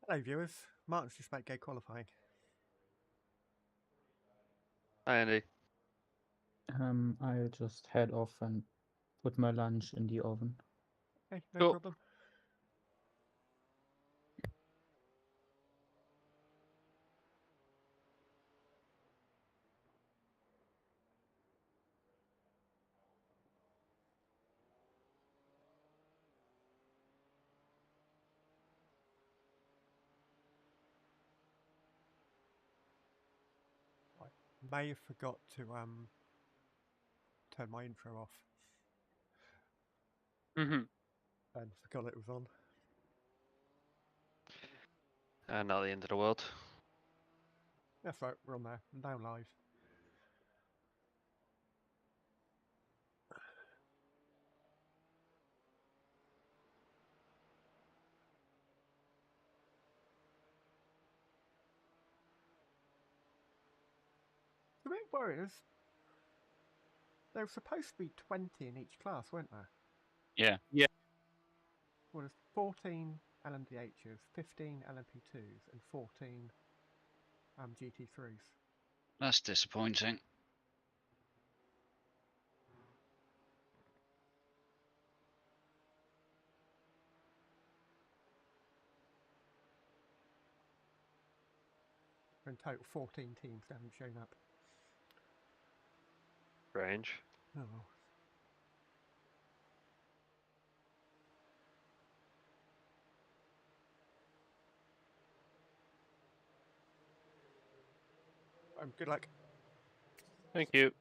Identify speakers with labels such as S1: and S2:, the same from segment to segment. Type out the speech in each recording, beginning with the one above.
S1: Hello viewers, Martin's just about gate qualifying.
S2: Hi, Andy.
S3: I'll just head off and put my lunch in the oven.
S1: Hey, no
S2: Cool.
S1: problem. I may have forgot to turn my intro off
S2: Mm-hmm.
S1: and forgot it was on.
S2: Not the end of the world.
S1: That's right, we're on there, now live. The big worries, there were supposed to be 20 in each class, weren't there?
S4: Yeah.
S2: Yeah.
S1: Well, there's 14 LMDHs, 15 LMP2s, and 14 GT3s.
S4: That's disappointing.
S1: In total, 14 teams that haven't shown up.
S2: Range.
S1: Oh well. Good luck.
S2: Thank you.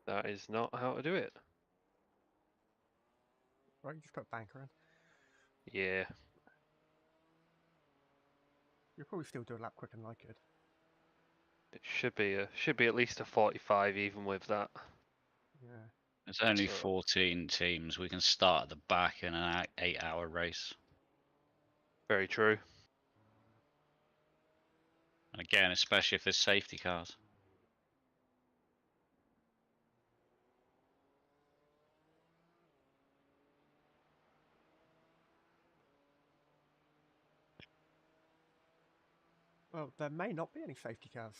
S2: That is not how to do it.
S1: Right, you just put banker in.
S2: Yeah.
S1: You'll probably still do a lap quicker than I could.
S2: It should be at least a 45 even with that.
S1: Yeah.
S4: There's only
S2: So-
S4: 14 teams. We can start at the back in an 8-hour race.
S2: Very true.
S4: And again, especially if there's safety cars.
S1: Well, there may not be any safety cars.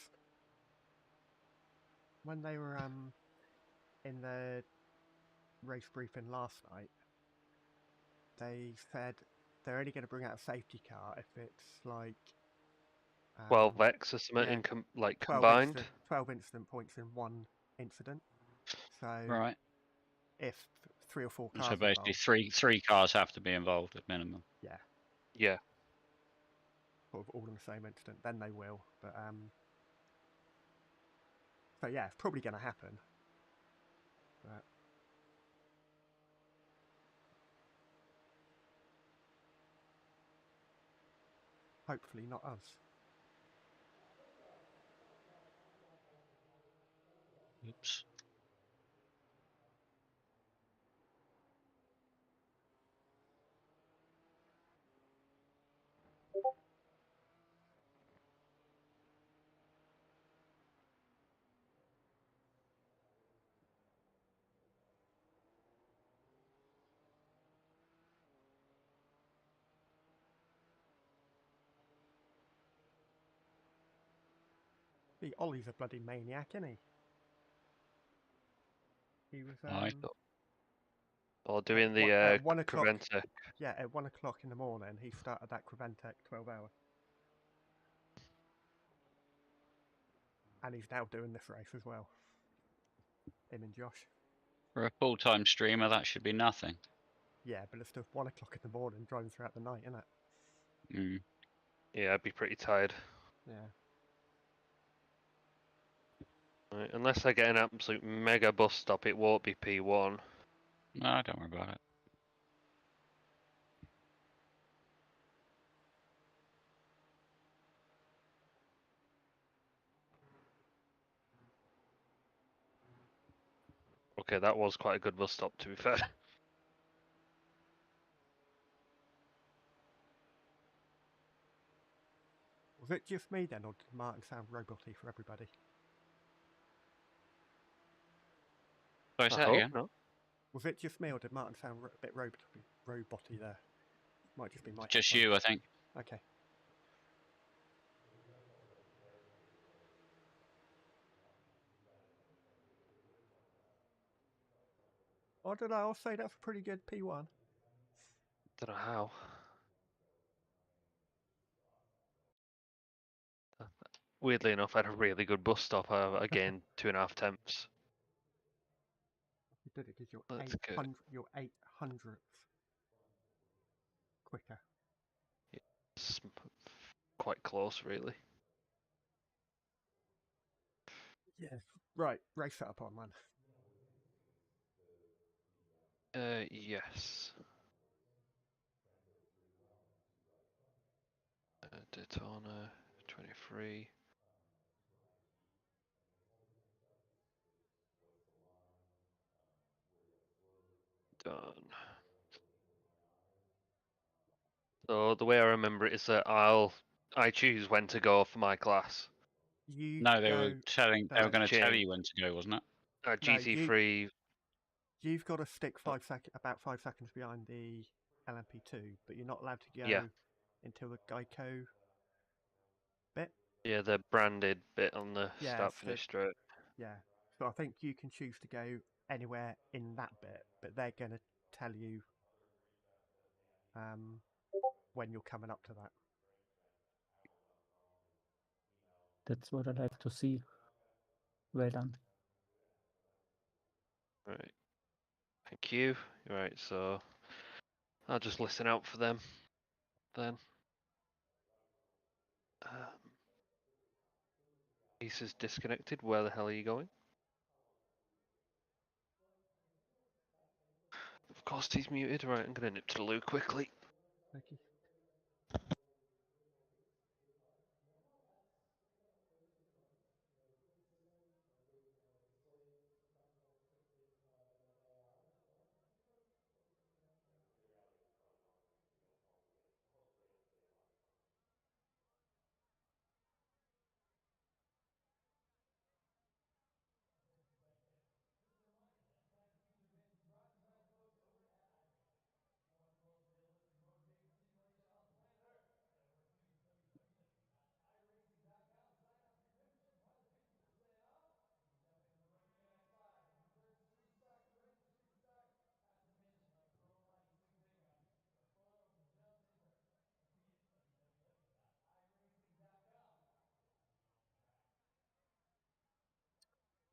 S1: When they were in the race briefing last night, they said they're only going to bring out a safety car if it's like
S2: 12x or something
S1: yeah,
S2: like
S1: 12
S2: combined.
S1: 12 incident points in one incident. So
S4: Right.
S1: if 3 or 4 cars
S4: So basically
S1: involved,
S4: three cars have to be involved at minimum.
S1: yeah,
S2: Yeah.
S1: sort of all in the same incident, then they will. But so yeah, it's probably going to happen. But hopefully not us.
S4: Oops.
S1: The Ollie's a bloody maniac, isn't he? He was
S4: Aye.
S2: Or doing
S1: at
S2: the
S1: 1 o'clock.
S2: Creventa.
S1: Yeah, at 1 o'clock in the morning, he started that Creventec 12-hour. And he's now doing this race as well. Him and Josh.
S4: For a full-time streamer, that should be nothing.
S1: Yeah, but it's just 1 o'clock in the morning, driving throughout the night, isn't it?
S4: Mm.
S2: Yeah, I'd be pretty tired.
S1: Yeah.
S2: Right, unless I get an absolute mega bus stop, it won't be P1.
S4: No, don't worry about it.
S2: Okay, that was quite a good bus stop, to be fair.
S1: Was it just me then, or did Martin sound roboty for everybody?
S4: Sorry, say
S2: I
S4: that
S2: hope
S4: again.
S2: not.
S1: Was it just me, or did Martin sound a bit roboty there? Might just be my
S4: Just
S1: headphones.
S4: you, I think.
S1: Okay. I don't know, I'll say that's a pretty good P1.
S2: Don't know how. Weirdly enough, I had a really good bus stop. I gained 2.5 tenths.
S1: You did it because
S2: That's good.
S1: you're 800th quicker.
S2: It's quite close, really.
S1: Yeah. Right, race setup on, man.
S2: Yes. Daytona 23. Done. So the way I remember it is that I choose when to go for my class.
S1: You
S4: No, they
S1: go
S4: were telling. They were
S1: first.
S4: going to tell
S2: Change.
S4: you when to go, wasn't it?
S1: No,
S2: GT3.
S1: You've got to stick about 5 seconds behind the LMP2, but you're not allowed to go
S2: Yeah.
S1: until the Geico bit.
S2: Yeah, the branded bit on the
S1: Yeah,
S2: start-finish straight.
S1: Yeah. So I think you can choose to go anywhere in that bit, but they're going to tell you when you're coming up to that.
S3: That's what I like to see. Well done.
S2: Right. Thank you. Right, so I'll just listen out for them then. Easa's disconnected. Where the hell are you going? Of course he's muted. Right, I'm going to nip to the loo quickly.
S1: Okay.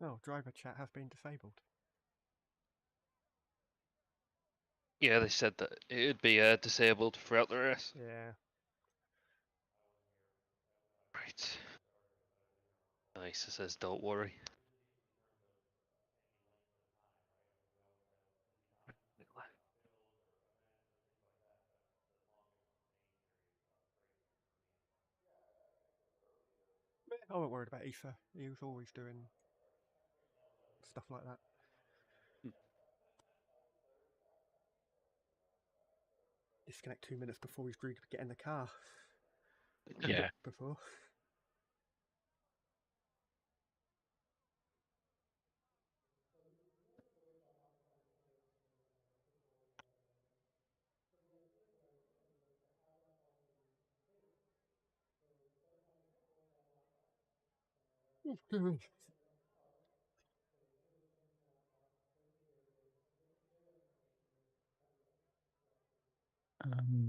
S1: Oh, driver chat has been disabled.
S2: Yeah, they said that it would be disabled throughout the race.
S1: Yeah.
S2: Right. Eesa says, don't worry.
S1: I wasn't worried about Eesa. He was always doing stuff like that. Disconnect 2 minutes before he's due to get in the car.
S4: Yeah.
S1: Before.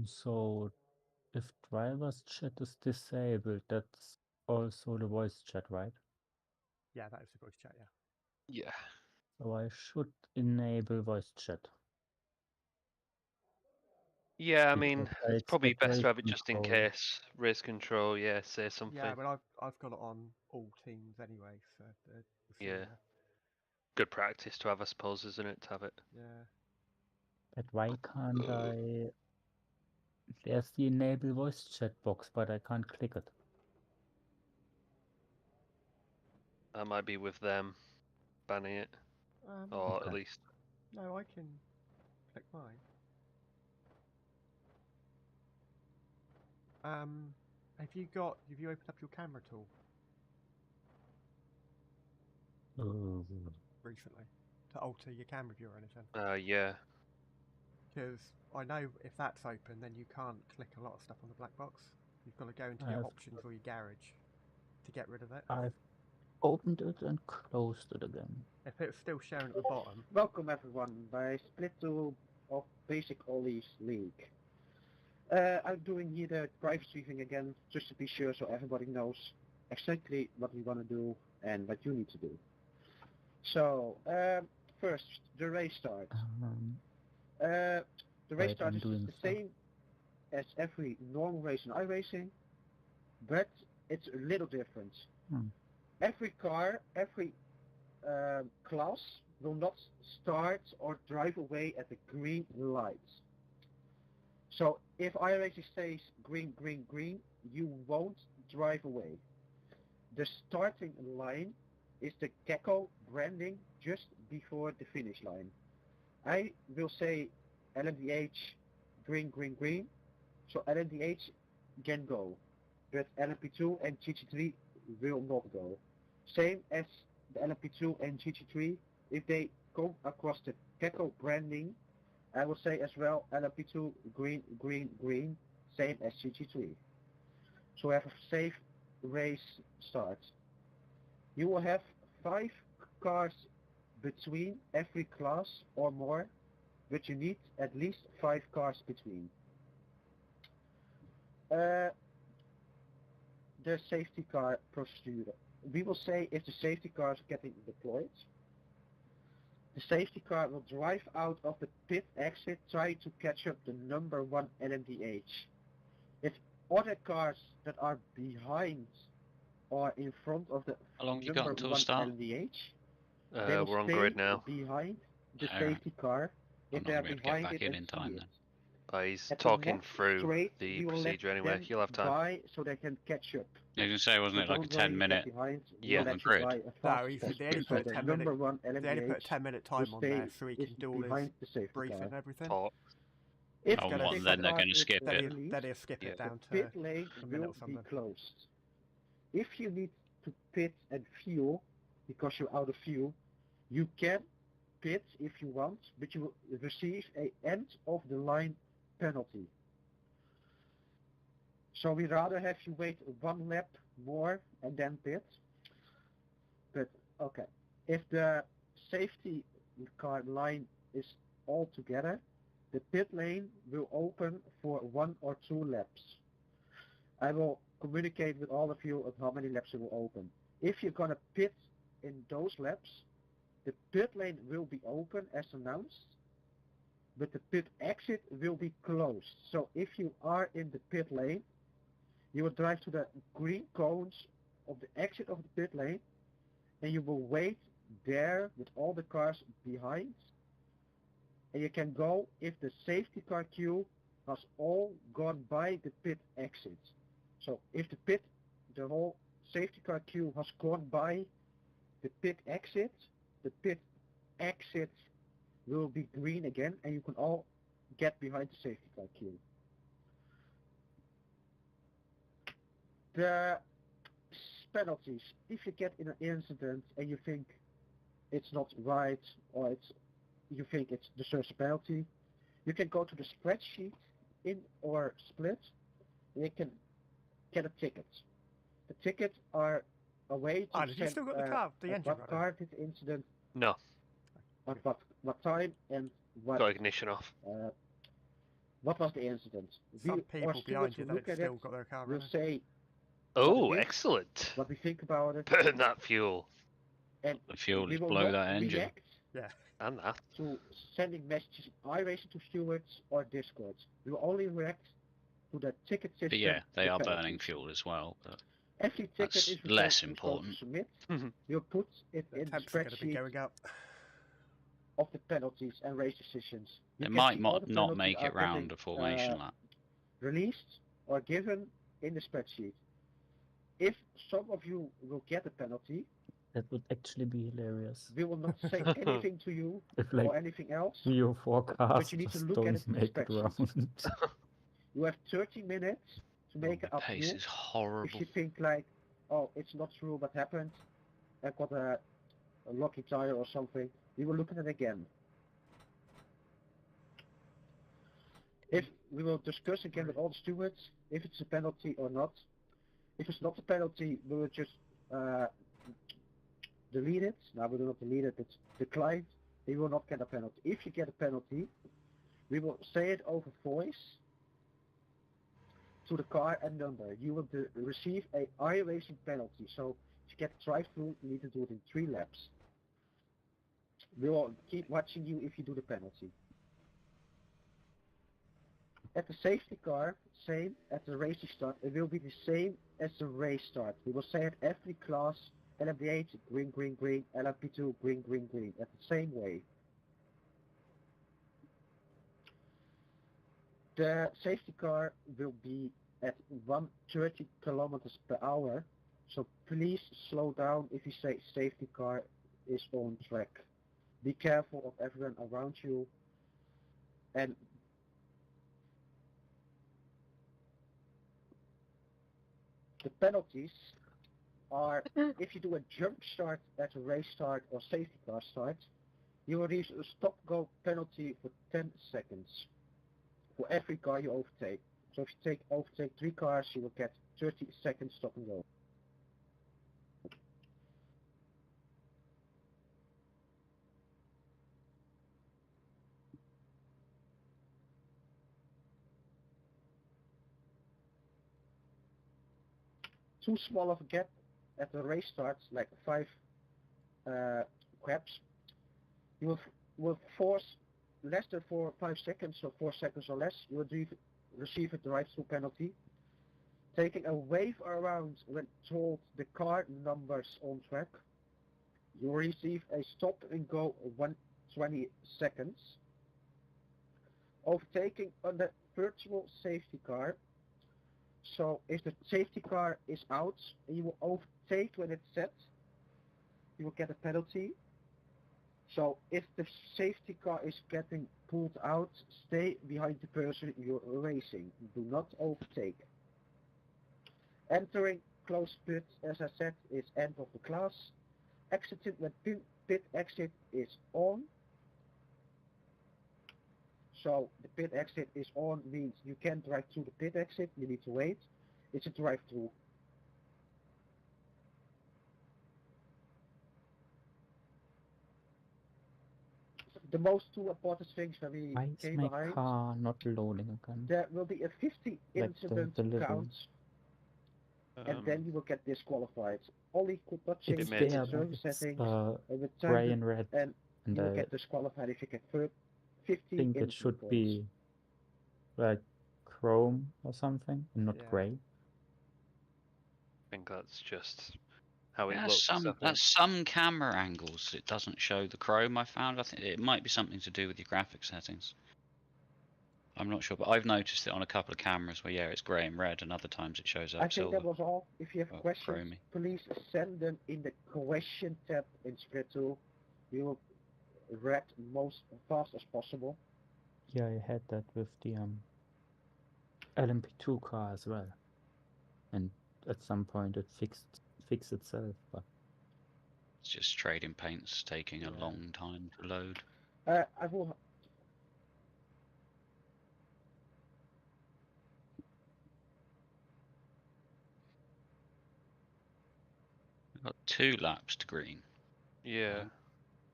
S3: So if driver's chat is disabled, that's also the voice chat, right?
S1: Yeah, that is the voice chat, yeah.
S2: Yeah.
S3: So I should enable voice chat.
S2: Yeah, I
S3: Because
S2: mean,
S3: I
S2: it's probably
S3: expect
S2: best to
S3: race
S2: have it just in
S3: control.
S2: case. Race control, yeah, say something.
S1: Yeah, but I've got it on all teams anyway, so we'll see
S2: Yeah.
S1: there.
S2: Good practice to have, I suppose, isn't it, to have it?
S1: Yeah.
S3: But why can't I? There's the enable voice chat box, but I can't click it.
S2: That might be with them banning it, or
S3: Okay.
S2: at least.
S1: No, I can click mine. Have you opened up your camera tool
S3: Oh,
S1: recently to alter your camera view or anything?
S2: Yeah.
S1: Because I know if that's open, then you can't click a lot of stuff on the black box. You've got to go into your
S3: I've-
S1: options or your garage to get rid of it.
S3: I've opened it and closed it again.
S1: If it's still showing at the bottom,
S5: Welcome everyone by Split 2 of Basic Ollies League. I'm doing here the private streaming again, just to be sure so everybody knows exactly what we want to do and what you need to do. So, first, the race start. The race
S3: Right,
S5: start
S3: I'm
S5: is
S3: doing
S5: the
S3: stuff.
S5: same as every normal race in iRacing, but it's a little different. Every car, every class will not start or drive away at the green lights. So if iRacing stays green, green, green, you won't drive away. The starting line is the Gecko branding just before the finish line. I will say LMDH green, green, green, so LMDH can go, but LMP2 and GT3 will not go. Same as the LMP2 and GT3, if they come across the Gecko branding, I will say as well LMP2 green, green, green, same as GT3. So we have a safe race start. You will have 5 cars between every class or more, but you need at least 5 cars between. The safety car procedure. We will say if the safety car is getting deployed, the safety car will drive out of the pit exit trying to catch up the number 1 LMDH. If other cars that are behind or in front of the
S4: How long have you got
S5: number
S4: until
S5: 1
S4: start?
S5: LMDH, they will
S2: We're on
S5: stay
S2: grid now.
S5: behind the
S4: Alright.
S5: safety car
S4: I'm
S5: if
S4: not
S5: they are
S4: gonna be able to get
S5: behind
S4: back
S5: it
S4: in
S5: and
S4: time
S5: see it.
S4: then.
S2: He's
S5: At the
S2: talking
S5: next
S2: through
S5: straight,
S2: the
S5: we will let
S2: procedure anyway.
S5: them
S2: You'll have time.
S5: by so they can catch up.
S4: You can say, wasn't
S5: So
S4: it like a
S5: don't worry,
S4: 10-minute?
S5: get behind.
S2: Yeah.
S5: We'll let
S4: on
S5: you
S4: grid?
S5: by as
S1: no,
S5: fast as
S1: they
S5: possible.
S1: only
S5: So
S1: put a
S5: the
S1: 10-minute.
S5: number 1
S1: They only put a
S5: LMDH
S1: 10-minute
S5: will
S1: time on
S5: stay
S1: there so he
S5: is
S1: can do all his
S5: behind the safety
S1: briefing
S5: car.
S1: and everything.
S2: Talk.
S5: If
S4: Oh,
S5: the
S4: what,
S5: safety
S4: then they're
S5: car
S4: gonna
S5: is
S4: skip
S1: Then
S4: it?
S5: released,
S1: he'll skip
S2: Yeah.
S1: it down to
S5: pit lane
S1: a minute
S5: will
S1: or
S5: be
S1: something.
S5: closed. If you need to pit and fuel because you're out of fuel, you can pit if you want, but you will receive a end of the line penalty. So we'd rather have you wait 1 lap more and then pit. But okay, if the safety car line is all together, the pit lane will open for 1 or 2 laps. I will communicate with all of you of how many laps it will open. If you're gonna pit in those laps, the pit lane will be open as announced, but the pit exit will be closed. So if you are in the pit lane, you will drive to the green cones of the exit of the pit lane, and you will wait there with all the cars behind, and you can go if the safety car queue has all gone by the pit exit. So if the whole safety car queue has gone by the pit exit will be green again, and you can all get behind the safety car queue. The penalties, if you get in an incident and you think it's not right or you think it deserves a penalty, you can go to the spreadsheet in or split, and you can get a ticket. The tickets are a way to
S1: Have you
S5: send
S1: still got the car, the
S5: at
S1: engine
S5: what
S1: running?
S5: car did the incident,
S2: No.
S5: at what time, and what
S2: Got ignition off.
S5: what was the incident.
S1: Some
S5: Our
S1: people behind
S5: stewards
S1: you
S5: will
S1: that
S5: look at
S1: still
S5: it,
S1: got their car
S5: will
S1: running.
S5: say
S2: Oh,
S5: it is,
S2: excellent.
S5: what we think about it,
S2: Burn that fuel.
S5: and
S4: The fuel
S5: we
S4: is
S5: will
S4: blow
S5: not
S4: that engine.
S5: react
S1: Yeah.
S2: And that.
S5: to sending messages iRacing to stewards or Discord. We will only react to the ticket system.
S4: But yeah, they
S5: the
S4: are
S5: penalties.
S4: burning fuel as well. But
S5: Every ticket
S4: that's
S5: is
S4: less
S5: supposed
S4: important.
S5: to submit.
S2: Mhm.
S5: We'll put it
S1: The
S5: in the
S1: temps are going to be
S5: spreadsheet
S1: going up.
S5: of the penalties and race decisions. You
S4: It
S5: can
S4: might
S5: see all the
S4: not
S5: penalties
S4: make
S5: are
S4: it round
S5: getting,
S4: a formation lap.
S5: released or given in the spreadsheet. If some of you will get a penalty,
S3: That would actually be hilarious.
S5: we will not say anything to you
S3: If like
S5: or anything else.
S3: 3 or 4 cars
S5: you need to
S3: just
S5: look at
S3: don't
S5: it in the
S3: make it
S5: spreadsheet.
S3: round.
S5: You have 30 minutes to make it
S4: My
S5: up to
S4: pace
S5: you.
S4: is
S5: If
S4: horrible.
S5: you think like, oh, it's not true what happened, I got a lucky tire or something, we will look at it again. If we will discuss again with all the stewards if it's a penalty or not. If it's not a penalty, we will just delete it. No, we will not delete it, it's declined. You will not get a penalty. If you get a penalty, we will say it over voice to the car and number. You will receive a iRacing penalty. So if you get a drive-through, you need to do it in 3 laps. We will keep watching you if you do the penalty. At the safety car, same at the racing start, it will be the same as the race start. We will say at every class, LMP8, green, green, green, LMP2, green, green, green, at the same way. The safety car will be at 130 kilometers per hour, so please slow down if you say safety car is on track. Be careful of everyone around you, and the penalties are if you do a jump start at a race start or safety car start, you will receive a stop-go penalty for 10 seconds for every car you overtake. So if you overtake 3 cars, you will get 30 seconds stop and go. Too small of a gap at the race starts, like 5 grabs, you will force less than 5 seconds, so 4 seconds or less, you will receive a drive-through penalty. Taking a wave around when told the car numbers on track, you will receive a stop and go of 120 seconds. Overtaking on the virtual safety car. So if the safety car is out and you will overtake when it's set, you will get a penalty. So if the safety car is getting pulled out, stay behind the person you're racing. Do not overtake. Entering close pit, as I said, is end of the class. Exiting when pit exit is on. So the pit exit is on means you can't drive through the pit exit, you need to wait. It's a drive-through. The most 2 important things when we
S3: Why is
S5: came
S3: my
S5: behind,
S3: car not loading again?
S5: there will be a 50
S3: Like
S5: incident
S3: the little-
S5: count, and then you will get disqualified. Ollie could not change
S3: It's
S2: Bit
S5: the
S3: there,
S2: mid.
S3: but
S5: service
S3: it's
S5: settings,
S3: gray
S5: return
S3: and red,
S5: and
S3: and
S5: you will
S3: I
S5: get disqualified if you get 50
S3: think it
S5: incident
S3: should
S5: points.
S3: be like chrome or something, and not
S1: Yeah.
S3: gray.
S2: I think that's just how it
S4: That's
S2: looks. I think.
S4: some camera angles. It doesn't show the chrome. I found. I think it might be something to do with your graphic settings. I'm not sure, but I've noticed it on a couple of cameras where it's grey and red, and other times it shows up
S5: I think
S4: silver.
S5: that was all. If you have
S4: or
S5: questions,
S4: chromey.
S5: please send them in the question tab in Split Tool. We will read most fast as possible.
S3: Yeah, I had that with the LMP2 car as well, and at some point it fixed itself. But
S4: It's just trading paints taking a
S1: Yeah.
S4: long time to load.
S5: I will.
S4: We've got 2 laps to green.
S2: Yeah.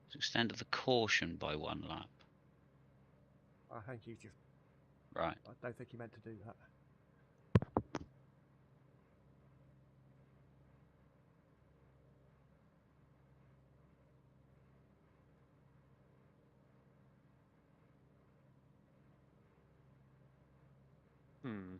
S4: It's extended the caution by 1 lap.
S1: I think he just.
S4: Right.
S1: I don't think he meant to do that.
S2: Hmm.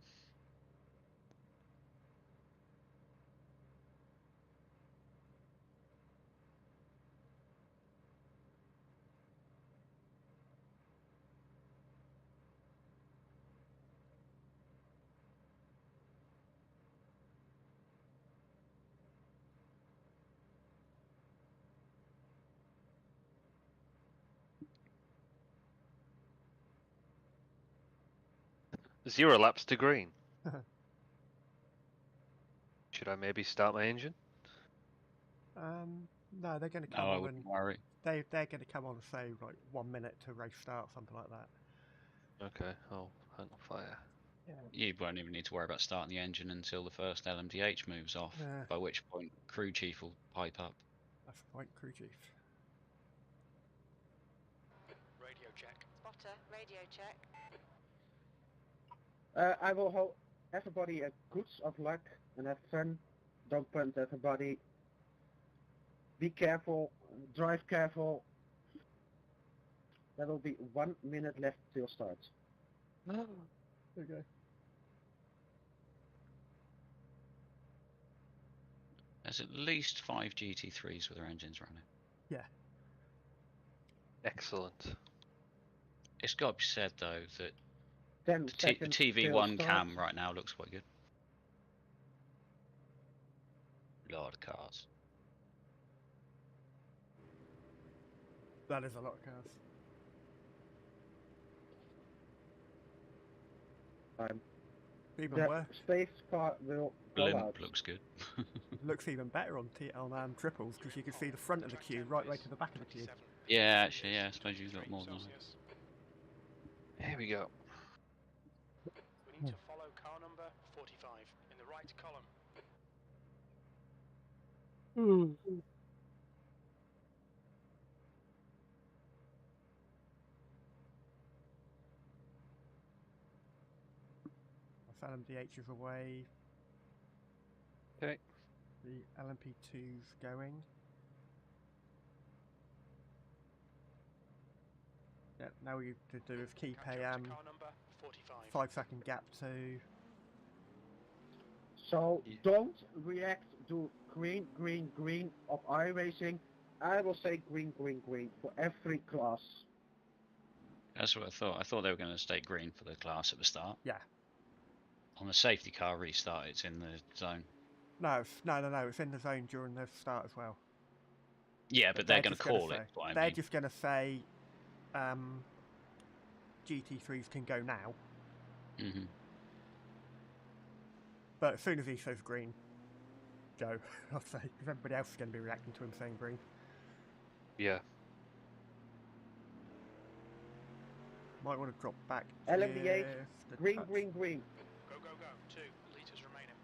S2: Zero laps to green. Should I maybe start my engine?
S1: No, they're going to
S4: No,
S1: come
S4: I
S1: on
S4: wouldn't
S1: and
S4: worry.
S1: they're going to come on and say like 1 minute to race start, something like that.
S2: Okay, I'll hang on fire.
S1: Yeah.
S4: You won't even need to worry about starting the engine until the first LMDH moves off, by which point crew chief will pipe up.
S1: That's the point, crew chief.
S6: Radio check.
S7: Spotter, radio check.
S5: I will hope everybody a good of luck and have fun. Don't punt everybody. Be careful, drive careful. There will be 1 minute left till start.
S1: Okay.
S4: There's at least 5 GT3s with their engines running.
S1: Yeah.
S2: Excellent.
S4: It's got to be said though that
S5: 10
S4: the
S5: seconds till
S4: TV1
S5: start.
S4: cam right now looks quite good. Lot of cars.
S1: That is a lot of cars. Even
S5: The
S1: worse.
S5: space car will go
S4: Blimp
S5: out.
S4: looks good.
S1: Looks even better on triples because you can see the front of the queue right way to the back of the queue.
S4: Yeah, actually, yeah. I suppose you've got more than that.
S2: Here we go.
S6: We need to follow car number 45 in the right column.
S1: LMDH is away.
S2: Okay.
S1: The LMP2's going. Yeah, now we to do is keep
S6: Catch
S1: a
S6: up to car number 45.
S1: 5-second gap to.
S5: So
S2: Yeah.
S5: don't react to green, green, green of iRacing. I will say green, green, green for every class.
S4: That's what I thought. I thought they were going to stay green for the class at the start.
S1: Yeah.
S4: On the safety car restart, it's in the zone.
S1: No, no. It's in the zone during the start as well.
S4: Yeah, but they're going to
S1: just gonna
S4: call
S1: say-
S4: it. What I
S1: They're
S4: mean.
S1: just going to say GT3s can go now.
S4: Hmm.
S1: But as soon as he says green, go. I'll say, because everybody else is going to be reacting to him saying green.
S2: Yeah.
S1: Might want to drop back.
S5: LMDH,
S1: just a
S5: green,
S1: touch.
S5: green, green.
S6: Go, go, go. 2 litres remaining.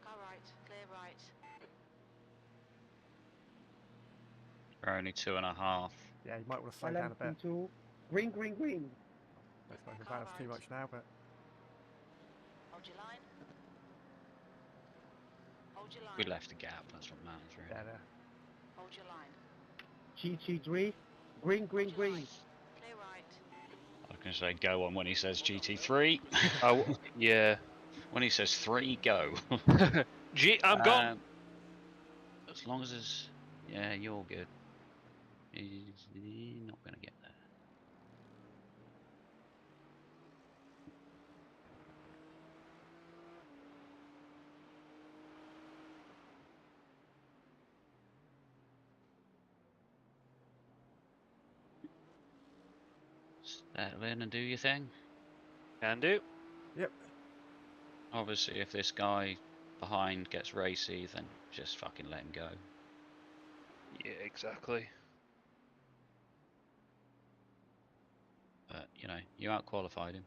S7: Car right, clear right.
S4: They're only 2.5.
S1: Yeah, you might want to slow down a bit.
S5: LMP2, green, green, green.
S1: I suppose the balance too much now, but
S7: Hold your line. Hold your line.
S4: We left a gap. That's what matters, really.
S1: yeah, there.
S7: Hold your line.
S5: GT3, green, green,
S7: Hold your
S5: green.
S7: line. Clear right.
S4: I was going to say go on when he says GT3.
S2: Yeah.
S4: When he says 3, go.
S2: I'm gone.
S4: As long as it's... Yeah, you're good. He's not going to get there. Settle in and do your thing.
S2: Can do.
S1: Yep.
S4: Obviously, if this guy behind gets racy, then just fucking let him go.
S2: Yeah, exactly.
S4: But, you know, you out-qualified him.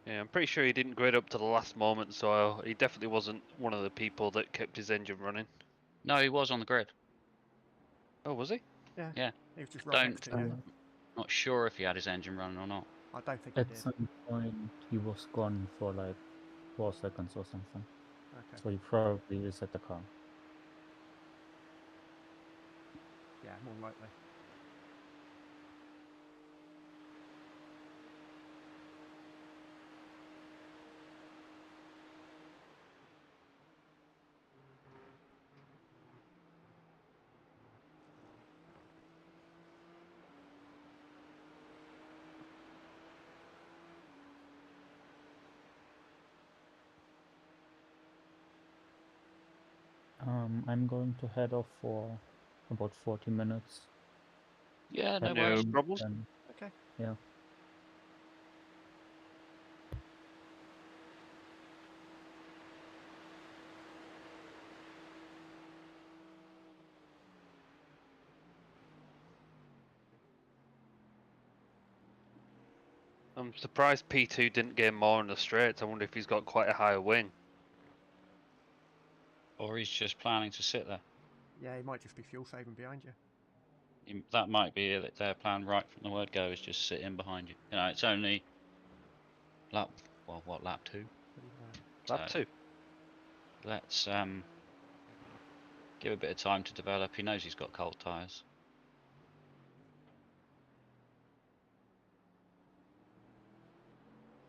S2: Yeah, I'm pretty sure he didn't grid up to the last moment, so he definitely wasn't one of the people that kept his engine running.
S4: No, he was on the grid.
S2: Oh, was he?
S1: Yeah.
S4: Yeah.
S1: He was just right next to you.
S4: Not sure if he had his engine running or not.
S1: I don't think he
S3: At
S1: did.
S3: some point, he was gone for like 4 seconds or something.
S1: Okay.
S3: So he probably is at the car.
S1: Yeah, more than likely.
S3: I'm going to head off for about 40 minutes.
S4: Yeah, no
S3: And
S2: No
S4: worries.
S3: then-
S2: problems.
S3: then-
S1: Okay.
S3: yeah.
S2: I'm surprised P2 didn't gain more on the straights. I wonder if he's got quite a higher wing.
S4: Or he's just planning to sit there.
S1: Yeah, he might just be fuel saving behind you.
S4: That might be their plan right from the word go, is just sit in behind you. You know, it's only lap, well, what, lap 2?
S2: Lap 2.
S4: Let's give a bit of time to develop. He knows he's got cold tyres.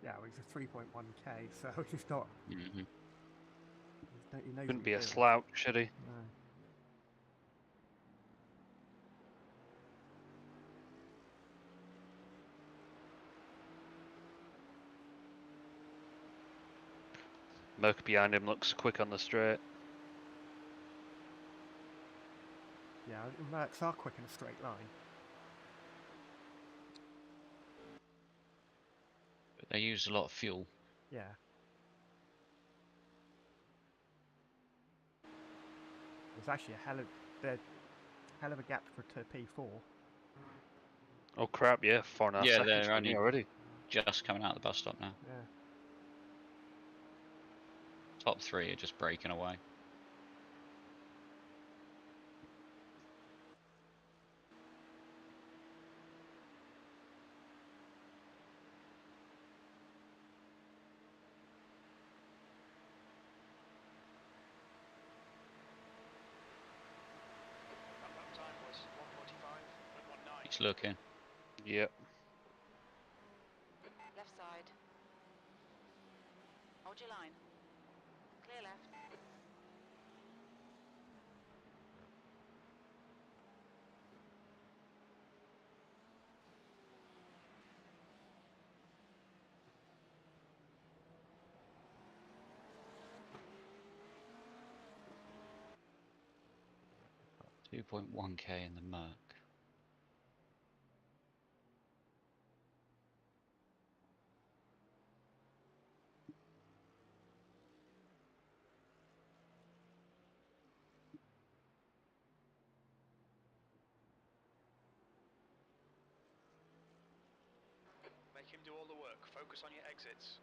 S1: Yeah, well, he's a 3.1k, so he's not.
S4: Mm-hmm.
S1: He knows
S2: Couldn't
S1: what
S2: be a
S1: he's doing.
S2: slouch, should he?
S1: No.
S2: Merc behind him looks quick on the straight.
S1: Yeah, Mercs are quick in a straight line.
S4: But they use a lot of fuel.
S1: Yeah. There's actually a hell of a gap to P4.
S2: Oh crap, yeah, 4.5
S4: Yeah,
S2: seconds
S4: they're
S2: from
S4: only
S2: me already.
S4: just coming out of the bus stop now.
S1: Yeah.
S4: Top 3 are just breaking away.
S6: That lap time was 1:45.19.
S4: He's looking.
S2: Yep.
S7: Left side. Hold your line. Clear left.
S4: .1k in the Merc.
S6: Make him do all the work. Focus on your exits.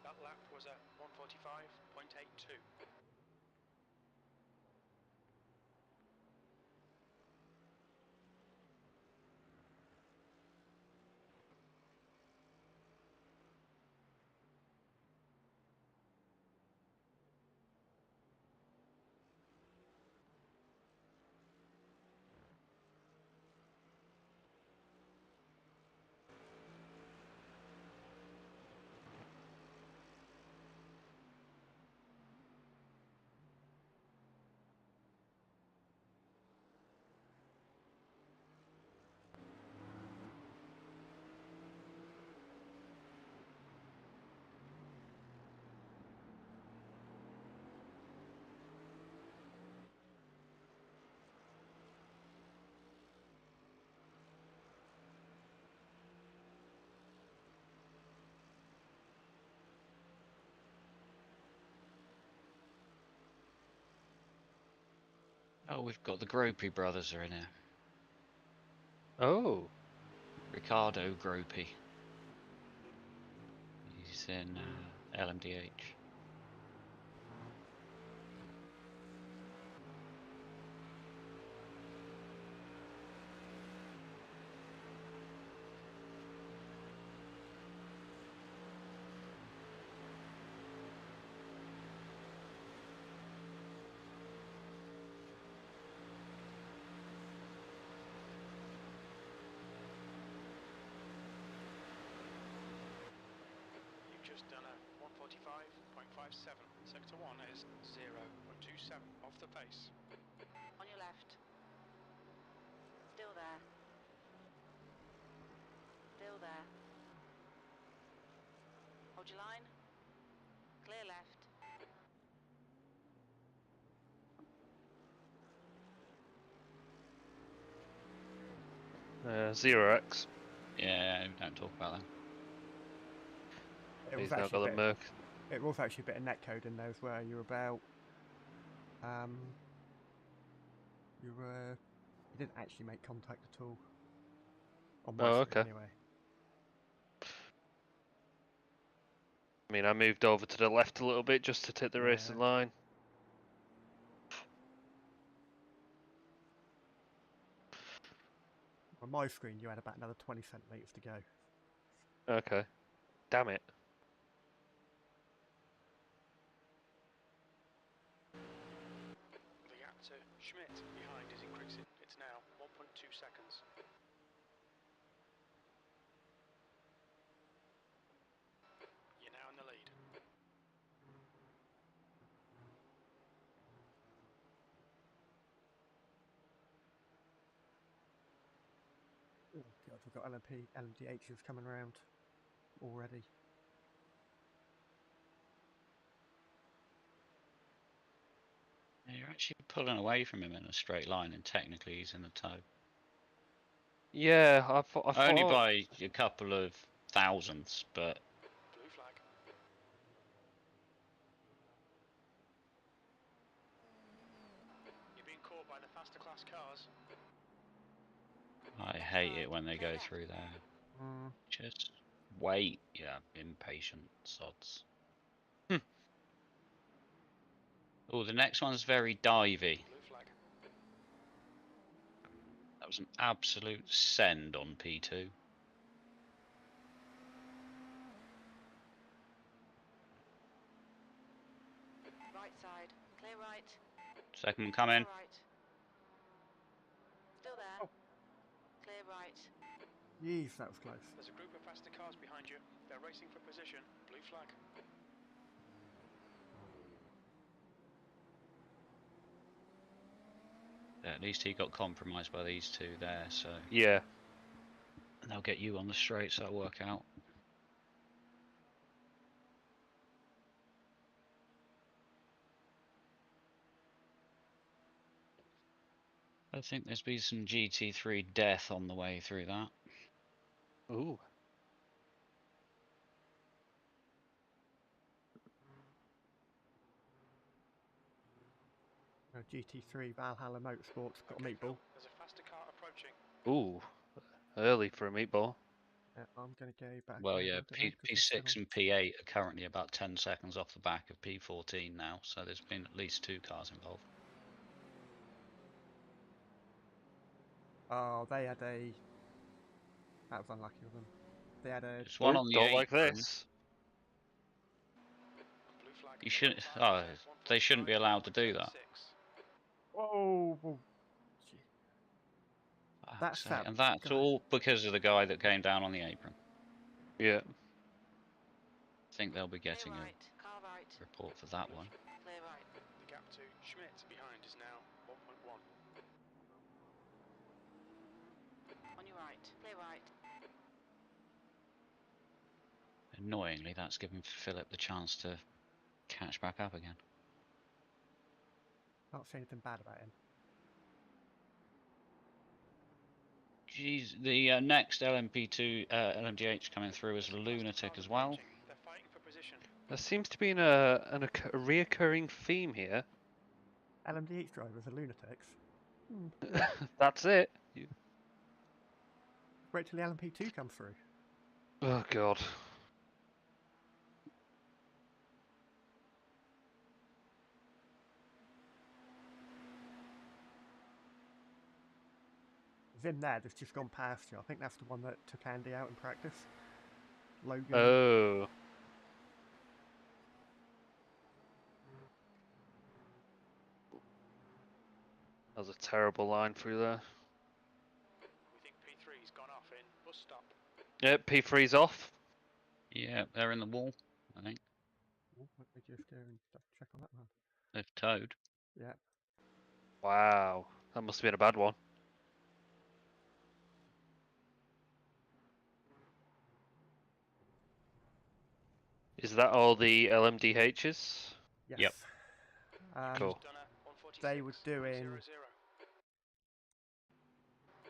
S6: That lap was at 1:45.82.
S4: Oh, we've got the Gropey brothers are in here.
S2: Oh.
S4: Ricardo Gropey. He's in LMDH.
S6: just done a 145.57. Sector 1 is 0.27 off the pace.
S7: On your left. Still there. Still there. Hold your line. Clear left.
S2: 0x.
S4: Yeah, don't talk about that.
S1: It was
S2: He's now
S1: actually
S2: got
S1: a
S2: the
S1: bit,
S2: Merc.
S1: it was actually a bit of netcode in there as well. You were about, you didn't actually make contact at all. On my
S2: Oh,
S1: screen,
S2: okay.
S1: anyway.
S2: I mean, I moved over to the left a little bit just to take the racing line.
S1: On my screen, you had about another 20 centimetres to go.
S2: Okay. Damn it.
S6: The gap to Schmidt behind is increasing. It's now 1.2 seconds. You're now in the lead.
S1: Oh god, we've got LMDHs coming around already.
S4: Yeah, you're actually pulling away from him in a straight line, and technically he's in the toe.
S2: Yeah, I thought.
S4: Only by a couple of thousandths, but
S6: Blue flag. You're being caught by the faster class cars.
S4: I hate it when they go through there. Just wait, yeah, impatient sods. Oh, the next one's very divey.
S6: Blue flag.
S4: That was an absolute send on P2.
S7: Right side. Clear right.
S4: Second one coming.
S7: Clear right. Still there.
S1: Oh.
S7: Clear right.
S1: Yeez, that was close.
S6: There's a group of faster cars behind you. They're racing for position. Blue flag.
S4: At least he got compromised by these two there, so
S2: Yeah.
S4: and they'll get you on the straight, so that'll work out. I think there's been some GT3 death on the way through that.
S2: Ooh.
S1: GT3 Valhalla Motorsports got a
S6: Okay,
S1: meatball.
S6: Phil, there's a faster car approaching.
S2: Ooh. Early for a meatball.
S1: I'm going to go back.
S4: Well,
S1: over
S4: yeah,
S1: a bit now 'cause we're still
S4: P6
S1: on-
S4: and P8 are currently about 10 seconds off the back of P14 now, so there's been at least 2 cars involved.
S1: Oh, they had a. That was unlucky of them. They had a.
S4: There's one
S2: Ooh,
S4: on the
S2: don't like
S4: apron.
S2: this.
S6: Blue flag.
S4: You shouldn't. Oh, they shouldn't be allowed to do that.
S1: Whoa! Whoa. Gee.
S4: Fuck's
S1: That's
S4: sake.
S1: that
S4: And that's
S1: guy.
S4: all because of the guy that came down on the apron.
S2: Yeah.
S4: I think they'll be getting
S7: Clear
S4: a
S7: right. Car right.
S4: report for that one.
S7: Clear right.
S6: The gap to Schmidt behind is now 1.1.
S7: On your right. Clear right.
S4: Annoyingly, that's given Philip the chance to catch back up again.
S1: Can't say anything bad about him.
S4: Jeez, the next LMP2 LMDH coming through is a lunatic as well.
S6: They're fighting for position.
S2: There seems to be a reoccurring theme here.
S1: LMDH drivers are lunatics.
S2: That's it.
S1: Wait till the LMP2 comes through.
S2: Oh god.
S1: There's him there that's just gone past you. I think that's the one that took Andy out in practice. Logan.
S2: Oh. That was a terrible line through there.
S6: We think P3's gone off in bus stop.
S2: Yep, P3's off.
S4: Yeah, they're in the wall. I think.
S1: Oh, let me just go and check on that one.
S4: They've towed.
S1: Yeah.
S2: Wow, that must have been a bad one. Is that all the LMDHs?
S1: Yes.
S4: Yep.
S2: Cool.
S1: They were doing
S6: 146.00.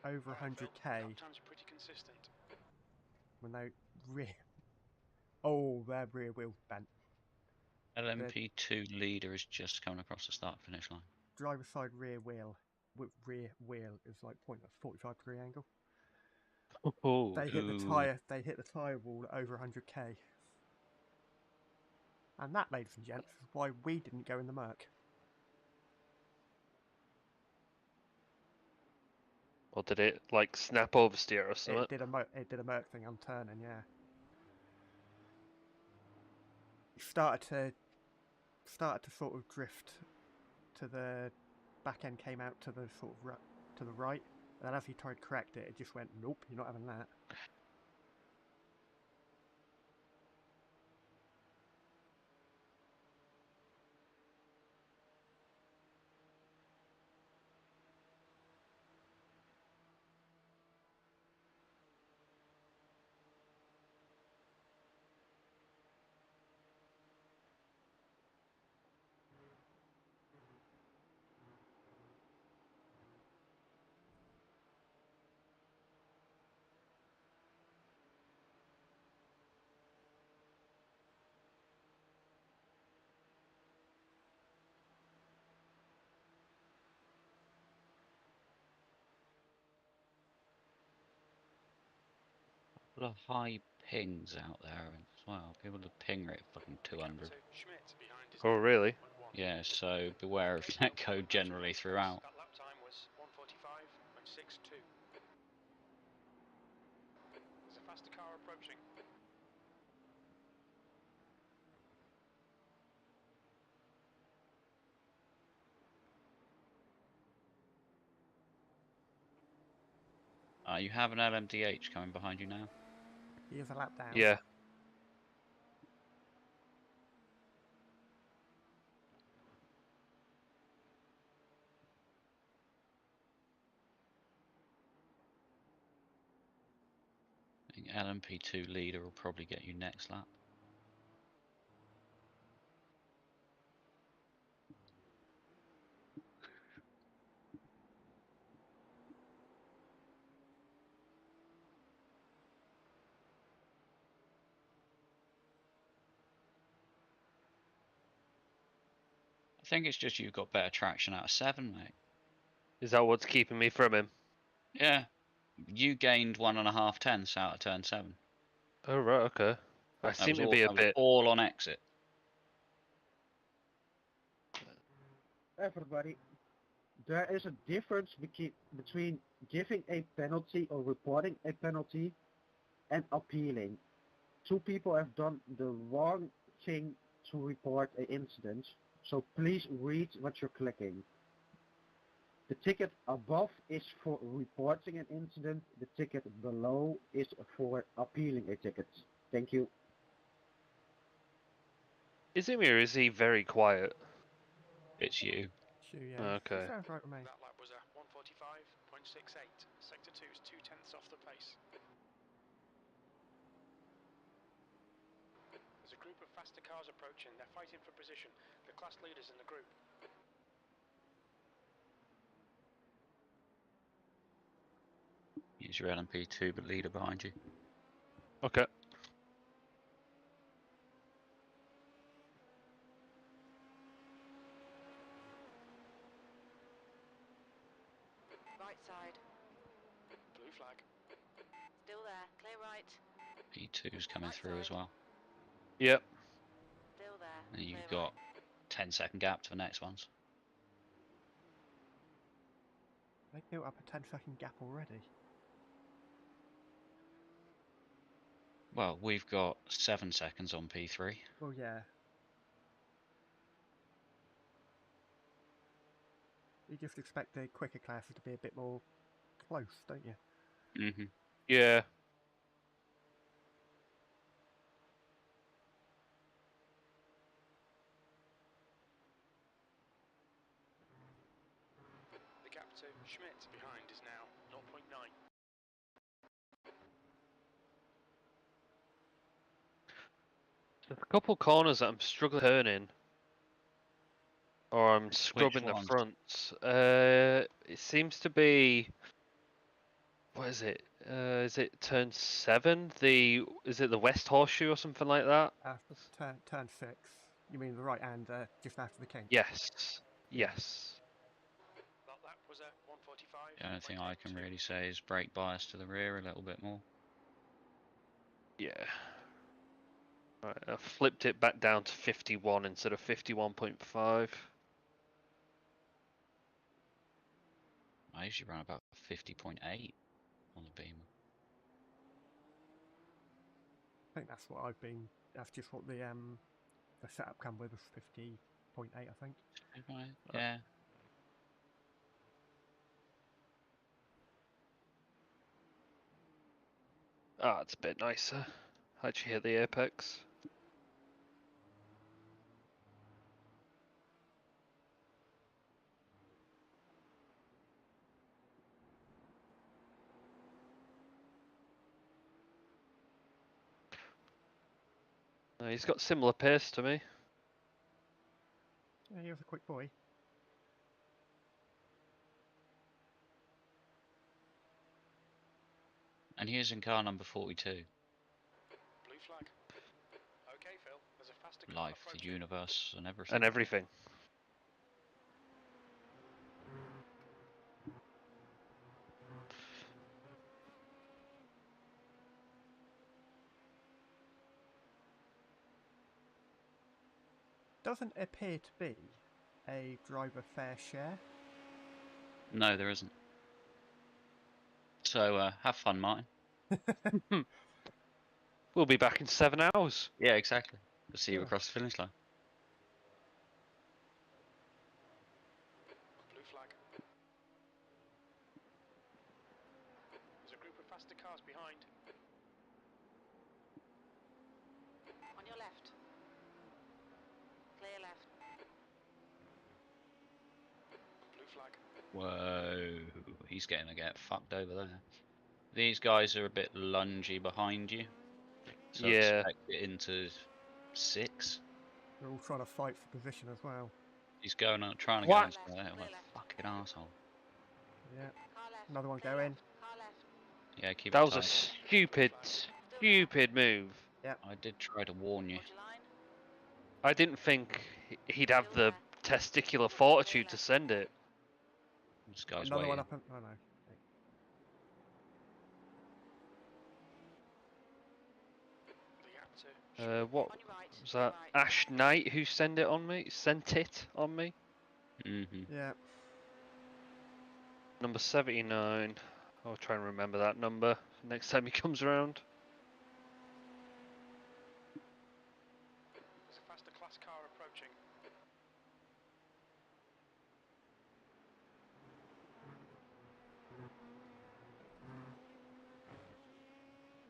S1: over
S6: Alright, Phil,
S1: 100k
S6: lap times are pretty consistent.
S1: when they rear. Oh, their rear wheel's bent.
S4: LMP2 leader is just coming across the start finish line.
S1: Driver's side rear wheel is like pointing at a 45-degree angle.
S2: Oh,
S1: They hit the
S4: Ooh.
S1: tyre. They hit the tyre wall at over 100k. And that, ladies and gents, is why we didn't go in the Merc.
S2: or did it like snap oversteer or something?
S1: It did a Merc thing on turning, yeah. It started to sort of drift to the back end, came out to the sort of to the right, and then as he tried to correct it, it just went, nope, you're not having that.
S4: A lot of high pings out there as well. People with ping rate fucking 200.
S6: So Schmidt behind is
S2: Oh, really?
S6: 1.
S4: Yeah, so beware of that code generally throughout.
S6: That lap time was 1:45.62. There's a faster car approaching.
S4: You have an LMDH coming behind you now.
S1: He is a lap down.
S2: Yeah.
S4: I think LMP2 leader will probably get you next lap. I think it's just you've got better traction out of 7, mate.
S2: Is that what's keeping me from him?
S4: Yeah. You gained 1.5 tenths out of turn 7.
S2: Oh, right, okay. I
S4: That
S2: seem
S4: was
S2: to be a
S4: that was
S2: bit...
S4: all on exit.
S5: Everybody, there is a difference between giving a penalty or reporting a penalty and appealing. Two people have done the wrong thing to report an incident, so please read what you're clicking. The ticket above is for reporting an incident, the ticket below is for appealing a ticket. Thank you.
S2: Is he or is he very quiet?
S4: It's you.
S1: Sure, yeah.
S2: Okay.
S1: Sounds right to me.
S6: That lap was a 1:45.68. Sector 2 is 2 tenths off the pace. There's a group of faster cars approaching. They're fighting for position. The class leaders in the group.
S4: Use your LMP2, but leader behind you.
S2: Okay.
S7: Right side.
S6: Blue flag.
S7: Still there. Clear right.
S4: P2's coming through as well.
S2: Yep.
S7: Still there.
S4: And you've
S7: Clear
S4: got 10-second gap to the next ones.
S1: They built up a 10-second gap already.
S4: Well, we've got 7 seconds on P3.
S1: Well, yeah. You just expect the quicker classes to be a bit more close, don't you?
S4: Mm-hmm.
S2: Yeah.
S6: to Schmidt. Behind is now 0.9.
S2: There's a couple corners that I'm struggling turning, or I'm scrubbing the
S4: ones?
S2: fronts. It seems to be. What is it? Is it turn 7? Is it the West Horseshoe or something like that?
S1: Turn 6. You mean the right hand just after the kink?
S2: Yes. Yes.
S6: That was a 145.
S4: The only thing I can really say is brake bias to the rear a little bit more.
S2: Yeah. Right, I flipped it back down to 51 instead of 51.5.
S4: I usually run about 50.8 on the Beamer.
S1: I think that's what I've been. That's just what the setup come with, was 50.8, I think.
S4: Yeah.
S2: Ah, it's a bit nicer. Actually hit the apex. He's got similar pace to me.
S1: Yeah, he was a quick boy.
S4: And here's in car number 42.
S6: Blue flag. Okay, Phil. There's a faster car
S4: Life, the
S6: approaching.
S4: universe, and everything.
S2: And everything.
S1: Doesn't appear to be a driver fair share.
S4: No, there isn't. So, have fun, Martin.
S2: We'll be back in 7 hours.
S4: Yeah, exactly. We'll see you
S1: Yeah.
S4: across the finish line.
S6: Blue flag. There's a group of faster cars behind.
S7: On your left. Clear left.
S6: Blue flag.
S4: Whoa, he's getting to get fucked over there. These guys are a bit lungy behind you. So
S2: Yeah.
S4: expect it into 6.
S1: They're all trying to fight for position as well.
S4: He's going on, trying to
S2: What?
S4: go into there. What a fucking asshole.
S1: Yeah.
S7: Car left.
S1: Another one
S7: Clear
S1: going.
S7: left. Car left.
S4: Yeah, keep
S2: That
S4: it
S2: was a
S4: tight.
S2: stupid move.
S4: I did try to warn you.
S7: Hold your line.
S2: I didn't think he'd have the testicular fortitude to send it.
S4: This guy's
S1: Another one
S4: waiting.
S1: up. Oh no.
S6: The gap to
S2: What
S7: On your right.
S2: was
S7: Clear
S2: that?
S7: right.
S2: Ash Knight who sent it on me? Sent it on me?
S1: Yeah.
S2: Number 79. I'll try and remember that number next time he comes around.
S6: There's a faster class car approaching.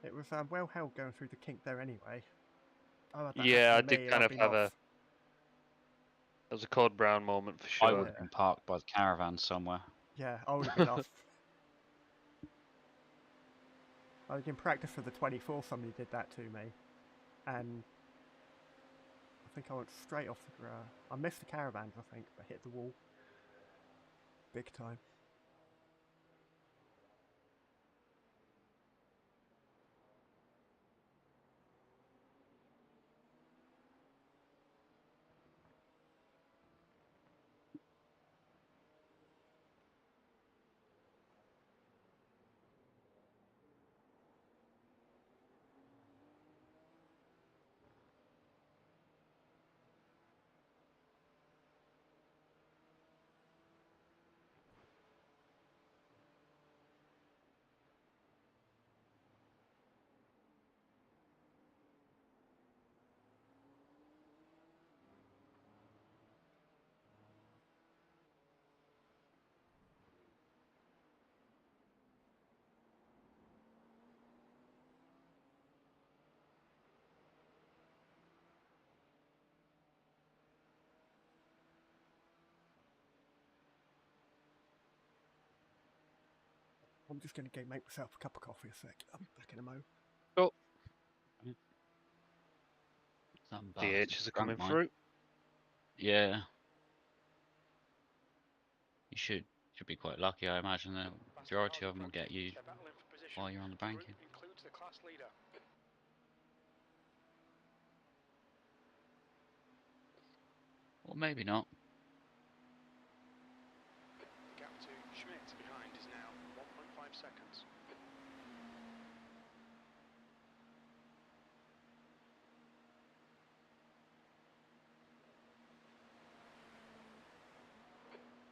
S1: It was well held going through the kink there anyway. Oh, that
S2: Yeah, I
S1: happened to
S2: did
S1: me and
S2: kind
S1: I've
S2: of
S1: been
S2: have
S1: off.
S2: That was a Code Brown moment for
S4: I
S2: sure.
S4: would have been parked by the caravan somewhere.
S1: Yeah, I would have been off. I was in practice for the 24, somebody did that to me. And I think I went straight off the grass. I missed the caravans, I think, but hit the wall. Big time. I'm just going to go make myself a cup of coffee a sec. I'm back in a mo.
S4: Some
S2: The
S4: bastard
S2: H's are
S4: drank
S2: coming
S4: mine.
S2: through.
S4: Yeah. You should be quite lucky, I imagine. The majority of them will get you
S6: They're battling for position.
S4: while you're on the
S6: The group
S4: banking.
S6: includes the class leader.
S4: Or maybe not.
S6: The gap to Schmidt behind is now 1.5 seconds.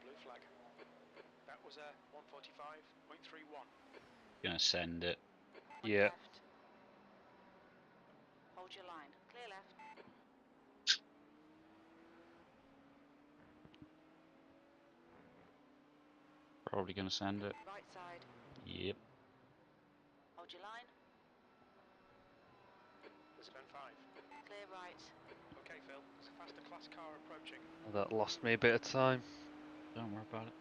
S6: Blue flag. That was a 145.31.
S4: Gonna send it.
S7: On your
S2: Yeah.
S7: left. Hold your line. Clear left.
S4: Probably gonna send it.
S7: Right side.
S4: Yep.
S7: Hold your line.
S6: There's a 5.
S7: Clear right.
S6: Okay, Phil. There's a faster class car approaching.
S2: That lost me a bit of time.
S4: Don't worry about it.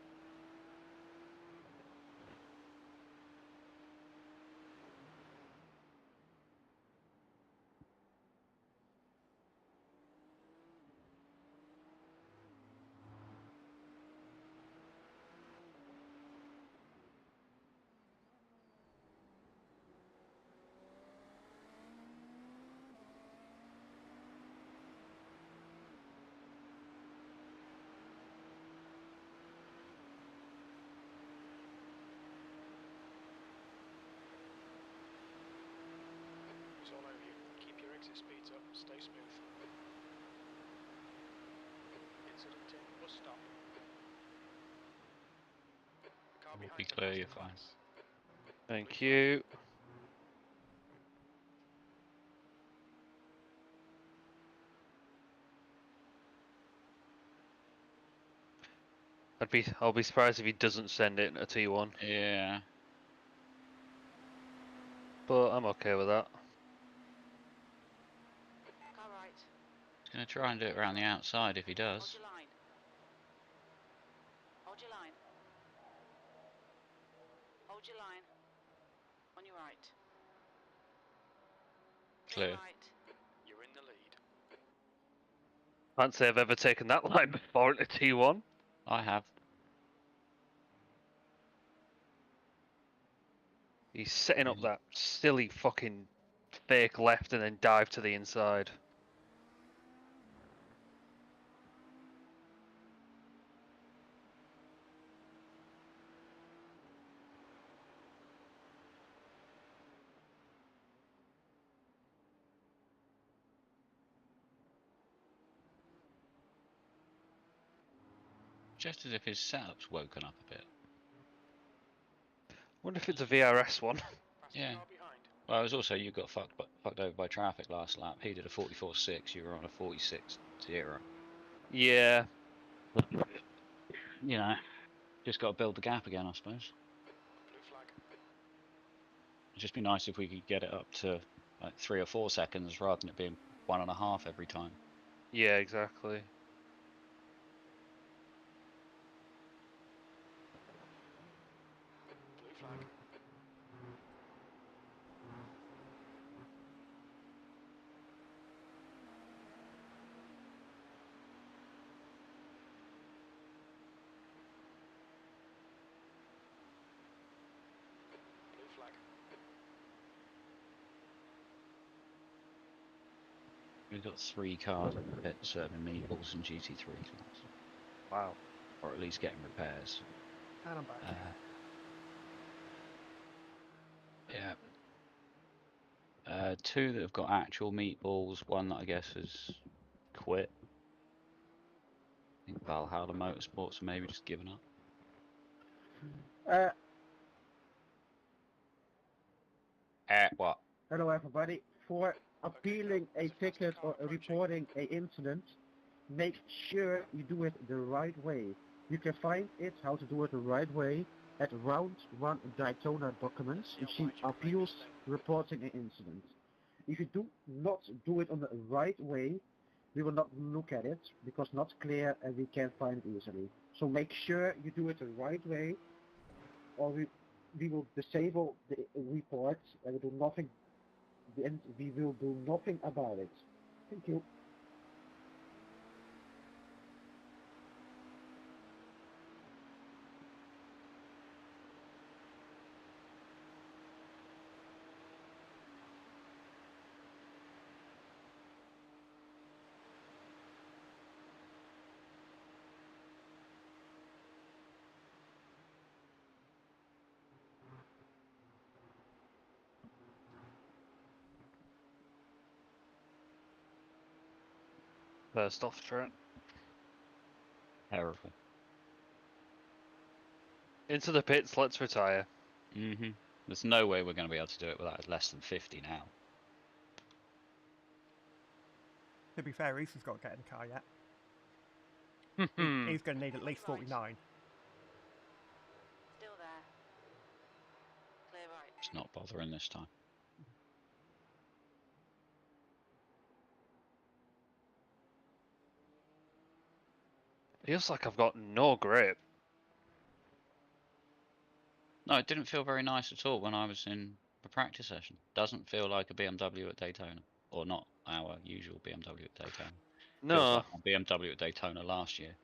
S6: It's all over you. Keep your exit speeds up. Stay smooth. Incident in bus stop. Car
S4: We'll
S6: behind
S4: be
S6: the
S4: clear,
S6: faster
S4: you're fine.
S6: class.
S2: Thank you. I'll be surprised if he doesn't send it a T1,
S4: Yeah.
S2: but I'm okay with that.
S7: Car right.
S4: He's gonna try and do it around the outside if he
S7: Hold
S4: does.
S7: your line. Hold your line. Hold your line. On your right.
S4: Clear.
S7: Right.
S6: You're in the lead.
S2: Can't say I've ever taken that line before in a T1.
S4: I have.
S2: He's setting up
S4: Really?
S2: that silly fucking fake left and then dive to the inside.
S4: Just as if his setup's woken up a bit.
S2: Wonder if it's a VRS one.
S6: Faster
S4: Yeah.
S6: car behind.
S4: Well, it was also you got fucked over by traffic last lap. He did a 44.6. You were on a 46.0.
S2: Yeah.
S4: You know, just got to build the gap again, I suppose.
S6: Blue flag.
S4: It'd just be nice if we could get it up to like 3 or 4 seconds rather than it being 1.5 every time.
S2: Yeah, exactly.
S6: Blue flag. Blue flag.
S4: We've got 3 cars in the pit serving meatballs and GT3 class,
S2: Wow.
S4: or at least getting repairs.
S1: And I'm back.
S4: Yeah. 2 that have got actual meatballs. 1 that I guess has quit. I think Valhalla Motorsports maybe just given up. What?
S5: Hello everybody. For appealing a ticket or reporting a incident, make sure you do it the right way. You can find it how to do it the right way at Round 1 Daytona documents. You see appeals reporting an incident. If you do not do it on the right way, we will not look at it because not clear and we can't find it easily. So make sure you do it the right way, or we we will disable the report and we do nothing. And we will do nothing about it. Thank you.
S2: First off turn.
S4: Terrible.
S2: Into the pits, let's retire.
S4: There's no way we're going to be able to do it without less than 50 now.
S1: To be fair, Easa's got to get in the car yet. He's going to need at least 49.
S7: Still there. Clear right.
S4: It's not bothering this time.
S2: Feels like I've got no grip.
S4: No, it didn't feel very nice at all when I was in the practice session. Doesn't feel like a BMW at Daytona. Or not our usual BMW at Daytona.
S2: No.
S4: Feels like my BMW at Daytona last year.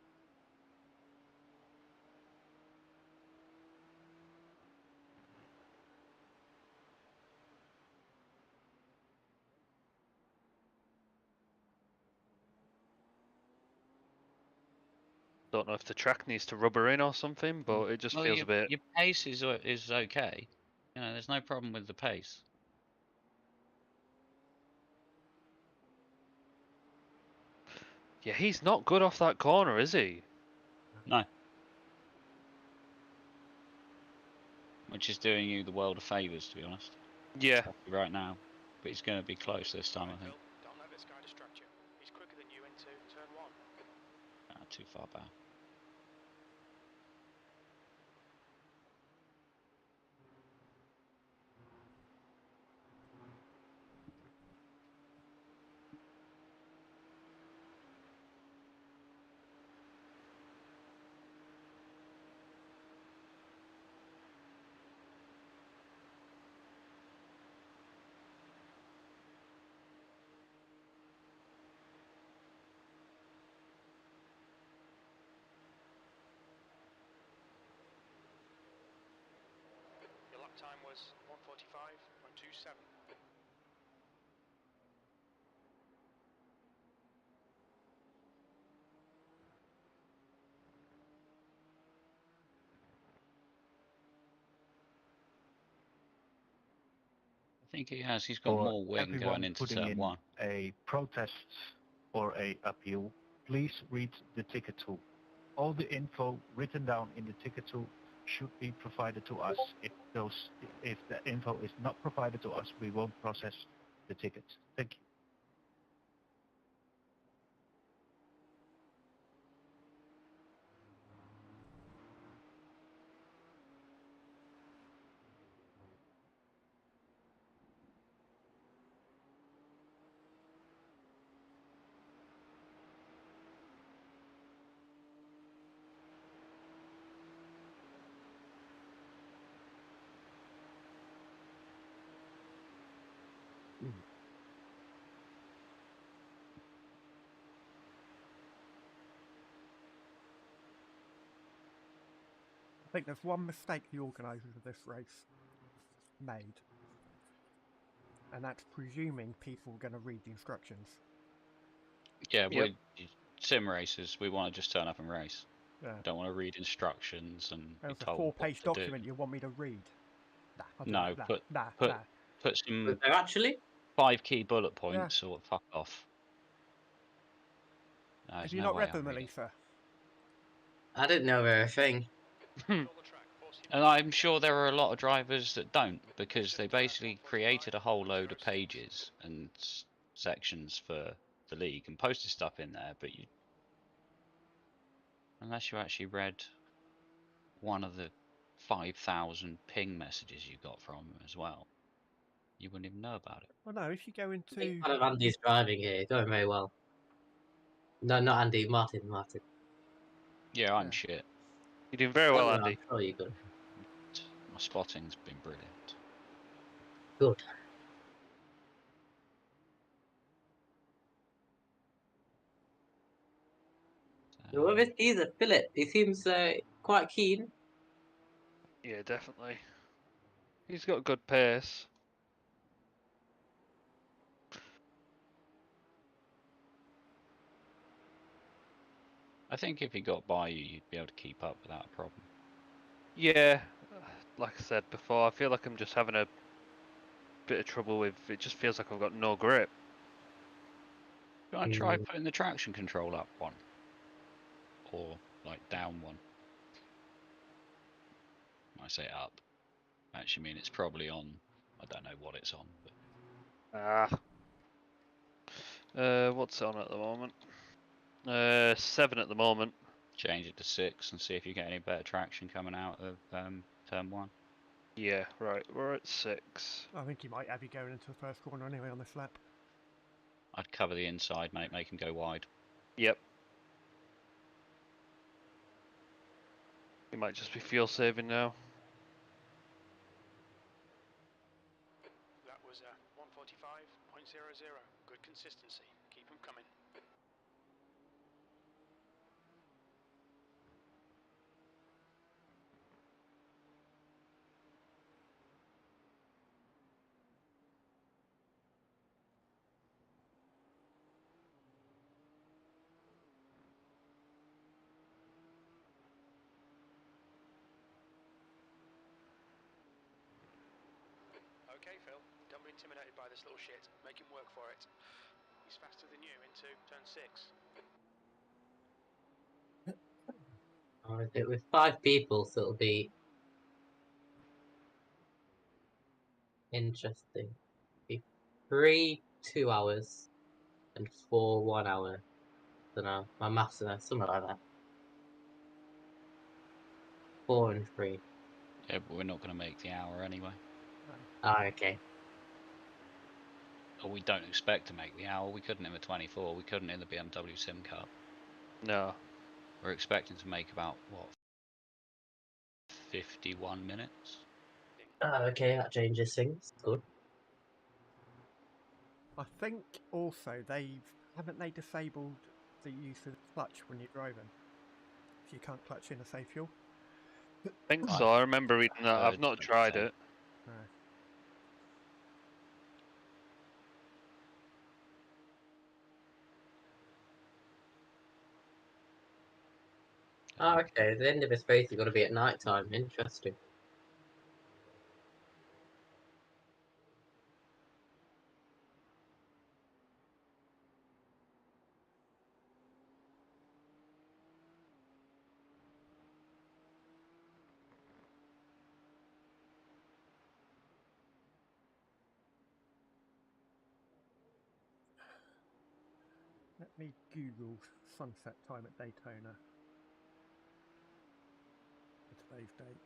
S2: Don't know if the track needs to rubber in or something, but it just feels a bit.
S4: Your pace is okay. You know, there's no problem with the pace.
S2: Yeah, he's not good off that corner, is he?
S4: No. Which is doing you the world of favours, to be honest.
S2: Yeah.
S4: Right now. But he's going to be close this time, I think.
S6: Don't let this guy distract you. He's quicker than you into turn 1.
S4: Too far back.
S6: Your lap time was 1:45.27.
S4: I think he has. He's got more wing going into turn 1.
S8: A protest or a appeal, please read the ticket tool. All the info written down in the ticket tool should be provided to us. If the info is not provided to us, we won't process the ticket. Thank you.
S1: I think there's one mistake the organisers of this race made, and that's presuming people are going to read the instructions.
S4: Yeah, we're sim racers. We want to just turn up and race.
S1: Yeah.
S4: Don't want to read instructions and be
S1: There's a
S4: told
S1: 4-page
S4: what to
S1: document
S4: do.
S1: you want me to read. Nah, I don't
S4: No,
S1: like that.
S4: put some
S9: But they're actually
S4: 5 key bullet points or fuck off. No,
S1: Have
S4: there's
S1: you
S4: no
S1: not
S4: way
S1: read
S4: I'll
S1: them,
S4: read it.
S1: Eesa?
S9: I didn't know they were a thing.
S4: And I'm sure there are a lot of drivers that don't, because they basically created a whole load of pages and sections for the league and posted stuff in there, but unless you actually read one of the 5,000 ping messages you got from them as well, you wouldn't even know about it.
S1: Well, no, if you go
S9: I
S1: into...
S9: think one of Andy's driving here, going very well. No, not Andy, Martin.
S4: Yeah, I'm shit.
S2: You're doing very well,
S9: Oh,
S2: Andy.
S9: I'm sure you're good.
S4: My spotting's been brilliant.
S9: Good. Well, with Eesa, Philip, he seems quite keen.
S2: Yeah, definitely. He's got good pace.
S4: I think if he got by you, you'd be able to keep up without a problem.
S2: Yeah, like I said before, I feel like I'm just having a bit of trouble with. It just feels like I've got no grip.
S4: You want to try putting the traction control up one? Or, like, down one? I say up. I actually mean it's probably on. I don't know what it's on. But...
S2: What's it on at the moment? 7 at the moment.
S4: change it to 6 and see if you get any better traction coming out of turn 1.
S2: Yeah, right, we're at 6.
S1: I think he might have you going into the first corner anyway on this lap.
S4: I'd cover the inside, mate, make him go wide.
S2: Yep. He might just be fuel saving now.
S6: That was 145.00. Good consistency. Keep them coming. Okay, Phil. Don't be intimidated by this little shit. Make him work for it. He's faster than you into turn 6.
S9: With 5 people, so it'll be interesting. Be 3 2 hours and 4 1 hour. Don't know. My maths are something like that. 4 and 3.
S4: Yeah, but we're not going to make the hour anyway.
S9: Ah, okay.
S4: Or we don't expect to make the hour. We couldn't in the 24. We couldn't in the BMW Sim Cup.
S2: No.
S4: We're expecting to make about, what, 51 minutes?
S9: Ah, okay, that changes things. Good.
S1: I think also haven't they disabled the use of the clutch when you're driving? So you can't clutch in a safe fuel?
S2: I think
S4: Right.
S2: so, I remember reading that. I've
S4: Heard
S2: not
S4: something
S2: tried
S4: say.
S2: it.
S1: No.
S9: Ah, okay. The end of his face is going to be at night time. Interesting.
S1: Let me Google sunset time at Daytona. For today's date.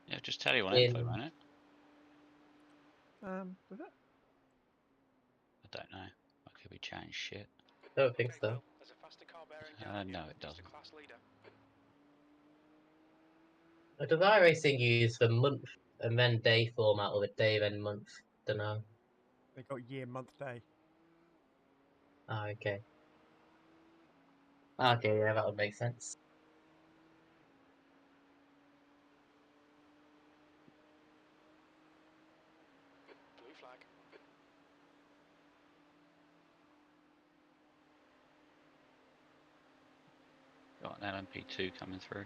S4: Yeah, just tell you on
S9: In-
S4: info, won't it?
S1: Was it?
S4: I don't know. I could be chatting shit.
S9: Don't think
S6: Okay,
S9: so.
S6: Phil. There's a faster car bearing down
S4: No,
S6: here.
S4: it
S6: It's the
S4: doesn't.
S6: class leader.
S9: What does iRacing use for month and then day format or the day then month? Don't know.
S1: They got year, month, day.
S9: Ah, okay. Okay, yeah, that would make sense.
S6: Blue flag.
S4: Got an LMP2 coming through.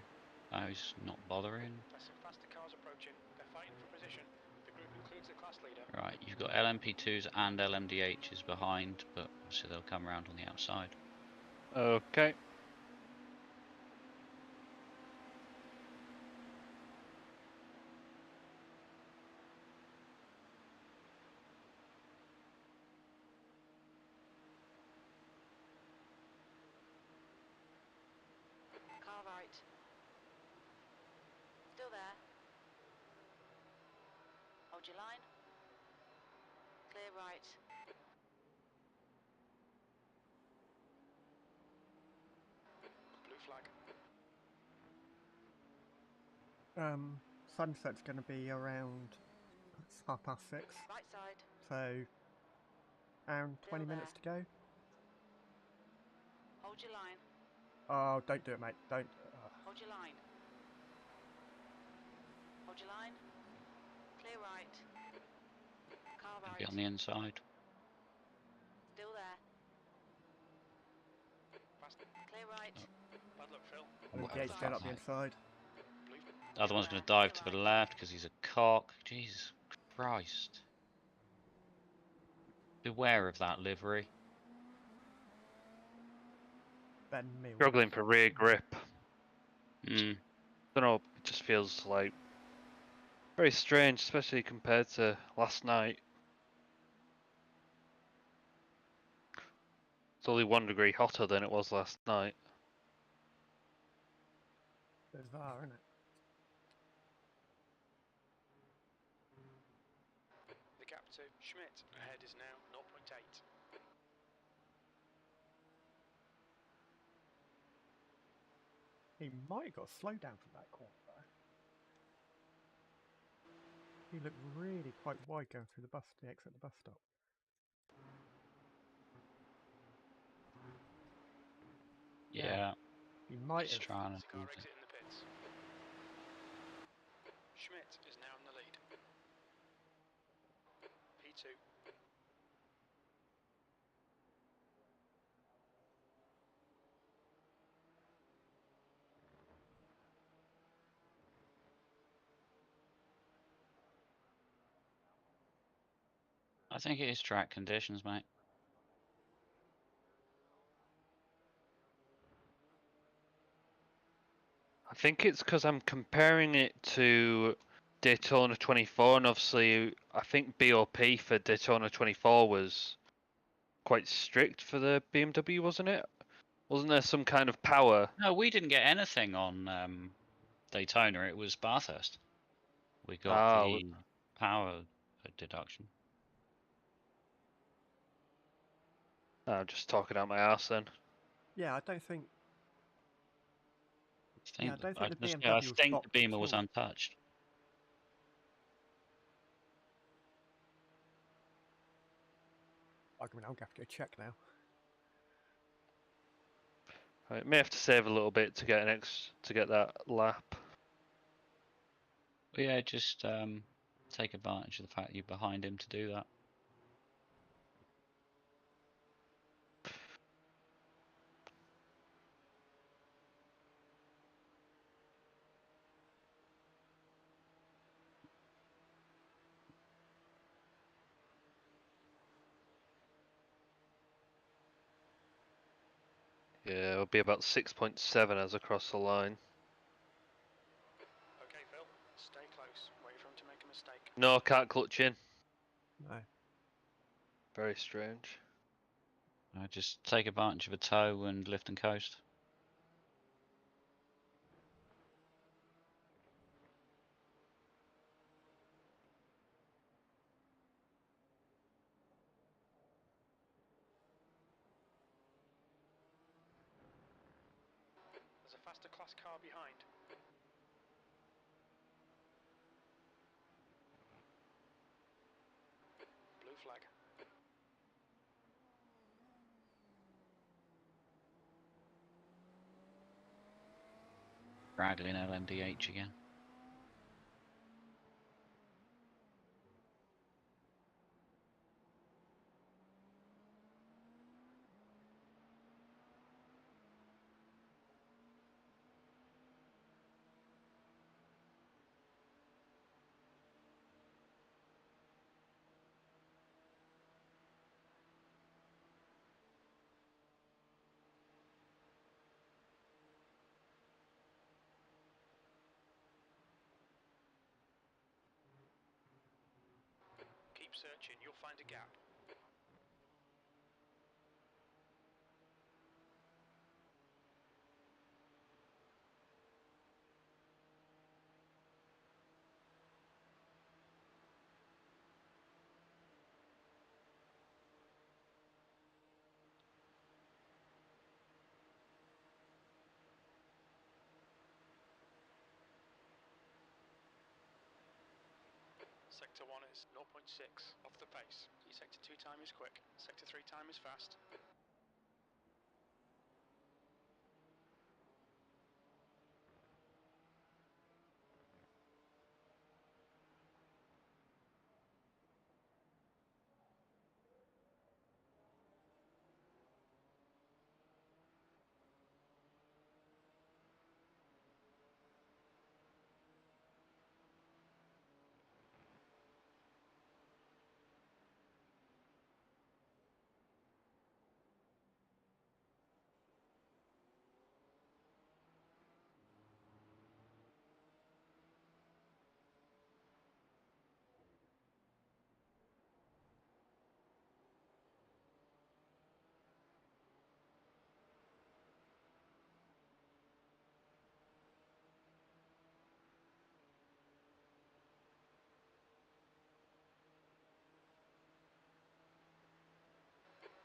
S4: Oh, he's not bothering.
S6: There's some faster cars approaching. They're fighting for position. The group includes the class leader.
S4: Right, you've got LMP2s and LMDHs behind, but obviously they'll come around on the outside.
S2: Okay.
S7: Car right. Still there. Hold your line. Clear right.
S6: Blue flag.
S1: Sunset's going to be around 6:30.
S7: Right side.
S1: So, around 20 minutes to go.
S7: Hold your line.
S1: Oh, don't do it, mate. Don't.
S7: Hold your line. Hold your line. Clear right. Car
S4: Gonna
S7: right.
S4: be on the inside.
S7: Still there.
S6: Past.
S7: Clear right.
S6: Bad luck, Phil.
S4: Whatever
S1: Engage
S4: the
S1: going
S4: fuck,
S1: up the
S4: mate.
S1: inside.
S6: Blue.
S4: The other one's
S7: Still
S4: going to
S7: there.
S4: dive to
S7: Clear
S4: the
S7: right.
S4: left because he's a cock. Jesus Christ. Beware of that livery.
S1: Ben Mills.
S2: Struggling for rear grip.
S4: Mm.
S2: Don't know. It just feels like very strange, especially compared to last night. It's only 1 degree hotter than it was last night.
S1: Bizarre, isn't it?
S6: The gap to Schmidt ahead is now 0.8.
S1: He might have got a slowdown from that corner, though. He looked really quite wide going through the exit the bus stop.
S4: Yeah.
S1: He might
S4: Just
S1: have.
S4: trying to
S6: Car
S4: move it.
S6: exit in the pits. Schmidt is now in the lead. P2.
S4: I think it is track conditions, mate.
S2: I think it's because I'm comparing it to Daytona 24, and obviously I think BOP for Daytona 24 was quite strict for the BMW, wasn't it? Wasn't there some kind of power?
S4: No, we didn't get anything on Daytona. It was Bathurst. We got
S2: Ah,
S4: the power deduction.
S2: I'm just talking out my arse then.
S1: Yeah, I don't think.
S4: I
S1: Yeah, I don't think the
S4: think,
S1: BMW
S4: I
S1: was
S4: think
S1: blocked
S4: the Beamer
S1: at
S4: was
S1: all.
S4: untouched.
S1: I'm going to have to go check now.
S2: Right, may have to save a little bit to get to get that lap.
S4: But yeah, just take advantage of the fact you're behind him to do that.
S2: Yeah, it'll be about 6.7 as across the line.
S6: Okay, Phil. Stay close. Wait for him to make a mistake.
S2: No, can't clutch in.
S1: No.
S2: Very strange.
S4: Just take advantage of a tow and lift and coast.
S6: There's a faster class car behind. Blue flag.
S4: Rattling LMDH again.
S6: Keep searching. You'll find a gap. Sector 1 is 0.6 off the pace. Your Sector 2 time is quick. Sector 3 time is fast.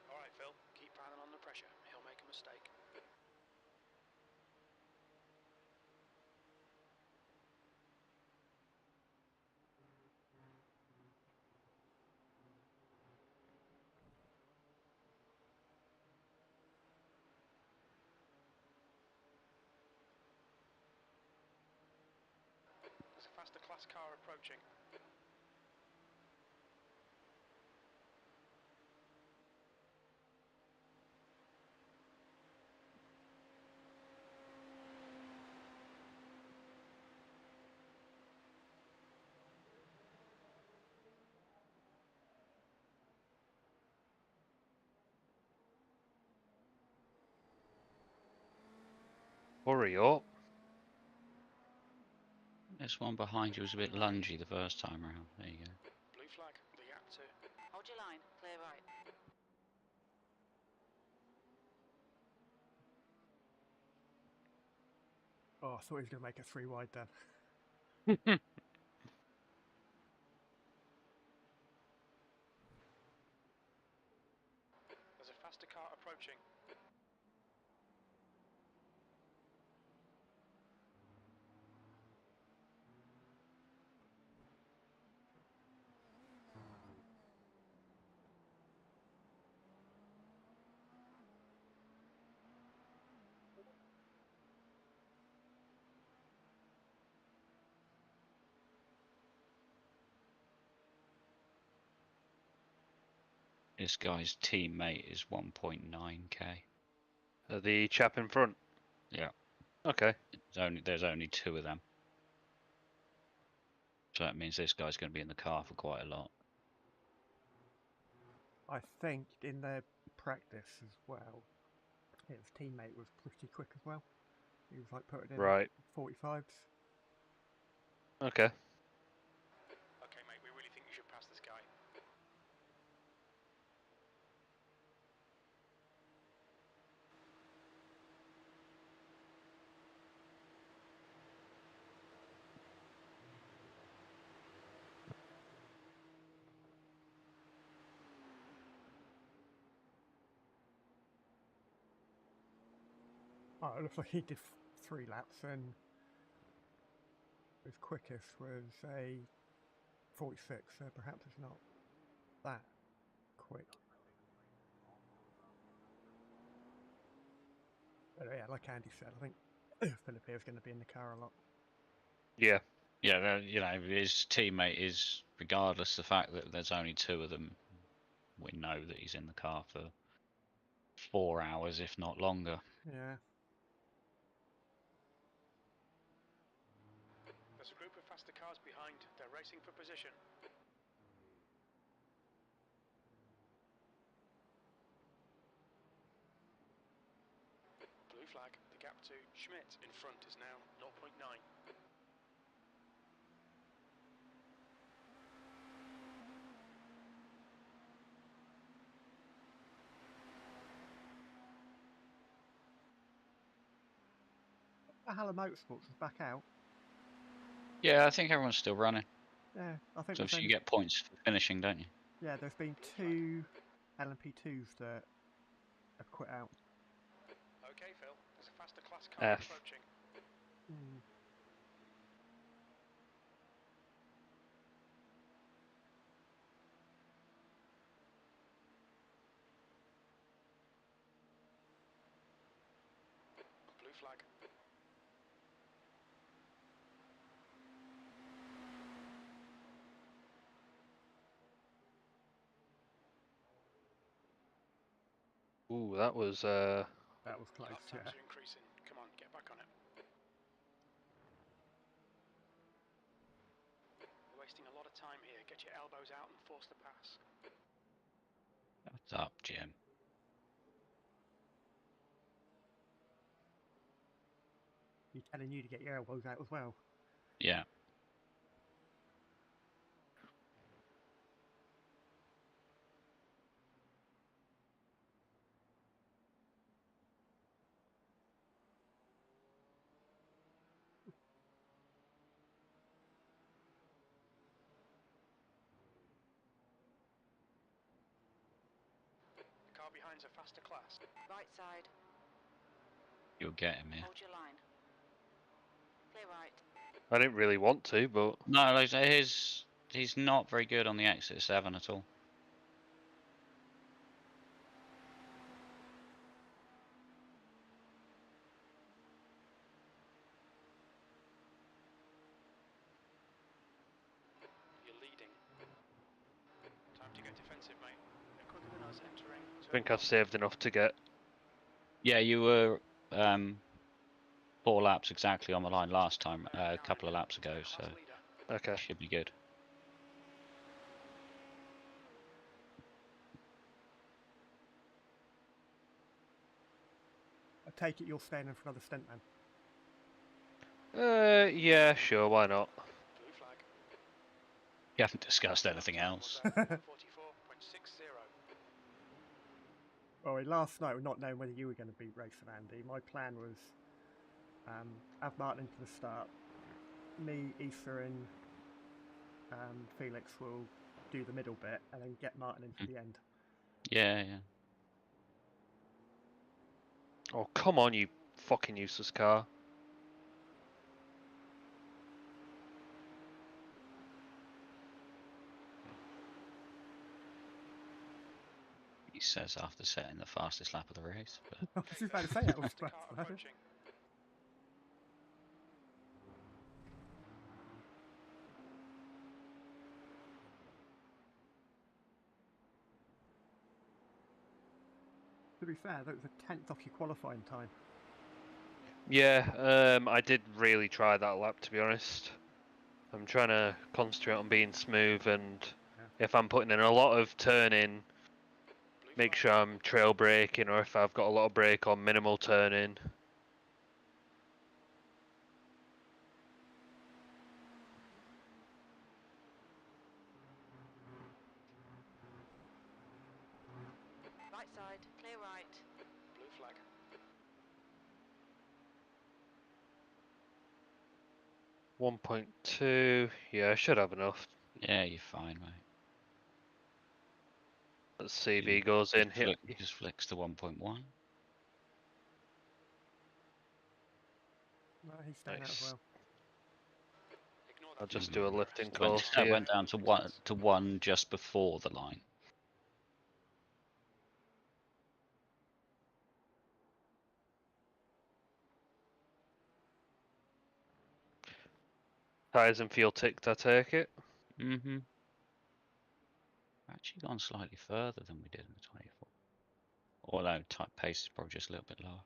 S6: Alright Phil, keep piling on the pressure. He'll make a mistake. There's a faster class car approaching.
S2: Hurry up.
S4: This one behind you was a bit lungy the first time around. There you go.
S6: Blue flag, the gap 2.
S7: Hold your line. Clear right.
S1: Oh, I thought he was going to make it 3 wide then.
S6: There's a faster car approaching.
S4: This guy's teammate is 1.9k.
S2: The chap in front.
S4: Yeah.
S2: Okay.
S4: There's only 2 of them. So that means this guy's going to be in the car for quite a lot.
S1: I think in their practice as well, his teammate was pretty quick as well. He was like putting in
S2: Right.
S1: 45s.
S2: Okay.
S6: Okay mate, we really think you should pass this guy.
S1: Oh, it looks like he did 3 laps and his quickest was a 46, so perhaps it's not that quick. But yeah, like Andy said, I think Philip is going to be in the car a lot.
S2: Yeah.
S4: Yeah, you know, his teammate is, regardless of the fact that there's only 2 of them, we know that he's in the car for 4 hours, if not longer.
S1: Yeah.
S6: There's a group of faster cars behind. They're racing for position. Blue flag, the gap 2. Schmidt in front is now 0.9.
S1: Valhalla Motorsports is back out.
S4: Yeah, I think everyone's still running.
S1: Yeah, I think
S4: So
S1: there's
S4: you
S1: only,
S4: get points for finishing, don't you?
S1: yeah, there's been 2 LMP2s that have quit out.
S6: Okay Phil, there's a faster class car
S2: F.
S6: approaching. flag.
S2: Ooh, that was
S1: That was close,
S6: Lap
S1: yeah.
S6: times are increasing. Come on, get back on it. You're wasting a lot of time here. Get your elbows out and force the pass.
S4: What's up, Jim?
S1: He's telling you to get your elbows out as well.
S4: Yeah.
S6: The car behind's a faster class.
S7: Right side.
S4: You'll get him here.
S7: Hold your line. Clear right.
S2: I didn't really want to, but
S4: No, like he's not very good on the exit 7 at all.
S6: You're leading. Time to get defensive, mate. They're quicker than us entering.
S2: I think I've saved enough to get.
S4: Yeah, you were 4 laps exactly on the line last time, a couple of laps ago, so
S2: Okay.
S4: should be good.
S1: I take it you're staying in for another stint, man.
S2: Yeah, sure, why not?
S6: Blue flag.
S4: You haven't discussed anything else.
S6: 44.60.
S1: Well, last night, not knowing whether you were going to beat Race and Andy, my plan was have Martin into the start. Me, Eesa and Felix will do the middle bit and then get Martin into the end.
S4: Yeah, yeah.
S2: Oh, come on, you fucking useless car.
S4: He says after setting the fastest lap of the race. But
S1: I was just about to say that was
S6: Faster car
S1: fast.
S6: approaching.
S1: To be fair, that was a 10th off your qualifying time.
S2: Yeah, I did really try that lap, to be honest. I'm trying to concentrate on being smooth, and if I'm putting in a lot of turning, make sure I'm trail braking, or if I've got a lot of brake on, minimal turning.
S7: Right side. Clear right.
S6: Blue flag.
S2: .2, yeah, I should have enough.
S4: yeah, you're fine, mate.
S2: Let's see, B goes in here.
S4: Just flicks to 1.1.
S1: No, he's staying out as
S2: Nice.
S1: well.
S6: Ignore
S2: I'll
S6: that.
S2: just do a lifting
S4: Went,
S2: course
S4: I
S2: here.
S4: went down to one just before the line.
S2: Tyres and fuel ticked, I take it.
S4: Mm-hmm. Actually gone slightly further than we did in the 24. Although type pace is probably just a little bit lower.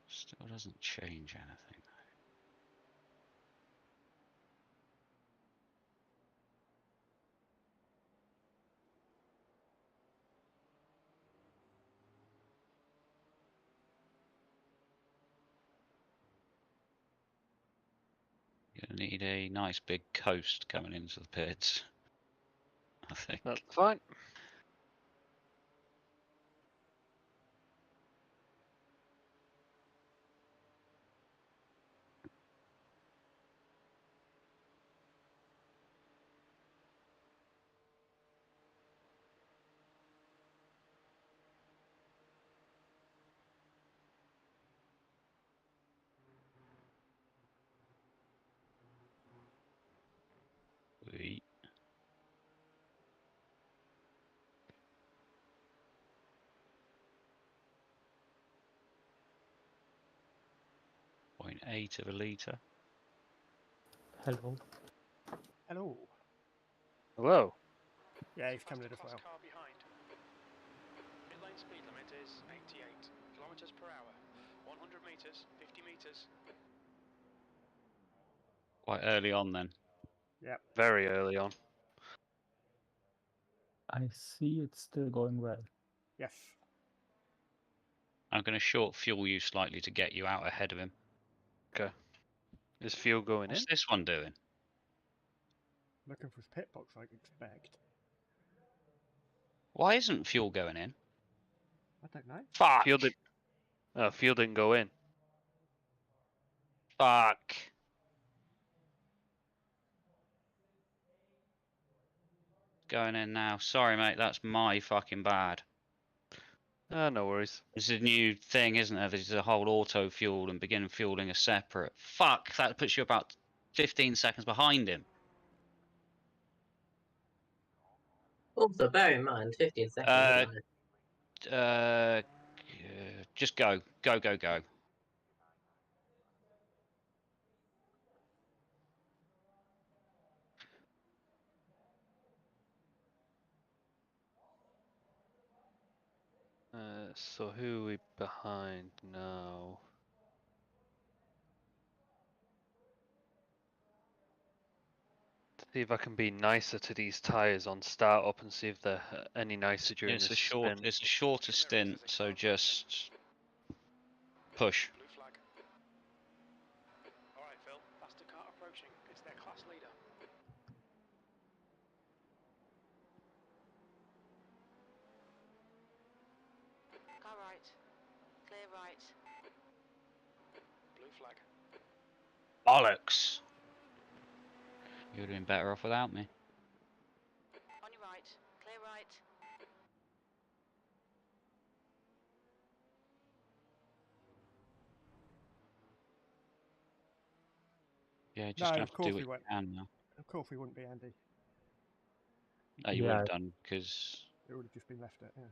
S4: Still doesn't change anything. You're gonna need a nice big coast coming into the pits, I think.
S2: That's fine.
S4: We 0.8 of a litre.
S3: Hello.
S1: Hello.
S2: Hello.
S1: Yeah, he's coming in as well.
S6: Car behind. Pit lane speed limit is 88 kilometers per hour. 100 meters, 50 meters.
S4: Quite early on then.
S1: Yep.
S2: Very early on.
S3: I see it's still going well.
S1: Yes.
S4: I'm going to short fuel you slightly to get you out ahead of him.
S2: Okay. Is fuel going
S4: What's
S2: in?
S4: this one doing?
S1: Looking for his pit box, I expect.
S4: Why isn't fuel going in?
S1: I don't know.
S4: Fuck!
S2: Fuel didn't go in.
S4: Fuck! Going in now. Sorry, mate. That's my fucking bad.
S2: No worries.
S4: This is a new thing, isn't there? There's a whole auto fuel and begin fueling are separate. Fuck! That puts you about 15 seconds behind him.
S9: Also, bear in mind, 15 seconds.
S4: Just go. Go, go, go.
S2: So who are we behind now? See if I can be nicer to these tyres on start up and see if they're any nicer during
S4: It's
S2: this
S4: a short.
S2: spin.
S4: It's a shorter stint, so just push.
S6: Blue flag. Alright, Phil. Faster car approaching. It's their class leader.
S7: Car right. Clear right.
S6: Blue flag.
S4: Bollocks! You would have been better off without me.
S7: On your right. Clear right.
S4: Yeah, just
S1: No,
S4: gonna
S1: of
S4: have to
S1: course
S4: do what
S1: we
S4: you
S1: won't.
S4: can now.
S1: Of course we wouldn't be, Andy.
S4: You would
S3: Yeah,
S4: have done because
S1: It would have just been left at, yeah.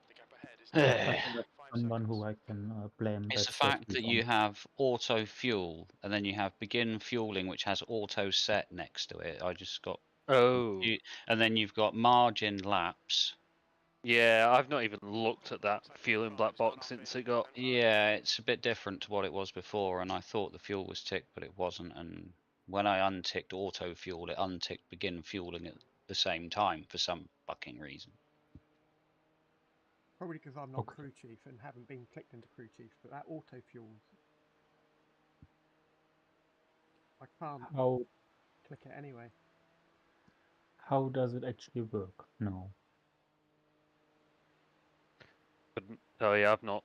S6: The gap ahead is
S3: I
S6: now
S3: think that's
S6: 5
S3: someone who
S6: seconds.
S3: I can blame.
S4: it's the
S3: That's
S4: fact that
S3: definitely
S4: you
S3: fun.
S4: have auto fuel and then you have begin fueling, which has auto set next to it. I just got
S2: Oh.
S4: and then you've got margin laps.
S2: Yeah, I've not even looked at that fuel in black box since it got.
S4: Yeah, it's a bit different to what it was before, and I thought the fuel was ticked, but it wasn't. And when I unticked auto fuel, it unticked begin fueling at the same time for some fucking reason.
S1: Probably because I'm not
S3: Okay.
S1: crew chief and haven't been clicked into crew chief, but that auto fuel, I can't
S3: How
S1: click it anyway.
S3: how does it actually work? No.
S2: Oh yeah, I've not.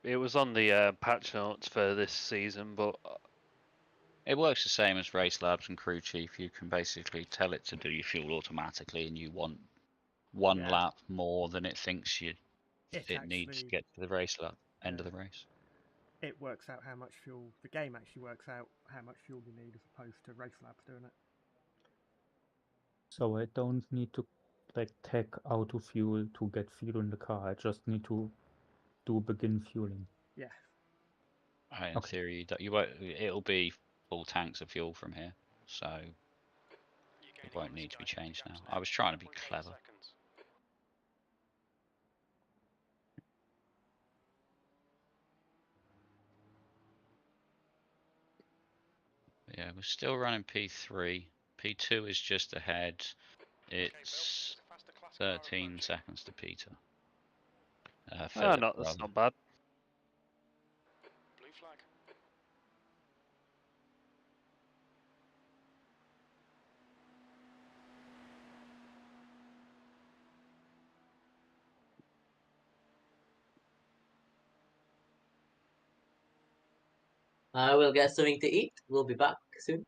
S2: It was on the patch notes for this season, but
S4: It works the same as Race Labs and Crew Chief. You can basically tell it to do your fuel automatically, and you want one
S1: Yeah.
S4: lap more than it thinks
S1: It
S4: needs to
S1: actually,
S4: get to the race lap end of the race.
S1: it works out how much fuel, the game actually works out how much fuel you need as opposed to Race Labs doing it.
S3: So I don't need to like tag auto fuel to get fuel in the car. I just need to do begin fueling.
S1: Yeah.
S4: In
S3: Okay.
S4: theory, that you won't. It'll be full tanks of fuel from here, so
S6: You're
S4: it
S6: gaining
S4: won't
S6: on this
S4: need to be
S6: guy. The
S4: changed now.
S6: gap's
S4: I was trying to be
S6: 0.8
S4: clever.
S6: seconds.
S4: But yeah, we're still running P3. P2 is just ahead.
S6: Okay, Phil,
S4: It's
S6: it's a faster class car
S4: 13
S6: approaching.
S4: seconds to Peter. Philip,
S2: that's
S4: rather.
S2: not bad.
S6: Blue flag.
S9: I will get something to eat. We'll be back soon.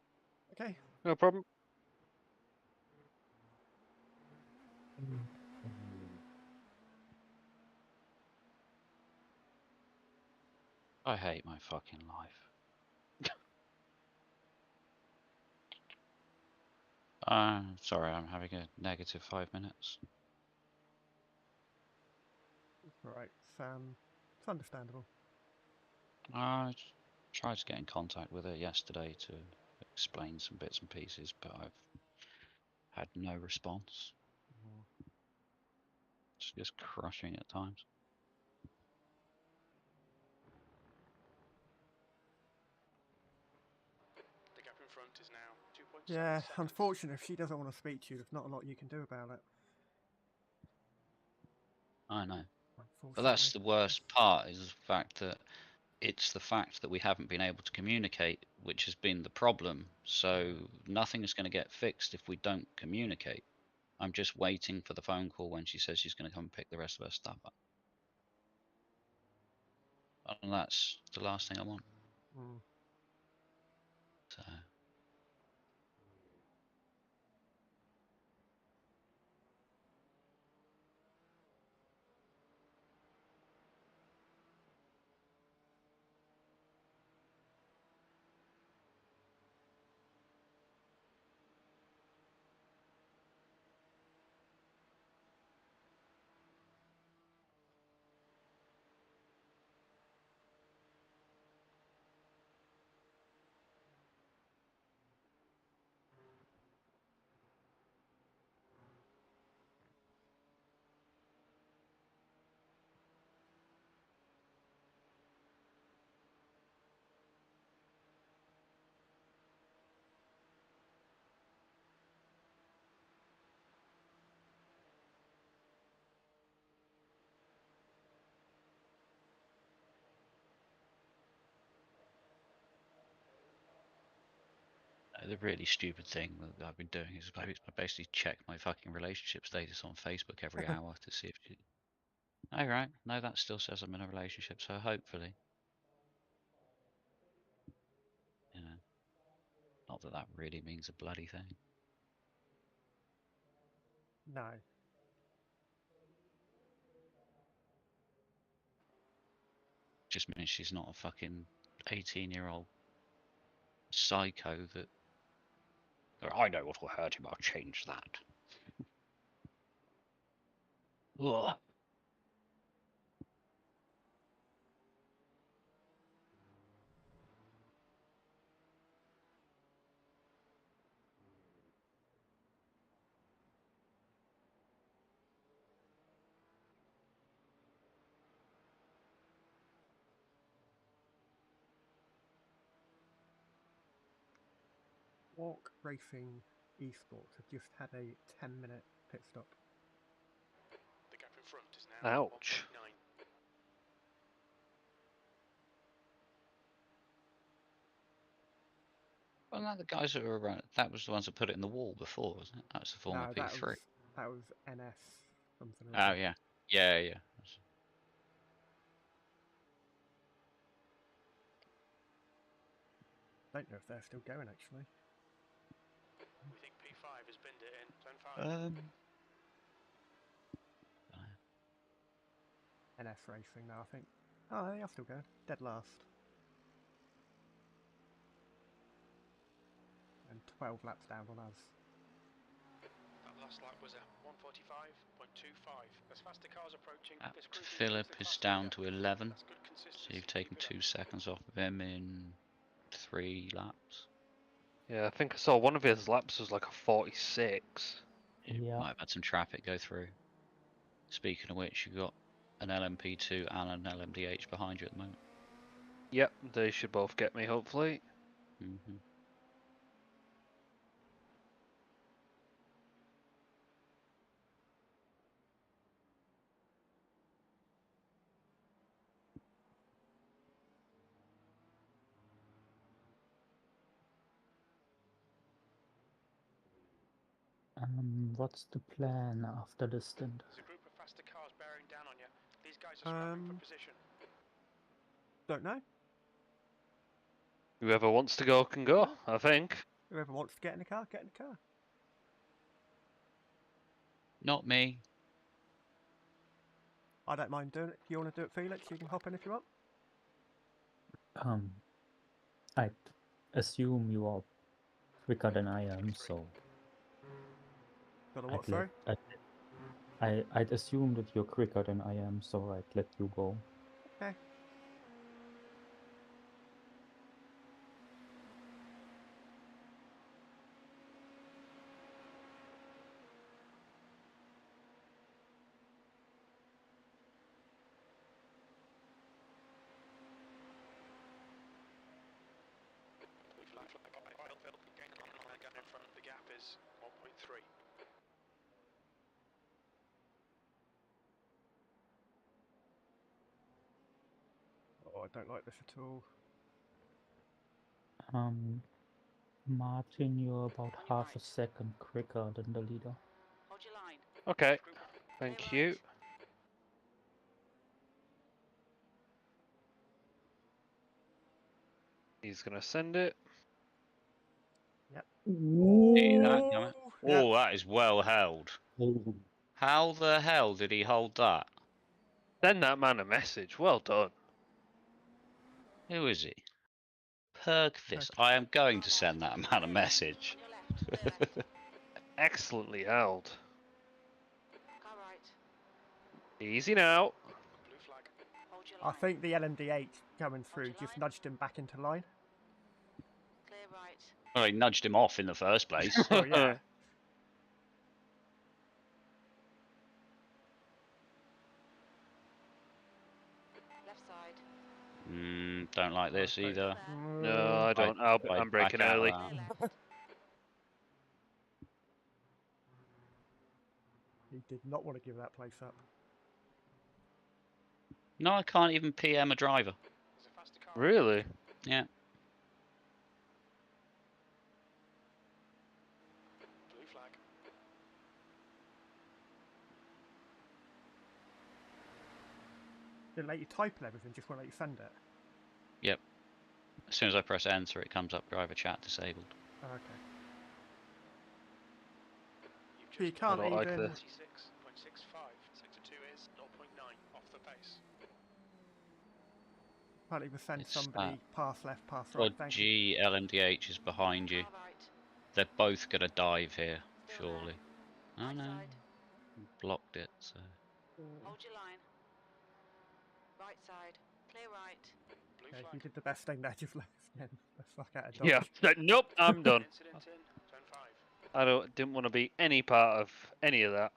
S1: Okay.
S2: No problem.
S4: I hate my fucking life. Sorry, I'm having a negative 5 minutes.
S1: It's alright. It's understandable.
S4: Tried to get in contact with her yesterday to explain some bits and pieces, but I've had no response. It's just crushing at times.
S6: The gap in front is now 2.7
S1: Yeah,
S6: seconds.
S1: unfortunately, if she doesn't want to speak to you, there's not a lot you can do about it.
S4: I know.
S1: Unfortunately.
S4: But that's the worst part, is the fact that it's the fact that we haven't been able to communicate which has been the problem. So nothing is going to get fixed if we don't communicate. I'm just waiting for the phone call when she says she's going to come and pick the rest of her stuff up. And that's the last thing I want.
S1: Mm.
S4: So. The really stupid thing that I've been doing is I basically check my fucking relationship status on Facebook every hour to see if she... Oh, right. No, that still says I'm in a relationship, so hopefully. You know. Not that that really means a bloody thing.
S1: No.
S4: Just means she's not a fucking 18-year-old psycho that... I know what will hurt him, I'll change that. Ugh.
S1: Walk Racing Esports have just had a 10-minute pit stop.
S6: The gap in front is now
S2: Ouch.
S6: 1.9.
S4: Well, no, the guys that were around, that was the ones that put it in the wall before, wasn't it? That was the former
S1: No,
S4: P3.
S1: that was NS something.
S4: Oh, yeah. Yeah, yeah.
S1: Don't know if they're still going actually.
S6: We think P5 has binned it in. Zone 5.
S1: NS Racing now, I think. Oh, they are still going. Dead last. And 12 laps down on us.
S6: That last lap was a 1:45.25. As faster cars approaching,
S4: That
S6: this cruising
S4: Philip
S6: against the
S4: is
S6: class
S4: down
S6: leader.
S4: to 11.
S6: That's good
S4: So
S6: consistency.
S4: you've taken
S6: Keep it
S4: 2
S6: up.
S4: seconds off of him in 3 laps.
S2: Yeah, I think I saw one of his laps was like a 46.
S4: You
S3: Yeah.
S4: might have had some traffic go through. Speaking of which, you've got an LMP2 and an LMDH behind you at the moment.
S2: Yep, they should both get me, hopefully.
S4: Mm-hmm.
S3: What's the plan after the stint?
S6: There's a group of faster cars bearing down on you. These guys are scrapping for position.
S1: Don't know.
S2: Whoever wants to go can go, I think.
S1: Whoever wants to get in the car, get in the car.
S4: Not me.
S1: I don't mind doing it. If you want to do it, Felix, you can hop in if you want.
S3: I'd assume you are quicker than I am, so
S1: Got a what, sorry?
S3: I'd assume that you're quicker than I am, so I'd let you go.
S1: Okay.
S6: meters, 1.3.
S1: Oh, I don't like this at all.
S3: Martin, you're about half a second quicker than the leader.
S7: Hold your line.
S2: Okay,
S6: Group up.
S2: thank
S7: Clear
S2: you.
S7: right.
S2: He's gonna send it.
S4: See that coming?
S1: Yeah.
S4: Oh, that is well held. How the hell did he hold that?
S2: Send that man a message. Well done.
S4: Who is he? Perkfist. I am going to send that man a message.
S7: On your left. Clear left.
S2: Excellently held.
S7: Car right.
S2: Easy now.
S6: Blue flag.
S7: Hold your
S1: I
S7: line.
S1: think the LMD8 coming through
S7: your
S1: just
S7: line.
S1: nudged him back into line.
S7: Clear right.
S4: Well, he nudged him off in the first place.
S1: Oh yeah.
S7: Left side.
S4: Don't like this
S1: Okay.
S4: either.
S2: No, I don't. I'm braking
S4: back out of
S2: early.
S4: that.
S7: Clear left.
S1: He did not want to give that place up.
S4: No, I can't even PM a driver.
S6: There's a faster car.
S2: Really?
S4: Yeah.
S6: Blue flag.
S1: Didn't let you type and everything, just won't let you send it.
S4: Yep. As soon as I press enter, it comes up driver chat disabled.
S1: Oh, okay.
S6: You've
S1: So you
S6: just
S1: can't
S2: I don't like
S1: even.
S2: this.
S6: 46.65. Sector 2 is 0.9 off the pace.
S1: Can't even send
S4: It's
S1: somebody pass left, pass right. Thank you.
S4: Dodgy LMDH is behind you.
S7: Car right.
S4: They're both gonna dive here,
S7: Still there.
S4: surely. Oh
S7: Right
S4: no.
S7: side.
S4: Blocked it, so.
S7: Hold your line. Right side. Clear right.
S6: Blue
S1: Okay, you
S6: flag.
S1: did the best thing there, just left the fuck out of dodge.
S2: Yeah. Nope. I'm done.
S6: Incident in. Turn 5.
S2: I didn't want to be any part of any of that.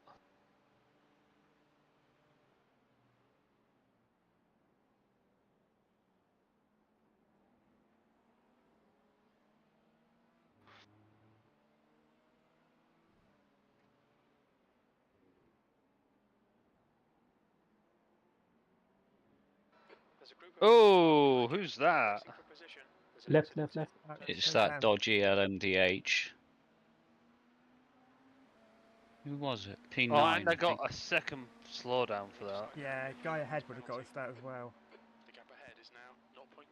S6: There's a group of
S2: Oh, who's that?
S6: racing for position. There's an
S3: Left,
S6: incident
S3: left,
S6: in.
S3: left.
S1: Okay,
S4: It's
S1: go
S4: that
S1: down.
S4: dodgy LMDH. Who was it? P9.
S2: Oh, and I
S4: think.
S2: got a second slowdown for that.
S1: Yeah, guy ahead would have got us that as well.
S6: The gap ahead is now 0.9.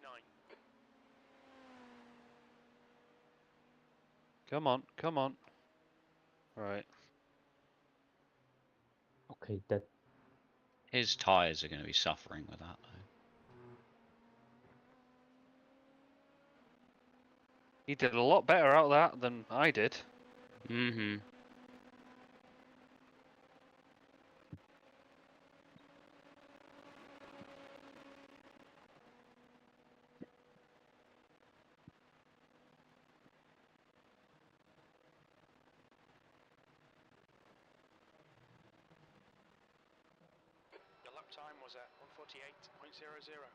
S2: Come on, come on. Right.
S3: Okay, that
S4: His tyres are going to be suffering with that, though.
S2: He did a lot better out of that than I did.
S4: Mm-hmm.
S6: Your lap time was at 148.00.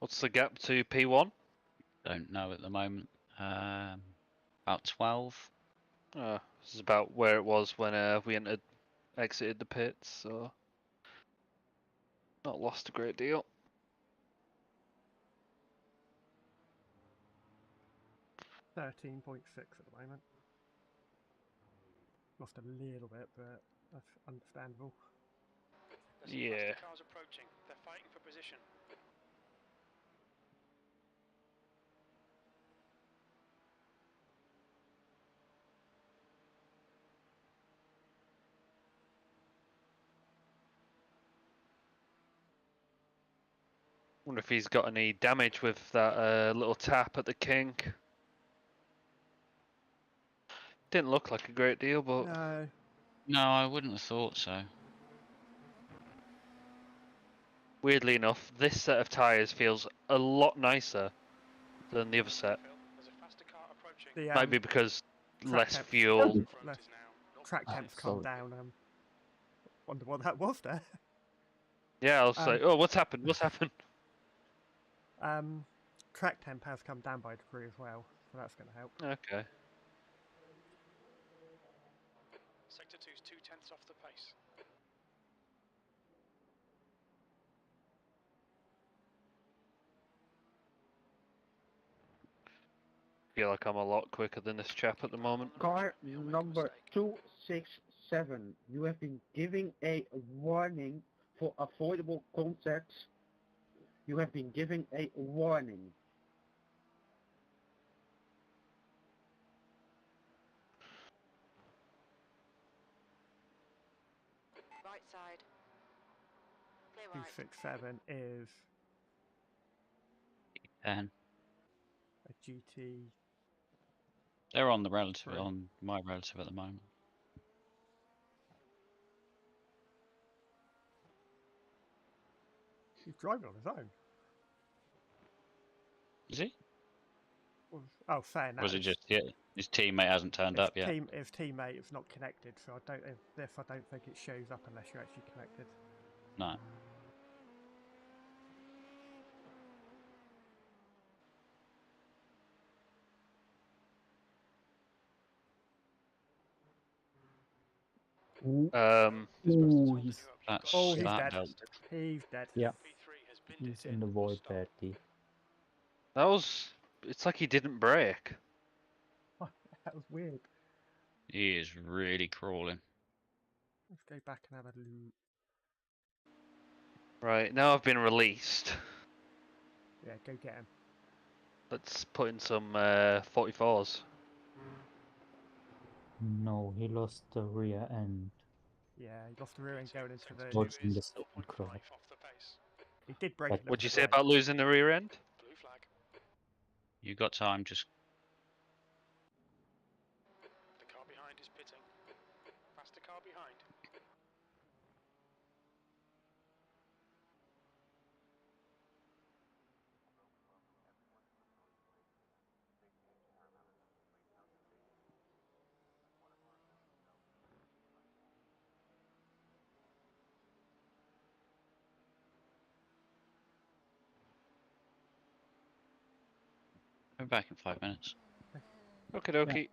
S2: What's the gap to P1?
S4: Don't know at the moment. About 12.
S2: This is about where it was when we exited the pits, so not lost a great deal.
S1: .6 at the moment. Lost a little bit, but that's understandable.
S6: There's some
S2: Yeah.
S6: faster cars approaching. They're fighting for position.
S2: Wonder if he's got any damage with that little tap at the kink. Didn't look like a great deal, but
S1: No.
S4: No, I wouldn't have thought so.
S2: weirdly enough, this set of tyres feels a lot nicer than the other set.
S6: There's a faster car approaching.
S1: The
S2: Might be because
S1: track
S2: less
S1: temps-
S2: fuel.
S6: Front is now
S1: track
S3: Oh,
S1: temps calmed
S3: sorry.
S1: down. Wonder what that was there.
S2: Yeah, I'll say, oh, what's happened? What's happened?
S1: Track temp has come down by a degree as well, so that's going to help.
S2: Okay.
S6: Sector 2's 2/10 off the pace.
S2: Feel like I'm a lot quicker than this chap at the moment.
S5: Car number 267. You have been giving a warning for avoidable contacts. You have been giving a warning.
S7: Right side. Clear right.
S1: 267 is
S4: And
S1: a GT.
S4: they're on the relative,
S1: Right.
S4: on my relative at the moment.
S1: He's driving on his own.
S4: Is he?
S1: Oh, fair. No,
S4: Or is it just his teammate hasn't turned up yet?
S1: His teammate is not connected, so I don't think it shows up unless you're actually connected.
S4: No.
S3: Ooh, he's
S4: That's
S1: Oh, he's
S4: that
S1: dead.
S4: helped.
S1: He's dead.
S3: yeah,
S6: P3 has been
S3: he's in the void badly.
S2: That was. It's like he didn't brake.
S1: That was weird.
S4: He is really crawling.
S1: Let's go back and have a look.
S2: Right, now I've been released.
S1: Yeah, go get him.
S2: Let's put in some 44s.
S3: No, he lost the rear end.
S1: Yeah, he lost the rear end going into the.
S3: Watching the second crash.
S6: off the pace.
S1: He did break
S3: But
S1: a little
S2: What'd you
S1: bit
S2: say
S1: late.
S2: about losing the rear end?
S6: Blue flag.
S4: You got time, just
S6: The car behind is pitting. Faster car behind.
S4: go back in 5 minutes.
S2: Okie dokie.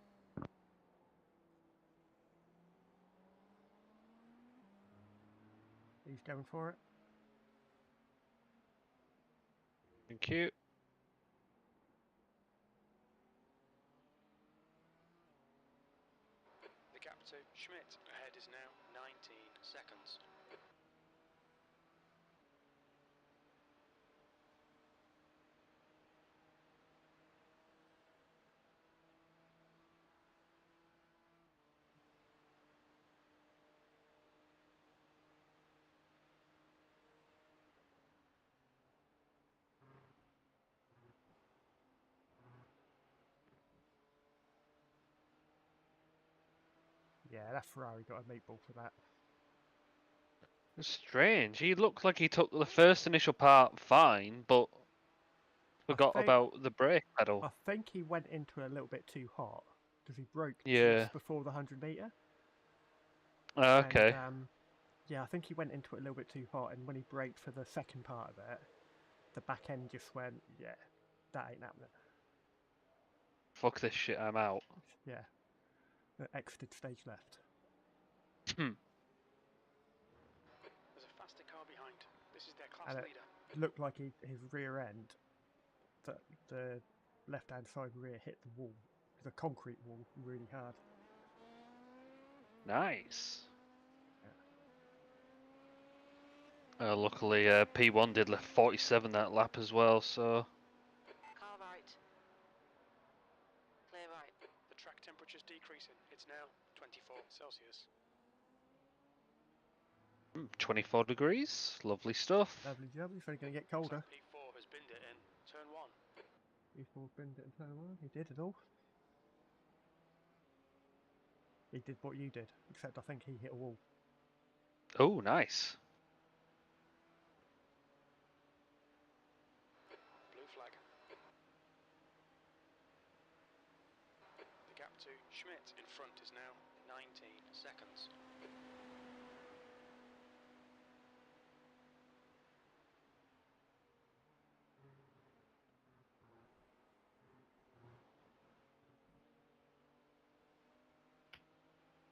S1: He's going for it.
S2: Thank you.
S6: The gap to Schmidt ahead is now 19 seconds.
S1: Yeah, that Ferrari got a meatball for that.
S2: It's strange. He looked like he took the first initial part fine, but forgot
S1: think-
S2: about the brake
S1: I
S2: pedal.
S1: think he went into it a little bit too hot because he broke
S2: Yeah.
S1: just before the 100 meter.
S2: Okay.
S1: And, yeah, I think he went into it a little bit too hot, and when he braked for the second part of it, the back end just went, yeah, that ain't happening.
S2: Fuck this shit, I'm out.
S1: Yeah. Exited stage left.
S6: There's a faster car behind. This is their class
S1: And
S6: leader.
S1: it looked like his rear end, the left-hand side rear hit the wall, the concrete wall, really hard.
S2: Nice. Luckily, P1 did left 47 that lap as well, so
S7: Car right. Clear right.
S6: The track temperature's decreasing. It's now 24 Celsius.
S2: 24 degrees. Lovely stuff.
S1: Lovely job. He's only going to get
S6: Looks
S1: colder.
S6: like P4 has binned it in turn 1.
S1: He's all been it in turn one. He did it all. He did what you did, except I think he hit a wall.
S2: Oh, nice.
S6: Blue flag.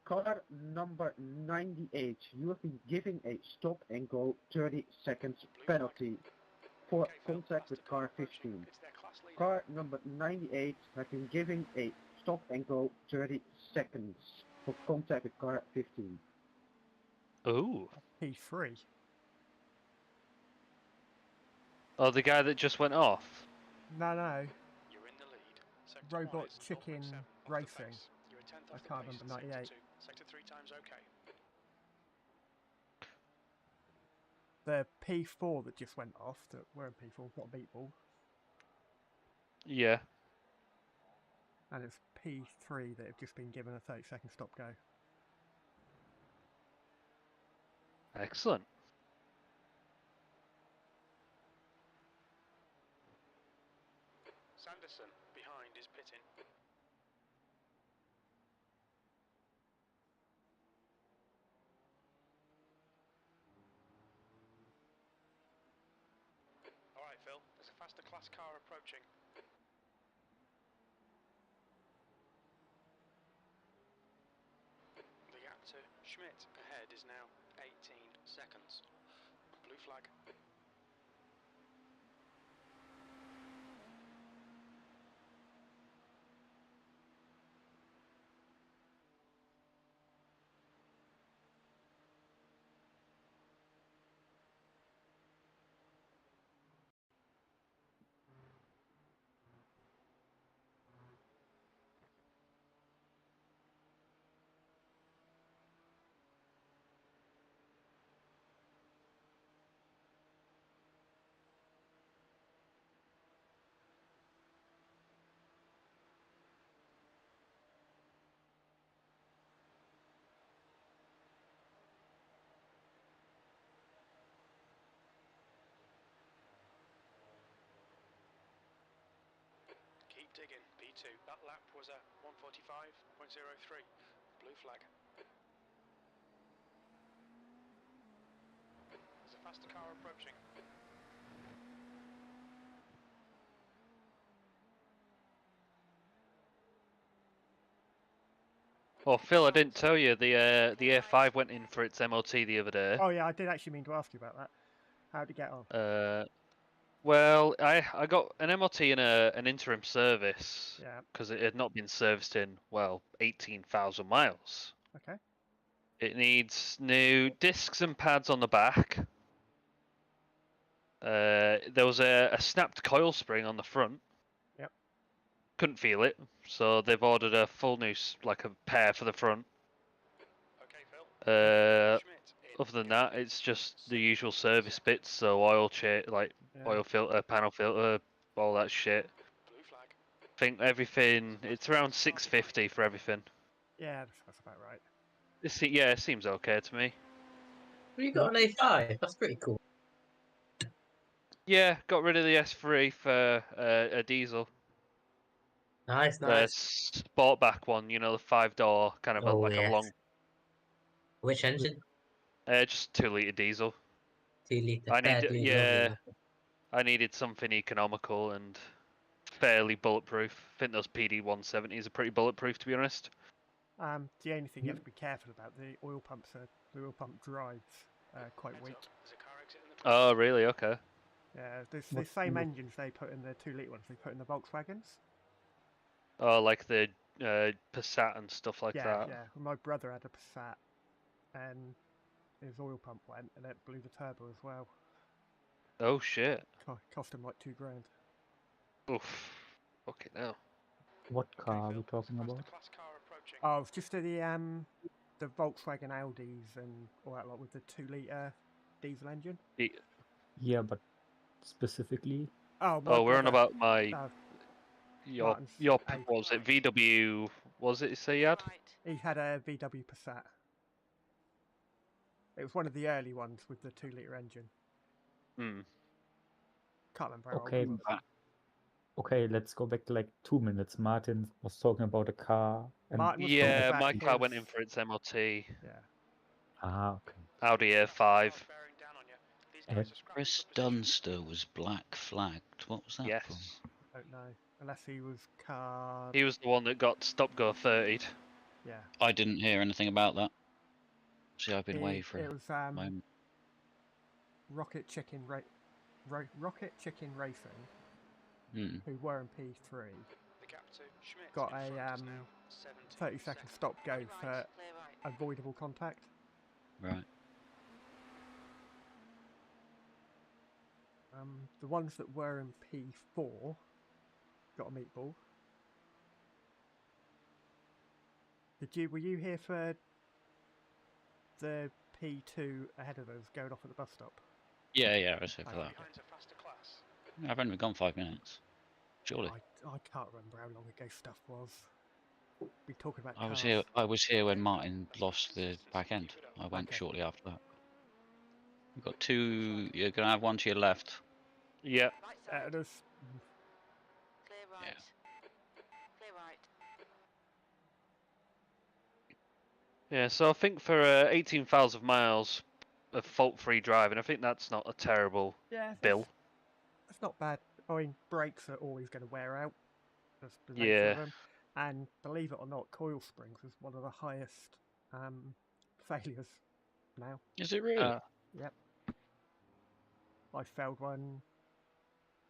S5: Car number 98, you have been given a stop and go 30 seconds penalty for contact with car 15. Car number 98 has been given a stop and go 30 seconds for contact with car 15.
S2: Ooh.
S1: P3.
S2: Oh, the guy that just went off?
S1: No.
S6: You're in the lead. Sector
S1: Robot
S6: 1 is
S1: Chicken
S6: 0.7 off the
S1: Racing.
S6: pace. You're a tenth
S1: I
S6: off the
S1: can't
S6: pace
S1: remember
S6: in
S1: 98.
S6: Sector 2. Sector 3 times okay.
S1: The P4 that just went off, that were in P4, not a meatball.
S2: Yeah.
S1: And it's P3 that have just been given a 30-second stop go.
S2: Excellent.
S6: Sanderson, behind, is pitting. Alright, Phil, there's a faster class car approaching. The gap to Schmidt ahead is now 18 seconds. Blue flag. Keep digging, P2. That lap was a 1:45.03. Blue flag. There's a faster car approaching.
S2: Oh, Phil, I didn't tell you, the A5 went in for its MOT the other day.
S1: Oh yeah, I did actually mean to ask you about that. How'd it get on?
S2: Well, I got an MOT and an interim service
S1: Yeah.
S2: because it had not been serviced in, well, 18,000 miles.
S1: Okay.
S2: It needs new discs and pads on the back. There was a snapped coil spring on the front.
S1: Yep.
S2: Couldn't feel it, so they've ordered a full new, like a pair for the front.
S6: Okay, Phil.
S2: Other than that, it's just the usual service bits, so oil like oil filter, panel filter, all that shit.
S6: Blue flag.
S2: I think everything, it's around 650 for everything.
S1: Yeah, that's about right.
S2: Yeah, it seems okay to me.
S9: Well, you got an A5. That's pretty cool.
S2: Yeah, got rid of the S3 for a diesel.
S9: Nice,
S2: The
S9: nice.
S2: Sportback one, you know, the 5-door, kind of
S9: Oh,
S2: like
S9: yes.
S2: a long.
S9: Which engine?
S2: Just 2-litre diesel.
S9: 2 litre.
S2: I
S9: Fair
S2: need,
S9: dues,
S2: yeah,
S9: lovely.
S2: I needed something economical and fairly bulletproof. I think those PD170s are pretty bulletproof, to be honest.
S1: The only thing you have to be careful about, the oil pump drives quite weak.
S2: Oh, really? Okay.
S1: Yeah, there's the same engines they put in the 2-litre ones they put in the Volkswagens.
S2: Oh, like the Passat and stuff like that.
S1: Yeah. My brother had a Passat, and his oil pump went, and it blew the turbo as well.
S2: Oh shit.
S1: Cost him like $2,000.
S2: Oof. Okay, now.
S3: What car are we talking about?
S1: Oh, it's just the Volkswagen Audis and all that lot with the 2-litre diesel engine.
S3: Yeah, but specifically?
S1: Oh,
S2: we're on about my your
S1: Martin's
S2: what was it? VW? Was it? You say you had?
S1: He had a VW Passat. It was one of the early ones with the 2-litre engine.
S2: Hmm.
S1: Can't remember how
S3: Okay.
S1: old it was.
S3: Okay, let's go back to like 2 minutes. Martin was talking about a car. And
S2: yeah, my car went in for its MOT.
S1: Yeah.
S3: Ah, okay.
S2: Audi A5.
S4: Chris Dunster was black flagged. What was that
S2: Yes.
S4: from?
S1: Don't know. Unless he was car.
S2: He was the one that got stop go 30'd.
S1: Yeah.
S4: I didn't hear anything about that. See, I've been away for
S1: It
S4: a
S1: was
S4: moment.
S1: Rocket Chicken Racing,
S4: Hmm.
S1: who were in P3,
S6: The gap to Schmidt
S1: got
S6: in
S1: a
S6: front is now 17
S1: 30-second stop go
S7: Right,
S1: for
S7: clear right.
S1: avoidable contact.
S4: Right.
S1: The ones that were in P4 got a meatball. Were you here for the P2 ahead of us going off at the bus stop?
S4: Yeah, I was here for
S1: Okay.
S4: that.
S6: Behind's a faster class.
S4: I've only been gone 5 minutes. Surely.
S1: I can't remember how long ago stuff was. We talking about
S4: I was
S1: cars.
S4: here. I was here when Martin lost the back end. I went
S1: Okay.
S4: shortly after that. You've got two. You're gonna have one to your left.
S2: Yeah.
S7: Right side.
S1: There's
S7: Clear right. Clear right.
S2: Yeah, so I think for 18,000 miles of fault-free driving, I think that's not a terrible bill.
S1: It's not bad. I mean, brakes are always going to wear out. That's the nature
S2: Yeah.
S1: of them. And believe it or not, coil springs is one of the highest failures now.
S4: Is it really?
S1: Yep. I failed one.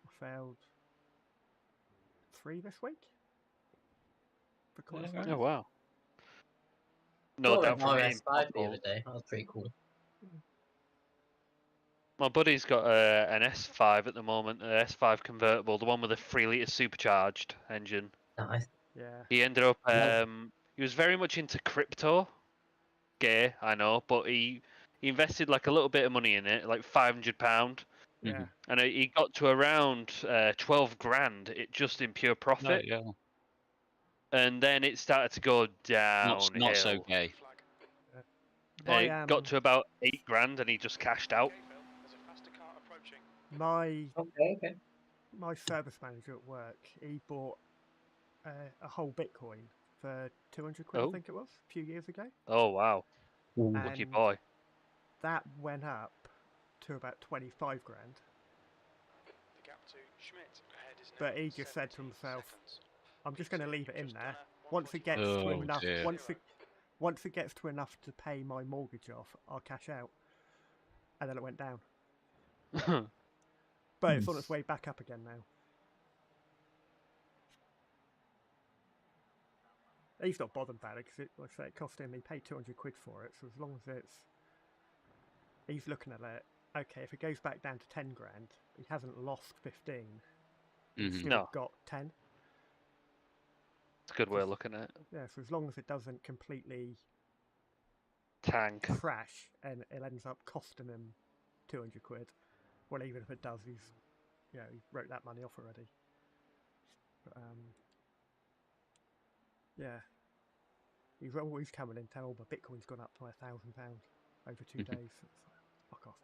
S1: I failed 3 this week. For coil
S4: Yeah,
S1: springs.
S2: Oh wow. No
S9: Saw
S2: doubt
S9: an
S2: from being
S9: RS5 the other
S2: possible.
S9: day. That was pretty cool.
S2: My buddy's got an S5 at the moment, an S5 convertible, the one with a 3-litre supercharged engine.
S9: Nice.
S1: Yeah.
S2: He ended up,
S9: Yeah.
S2: he was very much into crypto gear, I know, but he invested like a little bit of money in it, like £500,
S1: Yeah.
S2: and he got to around 12 grand, just in pure
S4: No,
S2: profit,
S4: yeah.
S2: and then it started to go downhill.
S4: Not so gay.
S2: It got to about 8 grand, and he just cashed out.
S6: Okay, Phil, there's a faster car approaching.
S9: Okay.
S1: My service manager at work, he bought a whole Bitcoin for 200 quid, I
S2: Oh.
S1: think it was, a few years ago.
S2: Oh wow,
S3: Ooh.
S2: lucky
S1: And
S2: boy.
S1: that went up to about 25 grand.
S6: The gap to Schmidt ahead is now
S1: But he just said to
S6: 17
S1: himself,
S6: seconds.
S1: I'm just going to
S6: P2,
S1: leave it in
S6: just
S1: there.
S6: done a
S1: Once it
S6: 1:45.
S1: gets to
S4: Oh,
S1: enough,
S4: dear.
S1: once it gets to enough to pay my mortgage off, I'll cash out. And then it went down. But it's on its way back up again now. He's not bothered about it because like I say, it cost him. He paid 200 quid for it. So as long as he's looking at it. Okay, if it goes back down to 10 grand, he hasn't lost 15. He's
S4: Mhm.
S1: still
S2: No.
S1: got 10.
S2: It's a good way of looking at it.
S1: Yeah, so as long as it doesn't completely
S2: Tank.
S1: crash and it ends up costing him 200 quid, well, even if it does, he wrote that money off already. But, yeah, he's always coming in telling, but Bitcoin's gone up to £1,000 over 2 days. So it's like, fuck off.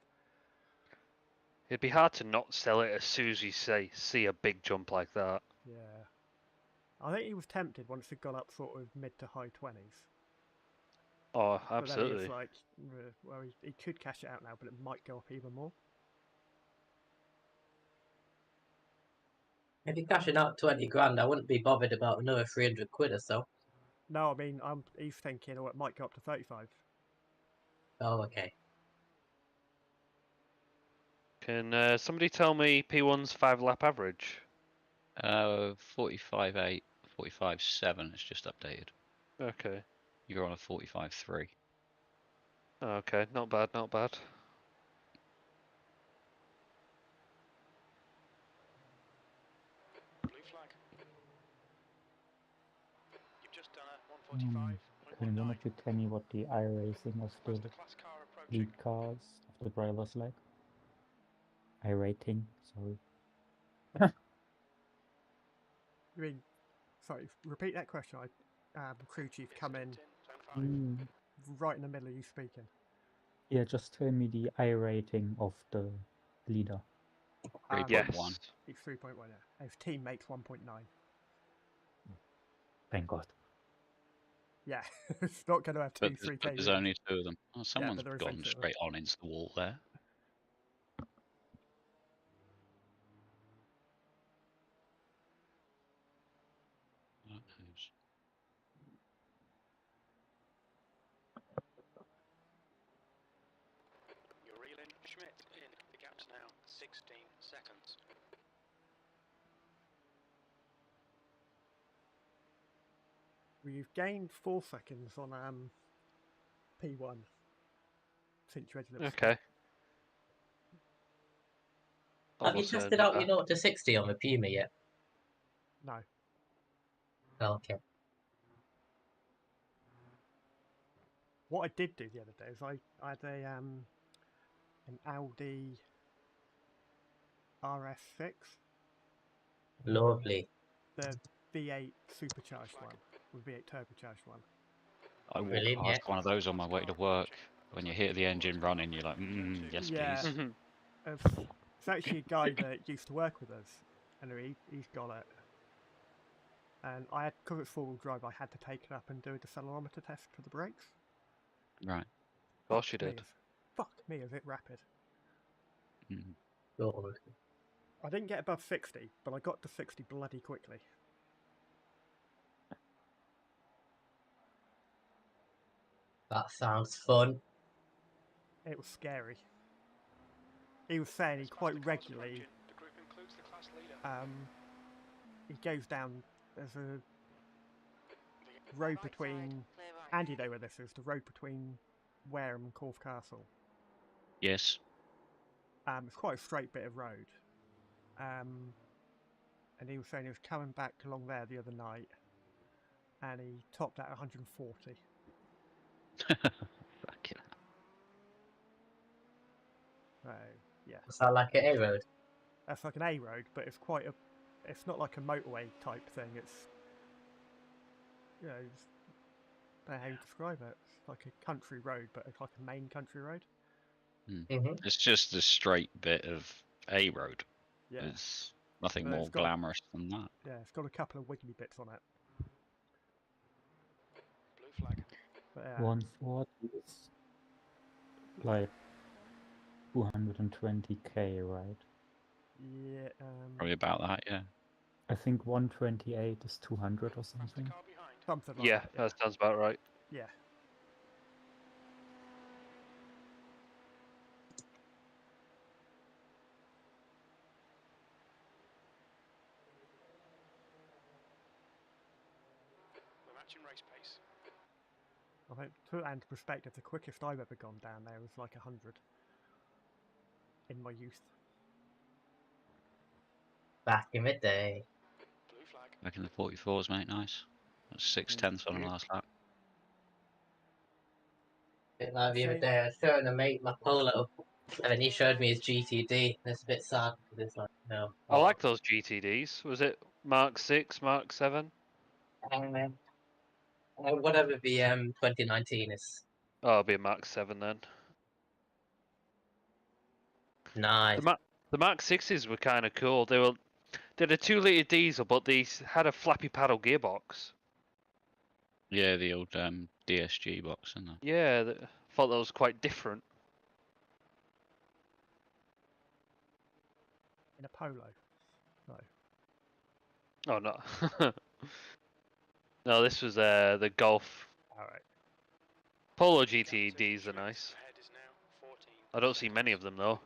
S2: It'd be hard to not sell it as soon as you see a big jump like that.
S1: Yeah, I think he was tempted once it got up sort of mid to high 20s.
S2: Oh,
S1: But then he was
S2: absolutely.
S1: like, well, he could cash it out now, but it might go up even more.
S9: If you're cashing out 20 grand, I wouldn't be bothered about another 300 quid or so.
S1: No, I mean, he's thinking, it might go up to 35.
S9: Oh, okay.
S2: Can somebody tell me P1's 5-lap average?
S4: 45.8, 45.7. It's just updated.
S2: Okay.
S4: You're on a 45.3.
S2: Okay, not bad, not bad.
S6: Blue flag. You've just done a 1:45.19.
S3: Can one of you tell me what the iRacing of the
S6: Faster class car approaching.
S3: lead cars of the drivers like? iRating, sorry.
S1: You mean, sorry, repeat that question. Crew chief come in
S6: Zone 5.
S1: right in the middle of you speaking.
S3: Yeah, just tell me the iRating of the leader.
S4: 3.1.
S2: Yes.
S1: It's 3.1, yeah. His team makes 1.9.
S3: Thank God.
S1: Yeah, it's not going to have
S4: But
S1: 3K.
S4: there's only 2 of them. Oh,
S1: but
S4: someone's
S1: there is
S4: gone
S1: only 2 of them.
S4: straight on into the wall there.
S6: 16 seconds.
S1: We've gained 4 seconds on P1 since you read
S2: Okay.
S9: Have you
S2: Almost
S9: tested
S2: earned
S9: out
S2: that.
S9: your 0 to 60 on the Puma yet?
S1: No.
S9: Oh, okay.
S1: What I did do the other day is I had an Audi RS6,
S9: Lovely.
S1: the V8 supercharged one, with V8 turbocharged one.
S4: I walk
S9: Brilliant,
S4: past
S9: yeah.
S4: one of those on my way to work. When you hear the engine running, you're like, yes,
S1: Yeah.
S4: please.
S2: Mhm.
S1: It's actually a guy that used to work with us, and he's got it. And I had, because it's 4-wheel drive, I had to take it up and do a decelerometer test for the brakes.
S4: Right.
S2: Of course you did.
S1: Fuck me, is it rapid?
S4: Mm.
S9: Good.
S1: I didn't get above 60, but I got to 60 bloody quickly.
S9: That sounds fun.
S1: It was scary. He was saying he quite regularly,
S6: The group includes the class leader.
S1: he goes down, there's a
S6: The
S1: road
S7: Right
S1: between,
S7: side, clear right.
S1: Andy know where this is, the road between Wareham and Corfe Castle.
S4: Yes.
S1: It's quite a straight bit of road. And he was saying he was coming back along there the other night, and he topped at 140.
S4: Fucking hell.
S1: So, yeah.
S9: What's that like an A road?
S1: That's like an A road, but it's quite a, it's not like a motorway type thing, it's, you know, it's, I don't know how you describe it. It's like a country road, but it's like a main country road.
S9: Mm-hmm.
S4: It's just a straight bit of A road.
S1: Yeah.
S4: There's nothing
S1: But
S4: more
S1: it's got-
S4: glamorous than that.
S1: Yeah, it's got a couple of wiggly bits on it.
S6: blue flag.
S1: But yeah,
S3: 140 is like 220k, right?
S1: yeah,
S4: Probably about that, yeah.
S3: I think 128 is 200 or
S6: That's the
S3: something.
S6: car behind.
S1: something like
S2: Yeah,
S1: that.
S2: that sounds about right.
S1: Yeah.
S6: We're matching race pace.
S1: I think, to put that into perspective, the quickest I've ever gone down there was like 100 in my youth.
S9: Back in the day.
S6: Blue flag.
S4: Back in the 44s, mate, nice. That's 6/10 on the last lap.
S9: Bit like the other
S1: See?
S9: day, I was showing a mate my Polo, and then he showed me his GTD. It's a bit sad because it's like, no.
S2: I like those GTDs. Was it Mark 6, Mark 7?
S9: Whatever the 2019 is.
S2: Oh, it'll be a Mark 7 then.
S9: Nice.
S2: The Mark 6s were kind of cool. They're a 2-litre diesel, but they had a flappy paddle gearbox.
S4: Yeah, the old DSG box, isn't it?
S2: Yeah, thought that was quite different.
S1: In a Polo. No.
S2: Oh no. No, this was the Golf.
S1: Alright.
S2: Polo GTDs are nice.
S6: Ahead is now 14.
S2: I don't see many of them though.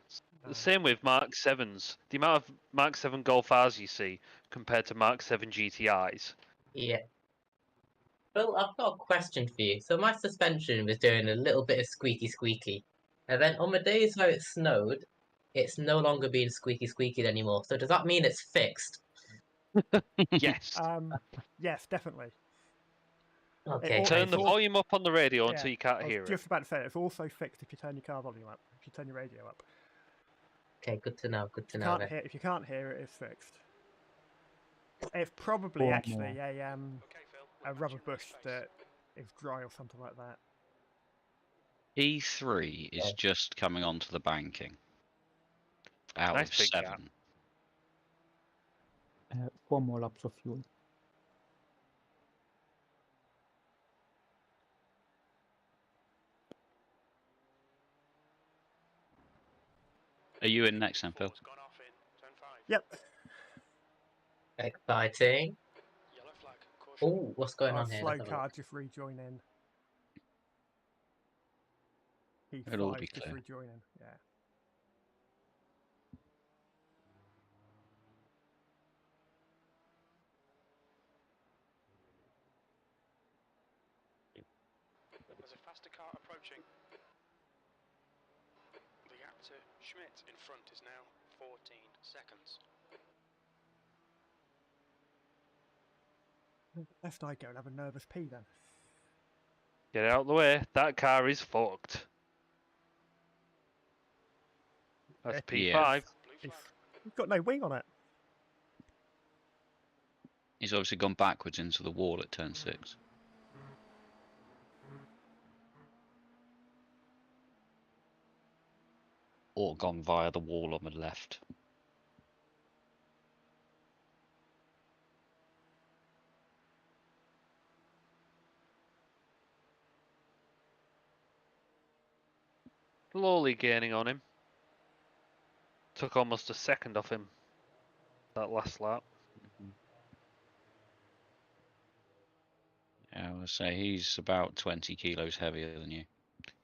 S1: No.
S2: The same with Mark 7s. The amount of Mark 7 Golf R's you see compared to Mark 7 GTIs.
S9: Yeah. Well, I've got a question for you. So my suspension was doing a little bit of squeaky squeaky. And then on the days where it snowed, it's no longer being squeaky squeaky anymore. So does that mean it's fixed?
S2: Yes.
S1: Yes, definitely.
S9: Okay.
S1: all-
S2: Turn
S1: it's
S2: the
S1: all-
S2: volume up on the radio
S1: Yeah,
S2: until you can't
S1: I was
S2: hear it.
S1: just about to say, it's also fixed if you turn your car volume up, if you turn your radio up.
S9: Okay, good to know. Good to
S1: If you
S9: know
S1: can't
S9: then.
S1: hear, if you can't hear it, it's fixed. It's probably
S3: Four
S1: actually
S3: more.
S1: a
S6: Okay, Phil. we're
S1: a rubber
S6: matching
S1: bush
S6: race pace.
S1: that is dry or something like that.
S4: E3 is
S9: Okay.
S4: just coming onto the banking. Out
S2: Nice
S4: of
S2: big
S4: 7.
S2: gap.
S3: 4 more laps of fuel.
S4: Are you in next then, Phil?
S6: Four's gone off in turn 5.
S1: Yep.
S9: Exciting.
S6: Yellow flag. Caution.
S9: Oh, what's going
S1: Our
S9: on here?
S1: slow
S9: Let's have a
S1: car
S9: look.
S1: just rejoining.
S4: It'll all
S1: P5
S4: be
S1: just
S4: clear.
S1: rejoining. Yeah.
S6: to Schmidt in front is now 14 seconds.
S1: Lest I go and have a nervous pee then.
S2: Get out of the way. That car is fucked. That's P5.
S4: Yeah.
S6: Blue flag.
S1: It's got no wing on it.
S4: He's obviously gone backwards into the wall at turn 6. Or gone via the wall on the left.
S2: Slowly gaining on him. Took almost a second off him that last lap.
S4: Yeah, I would say he's about 20 kilos heavier than you.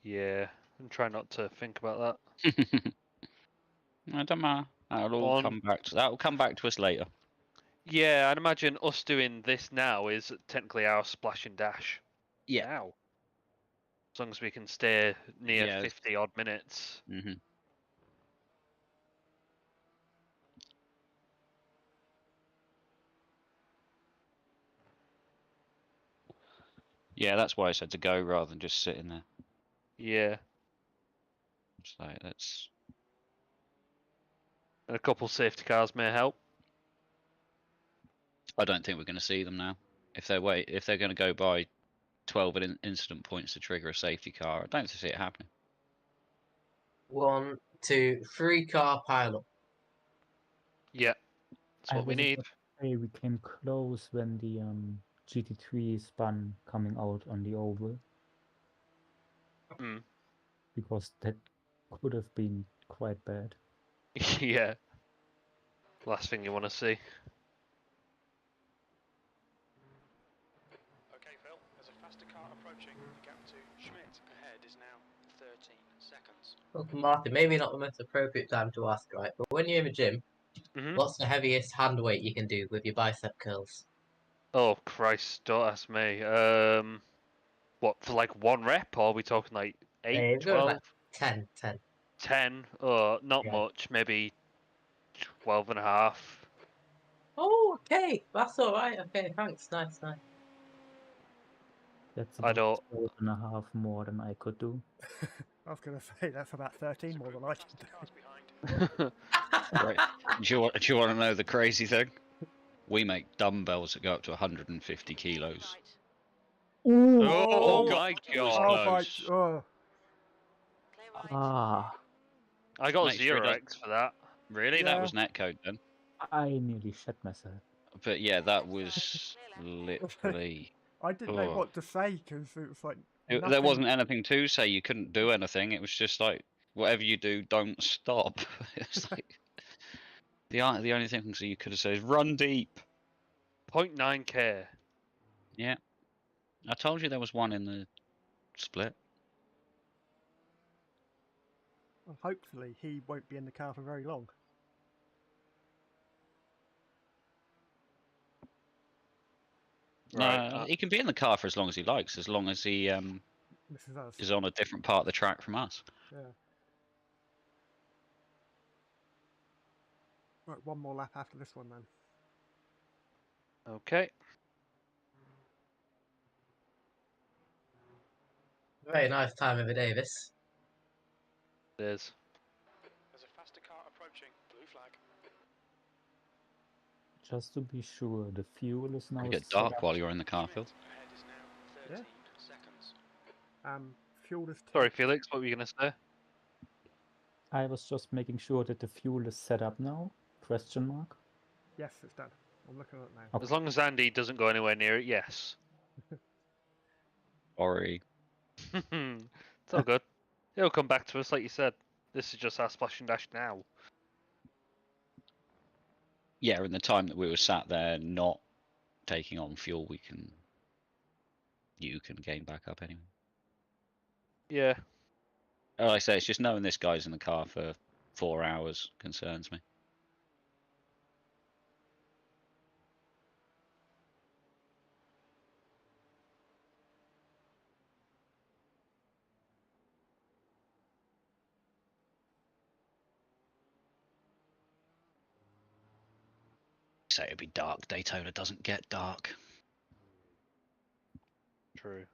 S2: Yeah, and try not to think about that.
S4: I don't matter. That'll come back to us later.
S2: Yeah, I'd imagine us doing this now is technically our splash and dash.
S4: Yeah.
S2: Now. As long as we can stay near
S4: Yeah.
S2: 50 odd minutes.
S4: Mm-hmm. Yeah, that's why I said to go rather than just sitting there.
S2: Yeah.
S4: It's like, that's...
S2: And a couple safety cars may help.
S4: I don't think we're going to see them now. If they're going to go by 12 incident points to trigger a safety car, I don't see it happening.
S9: 1, 2, 3 car pileup.
S2: Yeah. That's what we need.
S3: Say we came close when the GT3 spun coming out on the oval.
S2: Mm.
S3: Because that could have been quite bad.
S2: Yeah. Last thing you want to see.
S6: Okay, Phil, there's a faster car approaching. The gap to Schmidt ahead is now 13 seconds.
S9: Well, Martin, maybe not the most appropriate time to ask, right? But when you're in the gym, what's the heaviest hand weight you can do with your bicep curls?
S2: Oh, Christ, don't ask me. What, for like 1 rep, or are we talking like 8, 12?
S9: Like 10.
S2: 10? Oh, not much. Maybe 12 and a half.
S9: Oh, okay. That's alright. Okay, thanks. Nice.
S3: That's
S2: I
S3: about
S2: don't...
S3: 12.5 more than I could do.
S1: I was going to say, that's about 13 more than I can do.
S4: Right. Do you want to know the crazy thing? We make dumbbells that go up to 150 kilos.
S1: Ooh.
S2: Oh my god.
S3: Ah.
S2: I got
S4: Make sure
S2: 0x for that.
S4: Really?
S1: Yeah.
S4: That was netcode then?
S3: I nearly shit myself.
S4: But yeah, that was literally...
S1: I didn't know what to say because it was like
S4: There wasn't anything to say. You couldn't do anything. It was just like, whatever you do, don't stop. It's like... The only thing you could have said is run deep.
S2: 0.9k.
S4: Yeah. I told you there was one in the split.
S1: Well, hopefully he won't be in the car for very long.
S4: No, he can be in the car for as long as he likes, as long as he
S1: This is us.
S4: is on a different part of the track from us.
S1: Yeah. Right, 1 more lap after this one then.
S2: Okay.
S9: Very nice time of the day, this.
S2: There's
S6: a faster car approaching. Blue flag.
S3: Just to be sure, the fuel is now
S4: You get
S3: set
S4: dark
S3: up.
S4: while you're in the car, Phil.
S6: Ahead is now 13 seconds.
S1: Fuel is...
S2: Sorry, Felix, what were you going to say?
S3: I was just making sure that the fuel is set up now. Question mark.
S1: Yes, it's done. I'm looking at it now.
S3: Okay.
S2: As long as Andy doesn't go anywhere near it, yes.
S4: Sorry.
S2: It's all good. It'll come back to us, like you said. This is just our splash and dash now.
S4: Yeah, in the time that we were sat there not taking on fuel, you can gain back up anyway.
S2: Yeah.
S4: Like I say, it's just knowing this guy's in the car for 4 hours concerns me. Say it'd be dark. Daytona doesn't get dark.
S2: True.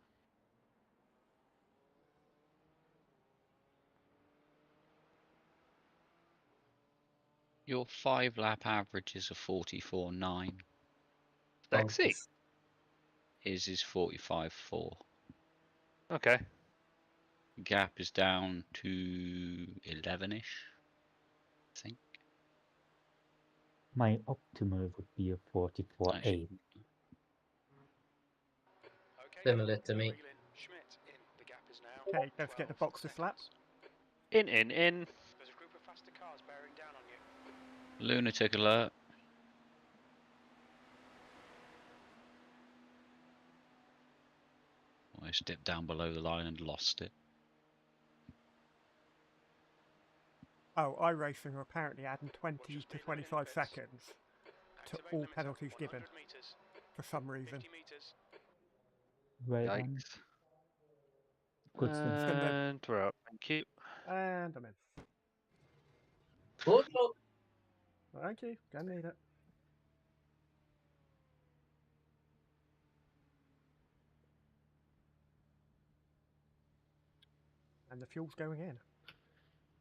S4: Your 5-lap average is a 44.9.
S2: Sexy.
S4: His is 45.4.
S2: Okay.
S4: Gap is down to 11-ish, I think.
S3: My optimal would be a 44.8.
S6: Okay,
S9: Similar to me.
S6: reel in Schmidt in. The gap is now
S1: Okay, don't forget the
S6: 12
S1: boxer slap.
S6: seconds.
S2: In.
S6: There's a group of faster cars bearing down on you.
S4: Lunatic alert. I just dipped down below the line and lost it.
S1: Oh, iRacing are apparently adding 20 to 25 seconds to
S6: Activate
S1: all
S6: limiter,
S1: penalties given
S6: 100 meters,
S1: for some reason.
S6: 50 meters.
S3: Well done.
S2: Yikes.
S3: Good stuff.
S2: And we're out. Thank you.
S1: And I'm in.
S9: Oh, no.
S1: Thank you, gonna need it. And the fuel's going in.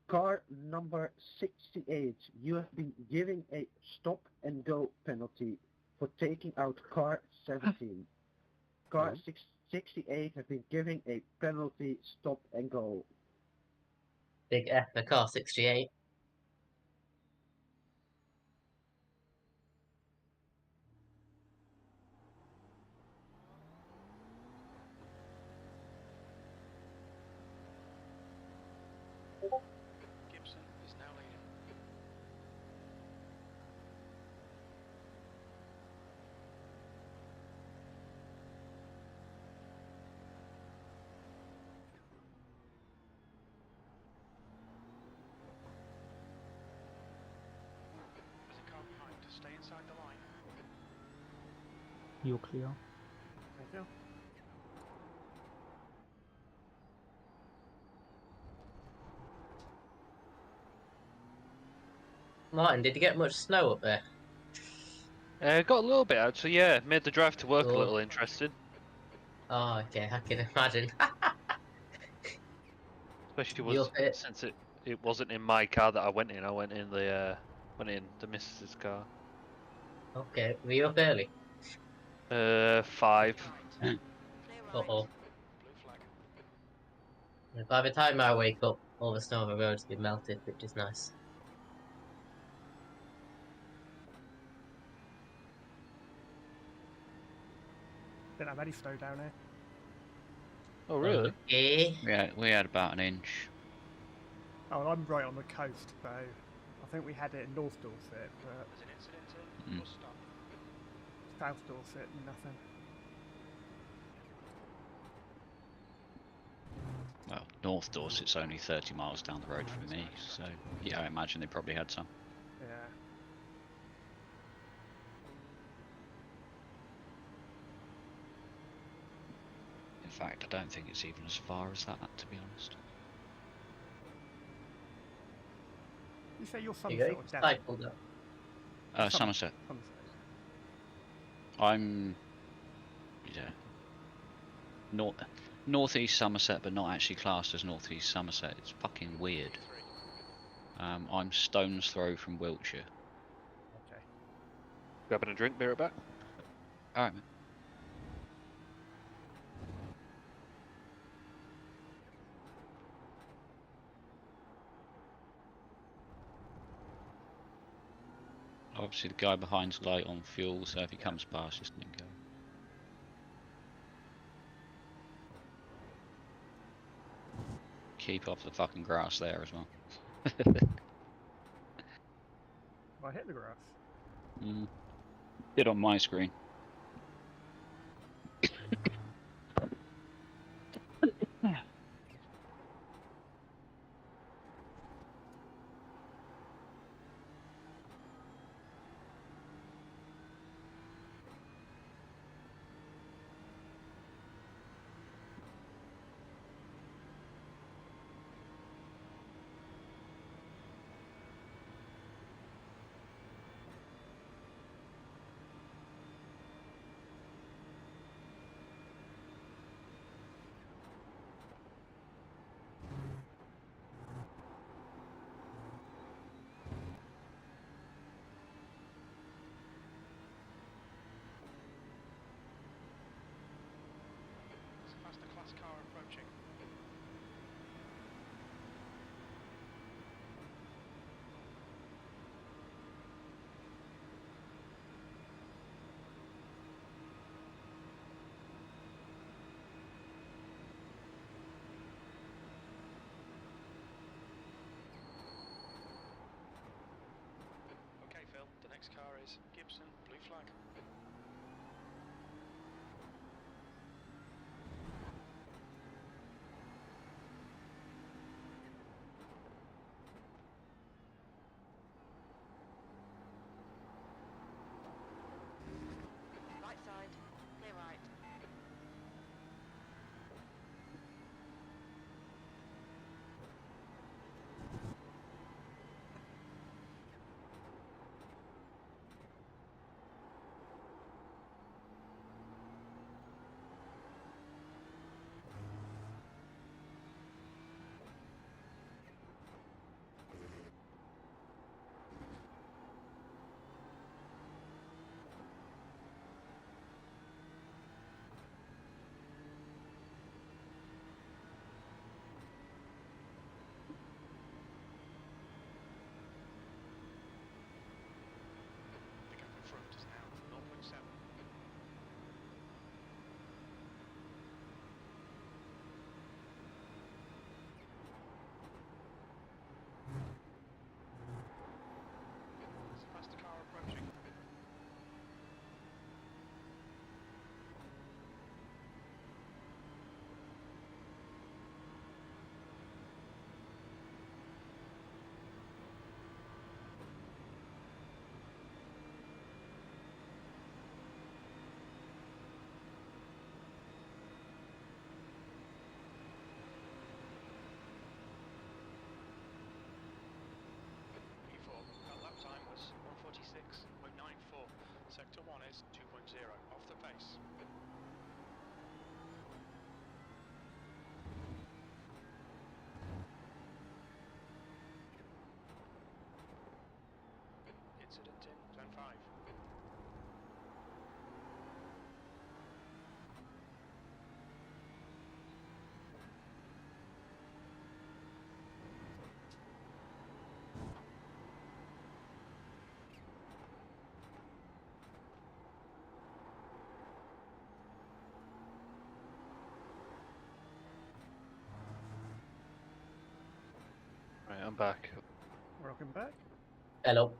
S5: Car number 68, you have been giving a stop and go penalty for taking out car 17. Car 68 has been giving a penalty stop and go.
S9: Big F for car 68.
S6: Gibson is now leading. There's a car behind. Stay inside the line.
S3: You clear?
S1: Thank you.
S9: Martin, did you get much snow up there?
S2: Got a little bit actually, yeah. Made the drive to work a
S9: Cool.
S2: little interesting.
S9: Oh, okay, I can imagine.
S2: Especially
S9: You'll fit.
S2: since it wasn't in my car that I went in. I went in the missus's car.
S9: Okay, were you up early?
S2: 5.
S7: Clear right.
S9: Uh-oh.
S6: Blue flag.
S9: By the time I wake up, all the snow on the road's been melted, which is nice.
S1: Didn't have any snow down here.
S2: Oh really?
S9: Okay.
S4: We had about an inch.
S1: Oh, well, I'm right on the coast, so I think we had it in North Dorset, but
S6: There's an incident in. Bus stop.
S1: South Dorset, nothing.
S4: Well, North Dorset's only 30 miles down the road from me, so yeah, I imagine they probably had some.
S1: Yeah.
S4: In fact, I don't think it's even as far as that, to be honest.
S1: You say you're
S9: You
S1: Somerset
S9: go,
S1: or Devon?
S9: cycled up.
S4: Somerset.
S1: Somerset.
S4: I'm, yeah, northeast Somerset, but not actually classed as northeast Somerset. It's fucking weird. I'm stone's throw from Wiltshire.
S1: Okay.
S2: Grabbing a drink, be right back.
S4: All right, man. Obviously, the guy behind's light on fuel, so if he comes past, just let him go. Keep off the fucking grass there as well.
S1: I hit the grass.
S4: Did on my screen.
S6: 0, off the pace. Incident in turn 5.
S2: Right, I'm back.
S1: Welcome back.
S9: Hello.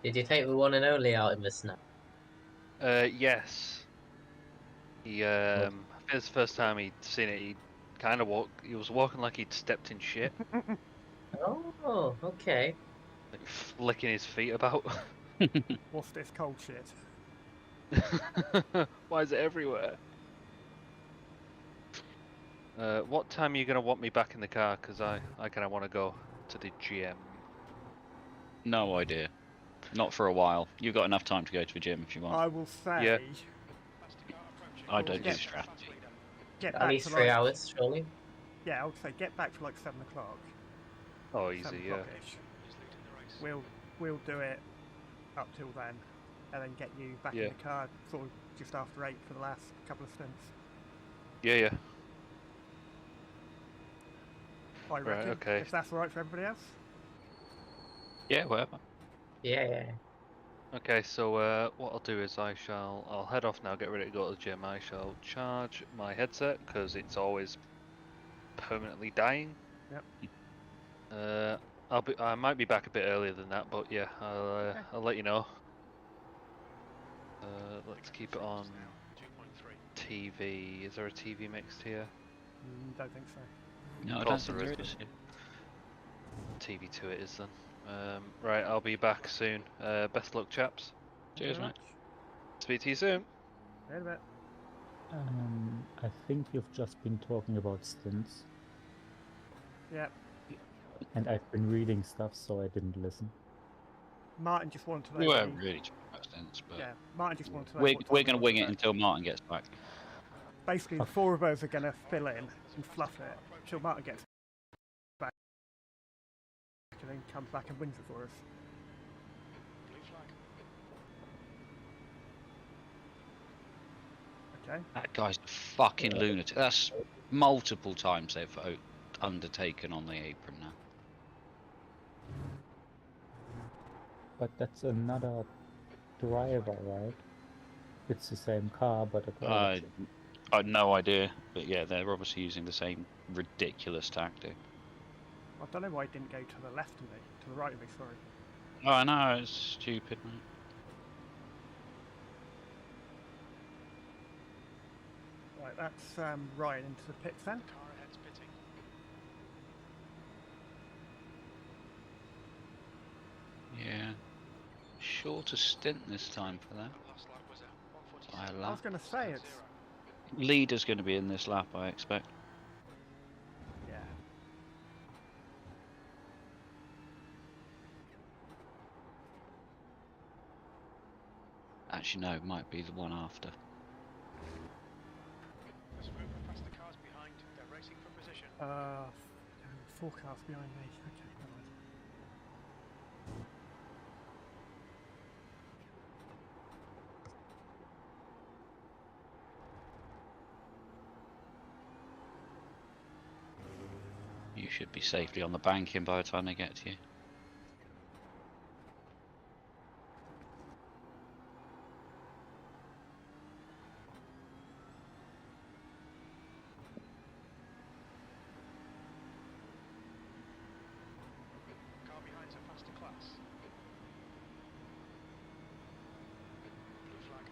S9: Did you take the one and only out in the snow?
S2: Yes. He I think it's the first time he'd seen it. He was walking like he'd stepped in shit,
S9: Oh, okay.
S2: like flicking his feet about.
S1: What's this cold shit?
S2: Why is it everywhere? What time are you gonna want me back in the car? Cause I kind of want to go to the gym.
S4: No idea. Not for a while. You've got enough time to go to the gym if you want.
S1: I will say,
S2: Yeah.
S4: I don't do
S1: get-
S4: strategy.
S1: get
S9: At
S1: back
S9: least
S1: to
S9: 3
S1: like,
S9: hours, surely.
S1: yeah, I would say get back to like 7 o'clock.
S2: Oh,
S1: 7
S2: easy, yeah.
S1: o'clock-ish. We'll do it up till then, and then get you back
S2: Yeah.
S1: in the car sort of just after 8 for the last couple of stints.
S2: Yeah, yeah.
S1: I
S2: Right,
S1: reckon.
S2: okay.
S1: If that's all right for everybody else.
S4: Yeah, whatever.
S9: Yeah.
S2: Okay, so what I'll do is I'll head off now, get ready to go to the gym. I shall charge my headset because it's always permanently dying.
S1: Yep.
S2: I might be back a bit earlier than that, but yeah, I'll let you know. Let's keep it on TV. Is there a TV mixed here?
S1: Don't think so.
S4: No, I
S2: Of
S4: don't
S2: course
S4: think
S2: there
S4: there
S2: is.
S4: is.
S2: TV2 it is then. Right, I'll be back soon. Best luck, chaps.
S4: Cheers,
S1: Very
S4: mate.
S1: much.
S2: Speak to you soon.
S1: See you in a bit.
S3: I think you've just been talking about stints,
S1: Yeah.
S3: and I've been reading stuff, so I didn't listen.
S1: Martin just wanted to
S4: We
S1: know.
S4: weren't really talking about stints, but
S1: Yeah. Martin just wanted to know.
S4: we're
S1: what time
S4: going
S1: he
S4: to
S1: wants
S4: wing
S1: to
S4: it
S1: back.
S4: until Martin gets back.
S1: Basically, the four of us are going to fill in and fluff it till Martin gets back, and then comes back and wins it for us. Okay.
S4: That guy's a fucking lunatic. That's multiple times they've undertaken on the apron now.
S3: But that's another driver, right? It's the same car, but a driver.
S4: I had no idea, but yeah, they're obviously using the same ridiculous tactic.
S1: I don't know why he didn't go to the left of me, to the right of me, sorry.
S4: Oh, I know, it's stupid, mate.
S1: Right, that's Ryan into the pits then.
S6: Car ahead's pitting.
S4: Yeah. Shorter stint this time for that.
S6: Last lap was a
S4: By a
S6: 1:47.
S1: I was
S4: lap.
S1: going to say it's...
S4: Leader's going to be in this lap, I expect.
S1: Yeah.
S4: Actually, no, it might be the one after.
S6: As we move past the cars behind, they're racing for position.
S1: 4 cars behind me. Okay, never mind.
S4: You should be safely on the banking by the time they get to you.
S6: Car behind's a faster class. Blue flag.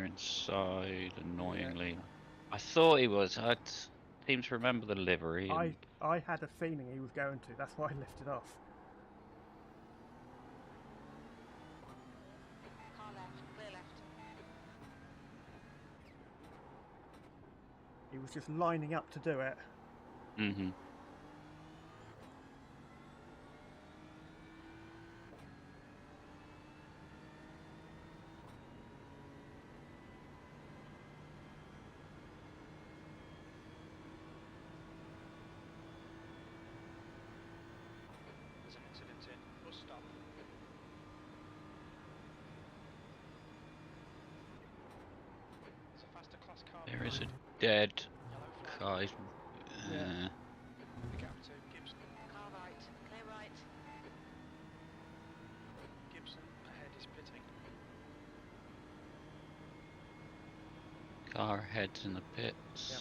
S4: you're inside, annoyingly. I thought he was. I seem to remember the livery. And...
S1: I had a feeling he was going to. That's why I lifted off.
S7: Car left, clear left.
S1: He was just lining up to do it.
S4: Mm-hmm.
S6: There's an incident in. Bus stop. There's a faster class car.
S4: There is a
S6: behind.
S4: dead
S6: Yellow flag.
S4: car.
S1: Yeah.
S6: The gap to Gibson.
S7: Car right, clear right.
S6: Gibson ahead is pitting.
S4: Car heads in the pits.
S1: Yep.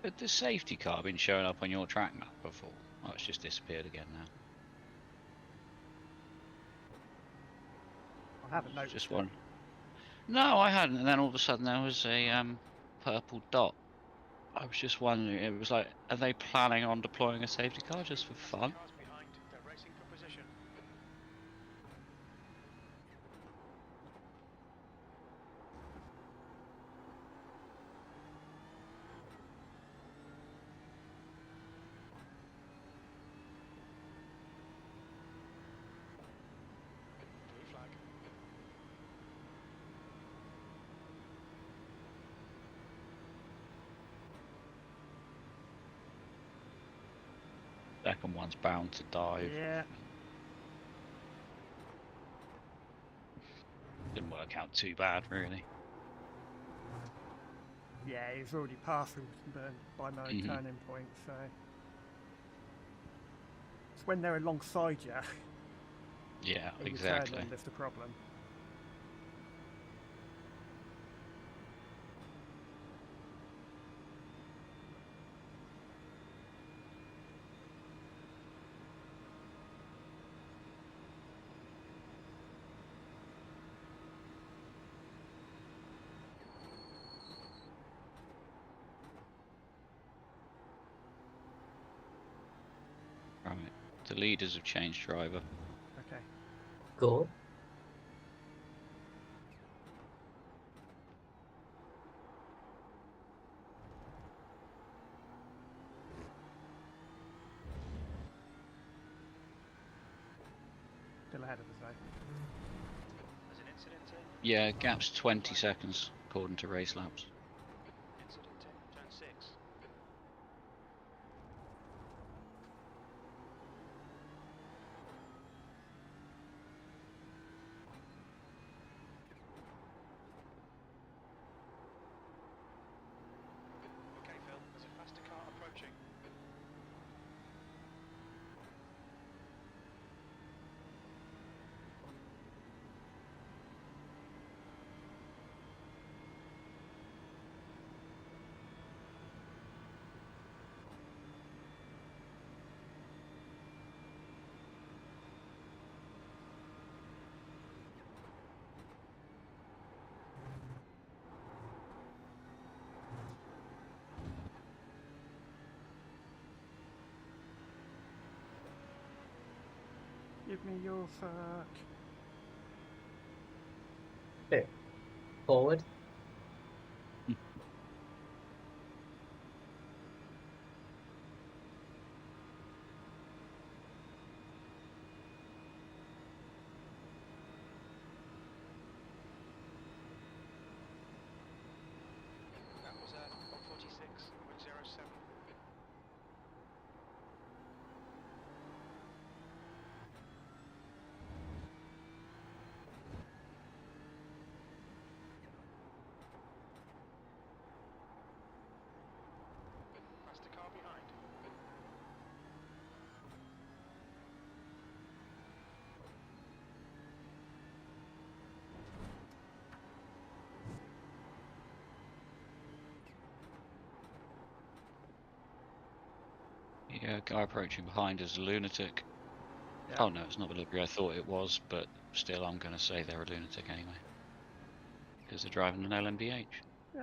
S4: Had the safety car been showing up on your track map before? Oh, it's just disappeared again now.
S1: I haven't noticed.
S4: Just
S1: it.
S4: one. No, I hadn't. And then all of a sudden there was a purple dot. I was just wondering. It was like, are they planning on deploying a safety car just for fun?
S6: Cars behind. They're racing for position. Blue flag.
S4: Second one's bound to dive.
S1: Yeah.
S4: Didn't work out too bad, really.
S1: Yeah, he's already passed by my
S4: Mhm.
S1: turning point, so it's when they're alongside you.
S4: Yeah,
S1: in your
S4: exactly.
S1: turn, that's the problem.
S4: Right. The leaders have changed driver.
S1: Okay.
S9: Cool.
S1: Still ahead of us though.
S6: There's an incident in.
S4: Yeah, gap's 20 seconds according to race laps.
S6: Incident in. Turn 6. Okay, Phil. There's a faster car approaching.
S1: Give me your fuck.
S9: Forward.
S6: That was 146, 107.
S4: Yeah, guy approaching behind is a lunatic.
S1: Yeah.
S4: Oh no, it's not the livery I thought it was, but still I'm going to say they're a lunatic anyway. Because they're driving an LMDH.
S1: Yeah.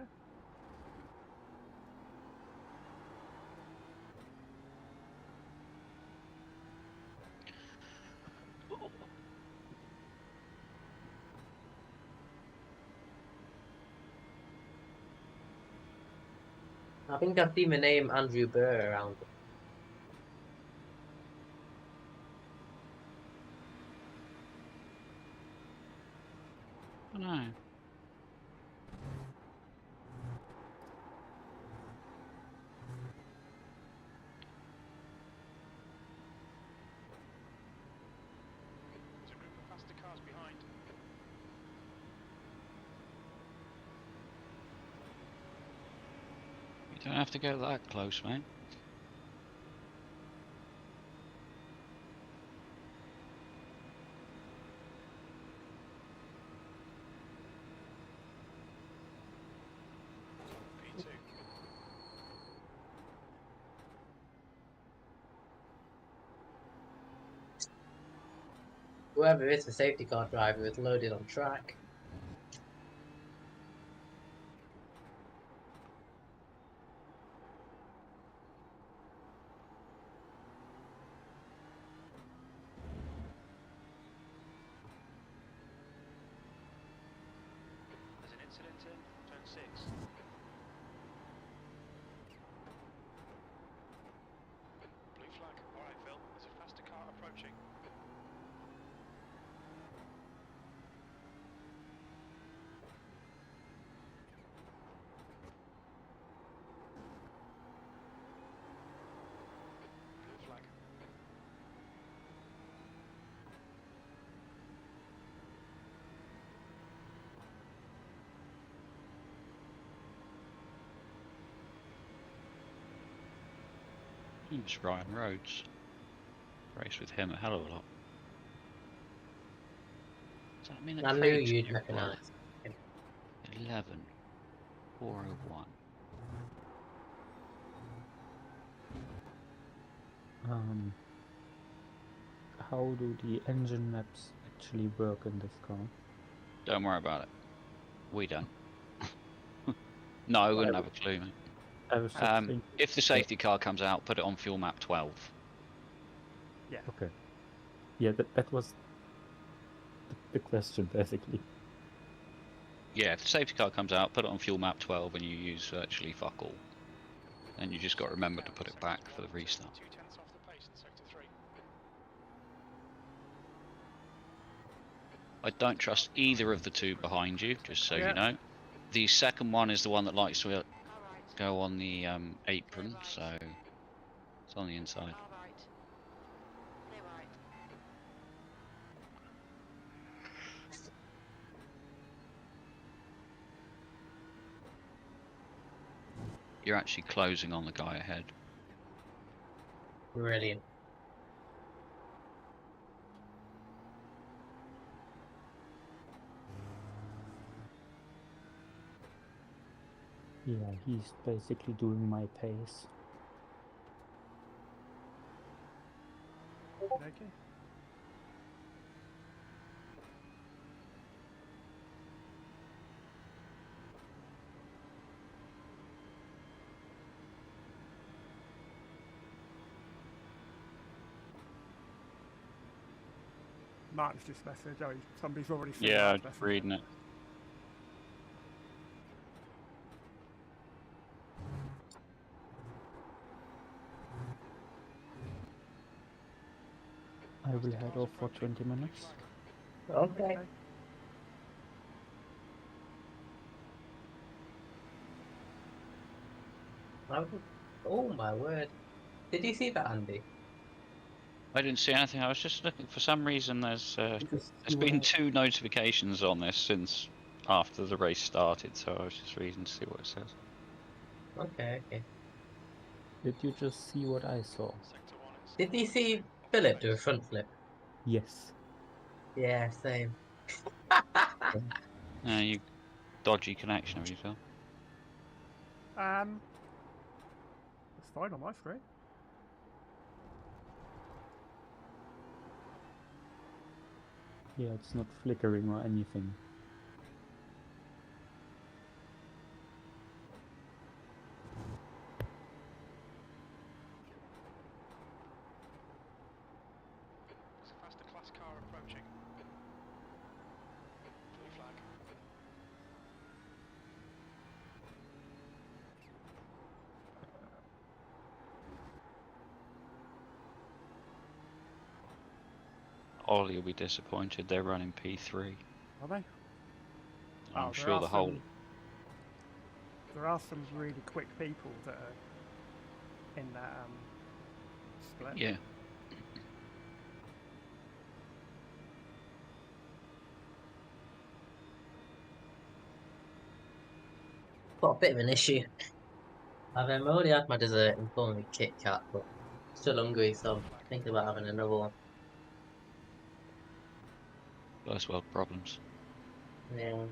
S9: I think I've seen the name Andrew Burr around.
S4: I know.
S6: There's a group of faster cars behind.
S4: You don't have to get that close, mate.
S6: P2.
S9: Whoever is the safety car driver is loaded on track.
S6: There's an incident in turn 6. Blue flag. Alright, Phil. There's a faster car approaching. Blue flag.
S4: It's Ryan Rhodes. Race with him a hell of a lot. Does that mean that
S9: I knew
S4: Craig's
S9: you'd
S4: new
S9: recognise.
S4: car? 11. 401.
S3: How do the engine maps actually work in this car?
S4: Don't worry about it. We don't. No, I wouldn't have a clue, mate.
S3: I was just thinking.
S4: If the safety car comes out, put it on fuel map 12.
S1: Yeah.
S3: Okay. Yeah, that was the question basically.
S4: Yeah, if the safety car comes out, put it on fuel map 12 and you use virtually fuck all. Then you just got to remember to put it back for the restart.
S6: 2 tenths off the pace in sector 3.
S4: I don't trust either of the two behind you, just so
S1: Yeah.
S4: you know. The second one is the one that likes to
S7: All right.
S4: go on the apron, so it's on the inside.
S7: All right. Clear right.
S4: You're actually closing on the guy ahead.
S9: Brilliant.
S3: Yeah, he's basically doing my pace.
S1: Okay. Martin's just messaged. Oh, somebody's already seen
S4: Yeah,
S1: Martin's
S4: just
S1: message.
S4: reading it.
S3: I will head off for 20 minutes.
S9: Okay. Oh my word. Did you see that, Andy?
S4: I didn't see anything. I was just looking. For some reason, there's
S3: Because
S4: there's been 2 notifications on this since after the race started, so I was just reading to see what it says.
S9: Okay, okay.
S3: Did you just see what I saw?
S6: Sector 1 is
S9: Did you see Philip do a front flip?
S3: Yes.
S9: Yeah, same.
S4: You dodgy connection, have you, Phil?
S1: It's fine on my screen.
S3: Yeah, it's not flickering or anything.
S6: There's a faster class car approaching. Blue flag.
S4: Ollie will be disappointed. They're running P3.
S1: Are they?
S4: I'm
S1: there
S4: sure
S1: are
S4: the whole.
S1: some- There are some really quick people that are in that split.
S4: Yeah.
S9: Got a bit of an issue. I've already had my dessert and called me Kit Kat, but still hungry, so I'm thinking about having another one.
S4: First world problems.
S9: Yeah.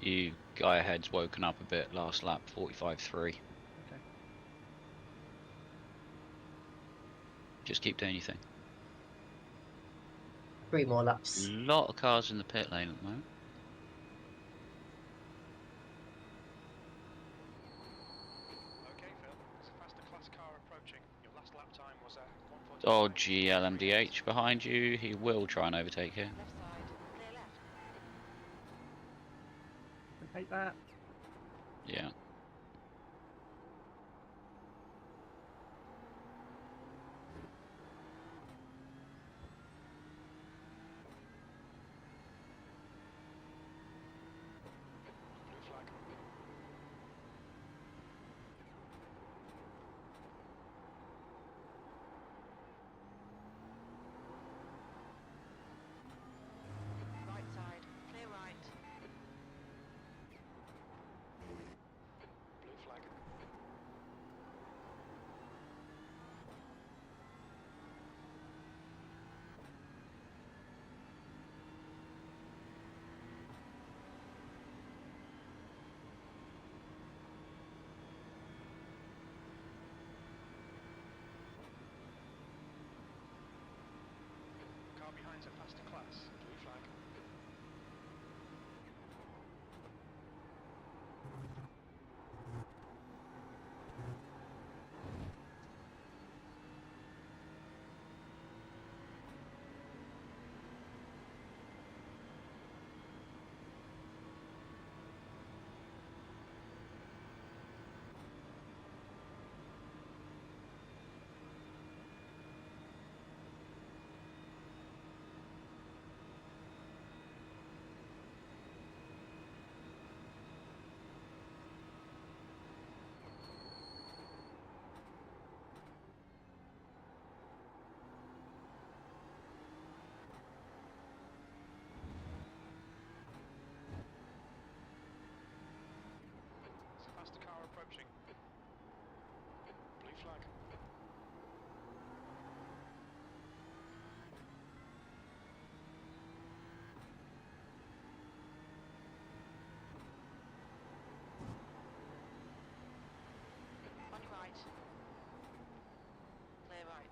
S4: You guy ahead's woken up a bit last lap, 45.3.
S1: Okay.
S4: Just keep doing your thing.
S9: 3 more laps.
S4: Lot of cars in the pit lane at the moment.
S6: Okay, Phil. There's a faster class car approaching. Your last lap time was 1:40.
S4: Oh, GLMDH behind you. He will try and overtake here.
S7: Left side. Clear left.
S1: Can take that.
S4: Yeah.
S6: Blue flag.
S7: Right side. Clear right.
S6: Blue flag. Car behind's a faster class. Blue flag. There's a faster car approaching. Blue flag.
S7: On your right. Clear right.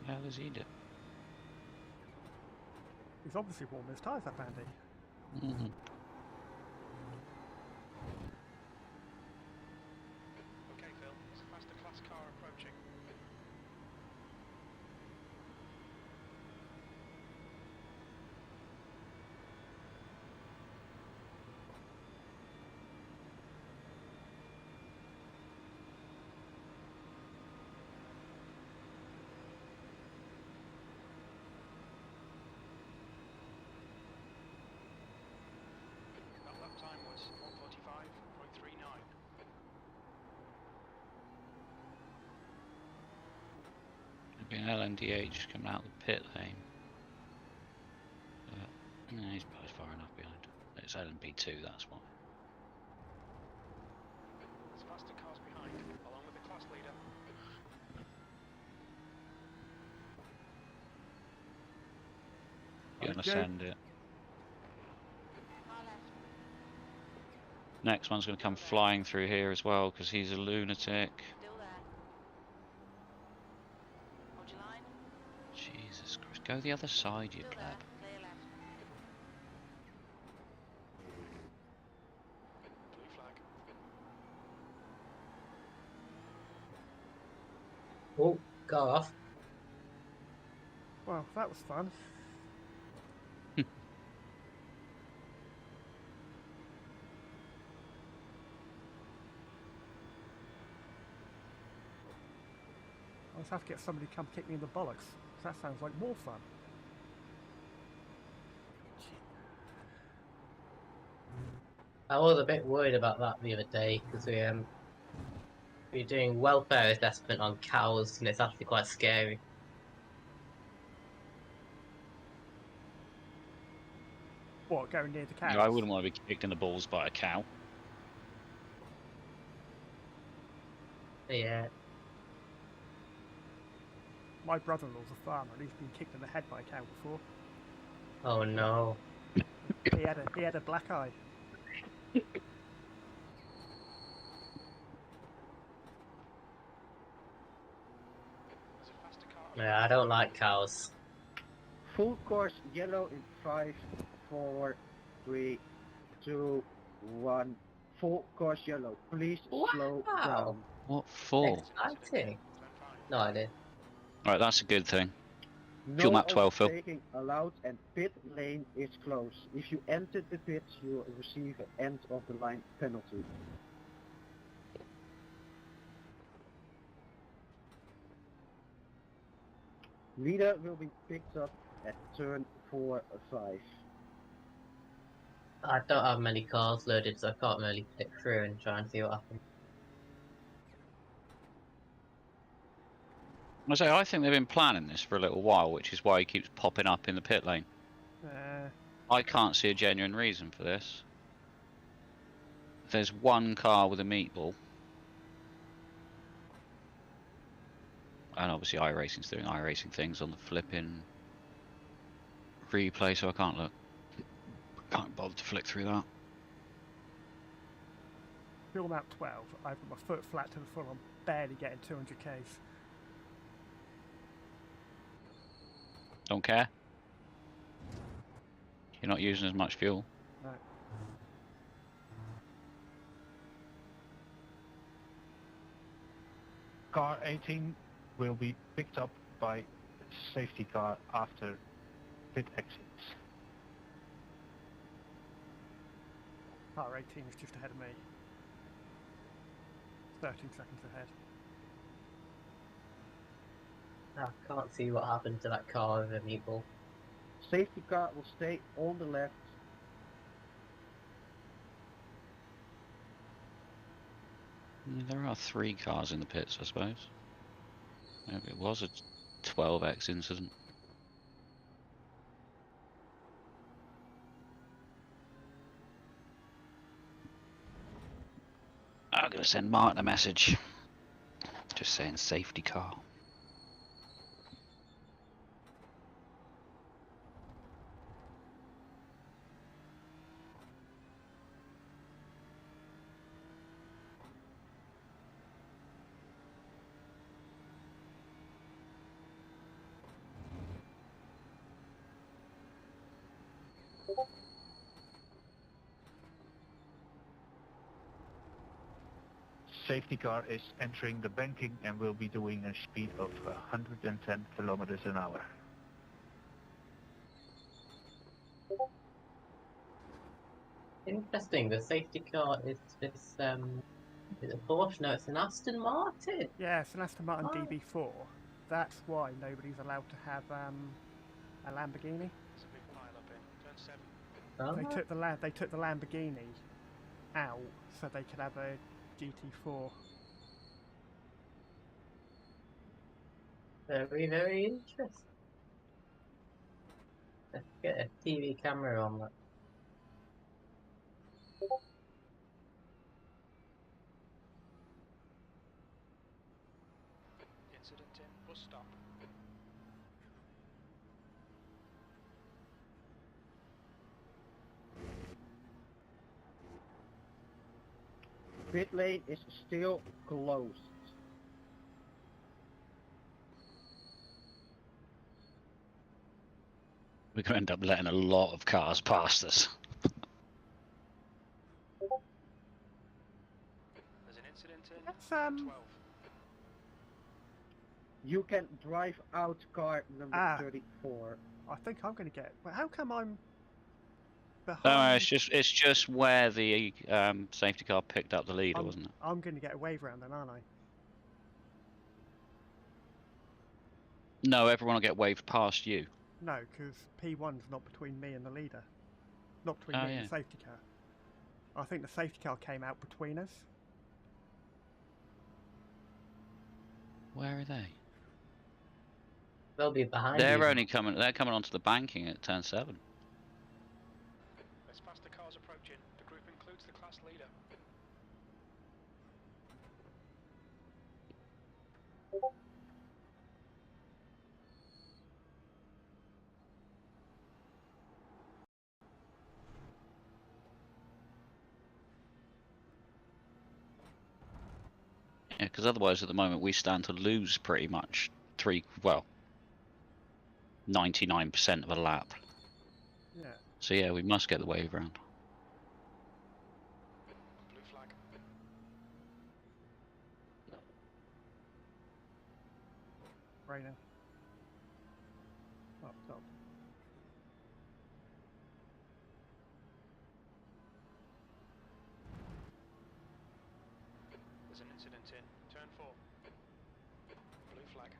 S4: How does he do?
S1: He's obviously warm his tyres up, Andy.
S4: Mm-hmm.
S6: Okay, Phil. There's a faster class car approaching.
S4: LNDH coming out the pit lane. No, he's probably far enough behind. It's LNB2, that's why.
S6: There's faster cars behind, along with the class leader.
S4: You're gonna send it.
S7: Far left.
S4: Next one's gonna come flying through here as well because he's a lunatic.
S7: Still there. Hold your line.
S4: Jesus Christ, go the other side, you
S7: Still there.
S4: pleb.
S7: Clear left.
S6: Blue flag.
S9: Oh, got off.
S1: Well, that was fun. I'll just have to get somebody to come kick me in the bollocks. 'Cause that sounds like more fun.
S9: I was a bit worried about that the other day because we're doing welfare assessment on cows and it's actually quite scary.
S1: What, going near the cows?
S4: No, I wouldn't want to be kicked in the balls by a cow.
S9: Yeah.
S1: My brother-in-law's a farmer and he's been kicked in the head by a cow before.
S9: Oh no.
S1: He had a black eye.
S6: There's a faster car.
S9: Yeah, I don't like cows.
S5: Full course yellow in 5, 4, 3, 2, 1. Full course yellow. Please slow
S9: Wow.
S5: down.
S4: What for?
S9: Exciting. No idea.
S4: Right, that's a good thing.
S5: No
S4: Fuel map 12, Phil.
S5: overtaking allowed and pit lane is closed. If you enter the pits, you will receive an end of the line penalty. Leader will be picked up at turn 4, 5.
S9: I don't have many cars loaded, so I can't really click through and try and see what happens.
S4: I think they've been planning this for a little while, which is why he keeps popping up in the pit lane. I can't see a genuine reason for this. There's one car with a meatball. And obviously iRacing's doing iRacing things on the flipping replay, so I can't look. Can't bother to flick through that.
S1: Fuel map 12. I've got my foot flat to the floor. I'm barely getting 200 k's.
S4: Don't care. You're not using as much fuel.
S1: No.
S8: Car 18 will be picked up by safety car after pit exits.
S1: Car 18 is just ahead of me. 13 seconds ahead.
S9: I can't see what happened to that car with a meatball.
S5: Safety car will stay on the left.
S4: There are 3 cars in the pits, I suppose. Maybe it was a 12x incident. I'm going to send Martin a message. Just saying safety car.
S8: Safety car is entering the banking and will be doing a speed of 110 kilometers an hour.
S9: Interesting. The safety car is a Porsche. No, it's an Aston Martin.
S1: Yeah, it's an Aston Martin
S9: Oh.
S1: DB4. That's why nobody's allowed to have a Lamborghini.
S6: There's a big pile up in turn 7.
S9: Oh.
S1: They took the Lamborghini out so they could have a GT4.
S9: Very, very interesting. Let's get a TV camera on that.
S6: Incident in bus stop.
S5: Pit lane is still closed.
S4: We're going to end up letting a lot of cars past us.
S6: There's an incident in
S1: That's,
S6: 12.
S5: You can drive out car number
S1: Ah.
S5: 34.
S1: I think I'm going to get. But how come I'm behind?
S4: No, it's just where the safety car picked up the leader, wasn't it?
S1: I'm going to get a wave round then, aren't I?
S4: No, everyone will get waved past you.
S1: No, because P1's not between me and the leader. Not between
S4: Oh,
S1: me and
S4: yeah.
S1: the safety car. I think the safety car came out between us.
S4: Where are they?
S9: They'll be behind
S4: They're
S9: you.
S4: only coming. They're coming onto the banking at turn 7.
S6: Let's pass the cars approaching. The group includes the class leader.
S4: Yeah, because otherwise, at the moment, we stand to lose pretty much 99% of a lap.
S1: Yeah.
S4: So yeah, we must get the wave round.
S6: Blue flag.
S1: Raining. Oh, stop.
S6: There's an incident in turn 4. Blue flag.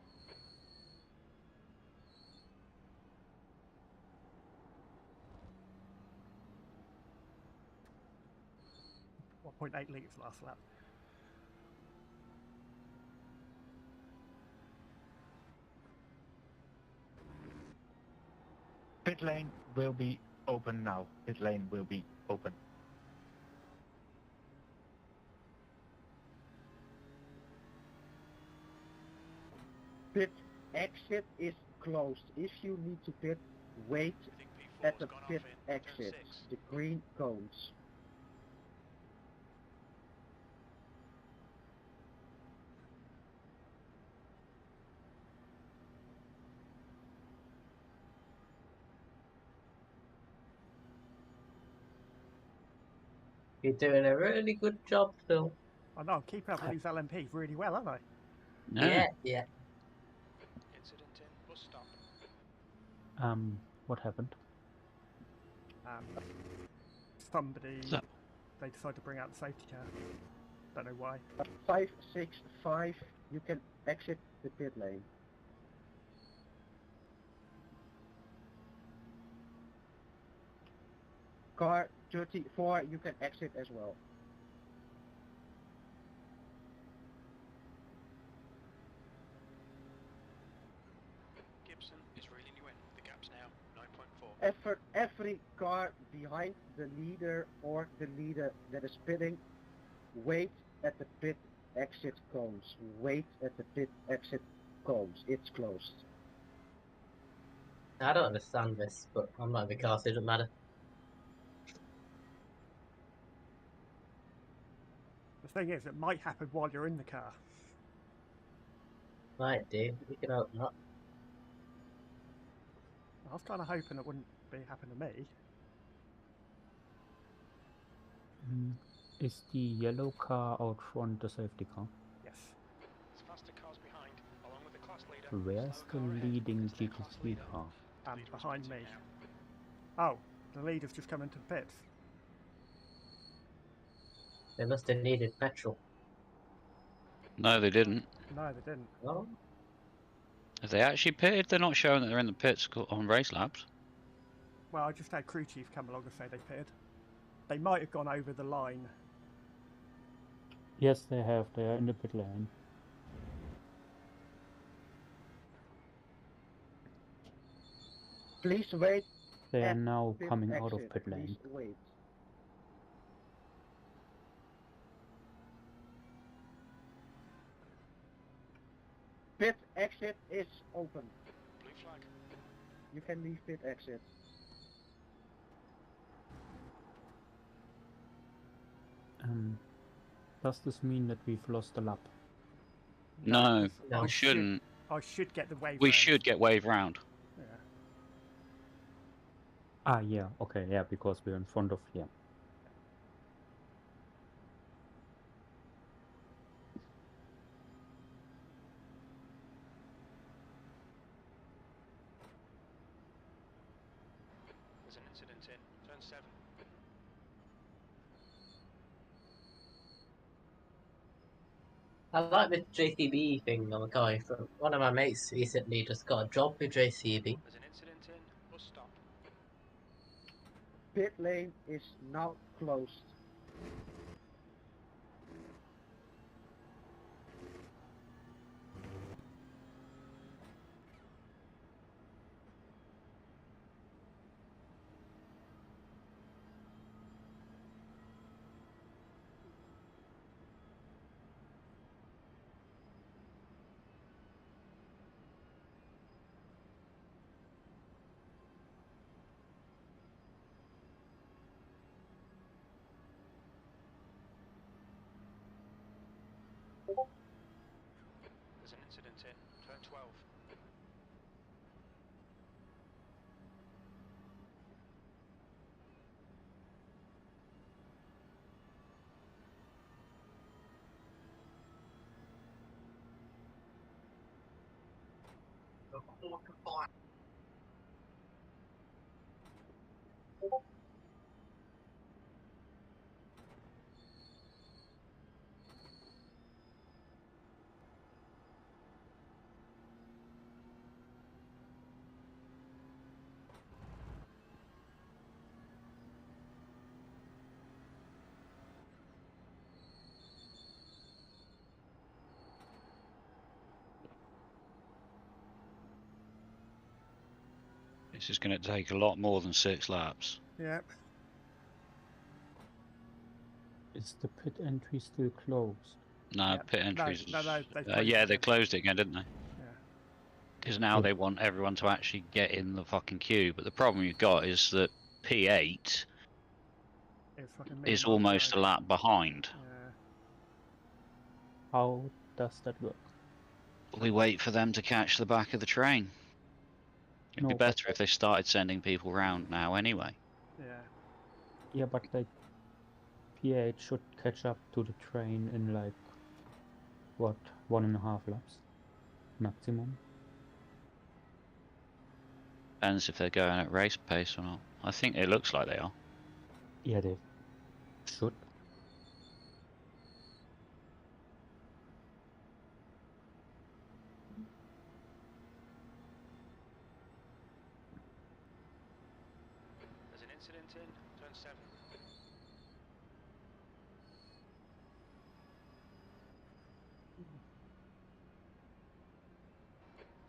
S1: 1.8 litres last lap.
S8: Pit lane will be open now. Pit lane will be open.
S5: Pit exit is closed. If you need to pit, wait
S6: I think P4's
S5: at the
S6: gone
S5: pit
S6: off in
S5: exit.
S6: turn 6.
S5: The green cones.
S9: You're doing a really good job, Phil.
S1: I know, I'm keeping up with these LMPs really well, aren't I?
S4: No.
S9: Yeah.
S6: Incident in bus stop.
S3: What happened?
S1: Somebody,
S4: So-
S1: they decided to bring out the safety car. Don't know why.
S5: 565, you can exit the pit lane. Car 34, you can exit as well.
S6: Gibson is reeling you in. The gap's now 9.4.
S5: Every car behind the leader or the leader that is pitting, wait at the pit exit cones. Wait at the pit exit cones. It's closed.
S9: I don't understand this, but I'm not in the car, so it doesn't matter.
S1: The thing is, it might happen while you're in the car.
S9: Might do. We can hope not.
S1: I was kind of hoping it wouldn't be happen to me.
S3: Is the yellow car out front the safety car?
S1: Yes.
S6: There's faster cars behind, along with the class leader.
S3: Where's
S6: Slower
S3: the
S6: car ahead
S3: leading
S6: is their class
S3: GT3
S6: leader.
S3: car?
S6: The leader is
S1: Behind me.
S6: pitting now.
S1: Oh, the leader's just come into the pits.
S9: They must have needed petrol.
S4: No, they didn't.
S1: No, they didn't.
S9: Oh,
S4: Have they actually pitted? They're not showing that they're in the pits on race laps.
S1: Well, I just had crew chief come along and say they pitted. They might have gone over the line.
S3: Yes, they have. They are in the pit lane.
S5: Please wait.
S3: They are
S5: at
S3: now
S5: pit
S3: coming out of
S5: exit.
S3: pit
S5: Please
S3: lane.
S5: wait. Pit exit is open.
S6: Blue flag.
S5: You can leave pit exit.
S3: Does this mean that we've lost a lap?
S4: No,
S9: No.
S4: we shouldn't.
S1: I should get the wave.
S4: We
S1: round.
S4: should get wave round.
S1: Yeah.
S3: Ah, yeah, okay, yeah, because we're in front of, yeah.
S6: There's an incident in turn 7.
S9: I like the JCB thing on the car. One of my mates recently just got a job with JCB.
S6: There's an incident in bus stop.
S5: Pit lane is now closed.
S6: There's an incident in turn 12.
S4: This is going to take a lot more than 6 laps.
S1: Yep.
S3: Is the pit entry still closed?
S4: No,
S1: Yep.
S4: pit entries.
S1: No, they closed
S4: yeah,
S1: it
S4: they
S1: again.
S4: closed it again, didn't they?
S1: Yeah.
S4: Because now
S3: Yeah.
S4: they want everyone to actually get in the fucking queue. But the problem you've got is that P8
S1: It's like a million
S4: is
S1: miles
S4: almost a
S1: away.
S4: lap behind.
S1: Yeah.
S3: How does that work?
S4: We wait for them to catch the back of the train. It'd be
S3: No, but-
S4: better if they started sending people round now anyway.
S1: Yeah.
S3: Yeah, but like P8 should catch up to the train in like what, 1.5 laps maximum.
S4: Depends if they're going at race pace or not. I think it looks like they are.
S3: Yeah, they should.
S6: There's an incident in turn 7.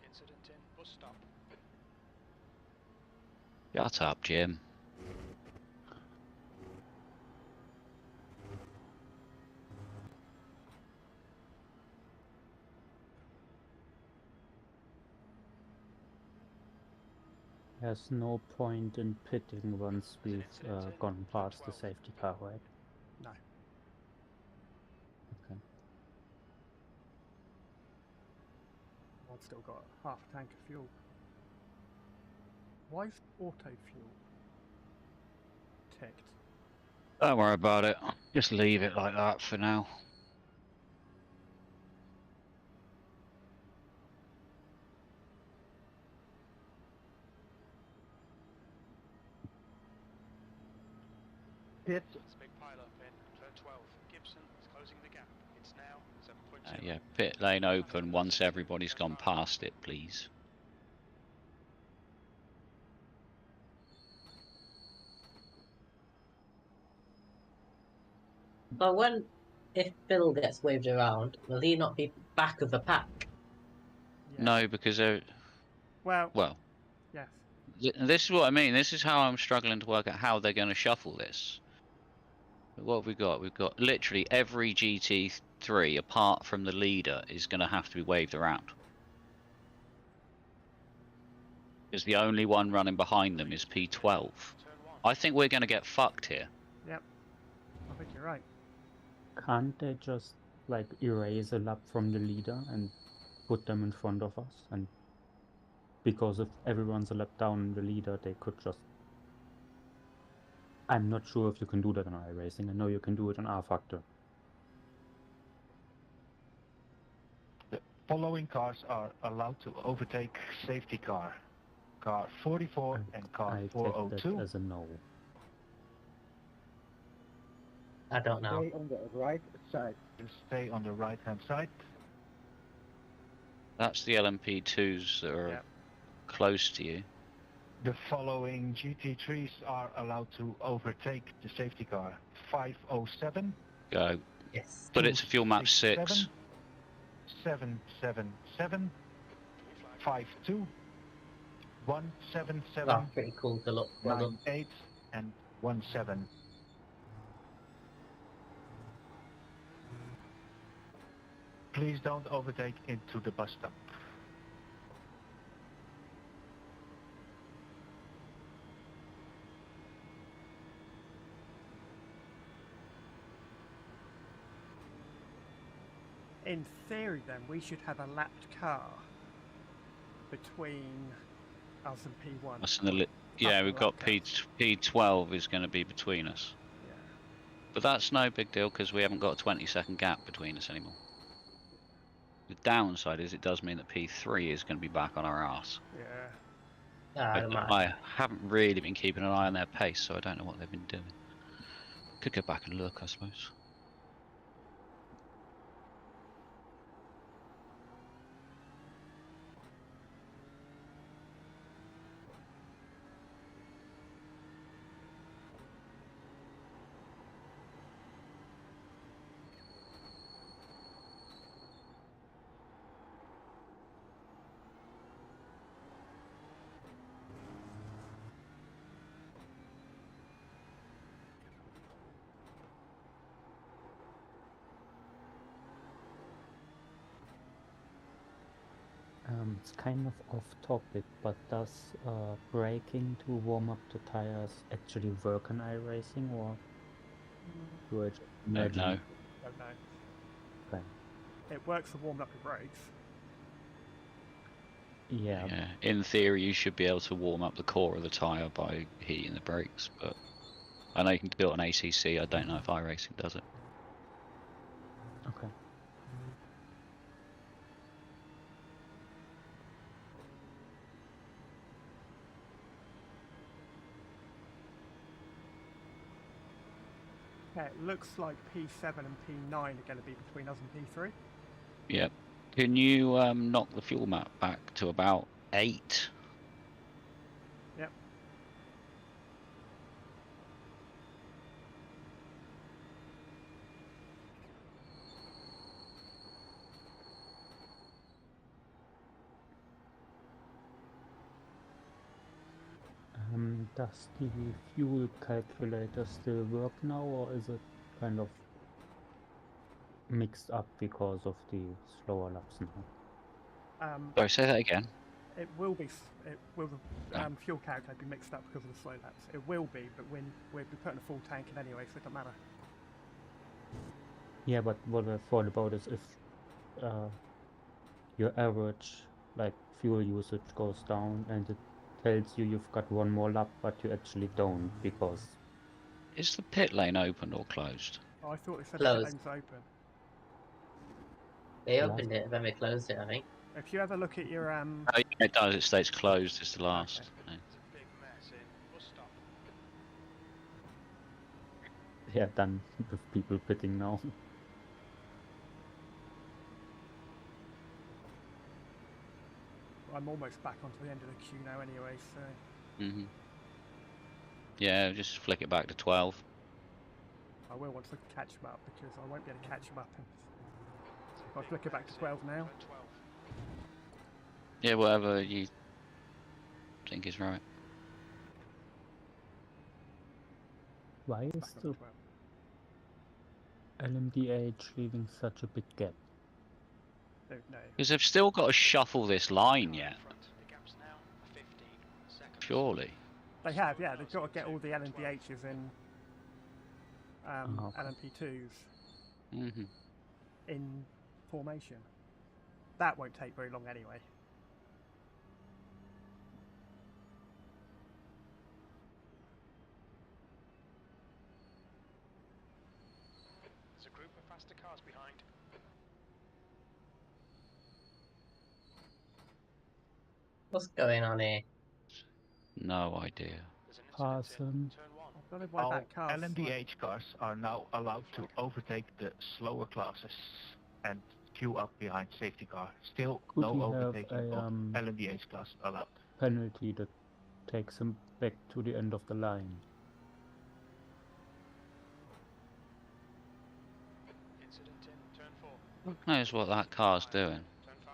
S6: Incident in bus stop.
S4: Shut up, Jim.
S3: There's no point in pitting once we've
S6: incident in
S3: gone past the
S6: 12.
S3: safety car, right?
S1: No.
S3: Okay.
S1: I've still got half a tank of fuel. Why is auto fuel ticked?
S4: Don't worry about it. Just leave it like that for now.
S5: Pit
S6: There's a big pile up in turn 12. Gibson is closing the gap. It's now 7.0.
S4: Yeah, pit lane open once everybody's gone past it, please.
S9: But if Phil gets waved around, will he not be back of the pack?
S1: Yeah.
S4: No, because they're...
S1: Well.
S4: Well,
S1: Yes.
S4: This is what I mean. This is how I'm struggling to work out how they're going to shuffle this. What have we got? We've got literally every GT3 apart from the leader is going to have to be waved around. Because the only one running behind them is P12. I think we're going to get fucked here.
S1: Yep. I think you're right.
S3: Can't they just like erase a lap from the leader and put them in front of us? And because if everyone's a lap down the leader, they could just. I'm not sure if you can do that on iRacing. I know you can do it on R Factor.
S8: The following cars are allowed to overtake safety car. Car 44 and car
S3: I take
S8: 402.
S3: that as a no.
S9: I don't know.
S5: Stay on the right side.
S8: Stay on the right hand side.
S4: That's the LMP2s that are
S1: Yep.
S4: close to you.
S8: The following GT3s are allowed to overtake the safety car. 507.
S4: Go.
S9: Yes.
S4: But it's a fuel map 6.
S8: 777. 52. 177.
S9: Oh, pretty cool to look. Well done.
S8: 98 and 17. Please don't overtake into the bus stop.
S1: In theory, then, we should have a lapped car between us and P1.
S4: Us and the yeah, we've got P12 is going to be between us.
S1: Yeah.
S4: But that's no big deal because we haven't got a 20-second gap between us anymore. The downside is it does mean that P3 is going to be back on our arse.
S1: Yeah.
S9: I don't mind.
S4: I haven't really been keeping an eye on their pace, so I don't know what they've been doing. Could go back and look, I suppose.
S3: It's kind of off topic, but does braking to warm up the tires actually work on iRacing, or do I just imagine?
S4: No.
S1: Don't know.
S3: Okay.
S1: It works for warming up your brakes.
S3: Yeah.
S4: Yeah, in theory you should be able to warm up the core of the tyre by heating the brakes, but I know you can do it on ACC, I don't know if iRacing does it.
S3: Okay.
S1: Yeah, it looks like P7 and P9 are going to be between us and P3.
S4: Yep. Can you knock the fuel map back to about 8?
S1: Yep.
S3: Does the fuel calculator still work now, or is it kind of mixed up because of the slower laps now?
S4: Sorry, say that again.
S1: It will be. It will. Fuel calculator be mixed up because of the slow laps. It will be, but when we'll be putting a full tank in anyway, so it doesn't matter.
S3: Yeah, but what I thought about is if your average like fuel usage goes down and it tells you you've got one more lap, but you actually don't because.
S4: Is the pit lane open or closed?
S1: Oh, I thought it said
S9: Closed.
S1: the lane's open.
S9: They opened it, then they closed it, I think.
S1: If you ever look at your
S4: Oh, yeah, it does. It states closed is the last.
S1: Okay.
S6: It's a big mess in bus stop.
S3: Yeah, done with people pitting now.
S1: I'm almost back onto the end of the queue now anyway, so
S4: Mhm. Yeah, just flick it back to 12.
S1: I will want to catch him up because I won't be able to catch him up. If I flick it back to 12 now.
S6: 12.
S4: Yeah, whatever you think is right.
S3: Why is
S1: back up
S3: the
S1: as well.
S3: LMDH leaving such a big gap?
S1: Don't know.
S4: Because they've still got to shuffle this line
S6: Car in
S4: yet.
S6: front. The gap's now 15 seconds.
S4: Surely.
S1: They have, yeah. They've got to get all the LMDHs in
S3: okay.
S1: LMP2s
S4: Hmm.
S1: in formation. That won't take very long anyway.
S6: There's a group of faster cars behind.
S9: What's going on here?
S4: No idea.
S6: There's an incident
S3: Parson.
S6: in turn 1.
S1: I don't know why
S8: All
S1: that car's
S8: LMDH cars are now allowed to overtake the slower classes and queue up behind safety car. Still
S3: Could
S8: no
S3: we have
S8: overtaking
S3: a
S8: of LMDH class allowed.
S3: penalty that takes him back to the end of the line?
S6: Incident in turn 4.
S4: Who knows what that car's doing?
S6: Turn 5.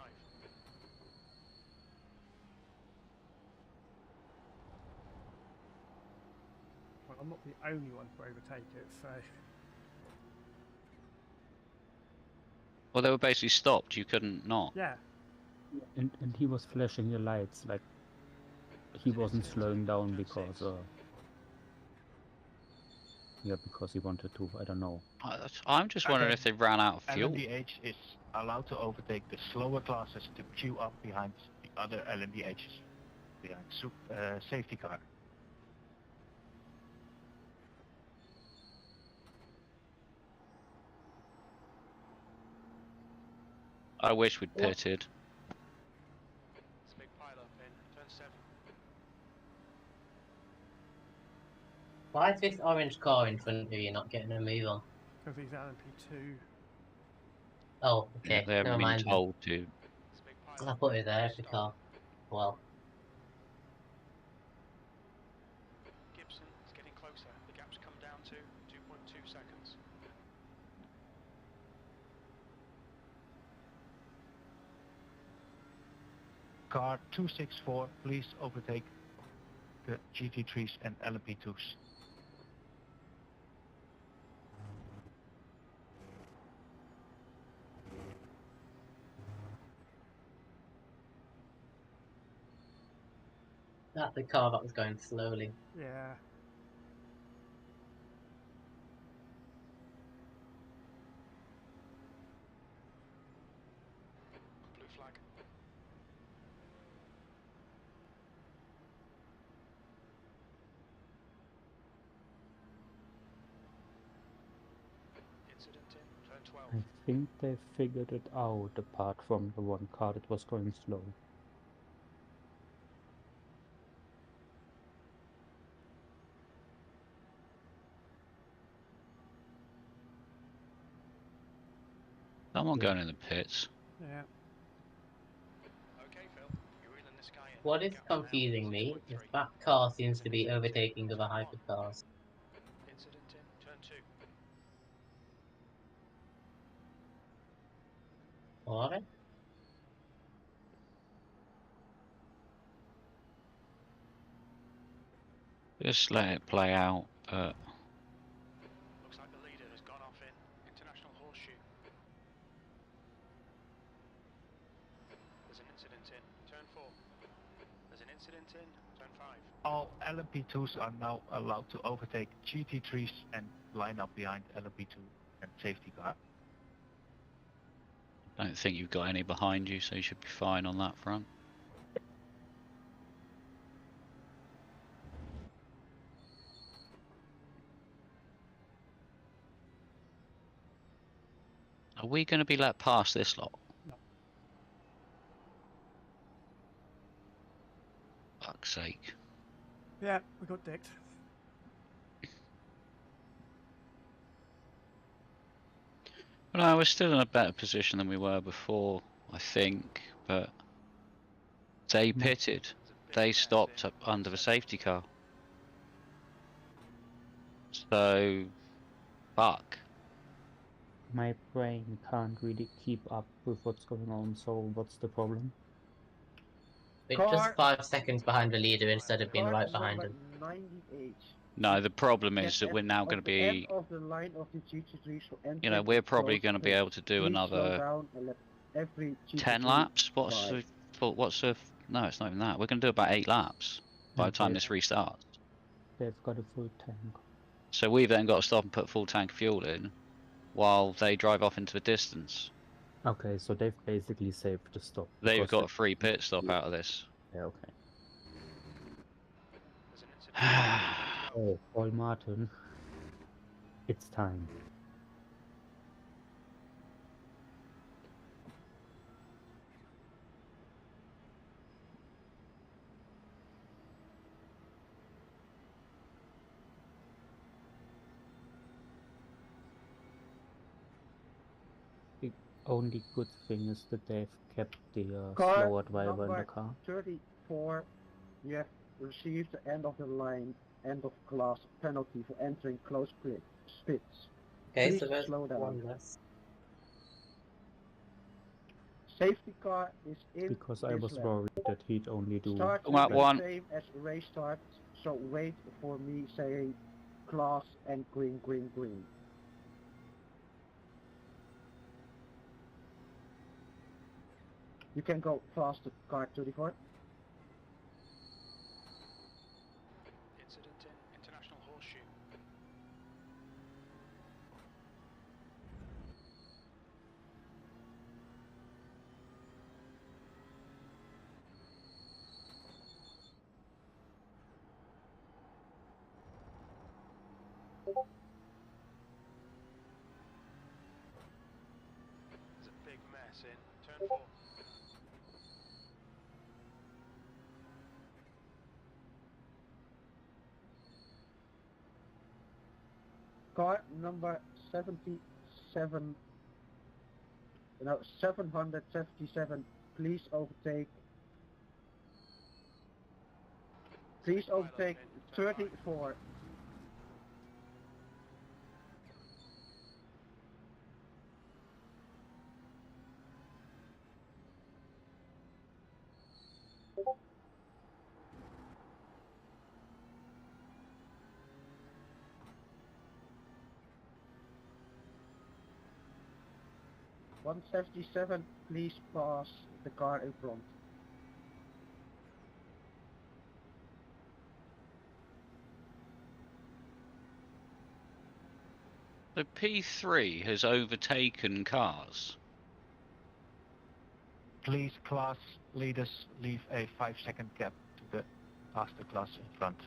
S1: Well, I'm not the only one to overtake it, so
S4: Well, they were basically stopped. You couldn't not.
S1: yeah.
S3: And he was flashing the lights, like he wasn't slowing down because yeah, because he wanted to, I don't know.
S4: I'm just wondering if they ran out of fuel.
S8: LMDH is allowed to overtake the slower classes to queue up behind the other LMDHs, behind safety car.
S4: I wish we'd pitted.
S6: There's a big pile up in turn 7.
S9: Why is this orange car in front of you not getting a move on?
S1: Because he's LMP2.
S9: Oh,
S4: Yeah,
S9: okay.
S4: they haven't
S9: Never
S4: been
S9: mind.
S4: told to.
S6: There's a big pile
S9: I
S6: up.
S9: put it there, the car. Well,
S6: Gibson is getting closer. The gap's come down to 2.2 seconds.
S8: Car 264, please overtake the GT3s and LMP2s.
S9: that's the car that was going slowly.
S1: Yeah.
S6: Blue flag. Incident in turn 12.
S3: I think they figured it out apart from the one car that was going slow.
S4: Someone going in the pits.
S1: Yeah.
S6: Okay, Phil. You're reeling this guy in.
S9: What is
S6: Gap now
S9: confusing me is
S6: 6.3.
S9: that car seems to be overtaking the other hypercars.
S6: Incident in turn 2.
S9: Alright.
S4: Just let it play out.
S6: Looks like the leader has gone off in International Horseshoe. There's an incident in turn 4. There's an incident in turn 5.
S8: All LMP2s are now allowed to overtake GT3s and line up behind LMP2 and safety car.
S4: I don't think you've got any behind you, so you should be fine on that front. Are we going to be let past this lot?
S1: No.
S4: Fuck's sake.
S1: Yeah, we got dicked.
S4: But no, we're still in a better position than we were before, I think, but they pitted. They stopped up under the safety car. So, fuck.
S3: My brain can't really keep up with what's going on, so what's the problem?
S9: We're
S5: Car-
S9: just 5 seconds behind the leader instead of being
S5: Car
S9: right behind
S5: number
S9: him.
S5: 98.
S4: No, the problem
S5: Get
S4: is that
S5: at
S4: we're now
S5: of
S4: going to
S5: the end
S4: be,
S5: of the line of the GT3, so
S4: you know,
S5: entering
S4: we're probably
S5: close
S4: going to be
S5: pits.
S4: able to do
S5: Please slow
S4: another
S5: down and let every
S4: 10
S5: GT3
S4: laps.
S5: by.
S4: No, it's not even that. We're going to do about 8 laps by the time this restarts.
S3: They've got a full tank.
S4: So we've then got to stop and put full tank of fuel in while they drive off into the distance.
S3: Okay, so they've basically saved the stop.
S4: They've
S3: because
S4: got a
S3: they-
S4: free pit stop out of this.
S3: Yeah, okay.
S6: There's an incident.
S3: Oh, Paul Martin. It's time. The only good thing is that they've kept the
S5: Car
S3: slower driver in the
S5: number
S3: car.
S5: 34, you have received the end of the line, end of class penalty for entering close pits.
S9: Okay,
S5: Please
S9: so there's
S5: slow down.
S9: one less.
S5: Safety car is in
S3: Because I
S5: this
S3: was
S5: lap.
S3: worried that he'd only do
S5: Start will
S4: Lap
S5: be
S4: one.
S5: the same as race start, so wait for me saying class and green, green, green. You can go faster, car 34.
S6: Incident in International Horseshoe. There's a big mess in turn 4.
S5: Car number 77, no, 777, please overtake. Please overtake 34. One 77, please pass the car in front.
S4: The P3 has overtaken cars.
S8: Please, class leaders, leave a 5-second gap to the faster class in front.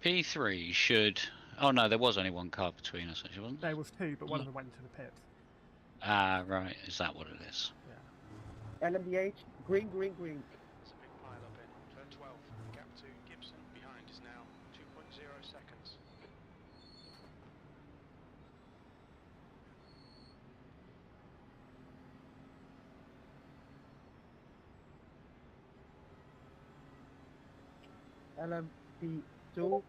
S4: P3 should... Oh no, there was only one car between us, actually, wasn't there?
S1: There was 2, but one of them went into the pit.
S4: Ah, right. Is that what it is?
S1: Yeah.
S5: LMDH, green, green, green.
S6: There's a big pile up in turn 12. Gap to Gibson behind is now 2.0 seconds.
S5: LMP2,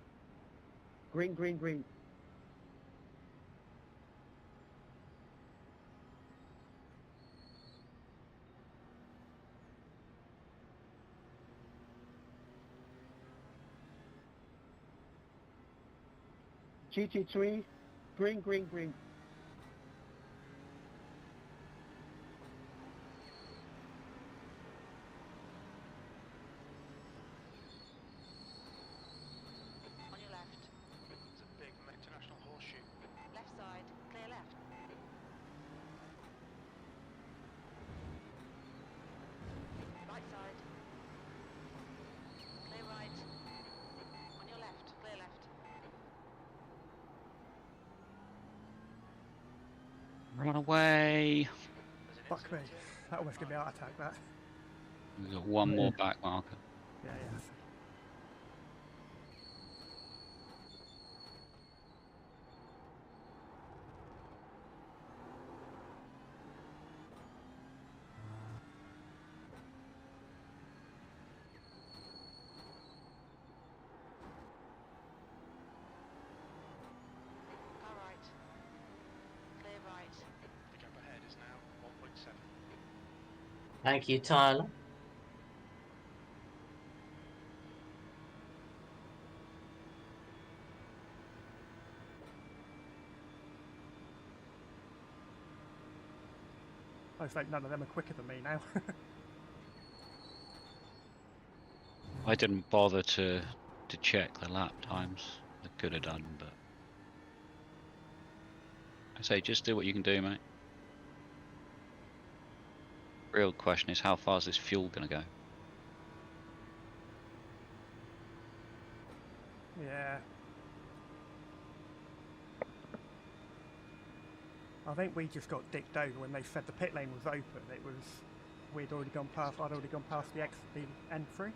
S5: green, green, green. GT3, green, green, green.
S7: On your left.
S6: There's a big International Horseshoe.
S7: Left side. Clear left. Right side. Clear right. On your left. Clear left.
S4: Run away.
S6: There's an
S1: Fuck me.
S6: incident in
S1: That almost gave me a heart attack, that.
S4: We've got one more back marker.
S1: Yeah, yeah.
S7: Car right. Clear right.
S6: The gap ahead is now 1.7.
S9: Thank you, Tyler.
S1: I think none of them are quicker than me now.
S4: I didn't bother to check the lap times. I could have done, but I say just do what you can do, mate. Real question is how far is this fuel gonna go?
S1: Yeah. I think we just got dicked over when they said the pit lane was open. I'd already gone past the N3.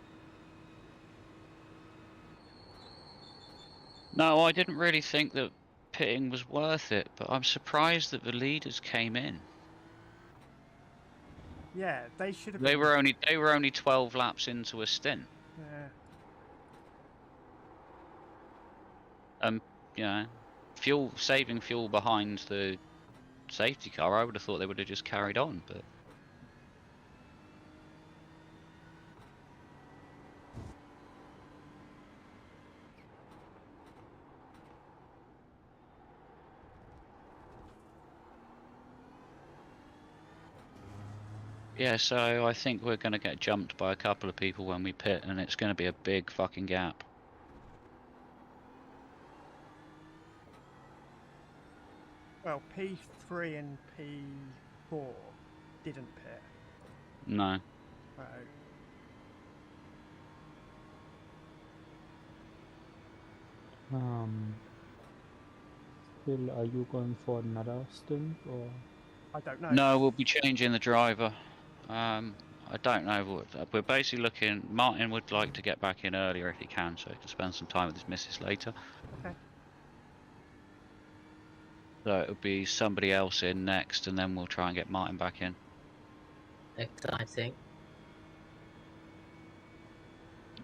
S4: No, I didn't really think that pitting was worth it, but I'm surprised that the leaders came in.
S1: Yeah, they should have.
S4: They were only 12 laps into a stint.
S1: Yeah.
S4: You know, saving fuel behind the safety car. I would have thought they would have just carried on, but yeah. So I think we're going to get jumped by a couple of people when we pit, and it's going to be a big fucking gap.
S1: Well, P3 and P4 didn't pit.
S4: No.
S1: So
S3: Phil, are you going for another stint or?
S1: I don't know.
S4: No, we'll be changing the driver. I don't know what we're basically looking. Martin would like to get back in earlier if he can, so he can spend some time with his missus later.
S1: Okay.
S4: So it'll be somebody else in next, and then we'll try and get Martin back in.
S9: Exciting.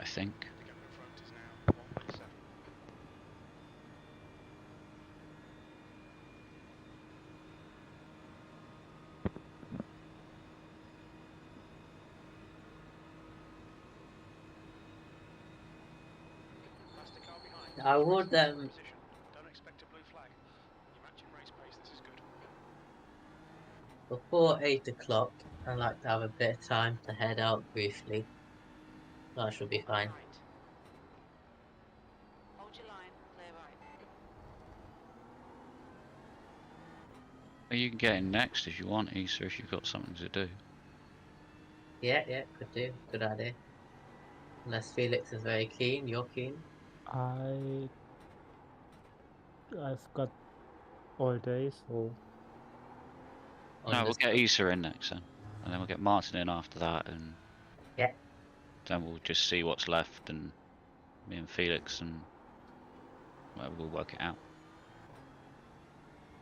S4: I think.
S6: The gap in front is now 1.7. Past the car behind.
S9: I would
S6: Position. Don't expect a blue flag. You're matching race pace. This is good.
S9: before 8 o'clock, I'd like to have a bit of time to head out briefly. That should be fine.
S7: Right. Hold your line, clear right.
S4: You can get in next if you want, Eesa, if you've got something to do.
S9: Yeah, could do. Good idea. Unless Felix is very keen, you're keen.
S3: I've got all day, so
S4: No, we'll get Eesa in next then. And then we'll get Martin in after that, and
S9: yeah.
S4: Then we'll just see what's left, and me and Felix, and well, we'll work it out.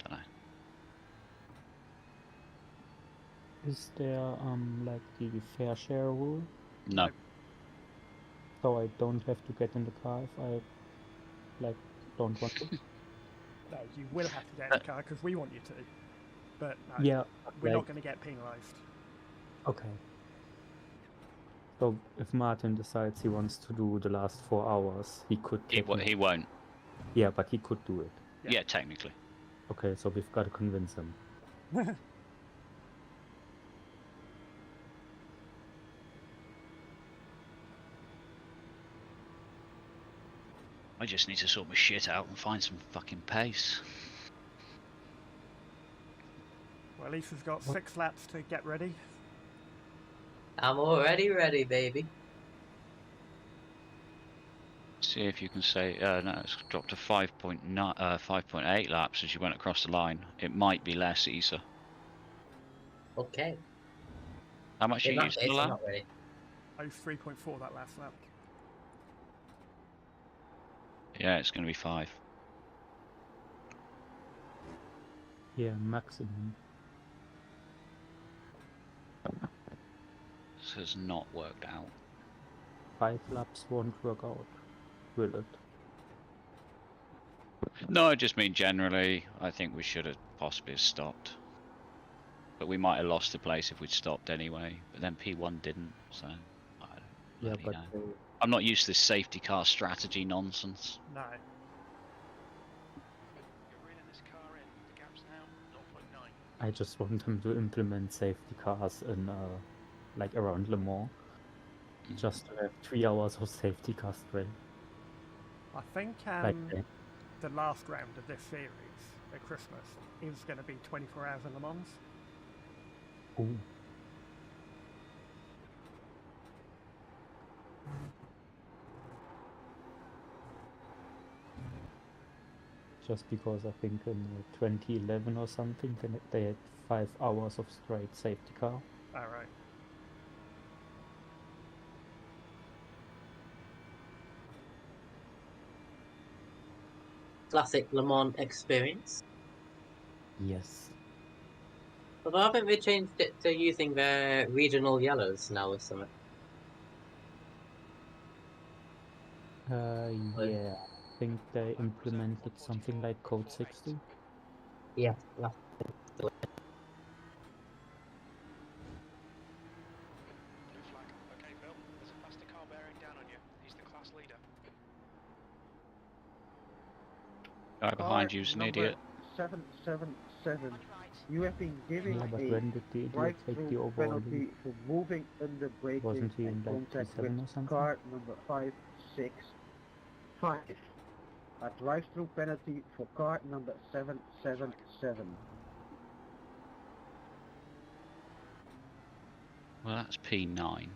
S4: Don't know.
S3: is there like the fair share rule?
S4: No.
S3: So I don't have to get in the car if I don't want to?
S1: No, you will have to get in the car because we want you to. But no,
S3: Yeah,
S1: we're
S3: like,
S1: not going to get penalised.
S3: okay. So if Martin decides he wants to do the last 4 hours, he could.
S4: He won't.
S3: Yeah, but he could do it.
S4: Yeah, technically.
S3: Okay, so we've got to convince him.
S4: I just need to sort my shit out and find some fucking pace.
S1: Well, Easa's got 6 laps to get ready.
S9: I'm already ready, baby.
S4: See if you can say, no, it's dropped to 5.8 laps as you went across the line. It might be less, Eesa.
S9: Okay.
S4: How much
S9: In
S4: you
S9: that
S4: used
S9: case,
S4: the
S9: I'm
S4: lap?
S9: not ready.
S1: Oh, 3.4 that last lap.
S4: Yeah, it's going to be 5.
S3: Yeah, maximum.
S4: This has not worked out.
S3: 5 laps won't work out, will it?
S4: No, I just mean generally, I think we should have possibly stopped. But we might have lost the place if we'd stopped anyway. But then P1 didn't, so I don't
S3: Yeah,
S4: really
S3: but
S4: know. I'm not used to this safety car strategy nonsense.
S1: No.
S6: You're reeling this car in. The gap's now 0.9.
S3: I just want them to implement safety cars in like around Le Mans. Just to have 3 hours of safety car straight.
S1: I think
S3: Like that.
S1: the last round of this series at Christmas is going to be 24 hours in Le Mans.
S3: Ooh. Just because I think in 2011 or something they had 5 hours of straight safety car.
S1: Alright.
S9: Classic Le Mans experience.
S3: Yes.
S9: But haven't they changed it to using their regional yellows now or something?
S3: Yeah, I think they implemented something like Code 60.
S9: Yeah.
S6: Blue flag. Okay, Phil. There's a faster car bearing down on you. He's the class leader.
S4: Guy behind you's an idiot.
S5: 777.
S7: On your right.
S5: You have been given
S3: Yeah, but
S5: a
S3: when did the idiot take the
S5: drive-through
S3: overall lead?
S5: penalty for moving under braking
S3: Wasn't he in
S5: and
S3: like
S5: contact
S3: P7
S5: with
S3: or something?
S5: car number 565. A drive-through penalty for car number 777.
S4: Well, that's P9.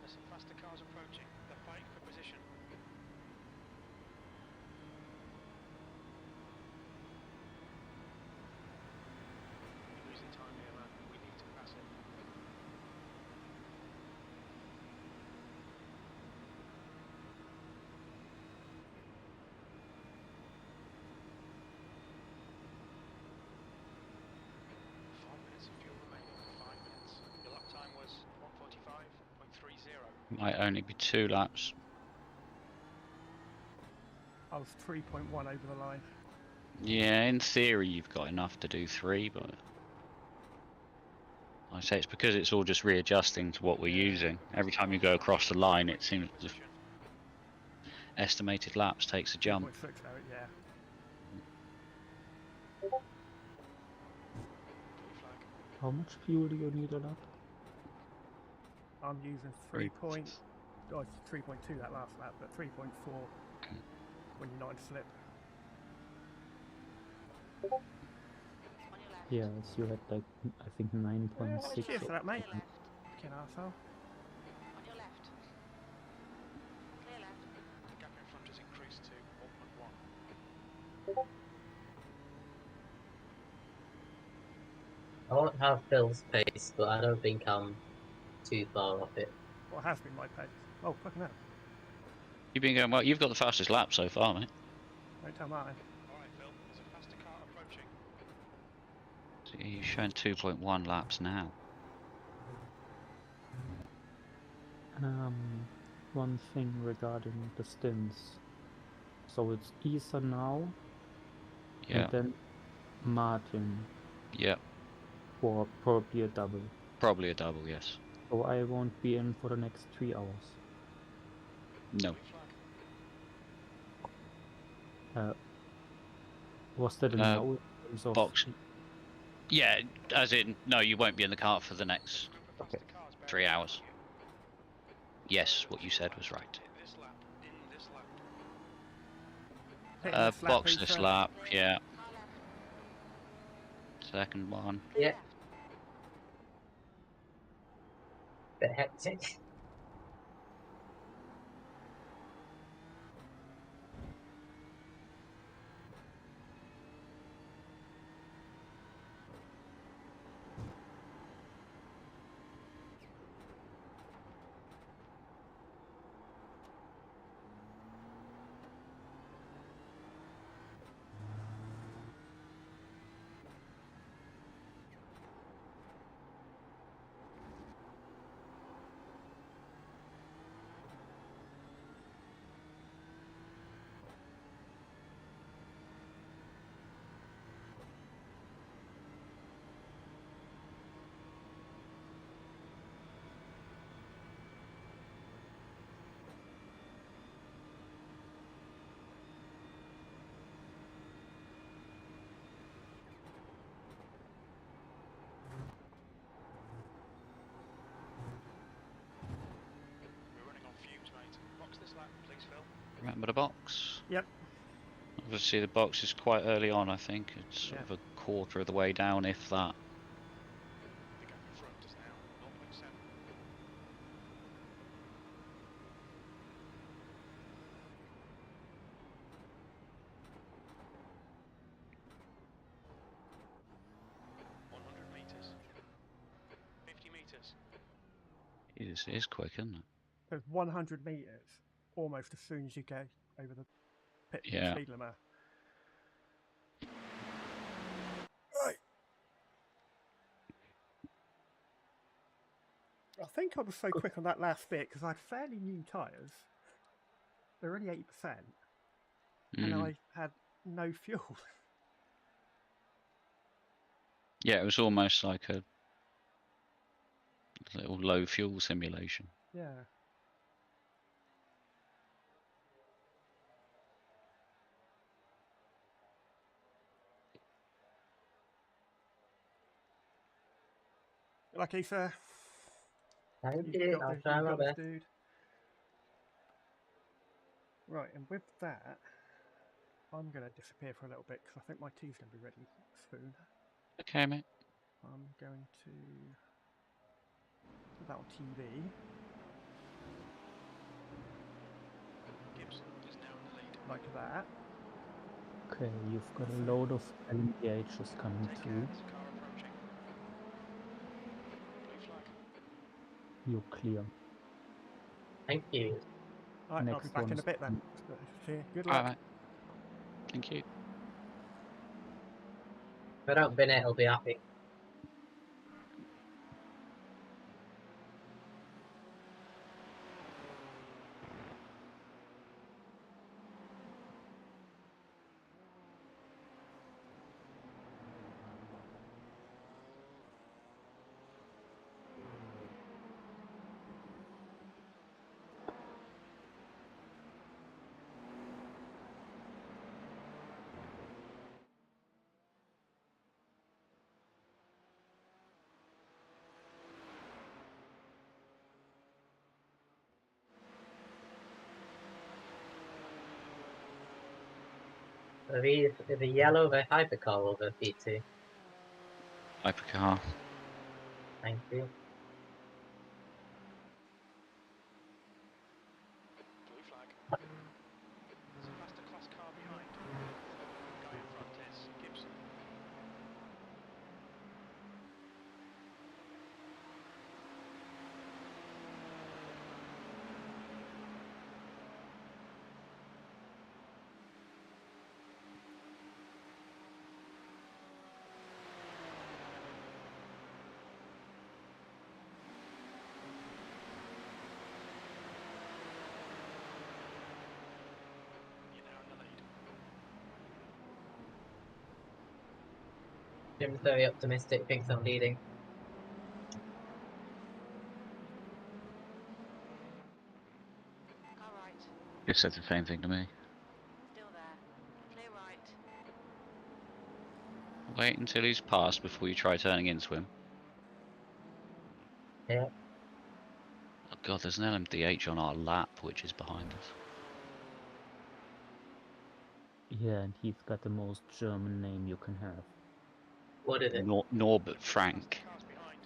S6: There's some faster cars approaching. They're fighting for position. You're losing time here, man. We need to pass it. Of fuel remaining. 5 minutes. Your lap time was 1:45.30.
S4: Might only be 2 laps.
S1: I was 3.1 over the line.
S4: Yeah, in theory you've got enough to do 3, but I say it's because it's all just readjusting to what we're using. Every time you go across the line, it seems the estimated laps takes a jump.
S1: 2.6 now, yeah.
S6: Blue flag.
S3: How much fuel do you need a lap?
S1: I'm using 3.2 that last lap, but 3.4 when you're not in slip.
S7: On your left.
S3: Yeah, so you had like, I think 9.6.
S1: Cheers for that, mate.
S7: Clear left.
S1: Fucking arsehole.
S7: On your left. Clear left.
S6: The gap in front has increased to 0.1.
S9: I won't have Phil's pace, but I don't think I'm too far off it.
S1: What has been my pace? Oh, fucking hell.
S4: You've been going well. You've got the fastest lap so far, mate.
S1: Don't tell mine.
S6: Alright, Phil. There's a faster car approaching.
S4: So you're showing 2.1 laps now.
S3: One thing regarding the stints. So it's Eesa now,
S4: Yeah,
S3: and then Martin
S4: yeah.
S3: for probably a double.
S4: Probably a double, yes.
S3: So I won't be in for the next 3 hours.
S4: No.
S6: Blue flag.
S3: Was that a no in terms of
S4: Box. Yeah, as in, no, you won't be in the car for the next
S6: Group of faster cars bearing
S4: 3
S6: down on
S4: hours.
S6: you.
S4: Yes, what you said was right.
S6: In this lap. In this lap.
S1: Hitting this lap,
S4: Box this
S1: Eesa.
S4: lap, yeah.
S7: Car left.
S4: Second one.
S7: Clear
S9: Yeah.
S7: left.
S9: Bit hectic.
S4: Remember the box?
S1: Yep.
S4: Obviously, the box is quite early on. I think it's sort of a quarter of the way down, if that.
S6: The gap in front is now 0.7. Meters. 50 meters.
S4: It is quick, isn't it?
S1: So 100 meters, almost as soon as you go over the pit
S4: Yeah.
S1: speed limit. Right. I think I was so quick on that last bit because I had fairly new tyres. They're only 80%, and I had no fuel.
S4: Yeah, it was almost like a little low fuel simulation.
S1: Yeah. Like Eesa.
S9: Thank you. I'll try my best.
S1: Dude. Right, and with that, I'm going to disappear for a little bit because I think my tea's going to be ready soon.
S4: Okay, mate.
S1: I'm going to put that on TV.
S6: Gibson is now in the lead.
S1: Like that.
S3: Okay, you've got a load of LMPHs coming
S6: Take
S3: through.
S6: care, there's a car approaching. Blue flag.
S3: You're clear.
S9: Thank you.
S1: Right, I'll be
S3: Next
S1: back in
S3: one's
S1: a bit then. See you. Good
S4: All
S1: luck.
S4: right. Thank you.
S9: If I don't bin it, I'll be happy. Are these the yellow, the hypercar or the P2?
S4: Hypercar.
S9: Thank you.
S6: Blue flag. There's a faster class car behind. Guy in front is Gibson. You're now in the lead.
S9: Jim's very optimistic, thinks I'm leading.
S7: All right.
S4: He said the same thing to me.
S7: Still there. Clear right.
S4: Wait until he's passed before you try turning into him.
S9: Yeah.
S4: Oh god, there's an LMDH on our lap, which is behind us.
S3: Yeah, and he's got the most German name you can have.
S9: What is it?
S4: Norbert Frank.
S6: Cars behind.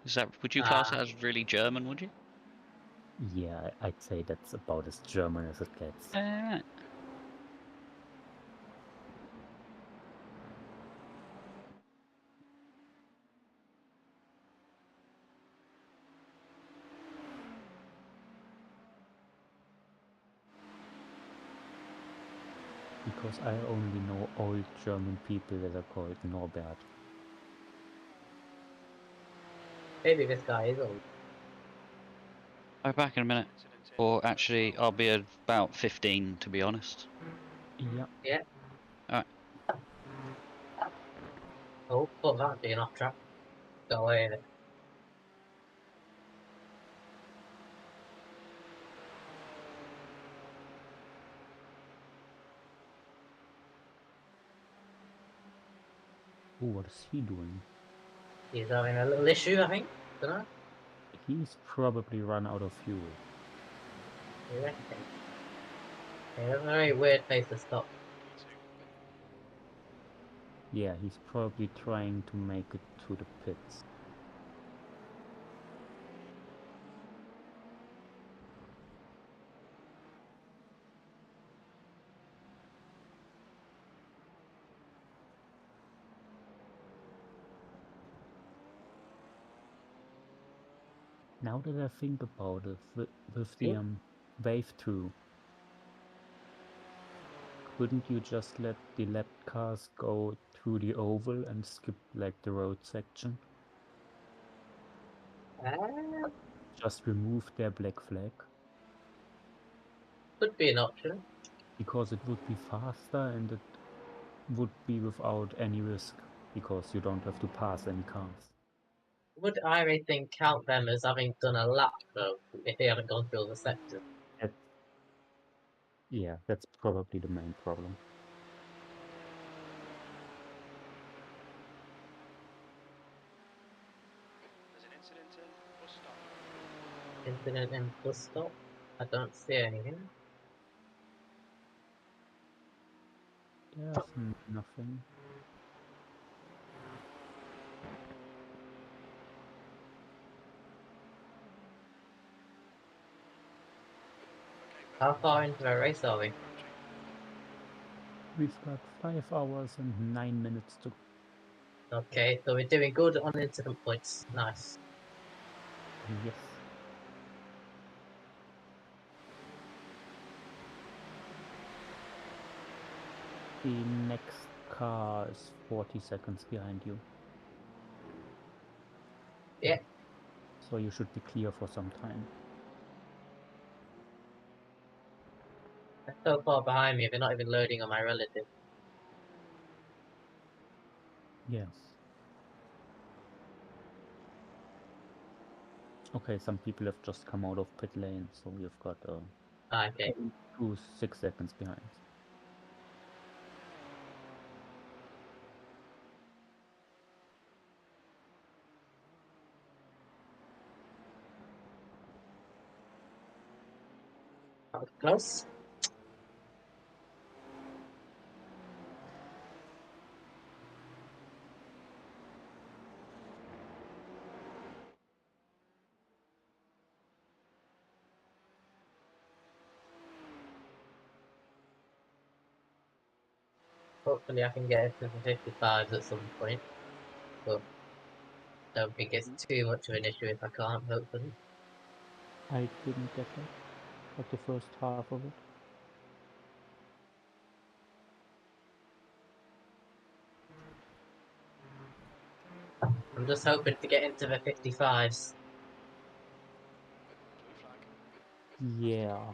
S4: Is that? Would you class that as really German? Would you?
S3: Yeah, I'd say that's about as German as it gets. Because I only know old German people that are called Norbert.
S9: Maybe this guy is old.
S4: I'll be back in a minute. Or actually, I'll be about 15, to be honest.
S3: Yeah.
S9: Yeah.
S4: Alright.
S9: Oh, thought that'd be an off track. Go away with it.
S3: Ooh, what is he doing?
S9: He's having a little issue, I think. Dunno.
S3: He's probably run out of fuel.
S9: You reckon? Yeah, that's a very weird place to stop.
S3: Yeah, he's probably trying to make it to the pits. Now that I think about it, with the
S9: Yeah.
S3: wave 2, couldn't you just let the lap cars go through the oval and skip like the road section? Just remove their black flag?
S9: Could be an option.
S3: Because it would be faster and it would be without any risk, because you don't have to pass any cars.
S9: Would iRacing count them as having done a lap though, if they haven't gone through all the sectors?
S3: Yeah, that's probably the main problem.
S6: There's an incident in bus stop.
S9: Incident in bus stop? I don't see anything.
S3: There's nothing.
S9: How far into the race are we?
S3: We've got 5 hours and 9 minutes to.
S9: Okay, so we're doing good on incident points. Nice.
S3: Yes. The next car is 40 seconds behind you.
S9: Yeah.
S3: So you should be clear for some time.
S9: They're so far behind me, they're not even loading on my relative.
S3: Yes. Okay, some people have just come out of pit lane, so you've got
S9: Okay.
S3: 2 6 seconds behind.
S9: That was close. Hopefully I can get into the 55s at some point. But don't think it's too much of an issue if I can't, hopefully.
S3: I didn't get that, but the first half of it.
S9: I'm just hoping to get into the 55s.
S6: Blue flag.
S3: Yeah.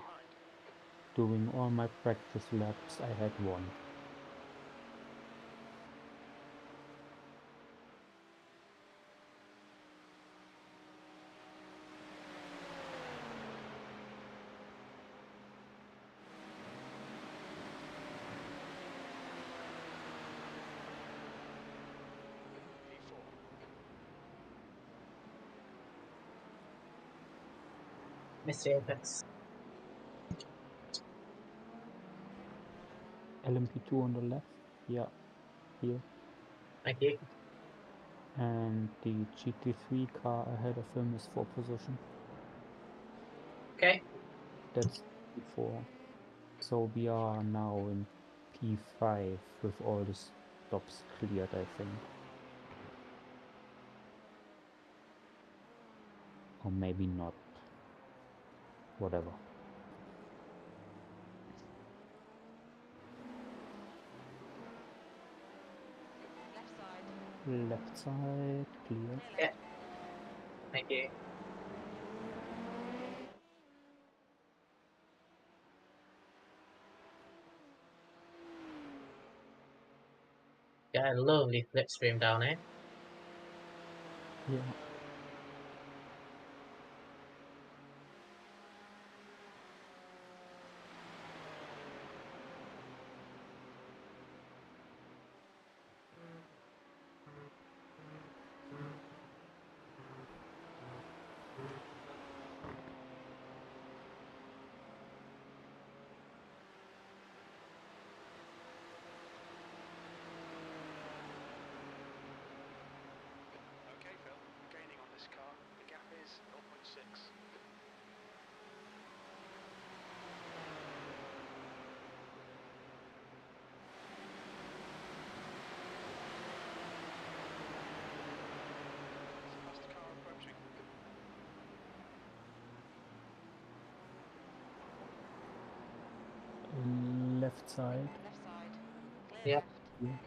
S3: Doing all my practice laps, I had one.
S6: P4.
S9: Mr. Apex.
S3: LMP2 on the left, yeah, here.
S9: Thank you.
S3: And the GT3 car ahead of him is 4th position.
S9: Okay.
S3: That's P4. So we are now in P5 with all the stops cleared, I think. Or maybe not. Whatever.
S7: Left side.
S3: Left side, clear.
S7: Clear left.
S9: Thank you. Got a lovely slipstream down here.
S3: Yeah. left side.
S7: Left side. Clear
S9: Yep.
S7: left.
S3: Yeah.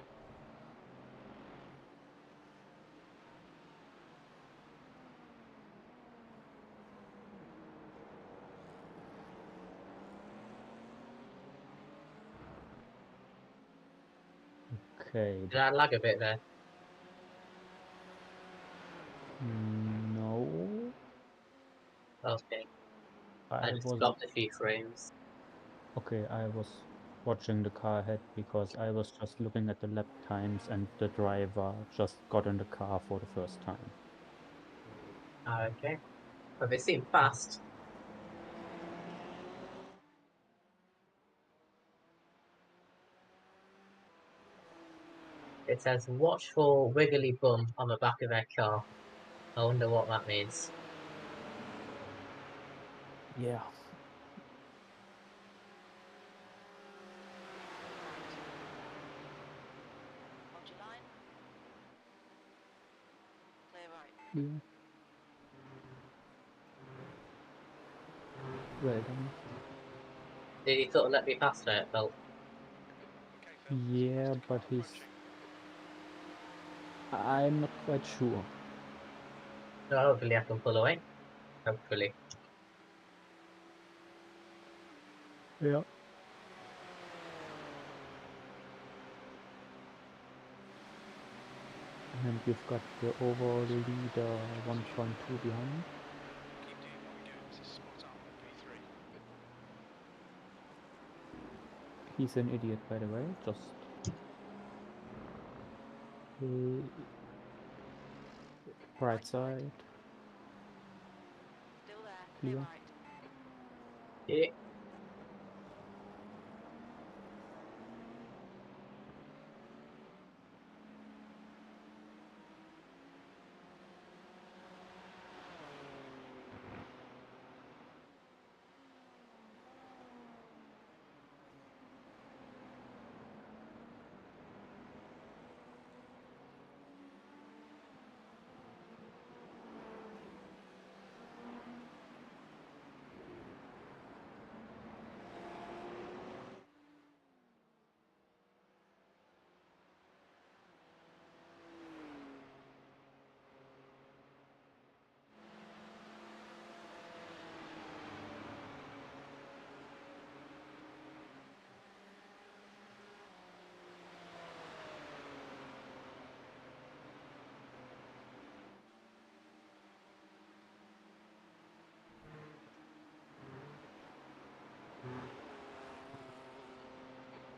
S3: Okay.
S9: Did I lag a bit there?
S3: No,
S9: Okay. I
S3: I
S9: just
S3: was
S9: dropped a few frames.
S3: okay. I was watching the car ahead because I was just looking at the lap times and the driver just got in the car for the first time.
S9: Okay. But they seem fast. It says watch for wiggly bum on the back of their car. I wonder what that means.
S3: Yeah.
S7: Hold your line. Clear right.
S3: Yeah. Well done.
S9: Did he sort of let me pass there, Phil?
S6: Okay, Phil. there's a
S3: Yeah,
S6: faster car
S3: but he's.
S6: approaching.
S3: I'm not quite sure.
S9: So hopefully I can pull away. Hopefully.
S3: Yeah. And you've got the overall leader 1.2 behind.
S6: Keep doing what you're doing. This is spot on with P3.
S3: He's an idiot, by the way. Just. Right side.
S7: Still there. Clear
S3: Clear.
S7: right.
S9: Yeah.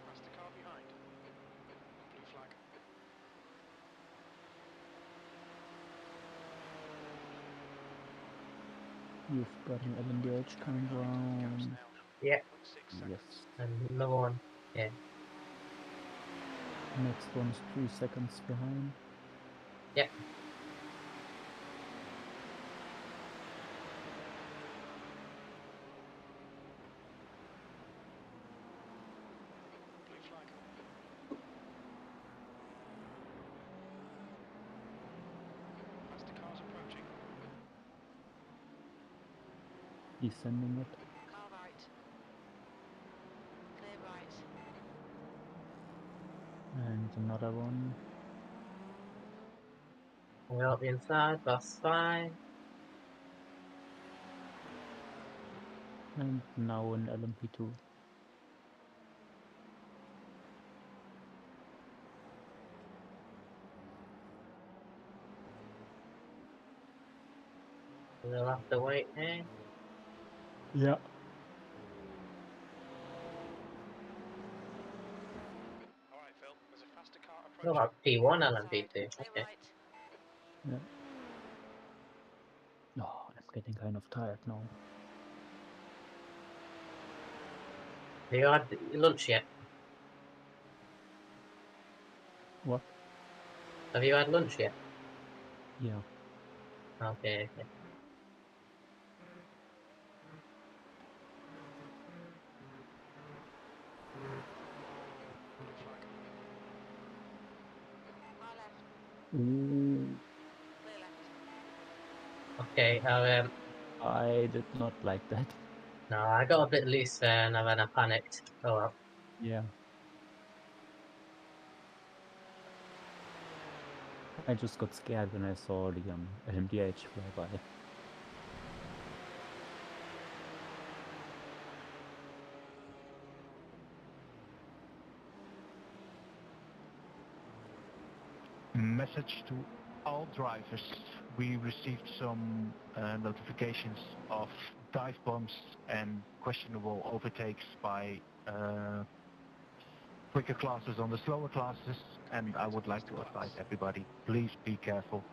S6: Faster car behind. Blue flag.
S3: You've got an LMDH
S6: Car
S3: coming
S6: behind. Gaps
S3: round.
S6: now.
S9: Yeah.
S6: 0.6 seconds.
S3: Yes.
S9: And another one. Yeah.
S3: Next one is 3 seconds behind.
S9: Yeah.
S6: Blue flag. Faster cars approaching.
S3: Descending it.
S7: Car right. Clear right.
S3: And another one.
S9: We're up the inside, that's fine.
S3: And now an LMP2.
S9: We'll have to wait here.
S3: Yeah.
S6: Alright, Phil. There's a faster car
S9: Oh,
S6: approaching.
S9: that's P1
S7: Right
S9: and
S7: side.
S9: P2.
S7: Clear
S9: Okay.
S7: right.
S3: Yeah. Oh, I'm getting kind of tired now.
S9: Have you had lunch yet?
S3: What?
S9: Have you had lunch yet?
S3: Yeah.
S9: Okay, okay.
S6: Blue flag.
S7: Car left.
S3: Ooh,
S7: Clear left.
S9: Okay,
S3: I did not like that.
S9: no, I got a bit loose there and then I panicked. Oh well.
S3: Yeah. I just got scared when I saw the LMDH fly by.
S8: Message to all drivers. We received some notifications of dive bombs and questionable overtakes by quicker classes on the slower classes, and I would like to advise everybody, please be careful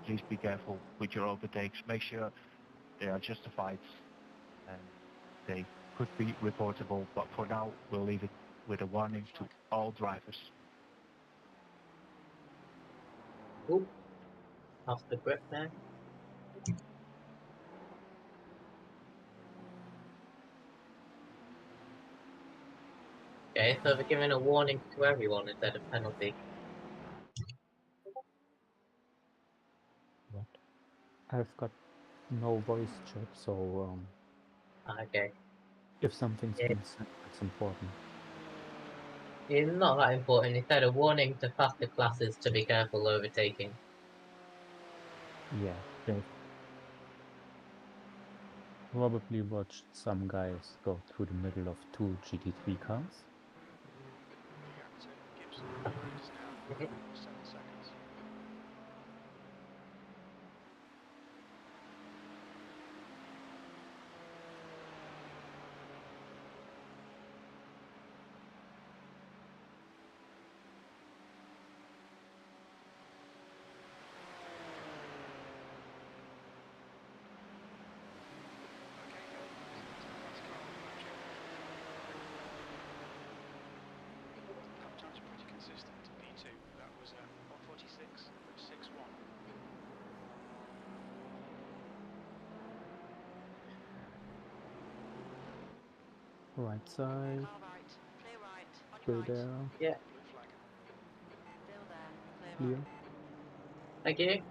S8: with your overtakes. Make sure they are justified and they could be reportable, but for now we'll leave it with a warning to all drivers.
S9: Oop, off the grip there. Okay, so they're giving a warning to everyone instead of penalty.
S3: What? I've got no voice chat, so
S9: Okay.
S3: if something's
S9: Yeah.
S3: been said, it's important.
S9: It's not that important. Instead, a warning to faster classes to be careful overtaking.
S3: Yeah, they've probably watched some guys go through the middle of two GT3 cars.
S6: Gibson, the road is now 7 seconds. Lap times are pretty consistent. P2, that was 146.61.
S3: Right side,
S7: Car right. Clear right. On your
S3: still
S7: right.
S3: there,
S9: Yeah,
S6: Blue flag.
S7: Still there. Clear
S3: clear.
S7: right.
S9: thank you.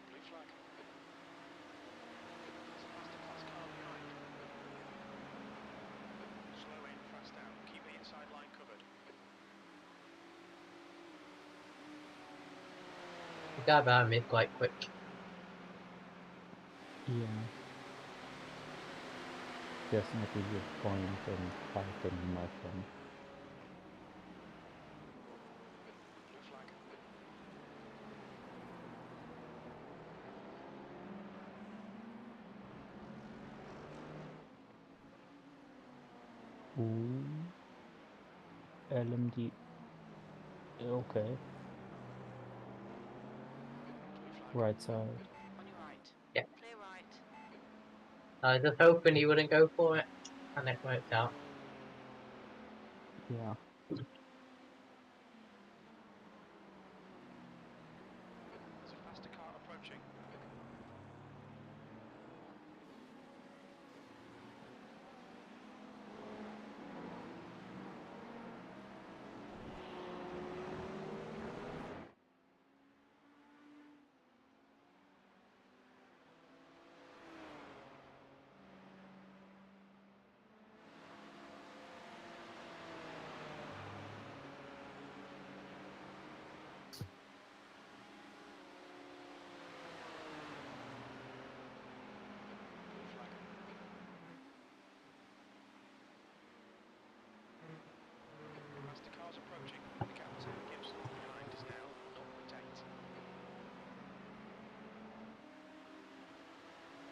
S6: Blue flag. There's a faster class car behind. Slow in, fast out. Keep the inside line covered.
S9: The guy behind me is quite quick.
S3: Yeah. Definitely a point and fighting my friend.
S6: Blue flag.
S3: Ooh. LMD. Okay.
S6: Blue flag.
S3: Right side.
S7: On your right.
S9: Yeah.
S7: Clear right.
S9: I was just hoping he wouldn't go for it, and it worked out.
S3: Yeah.
S6: There's a faster car approaching.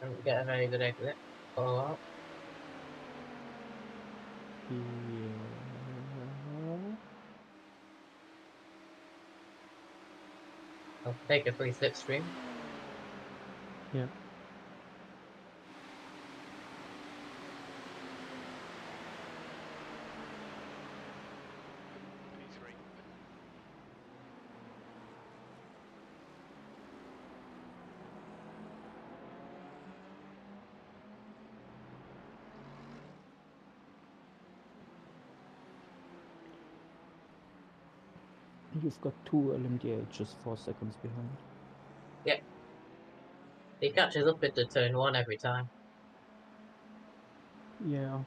S9: Don't get a very good exit. Oh well.
S3: Yeah.
S9: I'll take a free slipstream.
S3: Yeah.
S6: P3.
S3: You've got 2 LMDHs 4 seconds behind.
S9: He catches up into turn 1 every time.
S3: Yeah.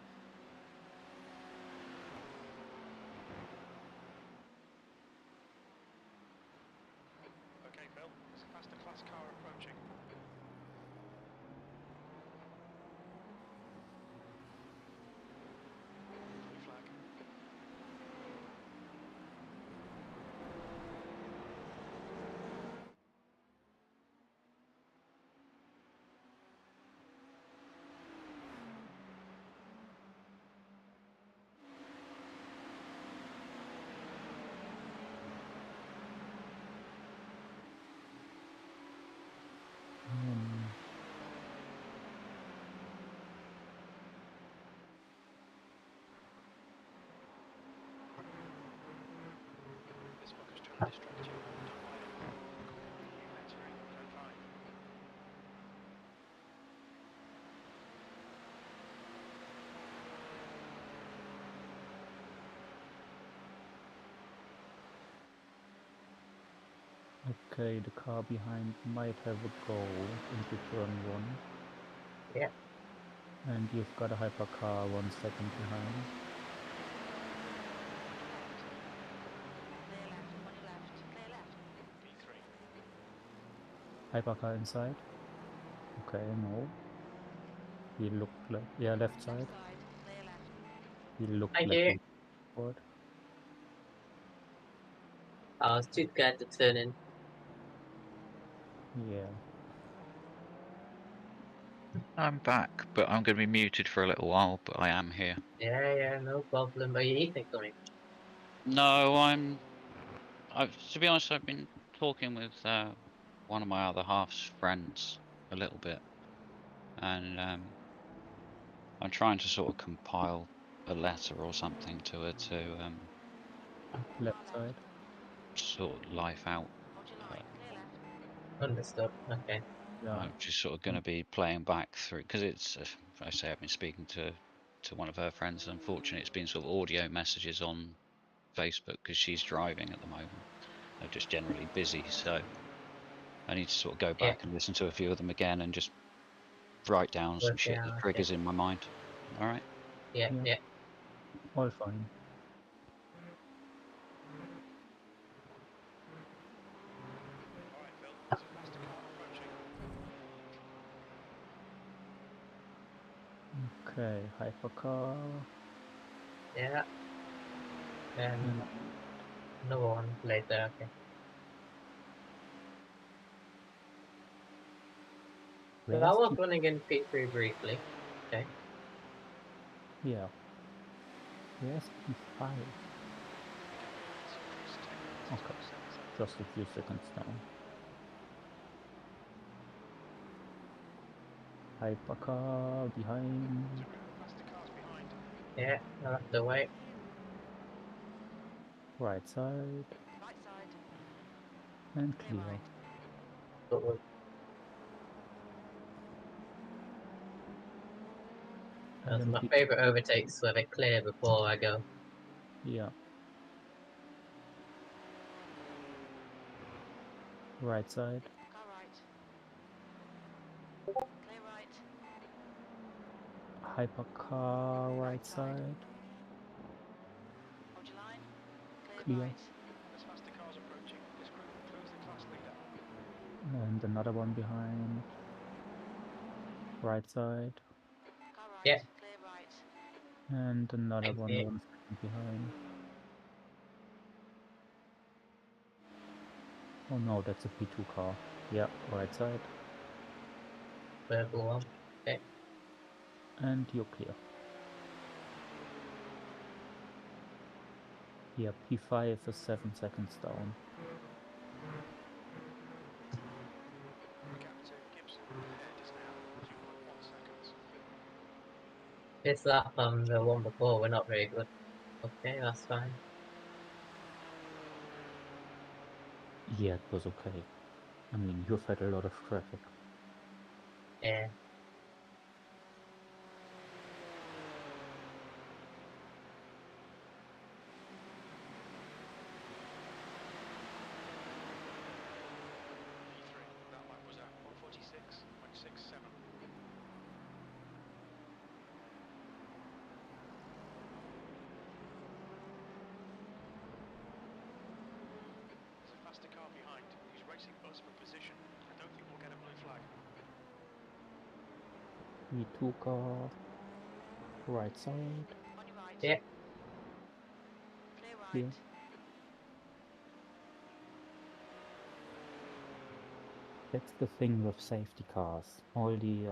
S6: Okay, Phil. There's a faster class car approaching. Blue flag. This fucker's trying to distract you. Don't bite him. Corner, entering, turn 5.
S3: Okay, the car behind might have a go into turn 1.
S9: Yeah.
S3: And you've got a hypercar 1 second behind.
S7: Clear left, on your left, clear left.
S6: P3.
S3: Hypercar inside. Okay, no. He looked like, yeah, left
S7: Left
S3: side.
S7: side, clear left.
S3: He looked
S9: Thank
S3: like
S9: you.
S3: he forward.
S9: I was too scared to turn in.
S3: Yeah.
S4: I'm back, but I'm going to be muted for a little while, but I am here.
S9: Yeah, no problem. Are you eating something?
S4: No, to be honest, I've been talking with one of my other half's friends a little bit, and I'm trying to sort of compile a letter or something to her to
S3: Left side.
S4: sort life out.
S7: Hold your line, clear left.
S9: Understood. Okay.
S3: Yeah.
S4: I'm just sort of going to be playing back through, because it's, I say I've been speaking to one of her friends, and unfortunately it's been sort of audio messages on Facebook because she's driving at the moment. They're just generally busy, so I need to sort of go
S9: Yeah.
S4: back and listen to a few of them again and just write down some
S9: Work
S4: shit
S9: out,
S4: that
S9: okay.
S4: triggers in my mind. All right.
S9: Yeah,
S3: Yeah.
S9: yeah.
S3: All fine.
S6: Alright, Phil. There's a faster car approaching.
S3: Okay, hypercar.
S9: Yeah. And
S3: And
S9: another one later, okay. So I
S3: where's
S9: was
S3: P?
S9: running in P3 briefly. Okay.
S3: Yeah. Where's P5? Okay. Just a few seconds down. Hypercar behind.
S6: Faster cars behind.
S9: Yeah, I'll have to wait.
S3: Right side.
S7: Right side,
S3: And
S7: clear
S3: clear.
S7: right.
S9: But we'll-
S3: And
S9: That's
S3: then
S9: my
S3: P.
S9: favourite overtakes where they clear before I go.
S3: Yeah. Right side.
S7: Car right. Clear right.
S3: Hypercar right side.
S7: Hold your line. Clear
S3: Clear.
S7: right.
S6: There's faster cars approaching. This group includes the class leader.
S3: And another one behind. Right side.
S7: Car right.
S9: Yeah.
S7: Clear right.
S3: And another
S9: Thank
S3: one
S9: you.
S3: 1 second behind. Oh no, that's a P2 car. Yeah, right side.
S9: purple one. Okay.
S3: And you're clear. Yeah, P5 is 7 seconds down.
S6: Gap to Gibson ahead is now 2.1 seconds.
S9: This lap on the one before we're not very good. Okay, that's fine.
S3: Yeah, it was okay. I mean, you've had a lot of traffic.
S9: Yeah.
S6: P3, that lap was at 146.67. There's a faster car behind who's racing us for position. I don't think we'll get a blue flag.
S3: V2 car, right side,
S7: On your right.
S9: Yeah.
S7: Clear right.
S3: clear. That's the thing with safety cars. All the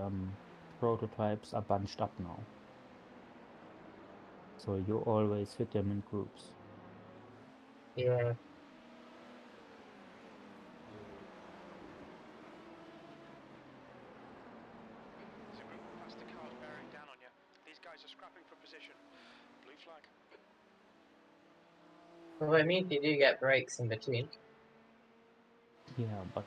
S3: prototypes are bunched up now. So you always hit them in groups.
S9: Yeah.
S6: There's a group of faster cars bearing down on you. These guys are scrapping for position. Blue flag.
S9: Well, I mean, you do get breaks in between.
S3: Yeah, but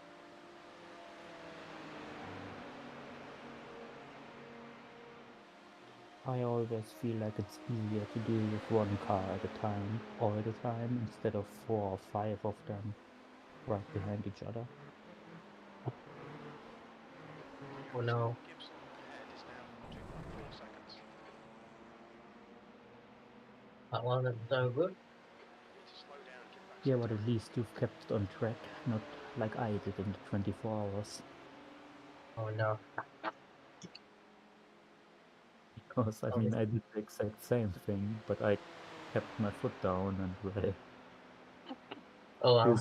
S3: I always feel like it's easier to deal with one car at a time, all the time, instead of 4 or 5 of them right behind each other.
S9: Oh no.
S6: Gibson ahead is now 2.4 seconds.
S9: That wasn't so good.
S6: Need to slow down, get back
S3: Yeah,
S6: some
S3: but at
S6: time.
S3: least you've kept on track, not like I did in the 24 hours.
S9: Oh no.
S3: Because, I mean, I did the exact same thing, but I kept my foot down and, well,
S9: Oh well.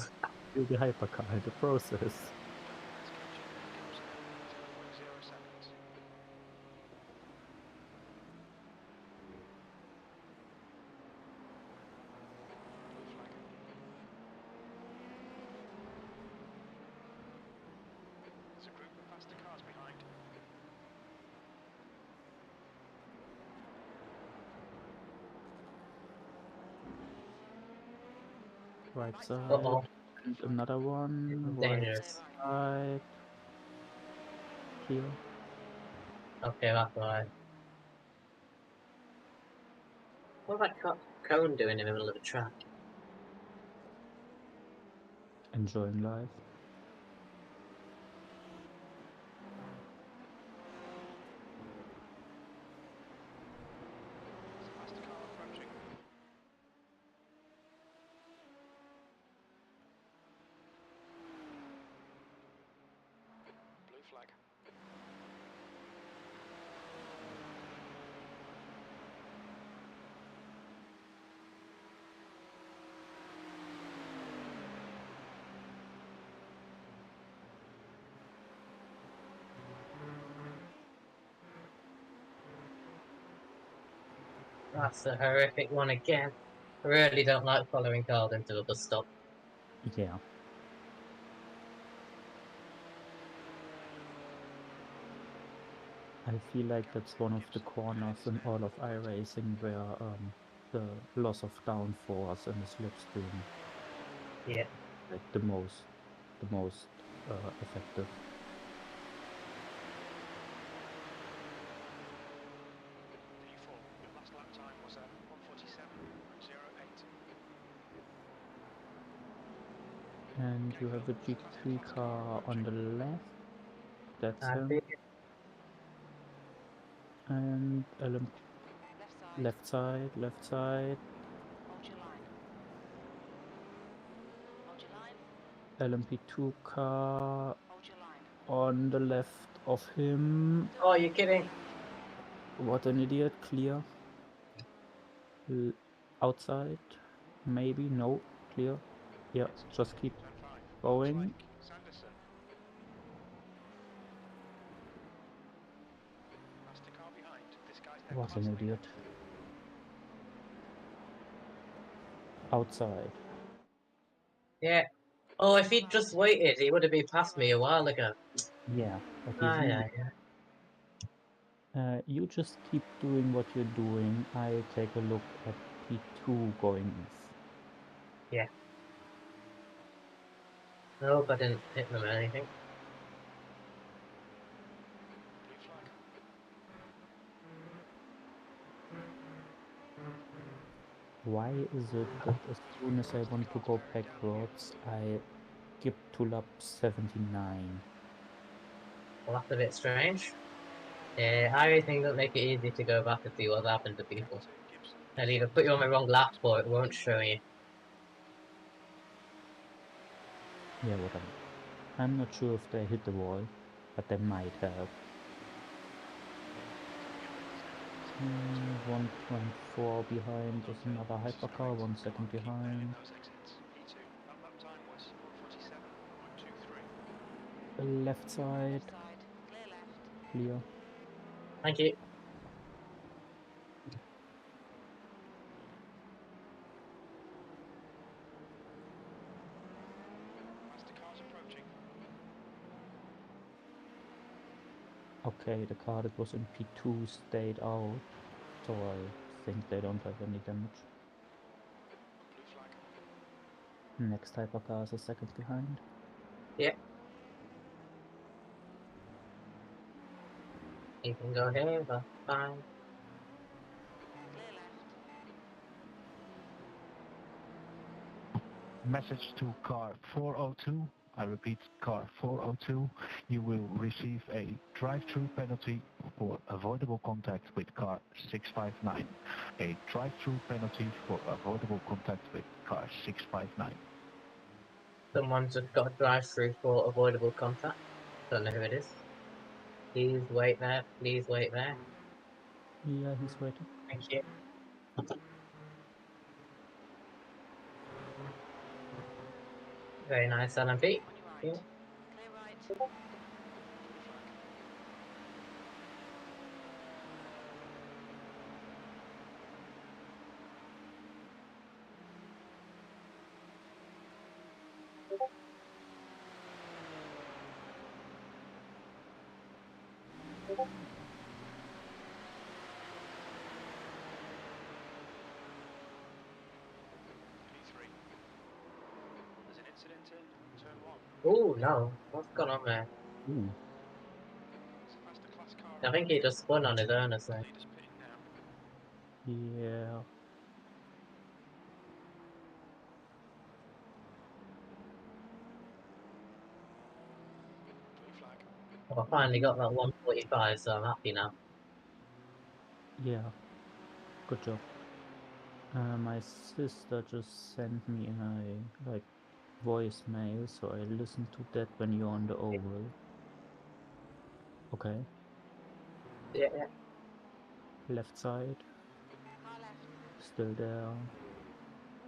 S3: killed the hypercar in the process.
S6: That's catching Gibson 0.0 seconds. Blue flag. There's a group of faster cars behind.
S3: Right
S7: Right
S3: side,
S7: side.
S9: Uh-oh.
S3: and another one, right
S9: Dangerous.
S3: side, clear.
S9: Okay, that's alright. What's that cone doing in the middle of the track?
S3: Enjoying life.
S6: There's a faster car approaching. Blue flag.
S9: That's a horrific one again. I really don't like following cars into the bus stop.
S3: Yeah. I feel like that's one of the corners in all of iRacing where the loss of downforce and the slipstream
S9: Yeah.
S3: like the most effective.
S6: P4, your last lap time was at 147.08.
S3: And you have a
S6: Phil, there's a
S3: GT3
S6: fast
S3: car on the left. That's
S9: I
S3: him.
S9: think
S3: And
S7: Left side.
S3: left side.
S7: Hold your line. Hold your line.
S3: LMP2 car
S7: Hold your line.
S3: on the left of him.
S9: Oh, you're kidding.
S3: What an idiot. Clear. Outside. Maybe. No. Clear. Yeah, just keep
S6: Turn 5.
S3: going.
S6: Looks like Sanderson.
S3: What an idiot. Outside.
S9: Yeah. Oh, if he'd just waited, he would have been past me a while ago.
S3: Yeah, but
S9: Ah,
S3: he's
S9: yeah, yeah.
S3: you just keep doing what you're doing. I take a look at P2 going east.
S9: I hope I didn't hit them or anything.
S6: Blue flag.
S3: Why is it that as soon as I want to go backwards, I skip to lap 79?
S9: Well, that's a bit strange. Yeah, I think it'll make it easy to go back and see what's happened to people.
S6: Gibson.
S9: They'll either put you on the wrong lap or it won't show you.
S3: Yeah, whatever. I'm not sure if they hit the wall, but they might have. 1.4 behind is another hypercar, 1 second behind.
S6: Those exits. P2. That lap time was 1:47.23.
S3: The left side,
S7: Left side. Clear left.
S3: clear.
S9: Thank you.
S6: Faster cars approaching.
S3: Okay, the car that was in P2 stayed out, so I think they don't have any damage.
S6: Blue flag.
S3: Next hypercar is a second behind.
S9: You can go here, that's fine.
S7: Clear left.
S8: Message to car 402. I repeat, car 402. You will receive a drive-through penalty for avoidable contact with car 659. A drive-through penalty for avoidable contact with car 659.
S9: Someone's just got a drive through for avoidable contact. Don't know who it is. Please wait there. Please wait there.
S3: Yeah, he's waiting.
S9: Thank you. Very nice, LMP.
S7: On your right.
S9: Yeah.
S7: Clear right.
S6: Blue flag. P3. There's an incident in turn 1.
S9: Oh no, what's going on there?
S3: Ooh,
S6: It's a faster class car.
S9: I think he just spun on his own or something.
S6: Leaders pitting now.
S3: yeah.
S6: Blue flag.
S9: Well, I finally got that 145, so I'm happy now.
S3: Yeah, good job. My sister just sent me a like voicemail, so I listened to that when you're on the oval. Okay,
S9: Yeah, yeah.
S3: left side,
S7: Car left.
S3: still there,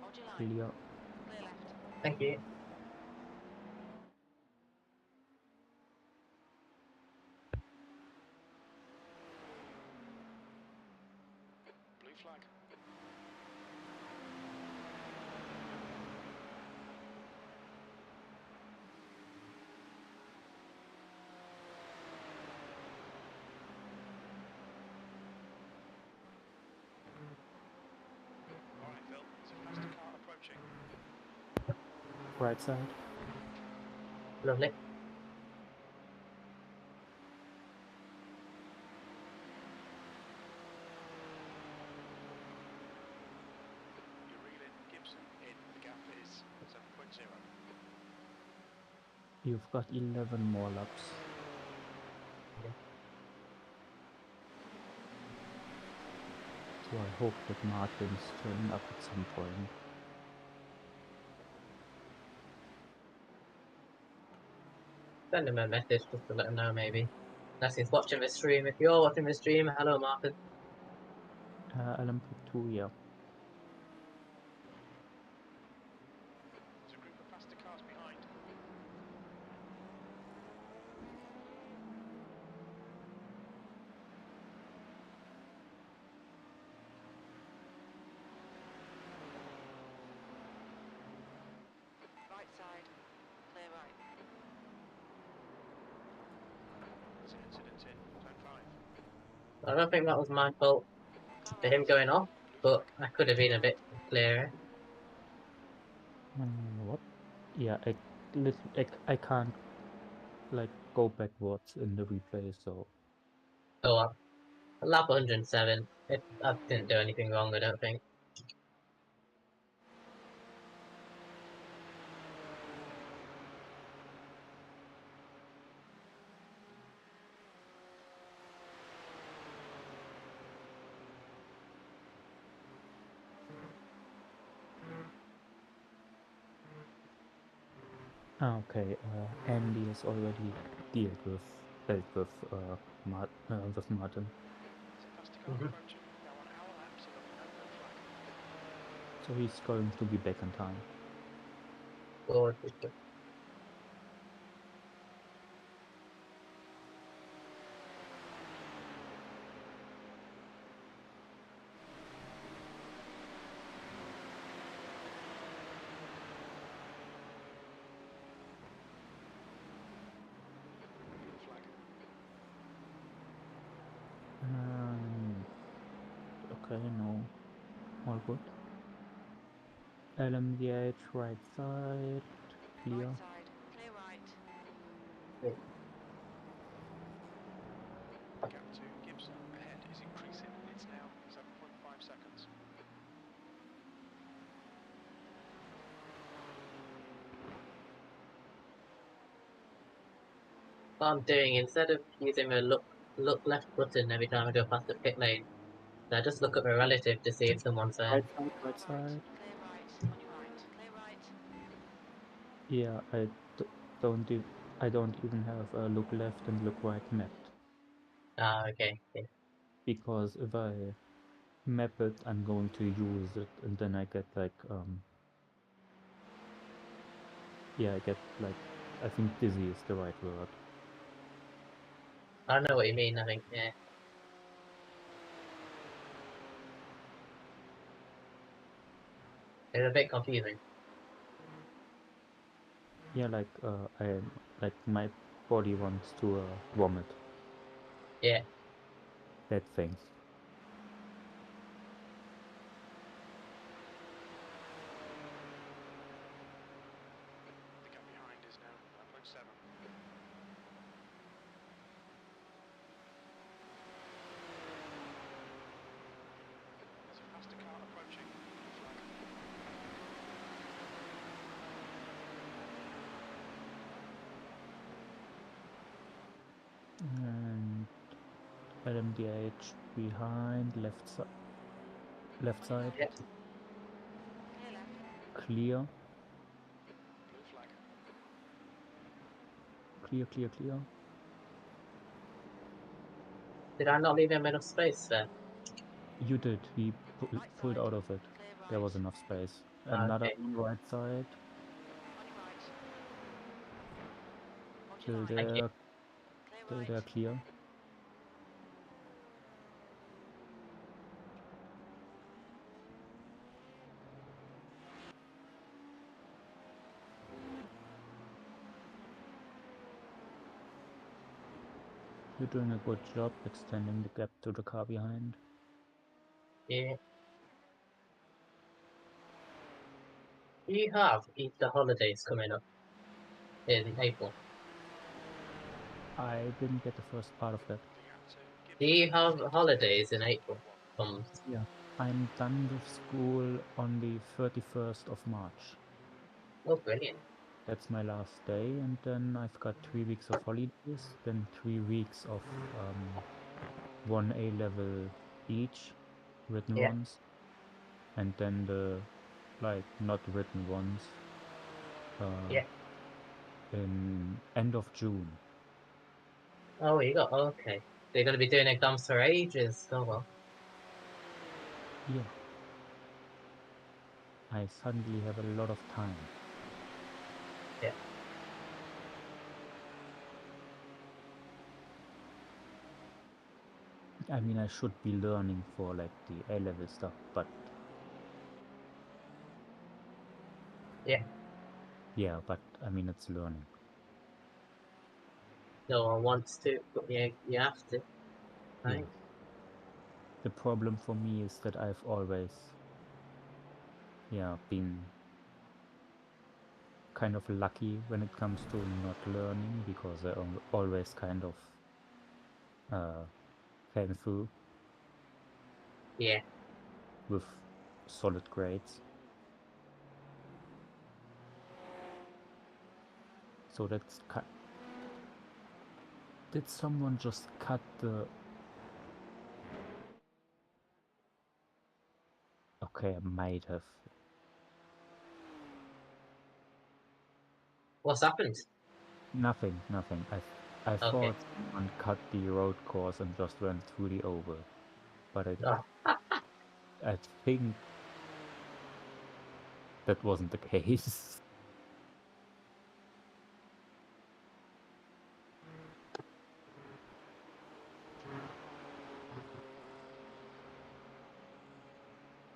S7: Hold your line.
S3: clear.
S7: Clear left.
S9: Thank you.
S6: Blue flag. Alright, Phil. There's a faster car approaching.
S3: Right side,
S9: Lovely.
S6: You're reeling Gibson in. The gap is 7.0.
S3: you've got 11 more laps. So I hope that Martin's turning up at some point.
S9: Send him a message just to let him know, maybe. Unless he's watching the stream. If you're watching the stream, hello, Martin.
S3: LMP2, yeah.
S6: There's a group of faster cars behind.
S9: I don't think that was my fault for him going off, but I could have been a bit clearer.
S3: What? Yeah, I can't like go backwards in the replay, so
S9: Oh well. Lap 107. I didn't do anything wrong, I don't think.
S3: okay. Andy has already dealt with dealt with with Martin,
S6: Safety car
S9: Mhm.
S6: approaching. Now on our lap, so there'll be no red flag.
S3: so he's going to be back in time.
S9: Good.
S6: Blue flag.
S3: Okay, no, all good. LMDH right side, clear.
S7: Right side. Clear right.
S6: The gap to Gibson ahead is increasing. It's now 7.5 seconds.
S9: What I'm doing, instead of using my look left button every time I go past the pit lane, I just look at my relative to see if someone's there.
S3: Right side, right
S7: Right.
S3: side.
S7: Clear right. On your right. Clear right.
S3: Yeah, I don't even have a look left and look right mapped,
S9: Ah, okay.
S3: because if I map it, I'm going to use it, and then I get like yeah, I get like, I think dizzy is the right word.
S9: I know what you mean, I think, yeah. It's a bit confusing.
S3: Yeah, like my body wants to vomit.
S9: Yeah.
S3: That thing.
S6: The gap behind is now 9.7. There's a faster car approaching. Blue flag.
S3: And LMDH behind, left side,
S9: Yeah.
S7: Clear left.
S3: clear,
S6: Blue flag.
S3: clear.
S9: Did I not leave him enough space there?
S3: You did. He
S7: Right
S3: pulled
S7: side.
S3: out of it.
S7: Clear right.
S3: There was enough space.
S9: Ah,
S3: Another
S9: okay.
S3: one right side.
S7: On your right. On your
S3: Till
S7: line.
S9: Thank you.
S3: there,
S7: Clear
S3: till
S7: right.
S3: there, clear. You're doing a good job extending the gap to the car behind.
S9: Yeah. Do you have Easter holidays coming up in April?
S3: I didn't get the first part of that.
S6: The gap to
S9: Do
S6: Gibson.
S9: you have
S6: 50
S9: holidays in
S6: 0.1.
S9: April?
S3: Yeah. I'm done with school on the 31st of March.
S9: Oh, brilliant.
S3: That's my last day, and then I've got 3 weeks of holidays, then 3 weeks of 1A level each, written
S9: Yeah.
S3: ones, and then the like not written ones
S9: Yeah.
S3: in end of June.
S9: Oh, you got, okay. They're going to be doing exams for ages. Oh, well.
S3: Yeah. I suddenly have a lot of time.
S9: Yeah.
S3: I mean, I should be learning for like the A-level stuff, but
S9: Yeah.
S3: yeah, but I mean, it's learning.
S9: No one wants to, but yeah, you have to.
S3: Yeah.
S9: Right?
S3: the problem for me is that I've always, yeah, been kind of lucky when it comes to not learning, because I always kind of came through
S9: Yeah.
S3: with solid grades. So that's did someone just cut the... Okay, I might have.
S9: What's happened?
S3: Nothing. I
S9: Okay.
S3: thought someone cut the road course and just went through the oval, but
S9: Oh.
S3: I think that wasn't the case.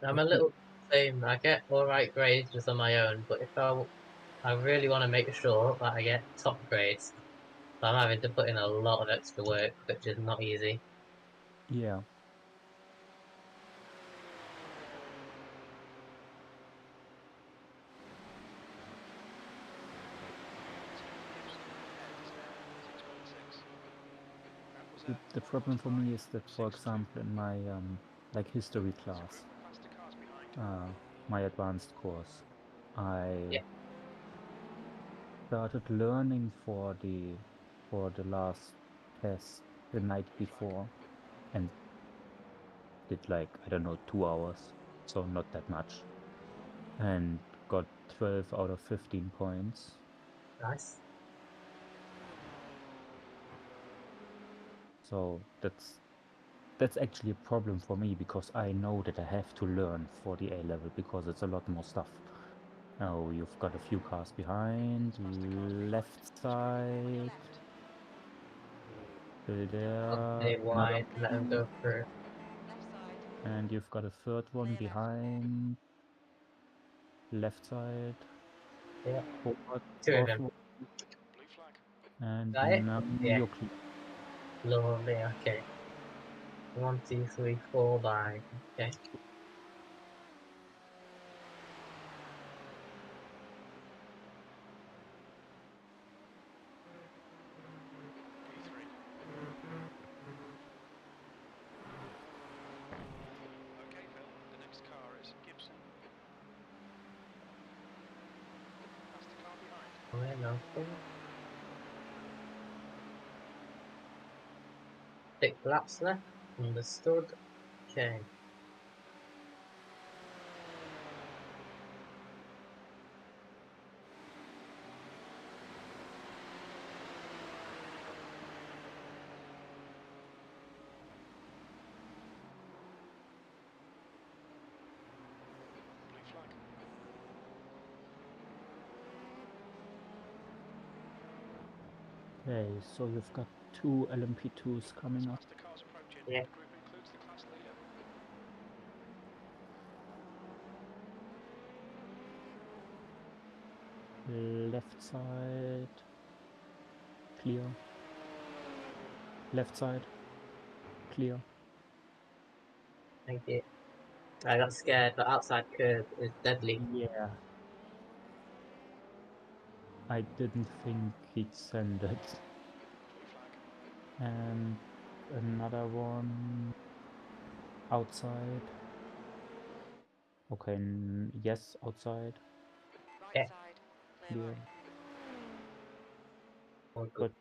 S9: I'm a little same. I get alright grades just on my own, but if I really want to make sure that I get top grades, I'm having to put in a lot of extra work, which is not easy.
S3: Yeah. The problem for me is that, for example, in my like history class, my advanced course, I started learning for the last test the night before, and did like, I don't know, 2 hours, so not that much, and got 12 out of 15 points.
S9: Nice.
S3: So that's actually a problem for me, because I know that I have to learn for the A level, because it's a lot more stuff. Now you've got a few cars behind, left side, still there,
S9: Stay wide, let them go through.
S3: and you've got a third one behind, left side,
S9: Yeah.
S3: forward,
S9: 2 of
S3: fourth
S9: them.
S3: one, and
S9: Got it?
S3: now
S9: Yeah.
S3: you're clear.
S9: Lovely, okay. 1, 2, 3, 4 by. Okay.
S6: Okay, Phil, the next car is Gibson. That's the car behind.
S9: Alright, now. 6 laps left. Understood. Okay.
S6: Blue flag.
S3: Okay, so you've got 2 LMP2s coming up.
S6: As the car's approaching,
S9: Yeah.
S6: the group includes the class leader.
S3: Left side, clear. Left side, clear.
S9: Thank you. I got scared, but outside curve is deadly.
S3: Yeah. I didn't think he'd send it.
S6: Blue flag.
S3: And another one outside. Okay, yes, outside.
S7: Right
S9: Yeah.
S7: side. Clear
S3: Clear.
S7: right.
S9: All good.
S3: Good.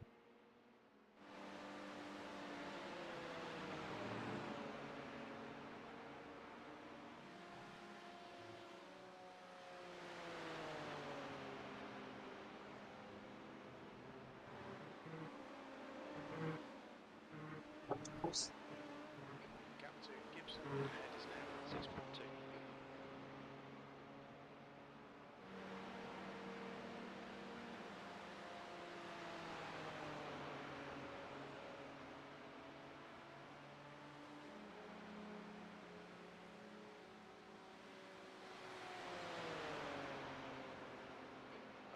S9: Oops.
S6: Gap to Gibson ahead is now 6.2.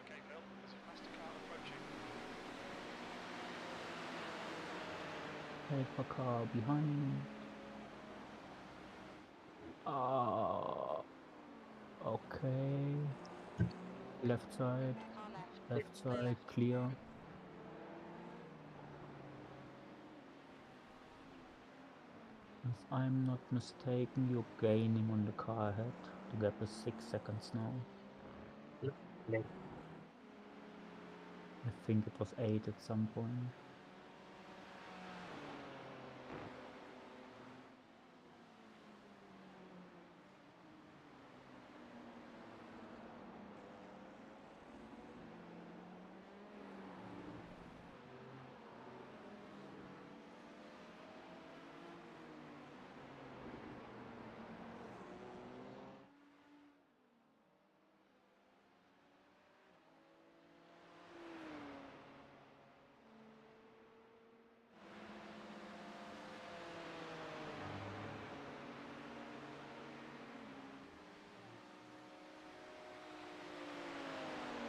S6: Okay, Phil, there's a faster car approaching.
S3: Paper car behind. Okay. Left side.
S7: Car left.
S3: Left
S7: Clear
S3: side
S7: left.
S3: clear. If I'm not mistaken, you're gaining on the car ahead. The gap is 6 seconds now.
S9: Lovely.
S3: I think it was 8 at some point.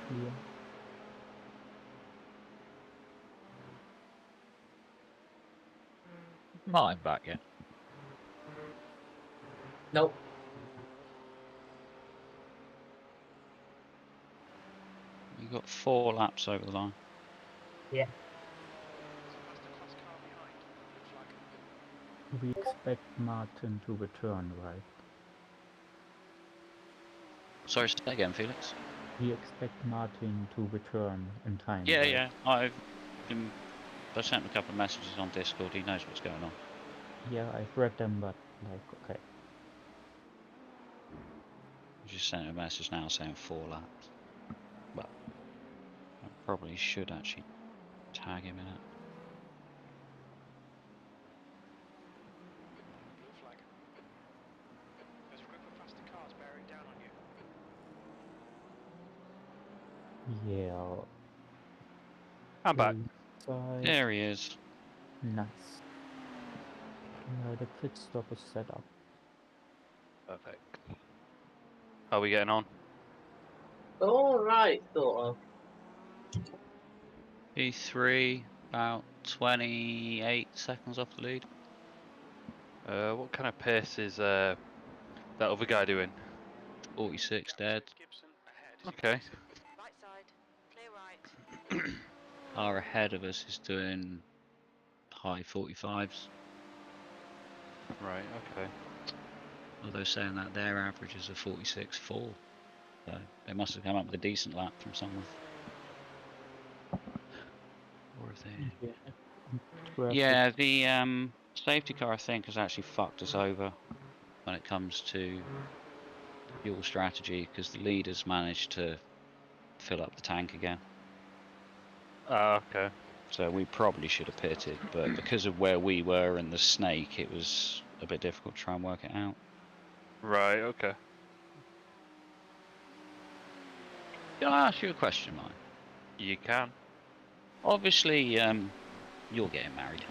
S3: Clear.
S4: Martin back yet?
S9: Nope.
S4: You got 4 laps over the line.
S9: Yeah.
S6: That's the fast car behind. Blue flag.
S3: We expect Martin to return, right?
S4: Sorry, say again, Felix.
S3: We expect Martin to return in time,
S4: Yeah,
S3: right?
S4: yeah. I sent him a couple of messages on Discord. He knows what's going on.
S3: Yeah, I've read them, but like, okay.
S4: I just sent him a message now saying 4 laps. But I probably should actually tag him in it.
S6: Blue flag. There's a group of faster cars bearing down on you.
S3: Yeah.
S2: I'm back.
S3: Side.
S4: There he is.
S3: Nice. The pit stop is set up.
S2: Perfect. How are we getting on?
S9: Alright, sort of.
S4: P3, about 28 seconds off the lead.
S2: What kind of pace is that other guy doing?
S4: 46 dead.
S6: Gibson ahead.
S2: Okay.
S7: Right side. Clear right.
S4: Car ahead of us is doing high 45s.
S2: Right, okay.
S4: Although saying that their average is a 46.4. So they must have come up with a decent lap from somewhere. Or have they?
S3: Yeah.
S4: Yeah, the safety car I think has actually fucked us over when it comes to fuel strategy because the leaders managed to fill up the tank again.
S2: Okay.
S4: So we probably should have pitted, but because of where we were and the snake, it was a bit difficult to try and work it out.
S2: Right, okay.
S4: Can I ask you a question, Mike?
S2: You can.
S4: Obviously, you're getting married.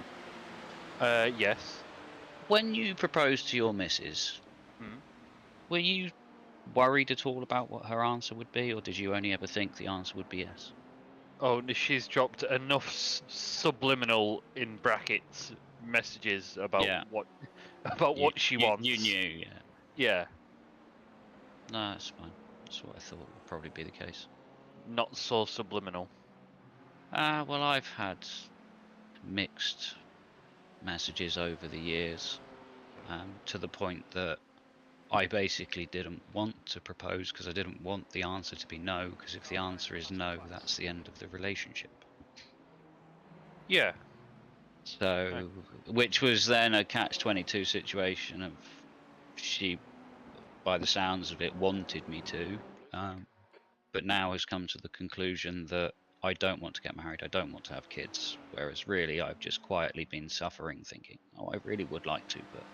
S2: Yes.
S4: When you proposed to your missus, were you worried at all about what her answer would be, or did you only ever think the answer would be yes?
S2: Oh, she's dropped enough subliminal in brackets messages about what she wants.
S4: You knew, yeah.
S2: Yeah.
S4: No, that's fine. That's what I thought would probably be the case.
S2: Not so subliminal.
S4: Well, I've had mixed messages over the years, to the point that I basically didn't want to propose because I didn't want the answer to be no, because if the answer is no, that's the end of the relationship.
S2: Yeah.
S4: So, which was then a catch-22 situation of she, by the sounds of it, wanted me to, but now has come to the conclusion that I don't want to get married, I don't want to have kids, whereas really I've just quietly been suffering thinking, oh, I really would like to, but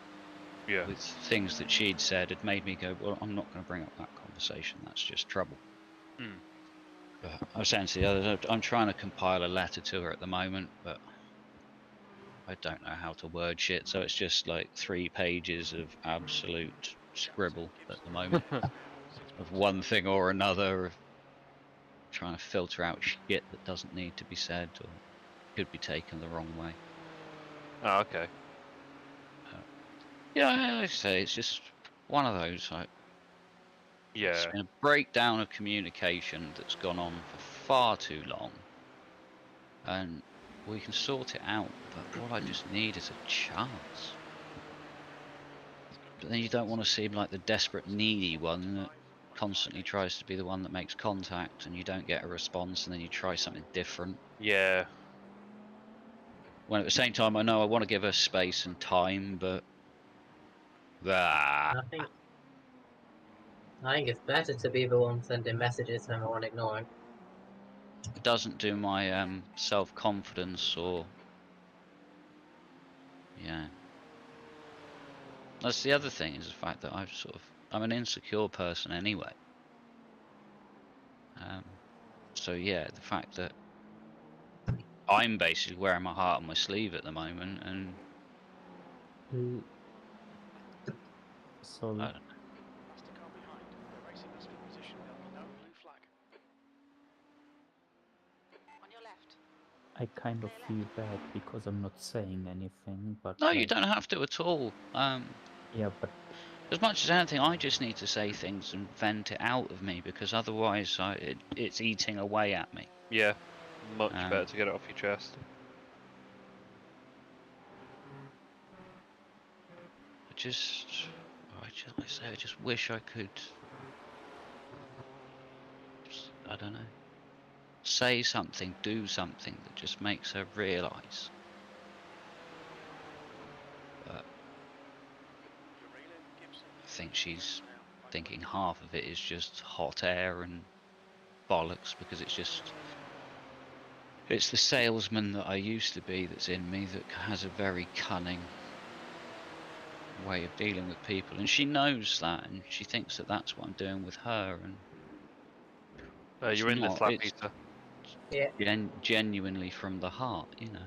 S2: yeah,
S4: with things that she'd said had made me go, well, I'm not going to bring up that conversation, that's just trouble. But I was saying to the others, I'm trying to compile a letter to her at the moment, but I don't know how to word shit, so it's just like 3 pages of absolute scribble at the moment of one thing or another, of trying to filter out shit that doesn't need to be said or could be taken the wrong way.
S2: Oh, okay.
S4: Yeah, I say it's just one of those, like, it's
S2: Yeah.
S4: been a breakdown of communication that's gone on for far too long. And we can sort it out, but all I just need is a chance. But then you don't want to seem like the desperate, needy one that constantly tries to be the one that makes contact, and you don't get a response, and then you try something different.
S2: Yeah.
S4: When at the same time, I know I want to give her space and time, but
S9: I think it's better to be the one sending messages than the one ignoring.
S4: it doesn't do my self-confidence or that's the other thing, is the fact that I'm an insecure person anyway. So yeah, the fact that I'm basically wearing my heart on my sleeve at the moment, and
S3: So
S4: I don't know.
S6: That's the car behind. The racing must be positioned. There'll be no blue flag.
S7: On your left.
S3: I kind of feel bad because I'm not saying anything, but
S4: No, you
S3: like,
S4: don't have to at all.
S3: yeah, but
S4: As much as anything, I just need to say things and vent it out of me, because otherwise it's eating away at me.
S2: Yeah. Much better to get it off your chest.
S4: I just wish I could, I don't know, say something, do something that just makes her realise. But I think she's thinking half of it is just hot air and bollocks, because it's the salesman that I used to be that's in me, that has a very cunning way of dealing with people, and she knows that, and she thinks that that's what I'm doing with her, and
S2: You're in this lap, Eesa.
S9: Yeah.
S4: genuinely from the heart, you know.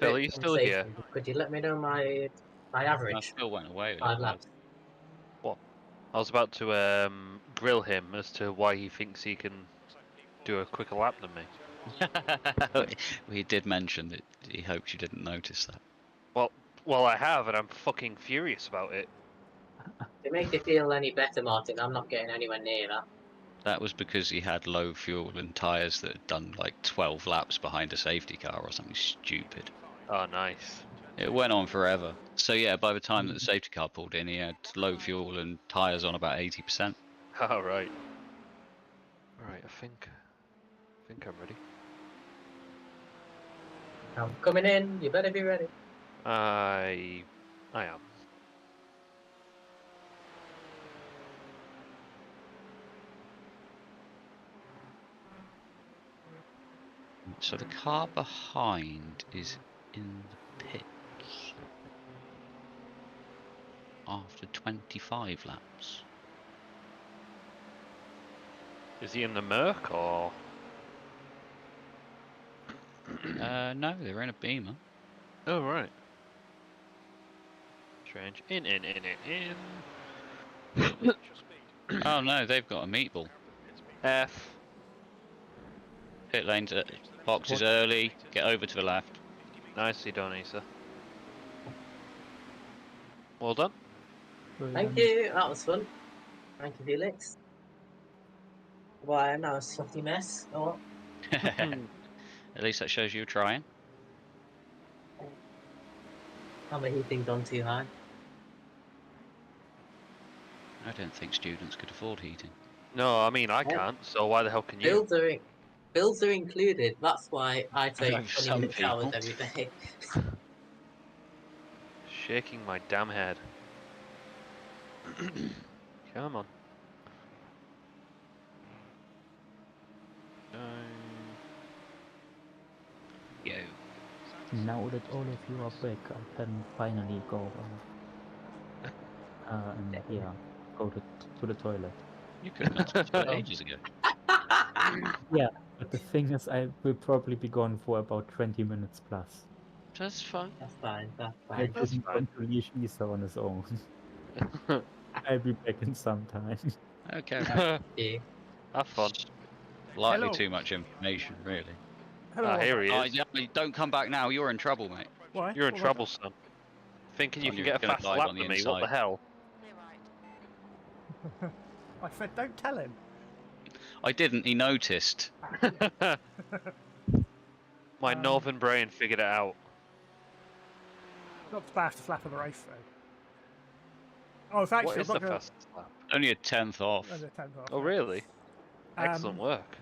S2: Phil, are you still here?
S9: Could you let me know my
S4: I
S9: average?
S4: still went away.
S9: 5 laps.
S2: What? I was about to grill him as to why he thinks he can do a quicker lap than me.
S4: He did mention that he hopes you didn't notice that.
S2: Well, I have, and I'm fucking furious about it.
S9: To make you feel any better, Martin, I'm not getting anywhere near that.
S4: That was because he had low fuel and tyres that had done like 12 laps behind a safety car or something stupid.
S2: Oh, nice.
S4: It went on forever. So yeah, by the time that the safety car pulled in, he had low fuel and tyres on about 80%.
S2: All right. All right, I think I'm ready.
S9: I'm coming in. You better be ready.
S2: I am.
S4: So the car behind is in the pits after 25 laps.
S2: Is he in the Merc or?
S4: No, they're in a Beamer.
S2: Oh, right. Strange. In.
S4: Oh no, they've got a meatball.
S2: F.
S4: Pit lanes, boxes early, get over to the left.
S2: Nicely done, Eesa. Well done.
S9: Thank you. That was fun. Thank you, Felix. Why, I'm now a sweaty mess. Oh.
S4: At least that shows you trying.
S9: How many heating gone too high?
S4: I don't think students could afford heating.
S2: No, I mean I can't. So why the hell can you?
S9: Bills are included. That's why I take
S4: Oh,
S9: 20-minute showers every day.
S2: Shaking my damn head. Come on.
S4: Yo.
S3: now that all of you are back, I can finally go and yeah, go to the toilet.
S4: You could have gone to the toilet ages ago.
S3: Yeah, but the thing is, I will probably be gone for about 20 minutes plus.
S4: That's fine.
S9: That's fine. That's
S3: I
S9: fine.
S3: didn't want to leave Eesa on his own. I'll be back in some time.
S4: Okay.
S9: Yeah.
S2: Have fun.
S4: Slightly
S1: Hello.
S4: too much information, really.
S1: Hello.
S2: Ah, here he is.
S4: yeah, don't come back now. You're in trouble, mate.
S1: Why?
S2: You're in
S1: What have I
S2: trouble, son. Thinking you
S4: Oh,
S2: can
S4: you're
S2: get a
S4: gonna
S2: fast
S4: dive
S2: lap
S4: on the
S2: with me? What the
S4: inside.
S2: hell?
S7: Clear right.
S1: done? I said don't tell him.
S4: I didn't. He noticed.
S2: My northern brain figured it out.
S1: Not the fastest lap of the race, though. Oh, it's
S2: What
S1: actually
S2: is the fastest lap?
S4: Only a tenth off.
S2: Oh, really? Excellent work.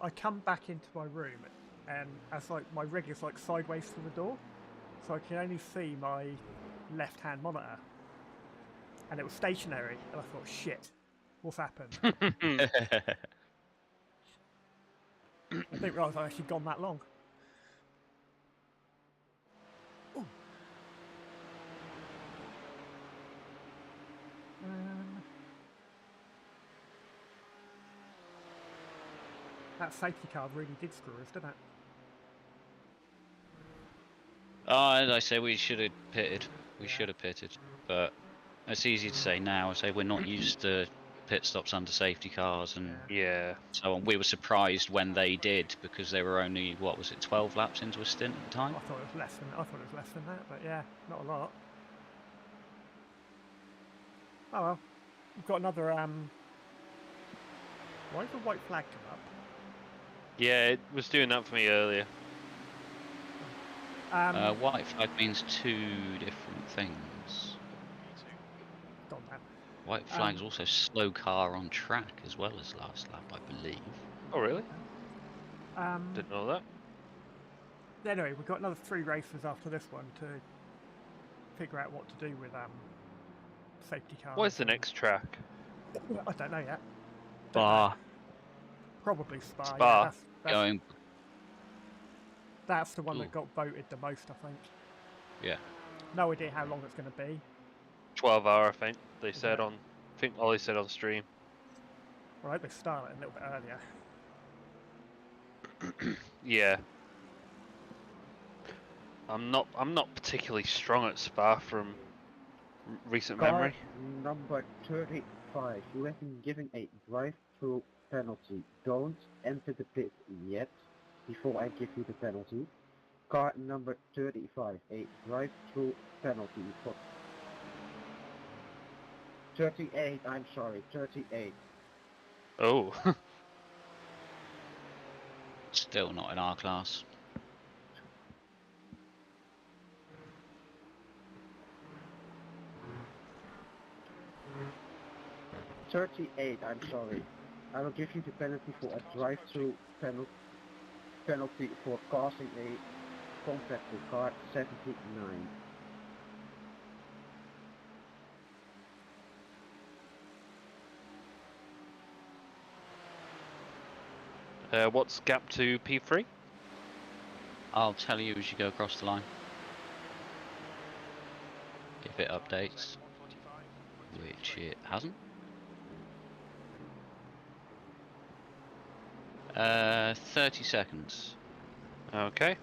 S1: I come back into my room, and as like my rig is like sideways from the door, so I can only see my left-hand monitor, and it was stationary. And I thought, shit, what's happened? I didn't realise I'd actually gone that long. Ooh. That safety car really did screw us, didn't it?
S4: Oh, as I say, we should have pitted. We should have pitted, but it's easy to say now. I say we're not used to pit stops under safety cars and
S2: Yeah.
S4: so on. We were surprised when they did because they were only, what was it, 12 laps into a stint at the time.
S1: I thought it was less than that, but yeah, not a lot. Oh well, we've got another. Why did the white flag come up?
S2: Yeah, it was doing that for me earlier.
S4: White flag means two different things.
S1: Done that.
S4: White flag's also slow car on track as well as last lap, I believe.
S2: Oh, really? Didn't know that.
S1: Anyway, we've got another 3 races after this one to figure out what to do with safety cars.
S2: What is the next track?
S1: I don't know yet.
S4: Spa.
S1: Probably Spa.
S2: Spa.
S1: Yeah,
S4: Going.
S1: that's the one
S4: Ooh.
S1: that got voted the most, I think.
S4: Yeah.
S1: No idea how long it's going to be.
S2: 12 hour, I think. They said on. I think Ollie said on stream.
S1: Well, I hope they start it a little bit earlier.
S2: Yeah. I'm not particularly strong at Spa from recent
S5: Car
S2: memory.
S5: number 35. You have been given a drive-through penalty. Don't enter the pit yet before I give you the penalty. Car number 35. A drive-through penalty for 38. I'm sorry, 38.
S2: Oh.
S4: Still not in our class.
S5: I'm sorry. I will give you the penalty for a drive-through penalty for causing a contact with car 79.
S2: What's gap to P3?
S4: I'll tell you as you go across the line. If it updates. Which it hasn't. 30 seconds.
S2: Okay.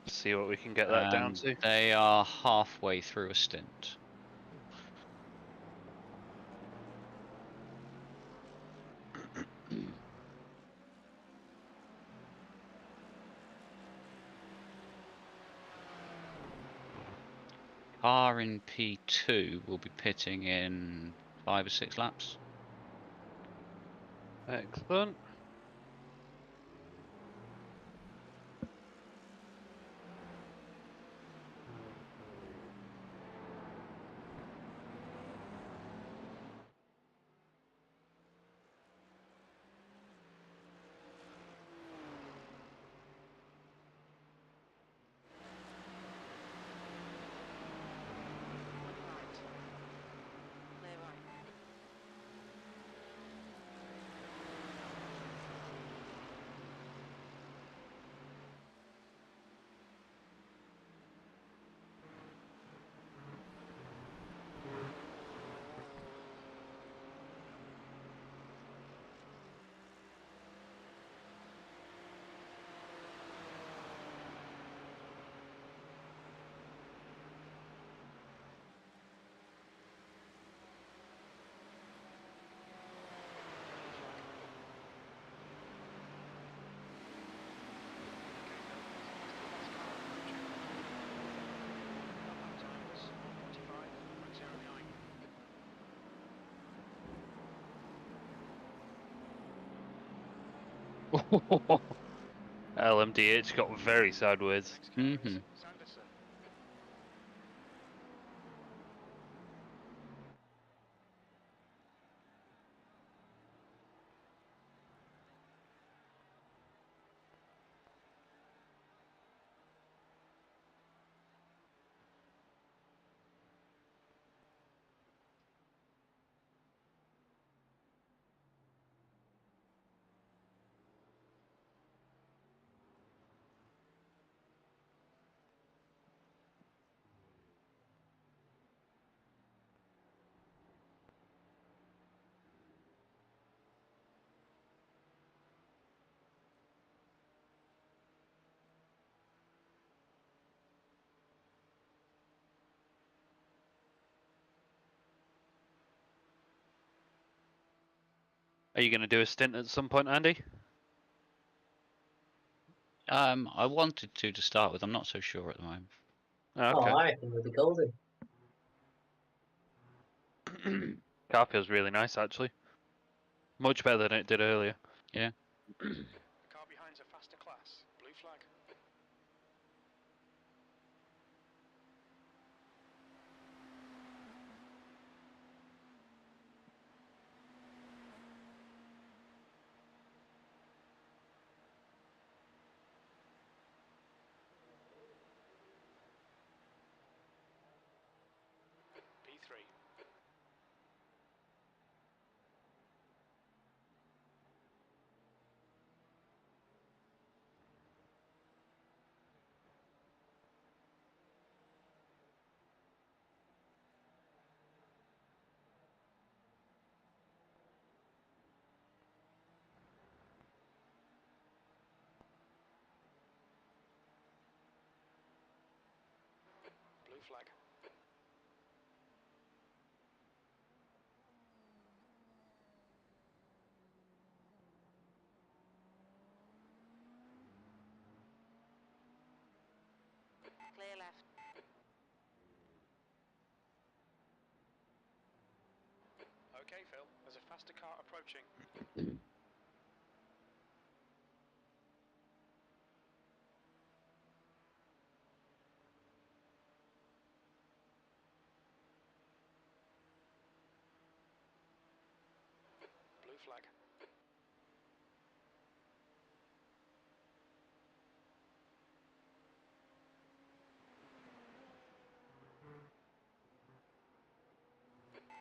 S2: See what we can get that down to.
S4: They are halfway through a stint. Car in P2 will be pitting in 5 or 6 laps.
S2: Excellent.
S7: Clear right.
S2: LMDH got very sideways.
S6: Next car is
S4: Mhm.
S6: Sanderson.
S2: Are you going to do a stint at some point, Andy?
S4: I wanted to start with. I'm not so sure at the moment.
S2: Oh,
S9: Oh,
S2: okay.
S9: I reckon we'll be golden.
S2: Car feels really nice, actually. Much better than it did earlier.
S4: Yeah.
S6: The car behind's a faster class. Blue flag. B3. Blue flag.
S7: Clear left.
S6: Okay, Phil. There's a faster car approaching. Blue flag.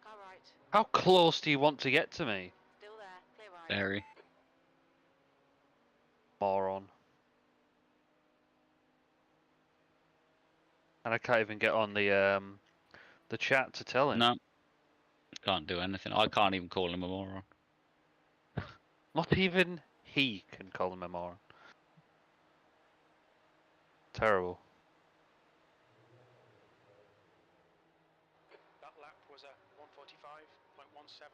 S7: Car right.
S2: How close do you want to get to me?
S7: Still there. Clear right.
S4: Very.
S2: Moron. And I can't even get on the chat to tell him.
S4: No. Can't do anything. I can't even call him a moron.
S2: Not even he can call him a moron. Terrible.
S6: That lap was a 145.17.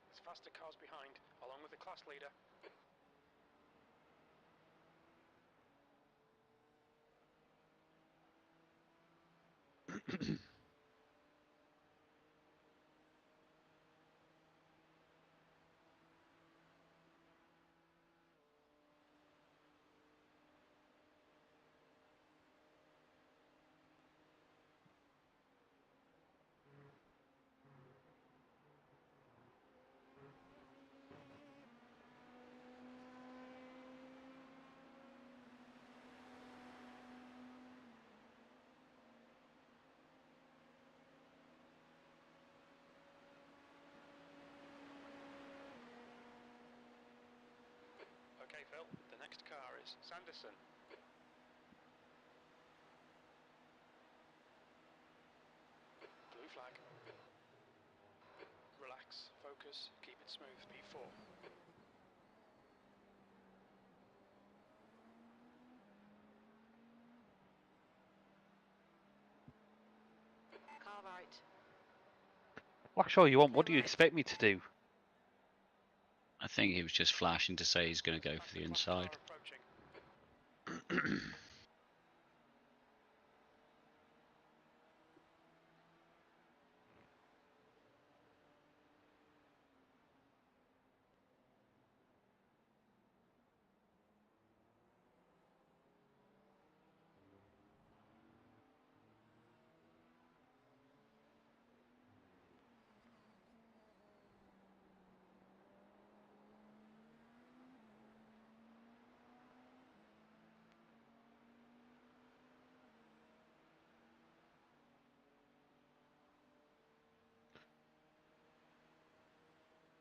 S6: There's faster cars behind, along with the class leader. meters. Sanderson. Blue flag. Relax, focus, keep it smooth. P4.
S7: Car right.
S2: Blackshaw, you want? What do you expect me to do?
S4: I think he was just flashing to say he's going to go for the inside.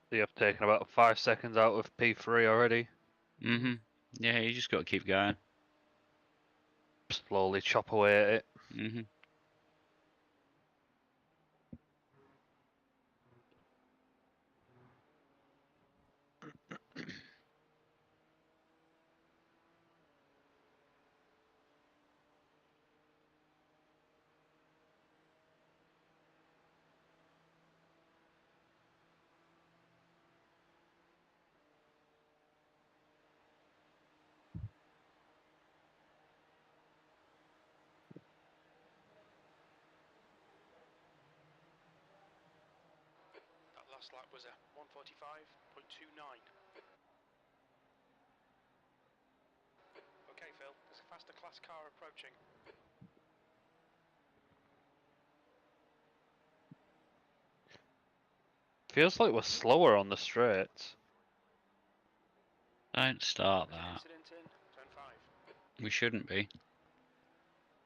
S2: So you've taken about 5 seconds out of P3 already.
S4: Mm-hmm. Yeah, you just got to keep going.
S2: Slowly chop away at it.
S4: Mm-hmm.
S6: That last lap was a 1:45.29. Okay, Phil, there's a faster class car approaching.
S2: Feels like we're slower on the straights.
S4: Don't start that.
S6: Incident in, turn 5.
S4: We shouldn't be.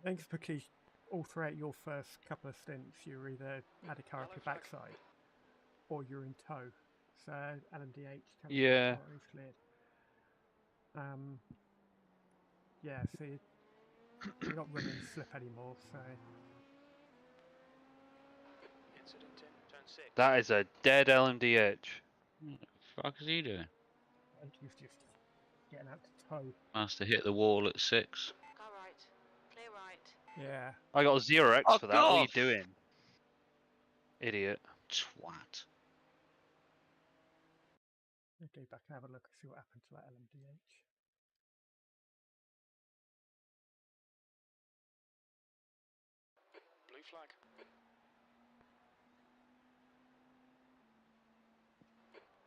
S1: I think it's because all throughout your first couple of stints, you either had a car up your backside or you're in tow. So LMDH tells you
S2: Yeah.
S1: that is cleared. Yeah, so you're not running slip anymore, so
S6: Incident in, turn 6.
S2: That is a dead LMDH.
S4: What the fuck is he doing?
S1: I think he's just getting out to tow.
S4: Must have hit the wall at 6.
S7: Car right. Clear right.
S1: Yeah.
S2: I got 0x
S4: Fuck
S2: for that. What are you
S4: off!
S2: doing? Idiot.
S4: Twat.
S1: I'll go back and have a look and see what happened to that LMDH.
S6: Blue flag.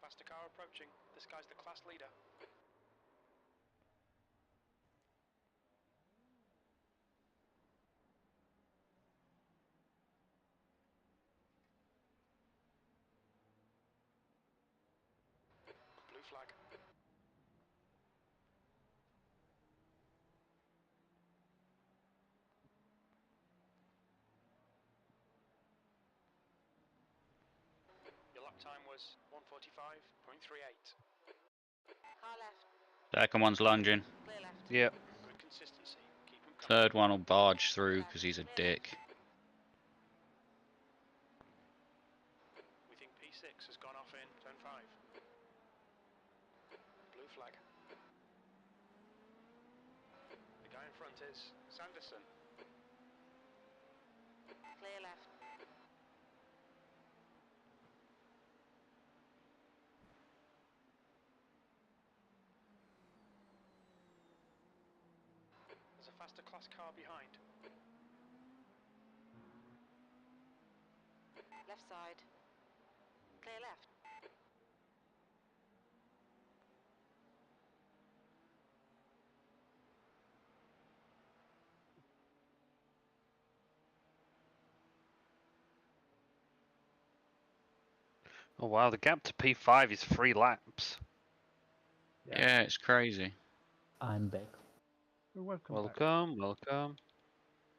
S6: Faster car approaching. This guy's the class leader. Blue flag. Your lap time was 1:45.38.
S7: Car left.
S4: Second one's lunging.
S7: Clear left.
S2: Yep.
S6: Good consistency. Keep him coming.
S4: Third one will barge through because he's a dick.
S6: We think P6 has gone off in turn 5. Blue flag. The guy in front is Sanderson.
S7: Clear left.
S6: There's a faster class car behind.
S7: Left side. Clear left.
S2: Oh wow, the gap to P5 is 3 laps.
S4: Yeah, it's crazy.
S3: I'm back.
S1: Well, welcome
S2: Welcome, welcome.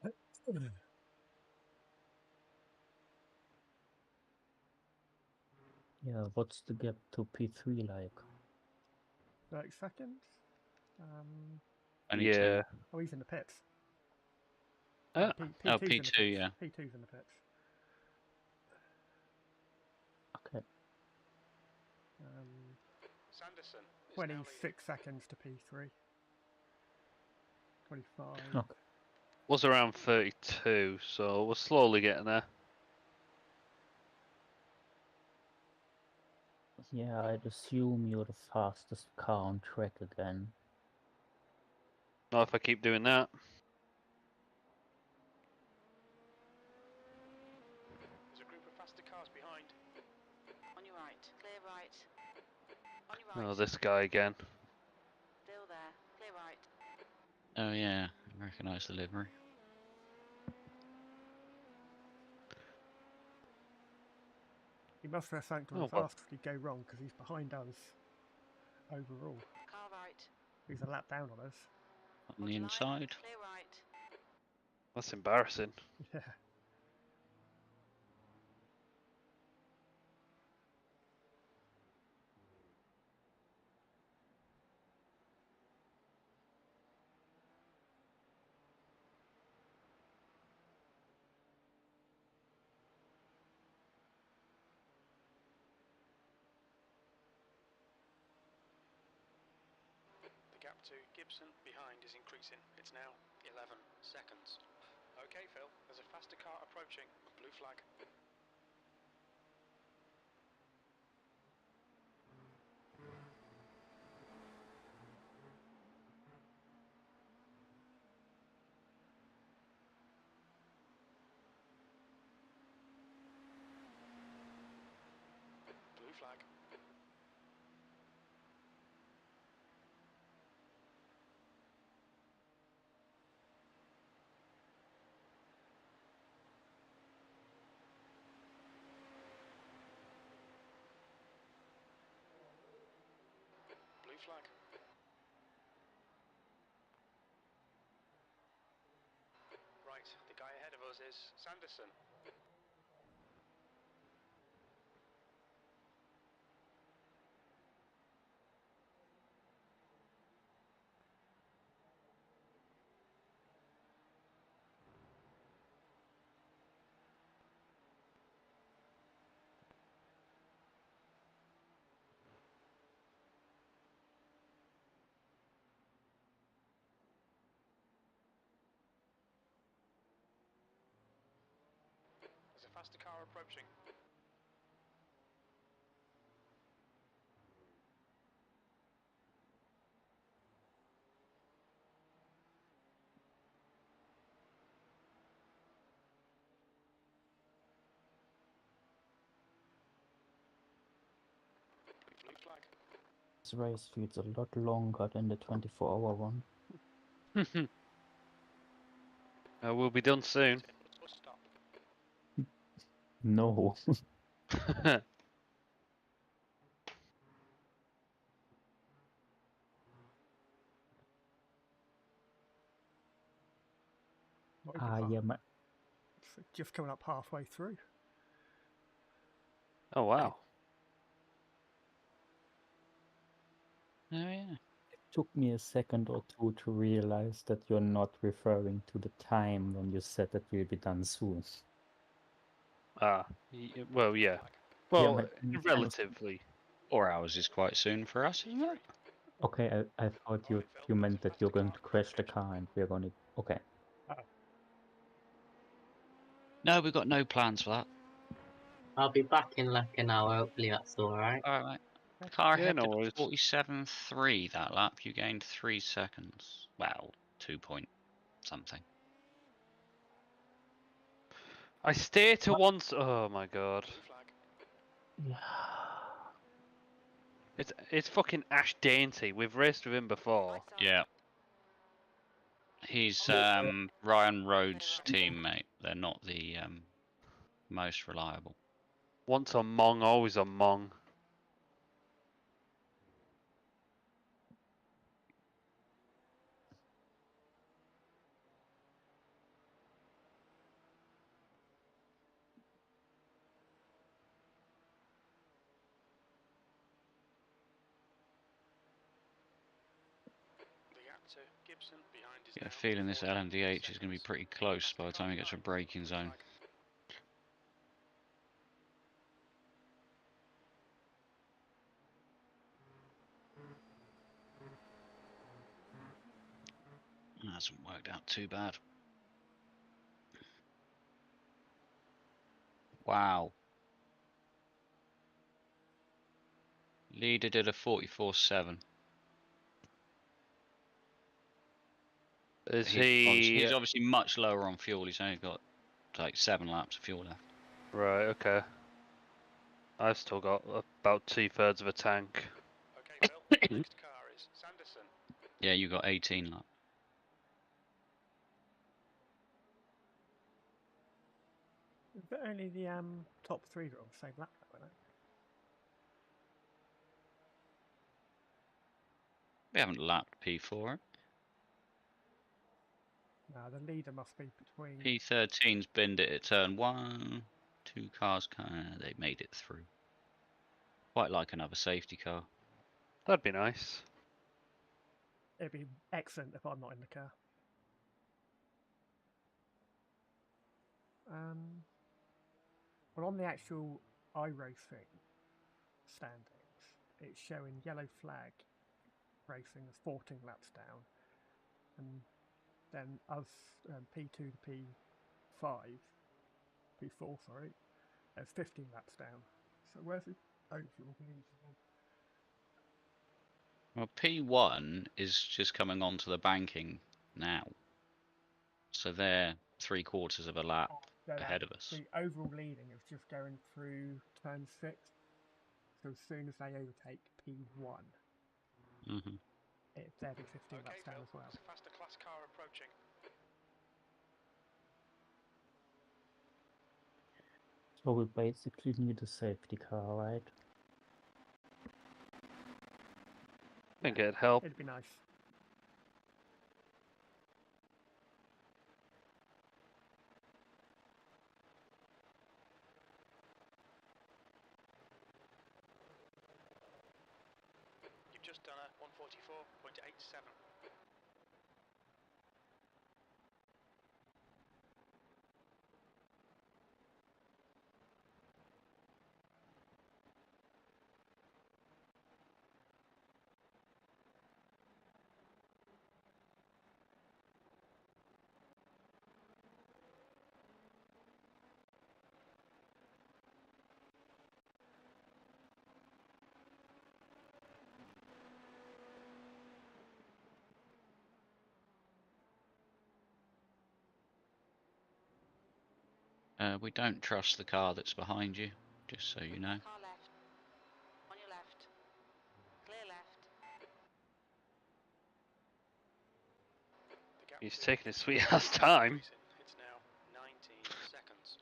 S1: back.
S3: Yeah, what's the gap to P3 like?
S1: 30 seconds.
S4: Only
S2: Yeah.
S1: Oh, he's in the pits.
S2: Uh,
S1: P2's
S4: oh,
S1: in the
S4: P2,
S1: pits.
S4: yeah.
S1: P2's in the pits.
S3: Okay.
S6: Sanderson is now leading.
S1: 26 seconds to P3. 25.
S3: Okay.
S2: was around 32, so we're slowly getting there.
S3: Yeah, I'd assume you're the fastest car on track again.
S2: Not if I keep doing that.
S6: There's a group of faster cars behind.
S7: On your right. Clear right. On your right.
S2: Oh, this guy again.
S7: Still there. Clear right.
S4: Oh yeah, I recognise the livery.
S1: He must have something
S2: Oh,
S1: to
S2: well.
S1: fast if he'd go wrong because he's behind us overall.
S7: Car right.
S1: He's a lap down on us.
S4: On the
S7: Onto line.
S4: inside.
S7: Clear right.
S2: That's embarrassing.
S1: Yeah.
S6: The gap to Gibson behind is increasing. It's now 11 seconds. Okay, Phil, there's a faster car approaching. Blue flag. Blue flag. Blue flag. Right, the guy ahead of us is Sanderson. There's a faster car approaching. Blue flag.
S3: This race feels a lot longer than the 24-hour one.
S2: We'll be done soon.
S6: Stop.
S3: No.
S1: Not even half.
S3: Yeah,
S1: It's just coming up halfway through.
S2: Oh, wow.
S4: Oh yeah.
S3: it took me a second or two to realize that you're not referring to the time when you said that we'll be done soon.
S2: Well, yeah. Well, relatively.
S4: 4 hours is quite soon for us, isn't it?
S3: Okay, I thought you meant that you're going to crash the car and we're going to... Okay.
S4: No, we've got no plans for that.
S9: I'll be back in like an hour. Hopefully that's all right.
S4: Alright. Car
S2: Yeah,
S4: ahead
S2: no
S4: did
S2: worries.
S4: 47.3 that lap. You gained 3 seconds. Well, 2 point something.
S2: I stay to once. Oh my god.
S6: Blue flag.
S3: Yeah.
S2: It's fucking Ash Dainty. We've raced with him before.
S7: Right side.
S4: Yeah. He's Ryan Rhodes' teammate. They're not the most reliable.
S2: Once a Mong, always a Mong.
S6: Gibson behind is
S4: Get a
S6: now
S4: feeling this
S6: 14
S4: LMDH is going to be
S6: seconds.
S4: pretty close by the
S6: Fastest car
S4: time we get to a
S6: behind,
S4: braking zone.
S6: flag.
S4: Hasn't worked out too bad. Wow. Leader did a 44.7.
S2: Is
S4: He's
S2: he
S4: obviously much lower on fuel. He's only got like 7 laps of fuel left.
S2: right? Okay. I've still got about 2/3 of a tank.
S6: Okay, Phil. Next car is Sanderson.
S4: Yeah, you got 18 laps.
S1: Is it only the top three that are on the same lap, though, isn't it?
S4: We haven't lapped P4.
S1: No, the leader must be between.
S4: P13's binned it at turn 1. 2 cars, they made it through. Quite like another safety car.
S2: That'd be nice.
S1: It'd be excellent if I'm not in the car. Well, on the actual iRacing standings, it's showing yellow flag racing as 14 laps down, and then us P2 to P5, P4, sorry, as 15 laps down. So where's the overall lead?
S4: Well, P1 is just coming onto the banking now. So they're 3/4 of a lap ahead of us.
S1: The overall leading is just going through turn 6. So as soon as they overtake P1,
S4: Mm-hmm.
S1: they'll be 15
S6: Okay,
S1: laps down
S6: Phil.
S1: as well.
S6: There's a faster class car approaching.
S3: So we basically need a safety car, right?
S2: I think it'd help.
S1: It'd be nice.
S6: You've just done a 144.87.
S4: We don't trust the car that's behind you, just so you know.
S7: Car left. On your left. Clear left.
S6: The gap
S2: He's
S6: to
S2: taking his
S6: GT3
S2: sweet ass
S6: is
S2: time.
S6: increasing. It's now 19 seconds.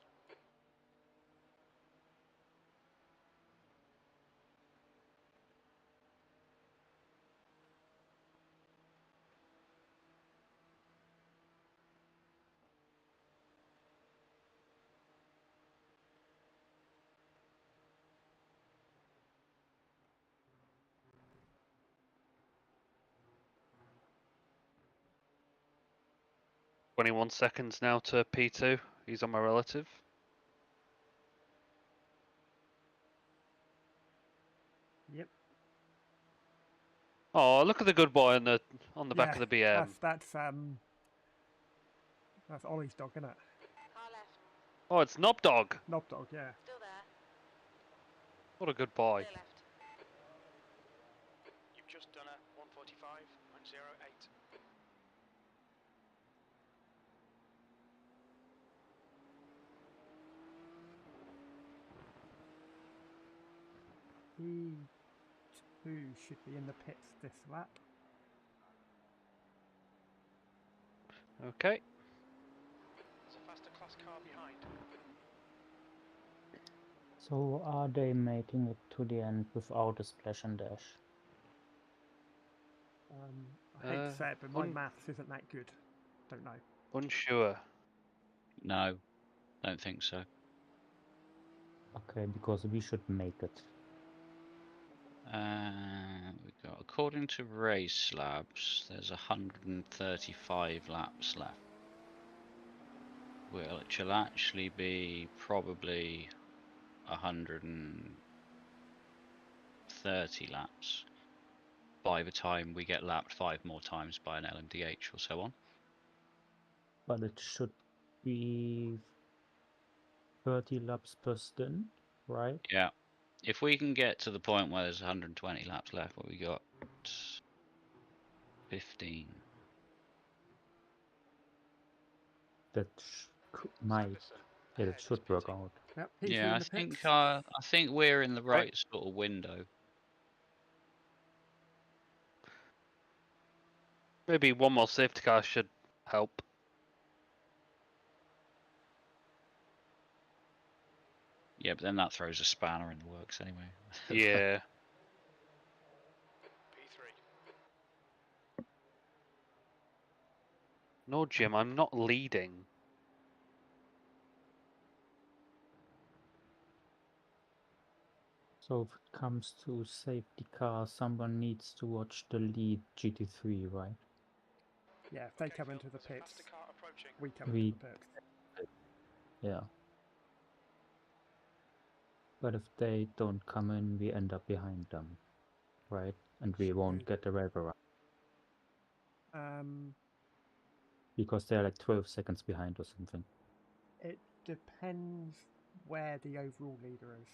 S2: "21 seconds now to P2. He's on my relative."
S1: Yep.
S2: Oh, look at the good boy on the back of the BM.
S1: That's Ollie's dog, isn't it?
S7: Car left.
S2: Oh, it's Knob Dog.
S1: Knob dog, yeah.
S7: Still there.
S2: What a good boy.
S7: Clear left.
S6: You've just done a 145.08.
S1: P2 should be in the pits this lap.
S2: Okay.
S6: There's a faster class car behind.
S3: So are they making it to the end without a splash and dash?
S1: I hate to say it, but my maths isn't that good. Don't know.
S2: Unsure.
S4: No, don't think so.
S3: Okay, because we should make it.
S4: We've got, according to race labs, there's 135 laps left. Which will actually be probably 130 laps by the time we get lapped 5 more times by an LMDH or so on.
S3: But it should be 30 laps per stint, right?
S4: Yeah. If we can get to the point where there's 120 laps left, what we got? 15.
S3: That might, yeah, it should work out.
S1: Yep, P3
S4: Yeah,
S1: in the pits.
S4: I think we're in the right sort of window.
S2: Maybe one more safety car should help.
S4: Yeah, but then that throws a spanner in the works anyway.
S2: Yeah.
S6: P3.
S2: No, Jim, I'm not leading.
S3: So if it comes to safety car, someone needs to watch the lead GT3, right?
S1: Yeah, if they
S6: Okay,
S1: come
S6: Phil,
S1: into the
S6: there's a
S1: pits,
S6: faster car approaching.
S1: we come into the pits.
S3: Yeah. But if they don't come in, we end up behind them, right? And we won't get the rev around because they're like 12 seconds behind or something.
S1: It depends where the overall leader is.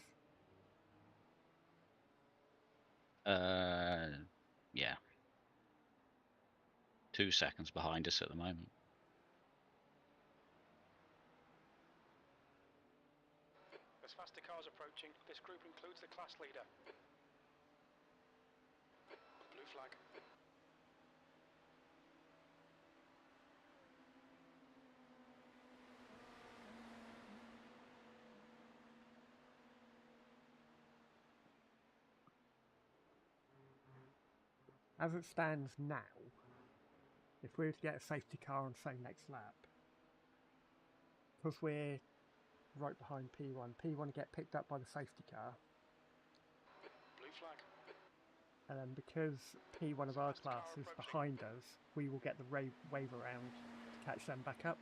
S4: Yeah. 2 seconds behind us at the moment.
S6: There's faster cars approaching. This group includes the class leader. Blue flag.
S1: As it stands now, if we were to get a safety car on, say, next lap, because we're right behind P1, P1 get picked up by the safety car,
S6: Blue flag.
S1: and then because P1 of our class is behind us, we will get the wave around to catch them back up.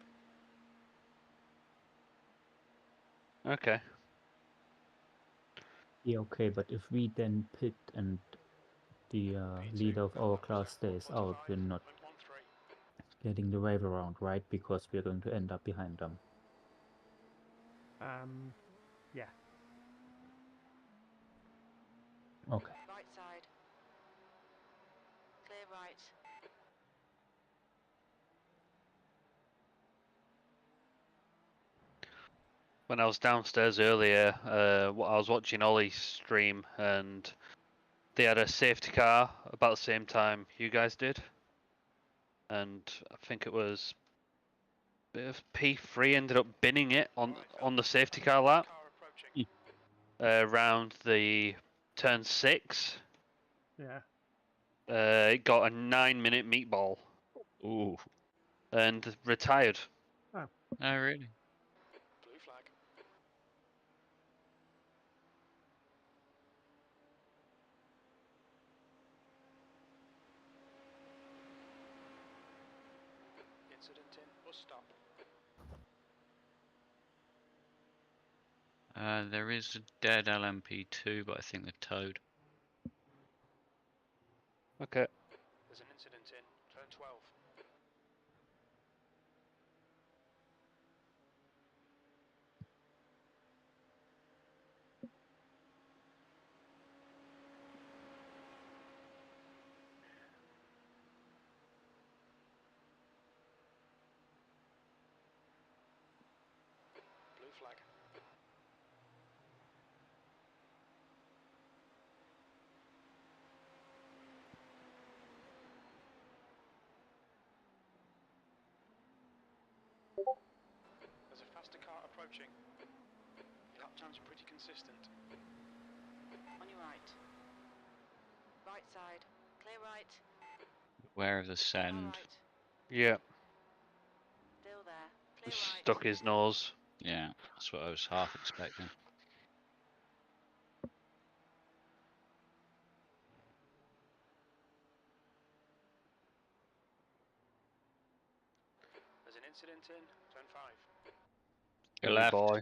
S2: Okay.
S3: Yeah, okay, but if we then pit and the leader of our class stays out, we're not getting the wave around, right? Because we're going to end up behind them.
S1: Yeah.
S3: Okay.
S7: Right side. Clear right.
S2: When I was downstairs earlier, I was watching Ollie's stream, and they had a safety car about the same time you guys did, and I think it was P3 ended up binning it on the safety car lap around the turn 6.
S1: Yeah.
S2: It got a 9-minute meatball.
S4: Ooh.
S2: And retired.
S1: Oh.
S4: Oh, really?
S6: Blue flag. Incident in bus stop.
S4: There is a dead LMP2, but I think they're towed.
S2: Okay.
S6: There's an incident in turn 12. Blue flag. There's a faster car approaching. Lap times are pretty consistent.
S7: On your right. Right side. Clear right.
S4: Beware of the
S7: All
S4: send.
S7: right.
S2: Yeah.
S7: Still there. Clear right.
S2: Stuck his nose.
S4: Yeah, that's what I was half expecting.
S6: incident in turn 5.
S4: Your
S2: Ooh,
S4: left.
S2: boy.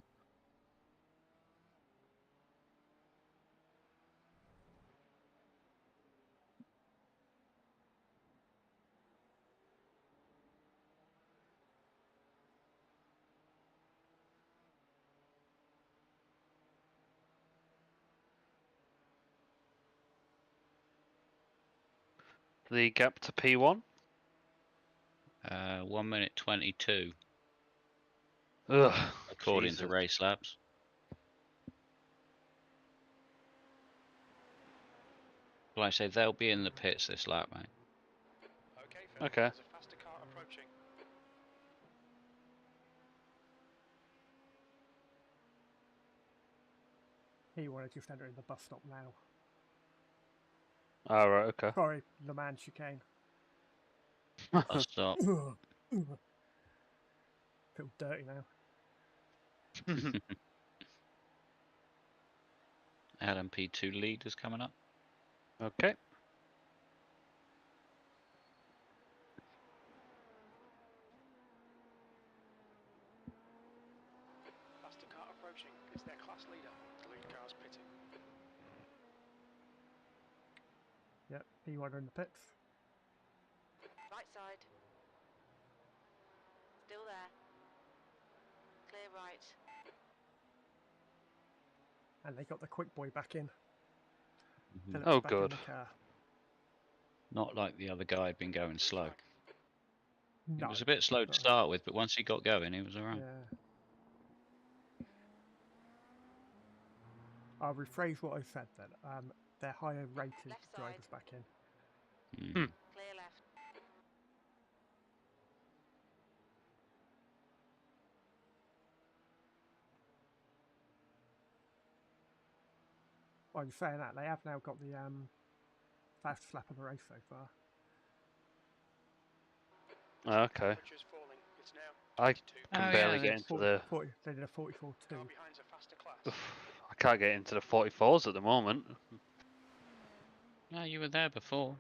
S2: The gap to P1.
S4: 1 minute 22,
S2: Ugh.
S4: according to
S2: Jesus.
S4: Race Labs. Like I say, they'll be in the pits this lap, mate.
S6: Okay, Phil.
S2: Okay.
S6: There's a faster car approaching.
S1: He wanted just enter in the bus stop now.
S2: All right. Okay.
S1: Sorry, Le Mans chicane.
S4: I'll stop.
S1: Feel dirty now.
S4: LMP2 lead is coming up.
S2: Okay.
S6: Faster car approaching. It's their class leader. The lead car's pitting.
S1: Yep, P1 in the pits.
S7: Right side. Still there. Clear right.
S1: And they got the quick boy back in.
S4: Mhm.
S1: Philip's
S2: Oh,
S1: back in
S2: good.
S1: the car.
S4: Not like the other guy had been going slow.
S1: No.
S4: It was a bit slow to
S1: but-
S4: start with, but once he got going, he was alright.
S1: Yeah. I'll rephrase what I said then. They're higher rated
S7: Left side.
S1: drivers back in.
S4: Mm.
S7: Clear left.
S1: Well, you're saying that they have now got the fastest lap of the race so far.
S2: Okay.
S6: Temperature's falling. It's now
S2: I
S6: 22.
S2: can
S4: Oh,
S2: barely
S4: yeah,
S2: get
S4: that's
S2: into the.
S1: 40, they did a 44.2.
S6: Car behind's a faster class.
S2: I can't get into the 44s at the moment.
S4: No, you were there before.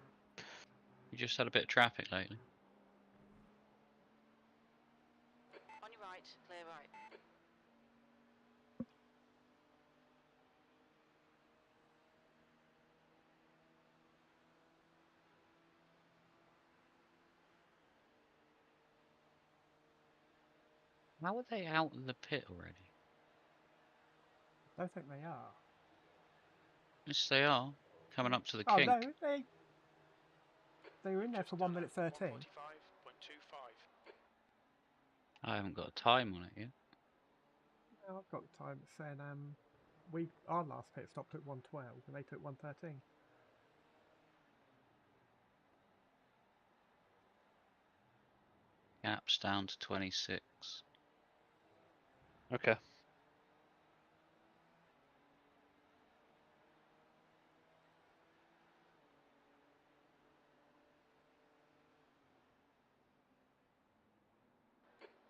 S4: You just had a bit of traffic lately.
S7: On your right. Clear right.
S4: How are they out in the pit already?
S1: I don't think they are.
S4: Yes, they are. Coming up to the
S1: Oh
S4: kink.
S1: no, they were in there
S6: Just
S1: for
S6: done
S1: 1 minute 13.
S6: 1:45.25.
S4: I haven't got a time on it yet.
S1: No, I've got the time. It's saying our last pit stopped at 1:12 and they took 1:13.
S4: Gap's down to 26.
S2: Okay.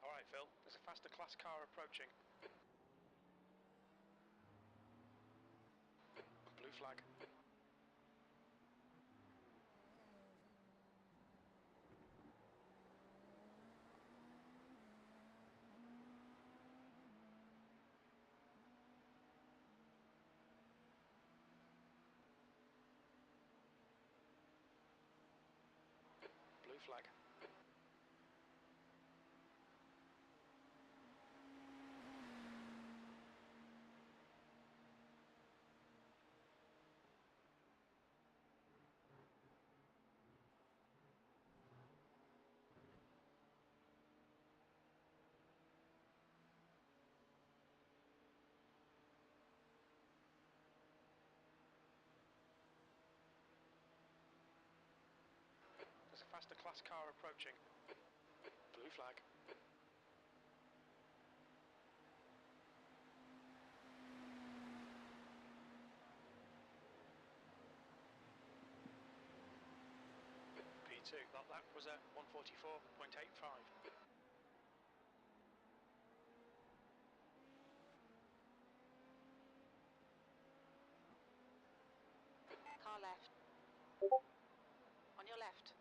S6: Alright, Phil. There's a faster class car approaching. Blue flag. Blue flag. There's a faster class car approaching. Blue flag. P2. That lap was at 1:44.85.
S7: Car left. On your left.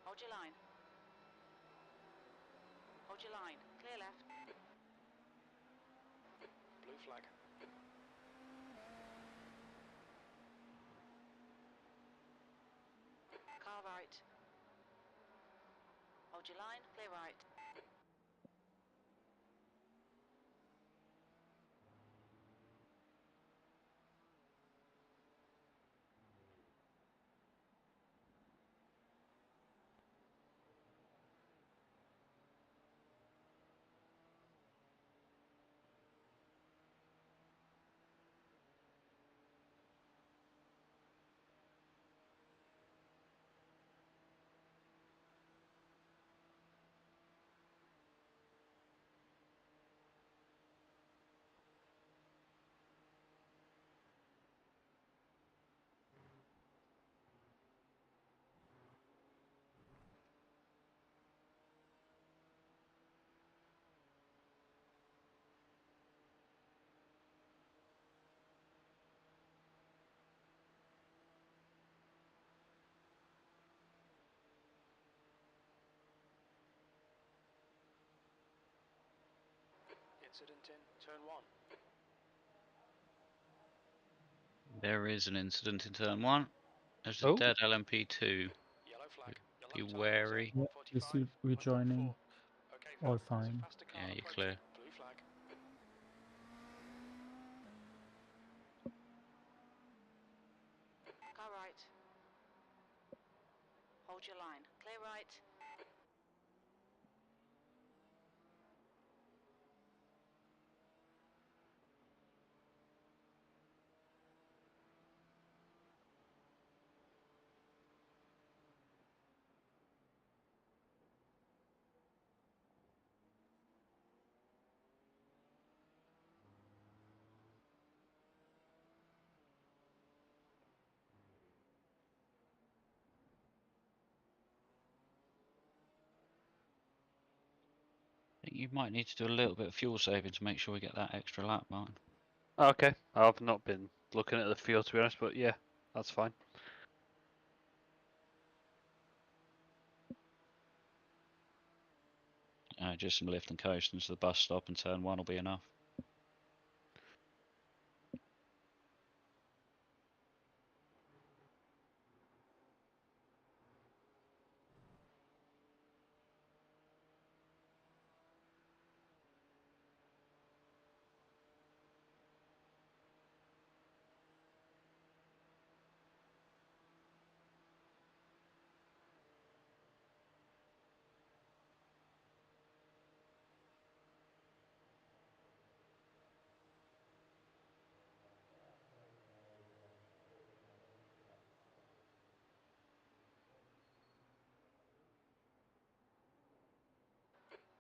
S7: Hold your line. Hold your line. Clear left.
S6: Blue flag.
S7: Car right. Hold your line. Clear right.
S6: Incident in turn 1.
S4: There is an incident in turn 1. There's a
S2: Oh.
S4: dead LMP2.
S6: Yellow flag. Your
S4: Be
S6: lap time
S4: wary.
S3: Yeah, is he
S6: 1:45,
S3: rejoining?
S6: 1:04. Okay,
S3: All
S6: Phil, there's a
S3: fine.
S6: faster car
S4: Yeah, you're
S6: approaching.
S4: clear.
S6: Blue flag.
S7: Car right. Hold your line. Clear right.
S4: I think you might need to do a little bit of fuel saving to make sure we get that extra lap, Martin.
S2: Okay. I've not been looking at the field to be honest, but yeah, that's fine.
S4: Just some lift and coasting to the bus stop and turn 1 will be enough.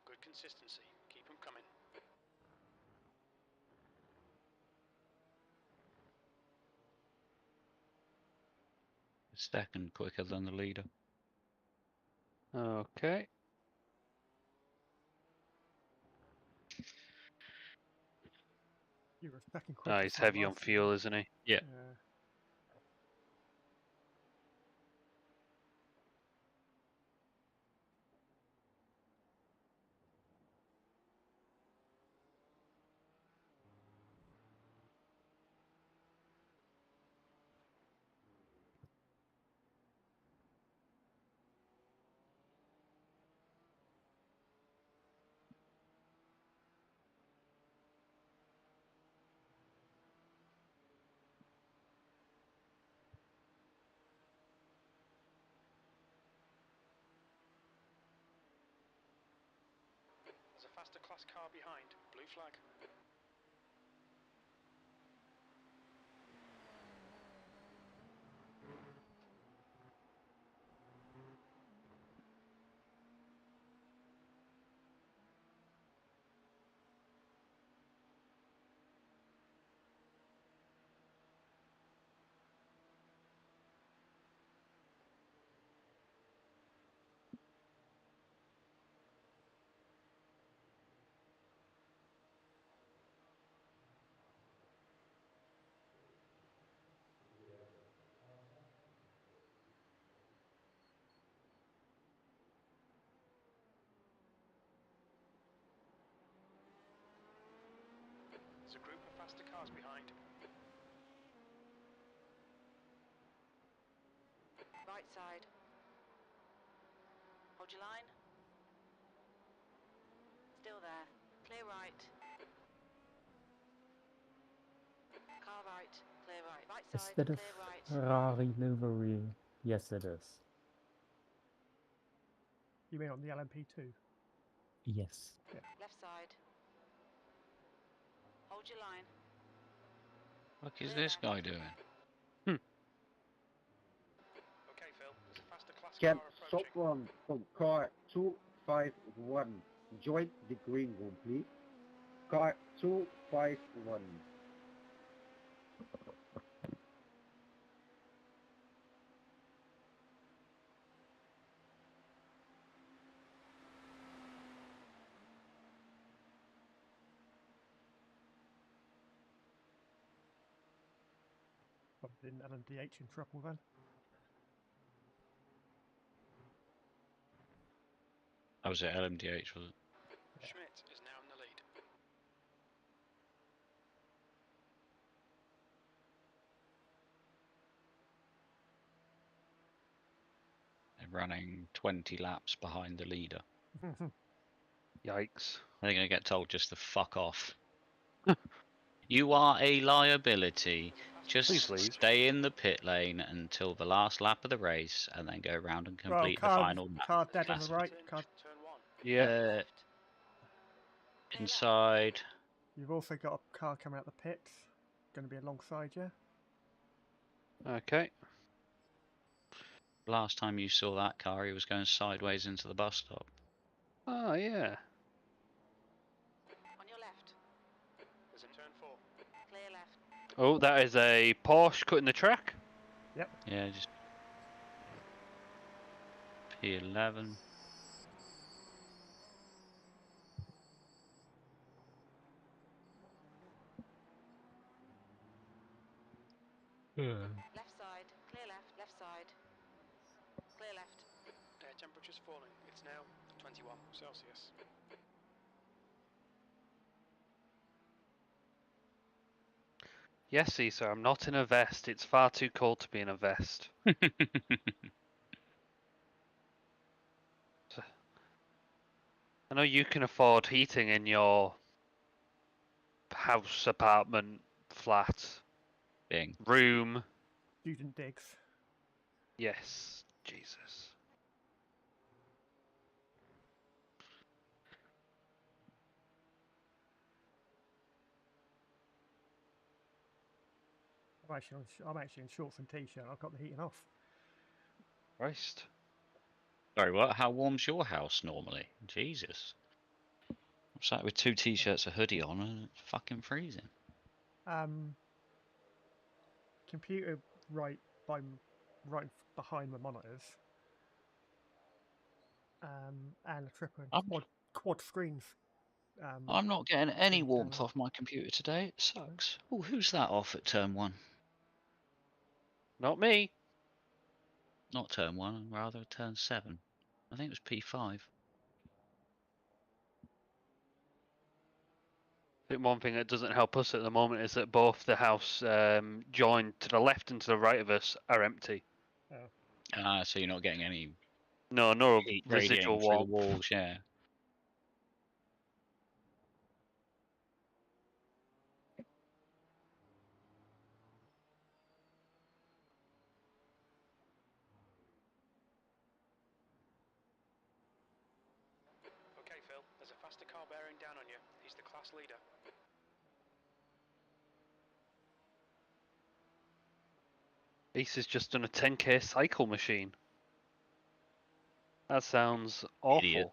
S6: Good consistency. Keep them coming.
S4: A second quicker than the leader.
S2: Okay.
S1: You were a second quicker.
S2: Ah, he's heavy on fuel, isn't he?
S4: Yeah.
S1: Yeah.
S6: There's a faster class car behind. Blue flag.
S7: Right side. Hold your line. Still there. Clear right. Car right. Clear right. Right
S3: Is
S7: side.
S3: that a
S7: Clear right.
S3: Ferrari livery? Yes, it is.
S1: You mean on the LMP2?
S3: Yes.
S7: Left side. Hold your line.
S4: What is
S7: Clear
S4: this
S7: left.
S4: guy doing?
S6: Okay, Phil. There's a faster class
S5: Can
S6: car approaching.
S5: someone from car 251 join the green room, please? Car 251.
S1: Probably didn't LMDH in trouble then.
S4: Oh, was it LMDH, was it?
S6: Schmidt is now in the lead.
S4: They're running 20 laps behind the leader.
S2: Yikes.
S4: They're going to get told just to fuck off. You are a liability.
S2: Please
S4: Just
S2: leave.
S4: stay in the pit lane until the last lap of the race and then go around and
S1: Well,
S4: complete the final lap.
S1: car dead on the
S4: Classic.
S1: right. Car,
S6: Turn 1.
S2: Yeah.
S7: Left. Clear left.
S4: Inside.
S1: you've also got a car coming out the pits. Going to be alongside you.
S2: Okay.
S4: Last time you saw that car, he was going sideways into the bus stop.
S2: Oh, yeah.
S7: On your left.
S6: There's a turn 4.
S7: Clear left.
S2: Oh, that is a Porsche cutting the track.
S4: Yeah, just P11.
S7: Left side. Clear left. Left side. Clear left.
S6: Air temperature's falling. It's now 21 Celsius.
S2: Yes, Eesa, I'm not in a vest. It's far too cold to be in a vest. I know you can afford heating in your house, apartment, flat,
S4: Bing.
S2: room.
S1: Student digs.
S2: Yes, Jesus.
S1: I'm actually in shorts and t-shirt. I've got the heating off.
S2: Christ.
S4: Sorry, what? How warm's your house normally? Jesus. I'm sat with 2 t-shirts, a hoodie on, and it's fucking freezing.
S1: Computer right behind the monitors. And a triple quad screens.
S4: I'm not getting any
S1: in
S4: warmth
S1: camera.
S4: off my computer today. It sucks. Oh, who's that off at turn 1?
S2: Not me.
S4: Not turn 1, rather turn 7. I think it was P5.
S2: I think one thing that doesn't help us at the moment is that both the house joined to the left and to the right of us are empty.
S4: Ah, so you're not getting any
S2: No
S4: heat
S2: residual
S4: radiating through the
S2: warmth.
S4: walls, yeah.
S6: Okay, Phil. There's a faster car bearing down on you. He's the class leader.
S2: Easa's just done a 10k cycle machine. That sounds awful.
S4: Idiot.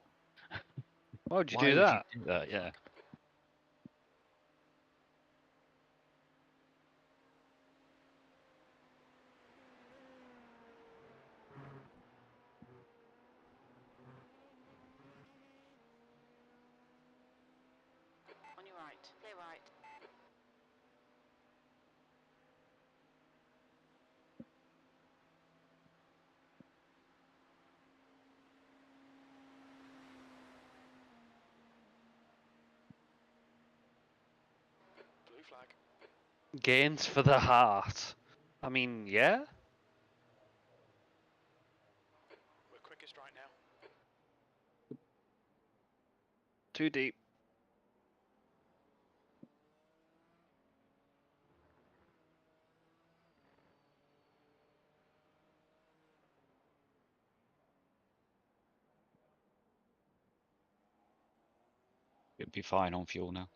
S2: Why would you
S4: Why
S2: do
S4: would
S2: that?
S4: you do that? Yeah.
S7: On your right. Clear right.
S6: Blue flag.
S2: Gains for the heart. I mean, yeah?
S6: now.
S2: Too deep.
S4: It'll be fine on fuel now.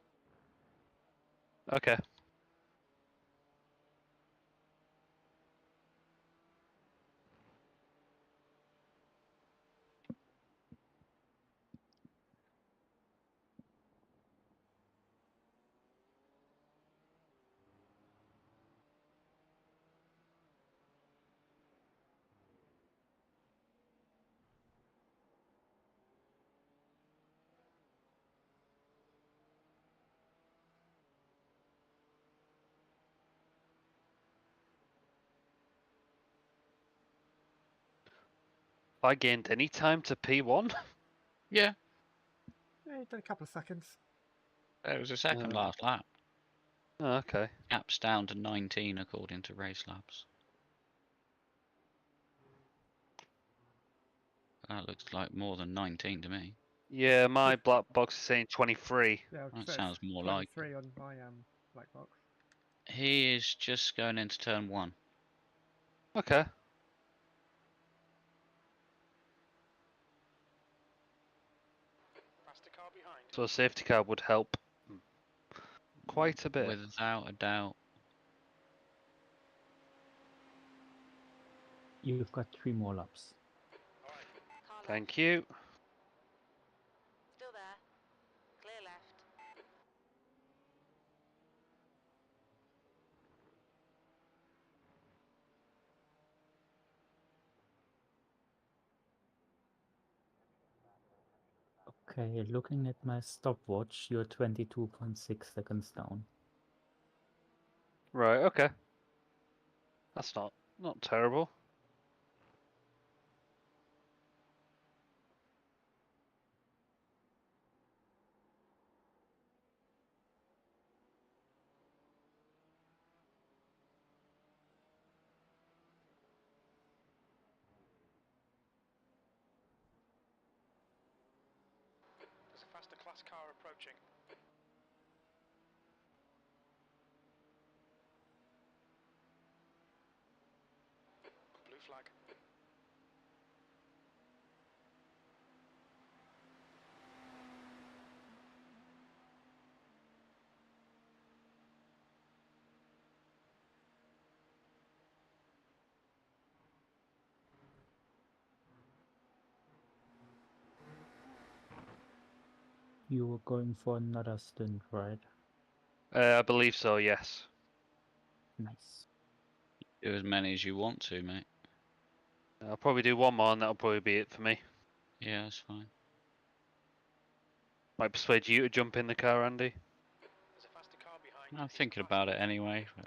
S2: Okay. I gained any time to P1?
S4: Yeah,
S1: Yeah, you've done a couple of seconds.
S4: it was a second
S2: Oh.
S4: last lap.
S2: Oh, okay.
S4: Gaps down to 19 according to race labs. That looks like more than 19 to me.
S2: Yeah, my black box is saying 23.
S1: Yeah,
S4: That
S1: so
S4: sounds
S1: it's
S4: more like
S1: 23 on my black box.
S4: He is just going into turn 1.
S2: Okay.
S6: Faster car behind.
S2: So a safety car would help quite a bit.
S4: Without a doubt.
S3: You've got 3 more laps.
S6: All right.
S7: Car left.
S2: Thank you.
S7: Still there. Clear left.
S3: Okay, looking at my stopwatch, you're 22.6 seconds down.
S2: Right, okay. That's not terrible.
S6: There's a faster class car approaching. Blue flag.
S3: You were going for another stint, right?
S2: I believe so, yes.
S3: Nice.
S4: Do as many as you want to, mate.
S2: I'll probably do one more and that'll probably be it for me.
S4: Yeah, that's fine.
S2: Might persuade you to jump in the car, Andy.
S6: There's a faster car behind.
S4: I'm thinking about it anyway. But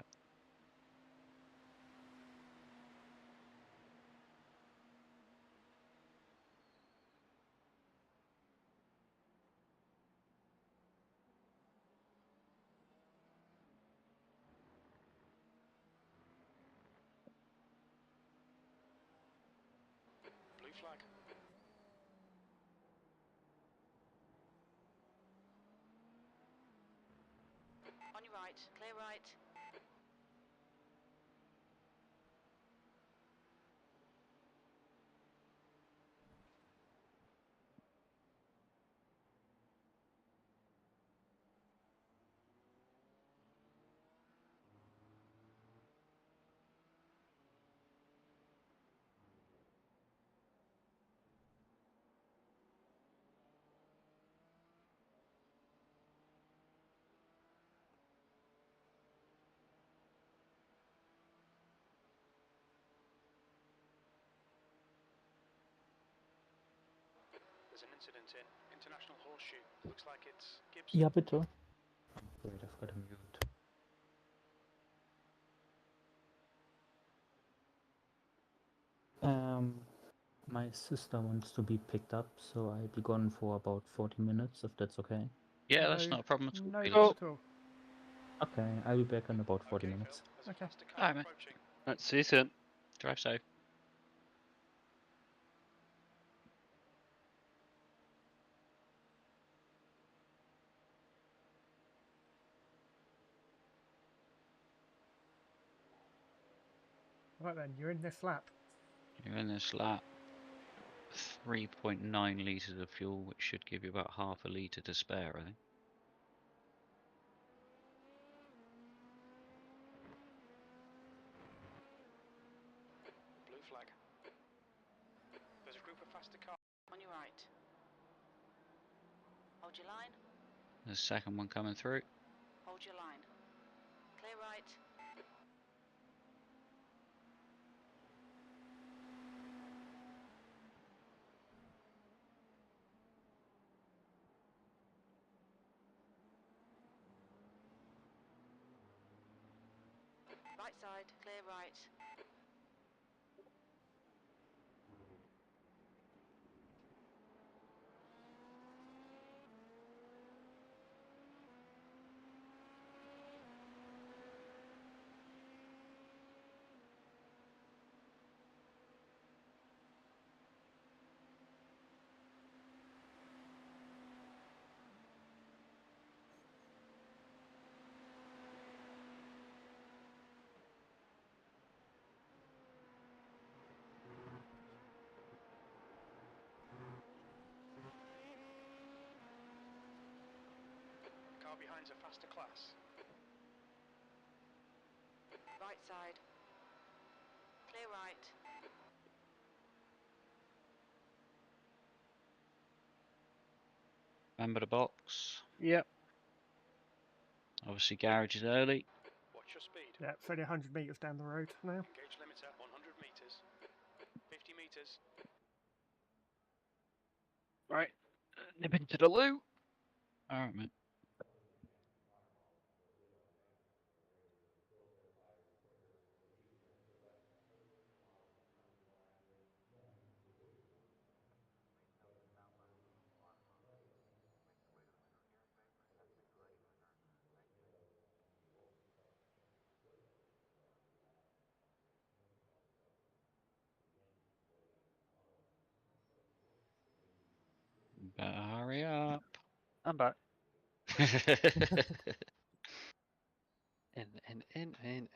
S6: Blue flag.
S7: On your right. Clear right.
S6: There's an incident in International Horseshoe. Looks like it's Gibbs.
S3: Ja, bitte. Wait, I've got to mute. My sister wants to be picked up, so I'll be gone for about 40 minutes, if that's okay.
S4: yeah, that's not a problem at all.
S1: No
S4: Felix.
S1: problem at all.
S3: Okay, I'll be back in about 40
S6: Okay,
S3: minutes.
S6: Phil. There's a
S1: Okay.
S6: faster car
S4: Alright, mate.
S6: approaching.
S2: Right, see you soon.
S4: Drive safe.
S1: Right then, you're in this lap.
S4: You're in this lap. 3.9 litres of fuel, which should give you about half a litre to spare, I think.
S6: Blue flag. There's a group of faster cars.
S7: On your right. Hold your line.
S4: There's a second one coming through.
S7: Hold your line. Clear right. Right side, clear right.
S6: Car behind's a faster class.
S7: Right side. Clear right.
S4: Remember the box.
S2: Yep.
S4: Obviously, garage is early.
S6: Watch your speed.
S1: Yeah, it's only 100 metres down the road now.
S6: Gauge limiter 100 meters. 50 meters.
S2: Right. Nip into the loo.
S4: Alright, mate. Better hurry up.
S2: I'm back. In.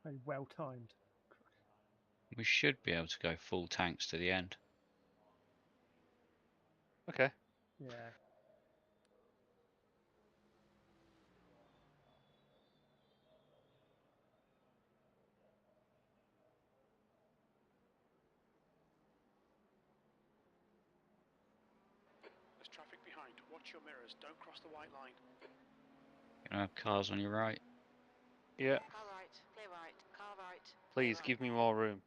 S1: Very well timed.
S4: We should be able to go full tanks to the end.
S2: Okay.
S1: Yeah.
S6: There's traffic behind. Watch your mirrors. Don't cross the white line.
S4: Gonna have cars on your right.
S2: Yeah.
S7: Car right. Clear right. Car right.
S2: Please give me more room.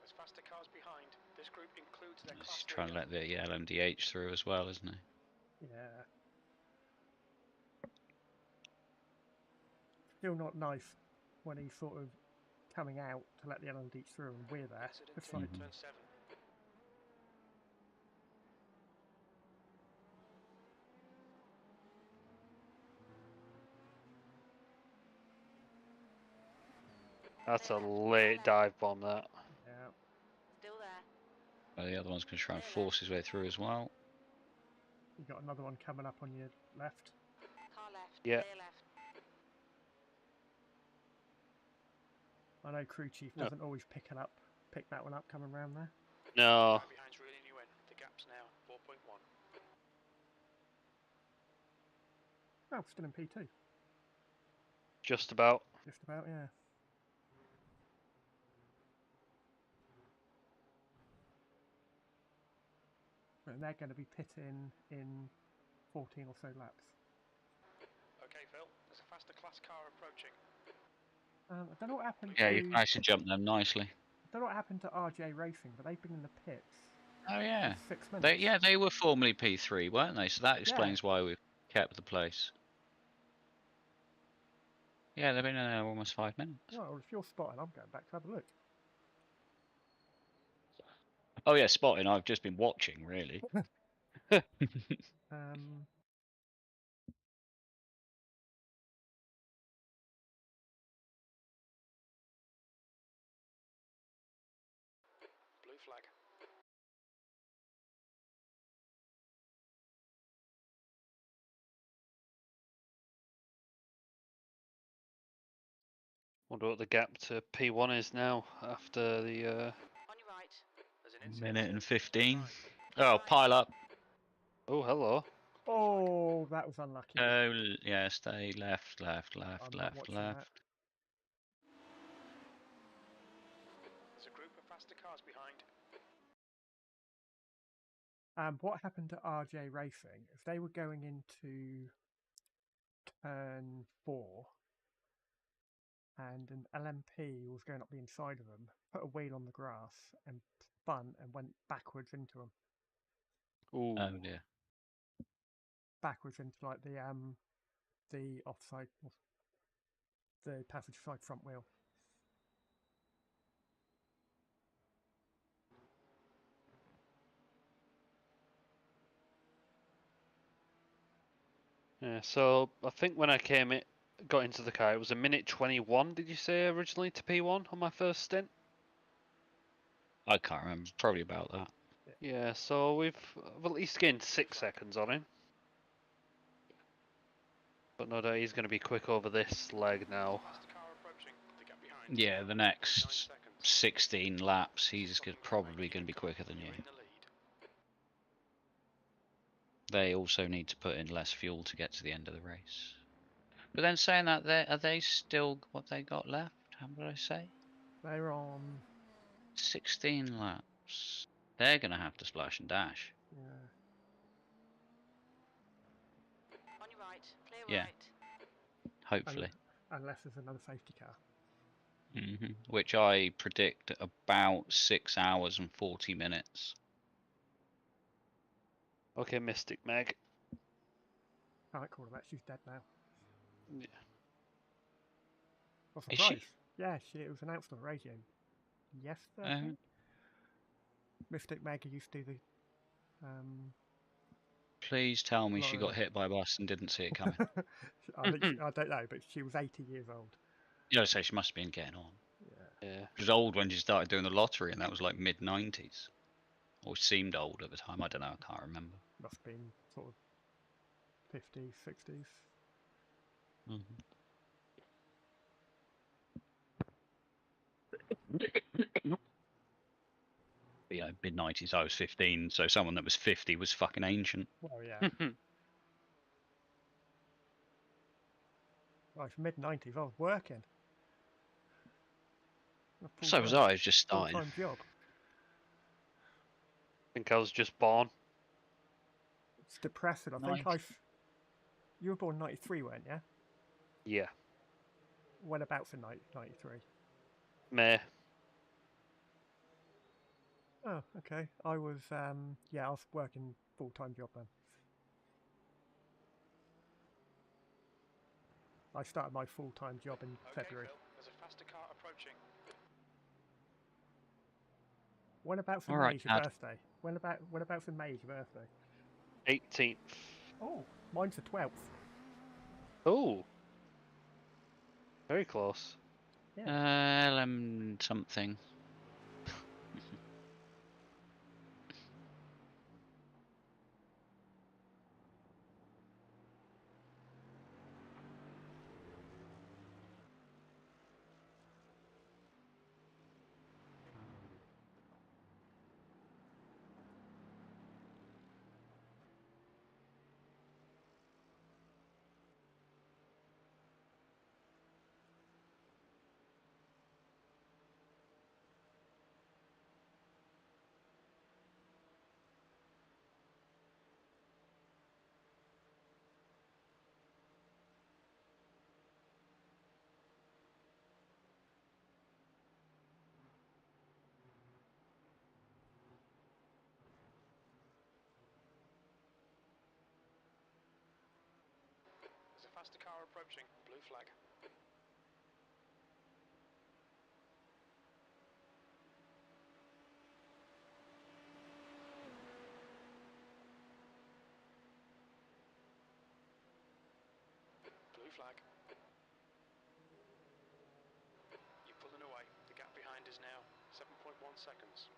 S6: There's faster cars behind. This group includes their
S4: He's
S6: class
S4: trying to
S6: leader.
S4: let the LMDH through as well, isn't he?
S1: Yeah. Still not nice when he's sort of coming out to let the LMD through and we're there.
S6: Incident
S1: It's
S6: in
S1: like,
S6: turn 7.
S2: That's a
S7: Clear left.
S2: late dive bomb, that.
S1: yeah.
S7: Still there.
S4: Well, the other one's going to try and
S7: Clear
S4: force his way through as well.
S1: You got another one coming up on your left.
S7: Car left.
S2: Yeah.
S7: Clear left.
S1: I know crew chief
S2: No.
S1: doesn't always pick that one up coming round there.
S2: No.
S6: Car behind's reeling you in. The gap's now 4.1.
S1: Oh, still in P2.
S2: Just about.
S1: Just about, yeah. And they're going to be pitting in 14 or so laps.
S6: Okay, Phil. There's a faster class car approaching.
S1: I don't know what happened
S4: Yeah,
S1: to.
S4: you've managed to jump them nicely.
S1: I don't know what happened to RJ Racing, but they've been in the pits
S4: Oh yeah.
S1: for 6 minutes.
S4: They were formerly P3, weren't they? So that explains why we've kept the place. Yeah, they've been in there almost 5 minutes.
S1: Well, if you're spotting, I'm going back to have a look.
S4: Oh yeah, spotting. I've just been watching, really.
S1: Um,
S6: Blue flag.
S2: Wonder what the gap to P1 is now after the.
S7: On your right.
S6: There's an incident
S4: Minute
S6: here.
S4: and 15.
S6: Right.
S4: Oh, pile up.
S2: Oh, hello.
S1: Oh, that was unlucky.
S4: Oh, yeah, stay left, left,
S1: I'm
S4: left,
S1: not
S4: left,
S1: watching
S4: left.
S1: that.
S6: There's a group of faster cars behind.
S1: What happened to RJ Racing? If they were going into turn 4 and an LMP was going up the inside of them, put a wheel on the grass and spun and went backwards into them.
S2: Ooh.
S4: Oh dear.
S1: Backwards into like the offside, the passenger side front wheel.
S2: Yeah, so I think when I got into the car, it was a minute 21, did you say, originally to P1 on my first stint?
S4: I can't remember. Probably about that.
S2: Yeah, so we've at least gained 6 seconds on him. But no doubt he's going to be quick over this leg now.
S6: Faster car approaching. The gap behind.
S4: Yeah, the
S6: 9
S4: next
S6: seconds.
S4: 16 laps, he's probably going to be quicker than you.
S6: You're in the lead.
S4: They also need to put in less fuel to get to the end of the race. But then saying that, are they still what they got left? How would I say?
S1: They're on.
S4: 16 laps. They're going to have to splash and dash.
S1: Yeah.
S7: On your right. Clear
S4: Yeah.
S7: right.
S4: Hopefully.
S1: Unless there's another safety car.
S4: Which I predict about 6 hours and 40 minutes.
S2: Okay, Mystic Meg.
S1: Can't call her that. She's dead now.
S2: Yeah.
S1: What a
S4: Is
S1: surprise.
S4: she?
S1: Yeah, it was announced on the radio yesterday, I think. Mystic Meg used to do the
S4: Please tell me she got
S1: Florida.
S4: hit by a bus and didn't see it coming.
S1: I don't know, but she was 80 years old.
S4: You know, say she must have been getting on.
S2: Yeah.
S4: She was old when she started doing the lottery, and that was like mid-90s. Or seemed old at the time. I don't know. I can't remember.
S1: Must have been sort of 50s, 60s.
S4: But, you know, mid-90s, I was 15, so someone that was 50 was fucking ancient.
S1: Well, yeah. Right, mid-90s, I was working.
S4: So was I was just starting.
S1: Full-time job.
S2: I think I was just born.
S1: It's depressing. I think you were born 93, weren't you?
S2: Yeah.
S1: When about for 93?
S2: May.
S1: Oh, okay. I was, I was working full-time job then. I started my full-time job in February.
S6: Phil, there's a faster car approaching.
S1: When about for
S4: All right,
S1: May's your
S4: Dad.
S1: birthday? When about for May's your birthday?
S2: 18th.
S1: Oh, mine's the 12th.
S2: Oh. Very close.
S4: LM something.
S6: There's a faster car approaching. Blue flag. Blue flag. You're pulling away. The gap behind is now 7.1 seconds.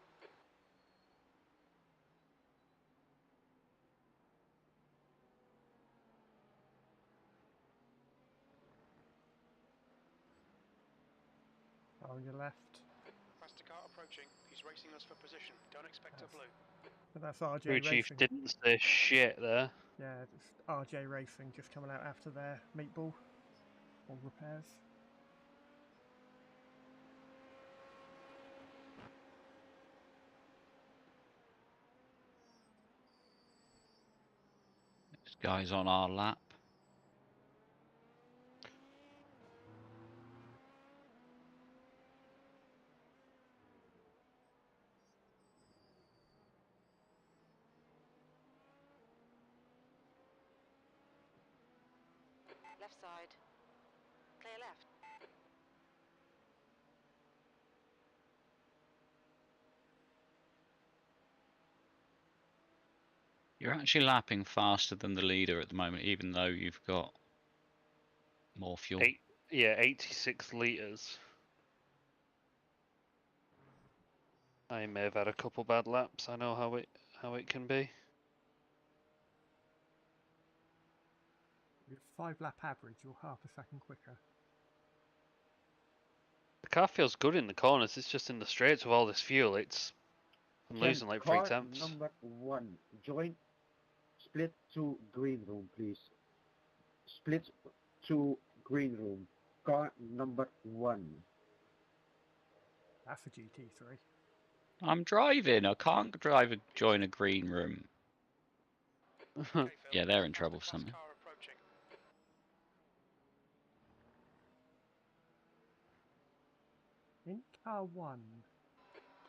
S1: on your left.
S6: Faster car approaching. He's racing us for position. Don't expect a blue.
S1: But that's RJ
S2: Crew chief
S1: Racing.
S2: didn't say shit there.
S1: Yeah, it's RJ Racing just coming out after their meatball or repairs.
S4: This guy's on our lap.
S7: Left side. Clear left.
S4: You're actually lapping faster than the leader at the moment, even though you've got more fuel.
S2: 86 litres. I may have had a couple bad laps. I know how it can be.
S1: With 5 lap average, you're half a second quicker.
S2: The car feels good in the corners. It's just in the straights with all this fuel. I'm losing like 3
S5: car
S2: tenths.
S5: number 1, join. Split to green room, please. Split to green room. Car number 1.
S1: That's a GT3.
S4: I'm driving. I can't join a green room.
S6: Okay, Phil,
S4: Yeah, they're in
S6: faster
S4: trouble
S6: class
S4: something.
S6: car approaching.
S1: In car 1,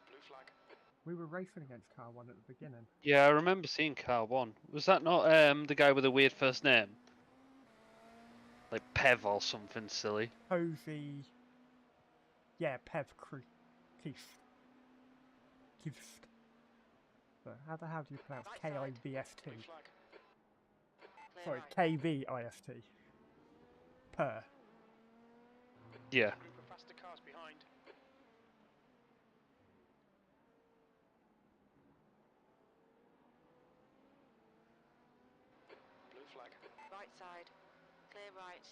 S6: Blue flag.
S1: we were racing against car 1 at the beginning.
S2: Yeah, I remember seeing car 1. Was that not the guy with a weird first name? Like Pev or something silly.
S1: Posey. Yeah, Pev Keith. But how the hell do you pronounce
S7: Right side.
S1: KIVST?
S6: Blue flag.
S7: Clear
S1: Sorry,
S7: right.
S1: KVIST. Per.
S2: Yeah.
S6: Group of faster cars behind. Blue flag.
S7: Right side. Clear right.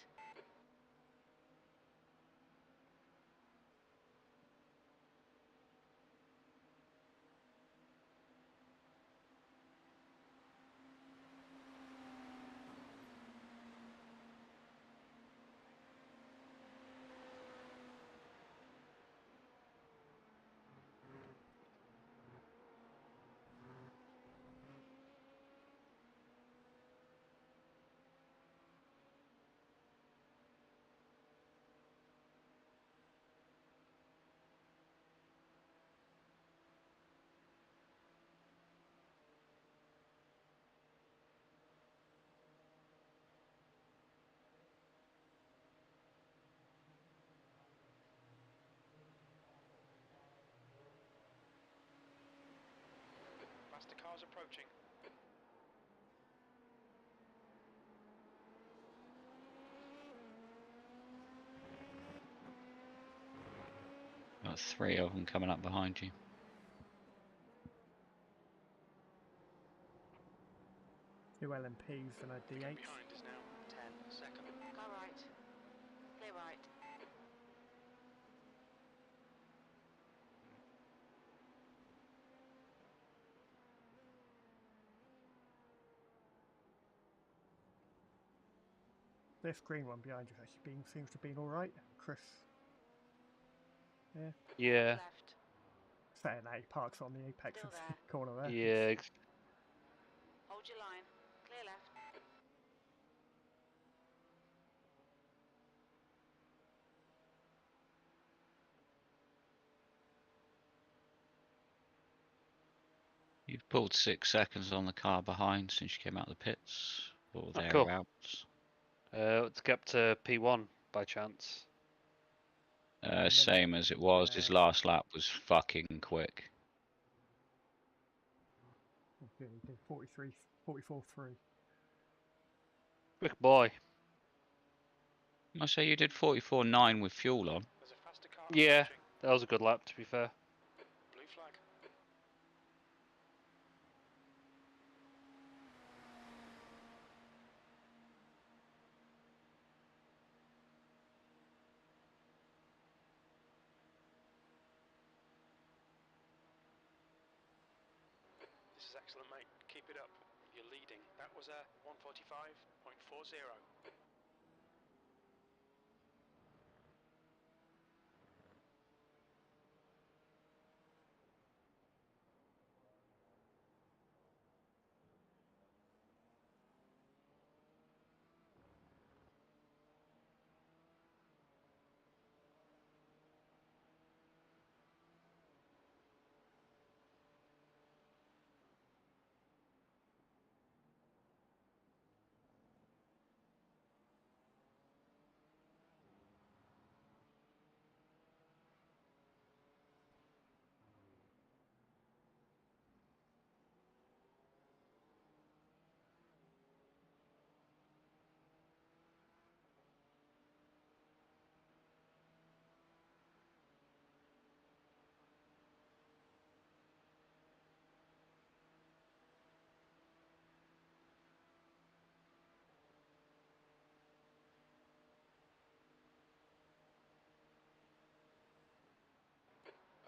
S6: Faster cars approaching.
S4: Got 3 of them coming up behind you.
S1: Two LMPs and a
S6: The
S1: D8.
S6: gap behind is now 10 seconds.
S7: Car right. Clear right.
S1: This green one behind you actually seems to have been alright. Chris. Yeah.
S2: Yeah.
S7: Left.
S1: Saying that he parks on the apex
S7: Still
S1: of the
S7: there.
S1: corner there.
S2: Yeah.
S7: Hold your line. Clear left.
S4: You've pulled 6 seconds on the car behind since you came out of the pits, or
S2: Oh, cool.
S4: thereabouts.
S2: Let's get up to P1 by chance.
S4: Same as it was. His last lap was fucking quick.
S1: Okay, he did 44.3.
S2: Quick boy.
S4: I say you did 44.9 with fuel on.
S6: There's a faster car
S2: Yeah,
S6: approaching.
S2: that was a good lap to be fair.
S6: Blue flag. is excellent, mate. Keep it up. You're leading. That was a 145.40.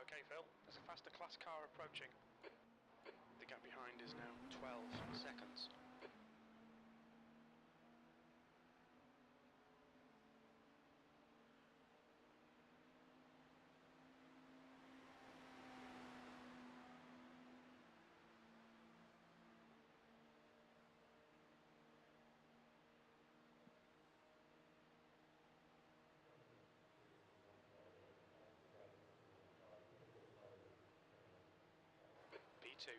S6: Okay, Phil, there's a faster class car approaching. The gap behind is now 12 seconds. P2.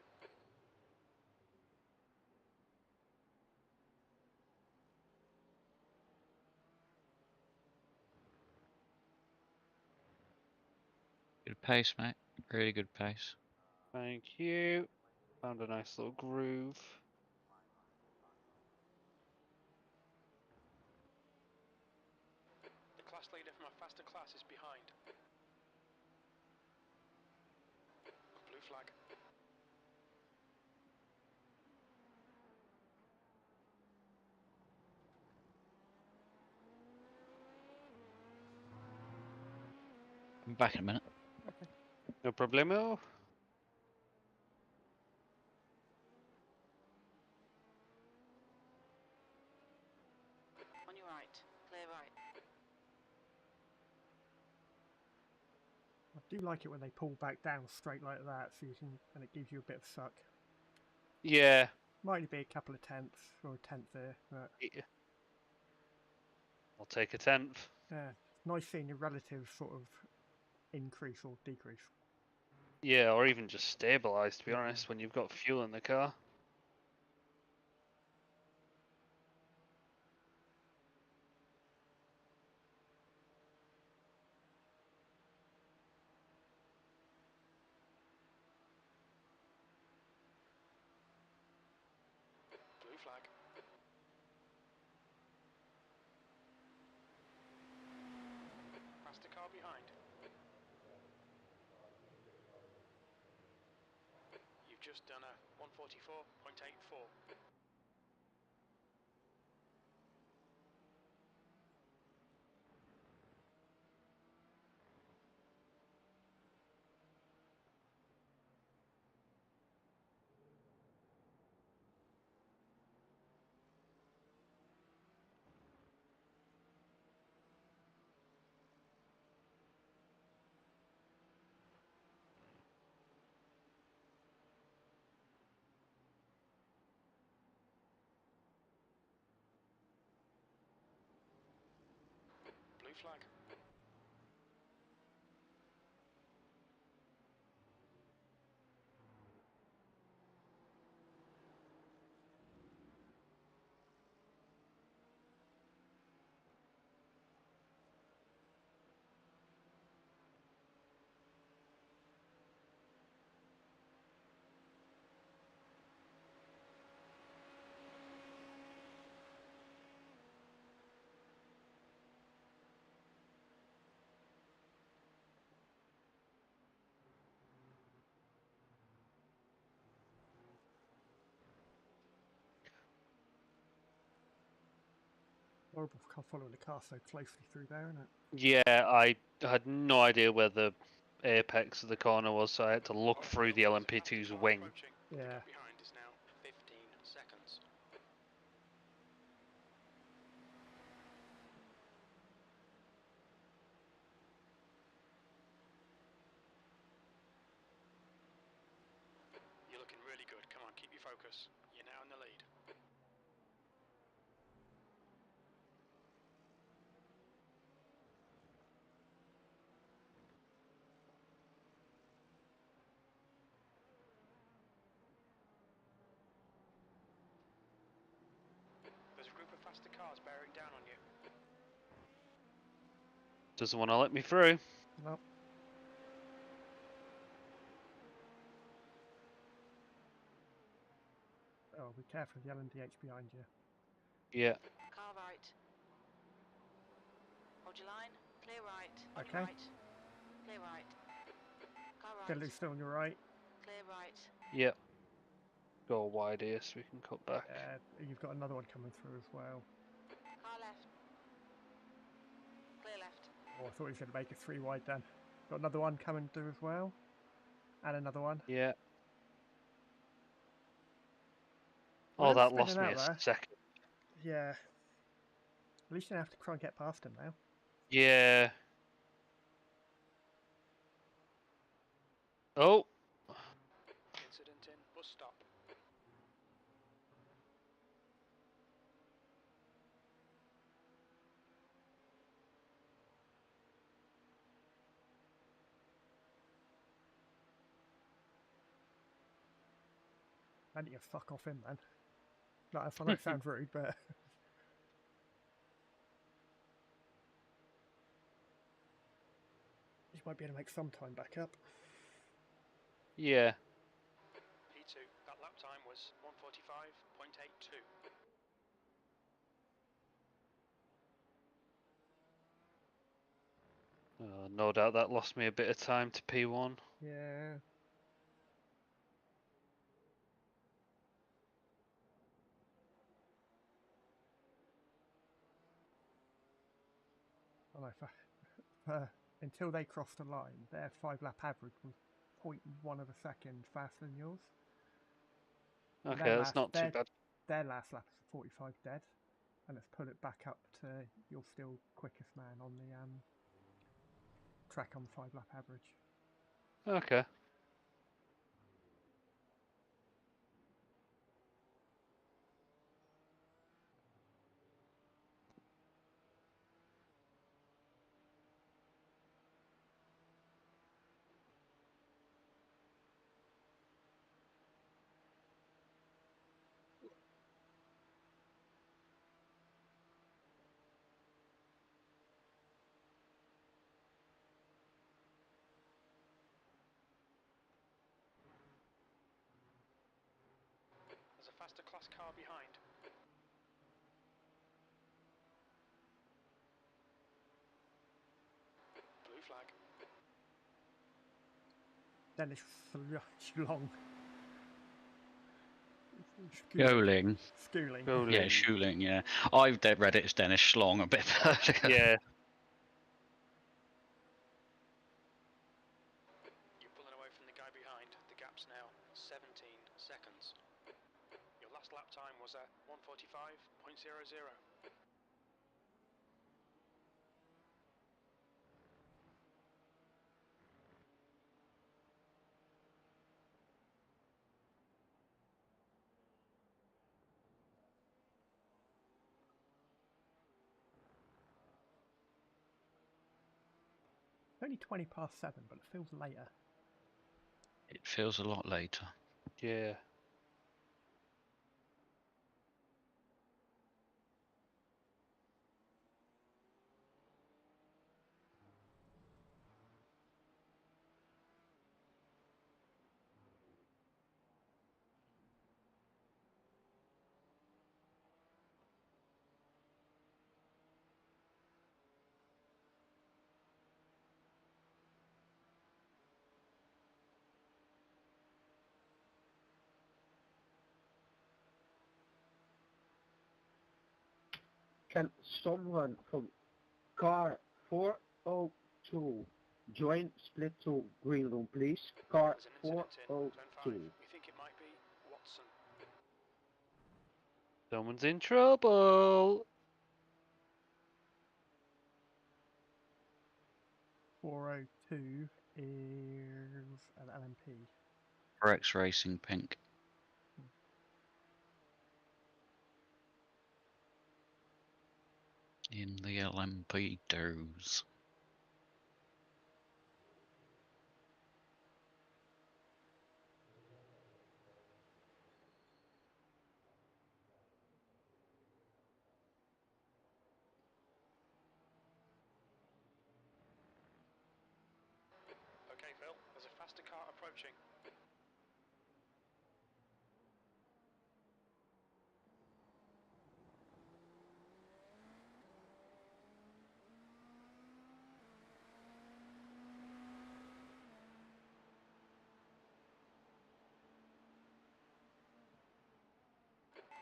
S4: Good pace, mate. Really good pace.
S2: Thank you. Found a nice little groove.
S6: The class leader from our faster class is behind. Blue flag.
S4: I'm back in a minute.
S2: No problemo.
S7: On your right. Clear right.
S1: I do like it when they pull back down straight like that, so you can, and it gives you a bit of suck.
S2: Yeah.
S1: Might only be a couple of tenths or a tenth there, but
S2: Yeah. I'll take a 10th.
S1: yeah, nice seeing a relative sort of increase or decrease.
S2: Yeah, or even just stabilize, to be
S1: Yeah.
S2: honest, when you've got fuel in the car.
S6: Blue flag. Faster car behind. You've just done a 144.84. Blue flag.
S1: Horrible following the car so closely through there, isn't it?
S2: Yeah, I had no idea where the apex of the corner was, so I had to look through the LMP2's wing.
S1: Yeah.
S6: Behind focus. You're now in the lead. There's a group of faster cars bearing down on you.
S2: Doesn't want to let me through.
S1: Nope. Oh, be careful of the LMDH behind you.
S2: Yeah.
S7: Car right. Hold your line. Clear right. On
S1: Okay.
S7: your right. Clear right. Car
S1: Phil
S7: right.
S1: is still on your right.
S7: Clear right.
S2: Yep. Go wide here so we can cut back.
S1: You've got another one coming through as well.
S7: Car left. Clear left.
S1: Oh, I thought he was going to make it 3 wide then. Got another one coming through as well. And another one.
S2: Yeah.
S1: Well,
S2: Oh,
S1: they're
S2: that lost
S1: spinning
S2: me
S1: out
S2: a
S1: there.
S2: second.
S1: Yeah. At least you don't have to try and get past him now.
S2: Yeah. Oh.
S6: Incident in bus stop.
S1: I need to fuck off him, man. Like, I know it sounds rude, but... you might be able to make some time back up.
S2: Yeah.
S6: P2, that lap time was 1:45.82.
S2: No doubt that lost me a bit of time to P1.
S1: Yeah. I don't know, until they crossed the line, their 5-lap average was 0.1 of a second faster than yours. And
S2: Okay, that's not too bad.
S1: Their last lap is 45 dead, and it's put it back up to you're still quickest man on the track on the 5-lap average.
S2: Okay.
S6: There's a faster class car behind. Blue flag.
S1: Then it's long.
S4: Schooling.
S1: Schooling.
S4: Yeah, Schooling, yeah. I've read it as Dennis Schlong a bit earlier.
S2: Yeah.
S6: You're pulling away from the guy behind. The gap's now 17 seconds. Your last lap time was at 1:45.00.
S1: Only 20 past 7, but it feels later.
S4: It feels a lot later.
S2: Yeah.
S5: Can someone from car 402 join split to green room, please? Car
S6: There's an incident in zone 5.
S5: 402.
S6: We think it might be Watson.
S2: Someone's in trouble.
S1: 402 is an LMP.
S4: Rex Racing Pink. In the LMP2s.
S6: Okay, Phil, there's a faster car approaching.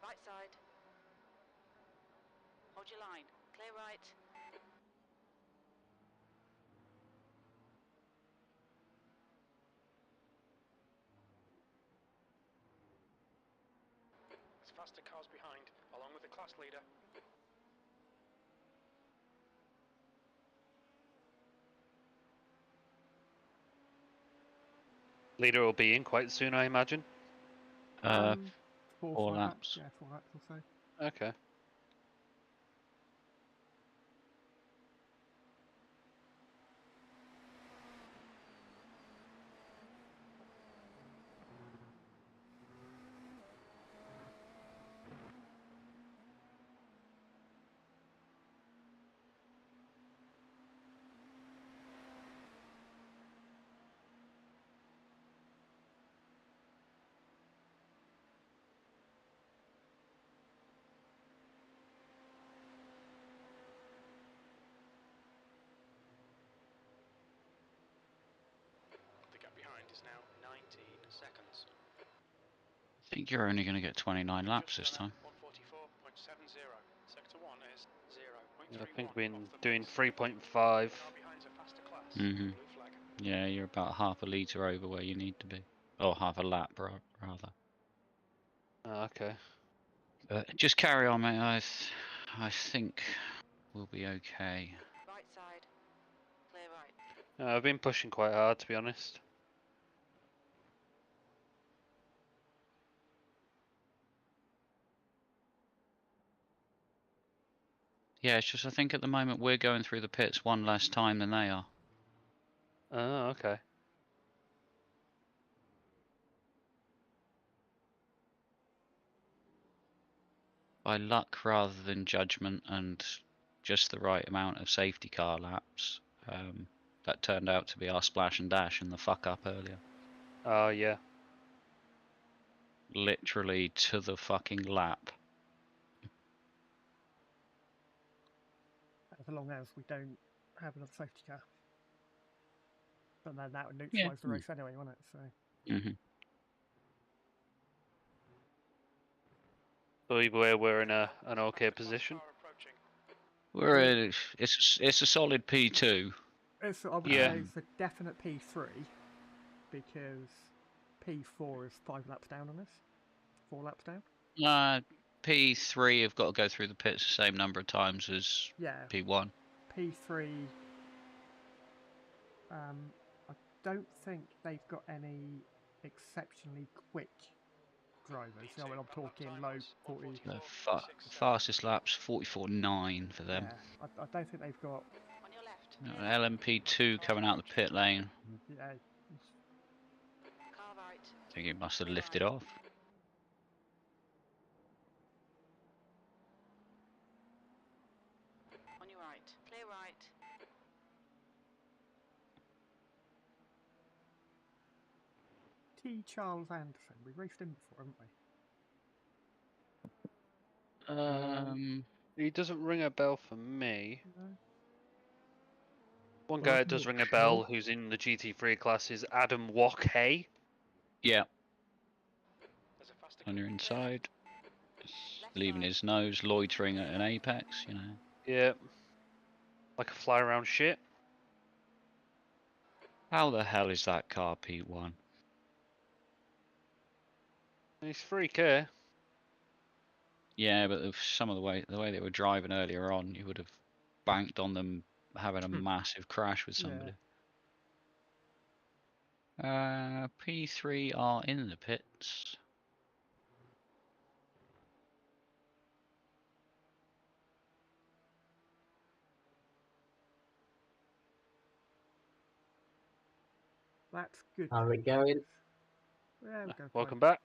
S7: Right side. Hold your line. Clear right.
S6: There's faster cars behind, along with the class leader.
S2: Leader will be in quite soon, I imagine.
S1: 4
S4: 4 laps.
S1: Yeah, 4 laps or so.
S2: Okay.
S6: The gap behind is now 19 seconds.
S4: I think you're only going to get 29 laps this time.
S6: 144.70. Sector 1 is 0.31.
S2: I think we've been
S6: off the
S2: doing
S6: pace.
S2: 3.5.
S6: Car behind's a faster class.
S4: Mhm.
S6: Blue flag.
S4: Yeah, you're about half a litre over where you need to be. Or half a lap, rather.
S2: Oh, okay.
S4: Just carry on, mate. I think we'll be okay.
S7: Right side. Clear right.
S2: I've been pushing quite hard, to be honest.
S4: Yeah, it's just I think at the moment we're going through the pits one less time than they are.
S2: Oh, okay.
S4: By luck rather than judgment and just the right amount of safety car laps, that turned out to be our splash and dash and the fuck up earlier.
S2: Oh, yeah.
S4: Literally to the fucking lap.
S1: As long as we don't have another safety car. But then that would
S4: Yeah.
S1: neutralise the race anyway, wouldn't it? So.
S4: Mm-hmm.
S2: So either way, we're in an okay position.
S6: Car approaching.
S4: We're at, it's a solid P2.
S1: It's, I would
S2: Yeah.
S1: say it's a definite P3 because P4 is 5 laps down on us. 4 laps down.
S4: P3 have got to go through the pits the same number of times as
S1: Yeah.
S4: P1.
S1: P3. I don't think they've got any exceptionally quick drivers. You know, when I'm talking low 40.
S4: The fastest lap's 44.9 for them.
S1: Yeah, I don't think they've got.
S7: On your left.
S4: LMP2 coming out the pit lane.
S1: Yeah,
S7: Car right.
S4: I think it must have lifted off.
S7: On your right. Clear right.
S1: T. Charles Anderson. We raced him before, haven't we?
S2: He doesn't ring a bell for me.
S1: No.
S2: One guy that does ring a bell who's in the GT3 class is Adam Walkhay.
S4: Yeah.
S6: There's a faster
S4: On your inside.
S7: Left
S4: Leaving
S7: side.
S4: his nose, loitering at an apex, you know.
S2: Yeah. Like a fly around shit.
S4: How the hell is that car P1?
S2: He's 3K.
S4: Yeah, but of some of the way they were driving earlier on, you would have banked on them having a massive crash with somebody. P3 are in the pits.
S1: That's good.
S9: How's it going?
S1: Yeah, we're going
S2: Welcome
S1: fine.
S2: back.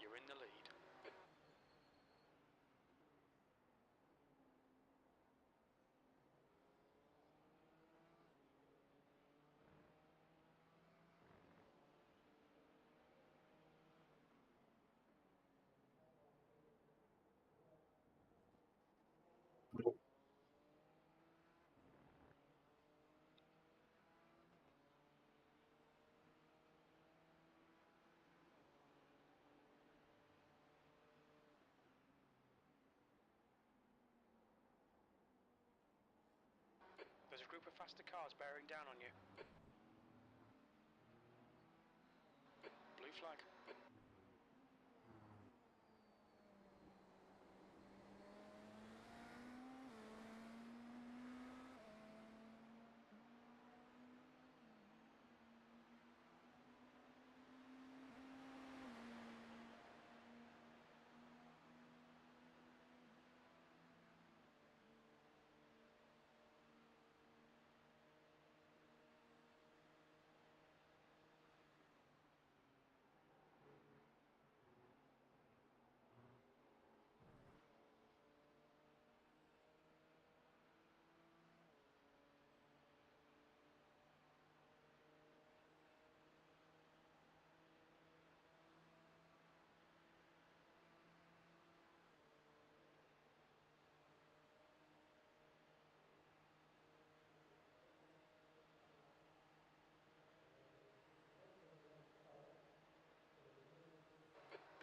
S6: You're in the lead. There's a group of faster cars bearing down on you. Blue flag.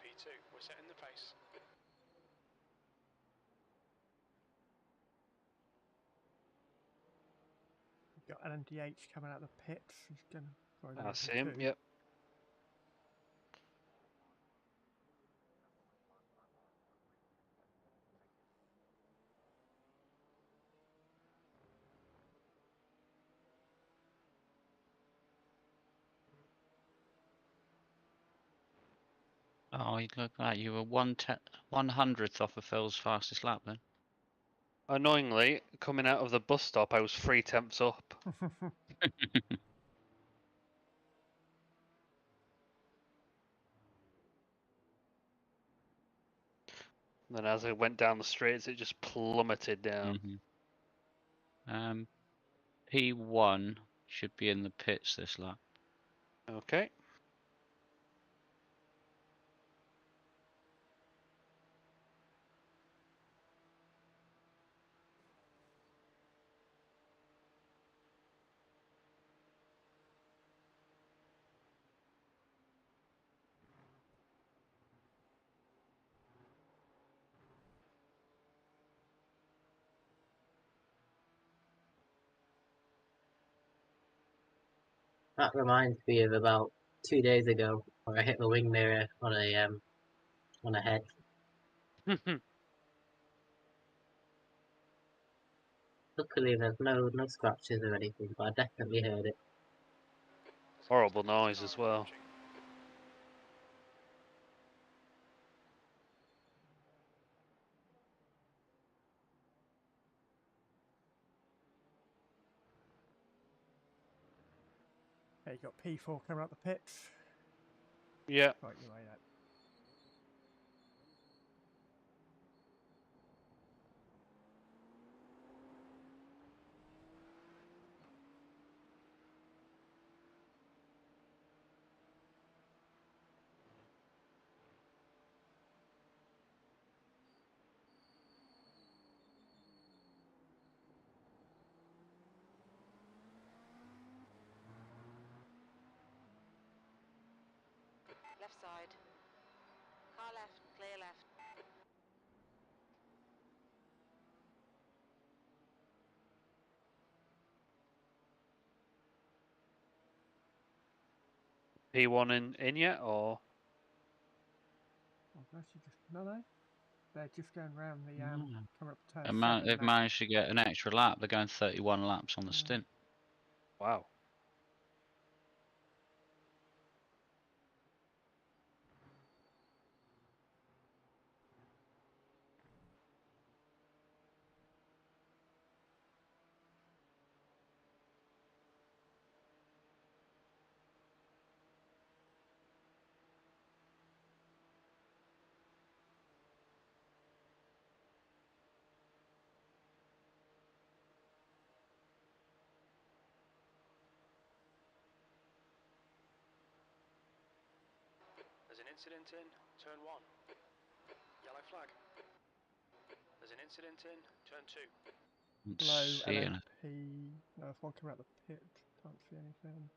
S6: P2, we're setting the pace.
S1: We've got an MDH coming out of the pits. He's gonna probably go
S2: That's
S1: for
S2: him.
S1: two.
S2: Yep.
S4: Oh, you look like you were 1/100th off of Phil's fastest lap then.
S2: Annoyingly, coming out of the bus stop, I was 3/10 up. Then as I went down the straights, it just plummeted down.
S4: P1 should be in the pits this lap.
S2: Okay.
S9: That reminds me of about 2 days ago where I hit the wing mirror on a head. Luckily, there's no scratches or anything, but I definitely heard it.
S2: Horrible noise as well.
S1: Okay, you got P4 coming out the pits.
S2: Yeah.
S1: Right, you way out.
S7: Left side. Car left, clear left.
S2: P1 in yet, or?
S1: Oh, that's just no. They're just going round the
S4: Mm.
S1: coming up to turn 7
S4: They've
S1: now.
S4: managed to get an extra lap. They're going 31 laps on the stint.
S2: Wow.
S6: incident in turn 1. Yellow flag. There's an incident in turn 2.
S1: Low
S4: See it.
S1: LMP. No, there's one coming out the pit. Can't see anything.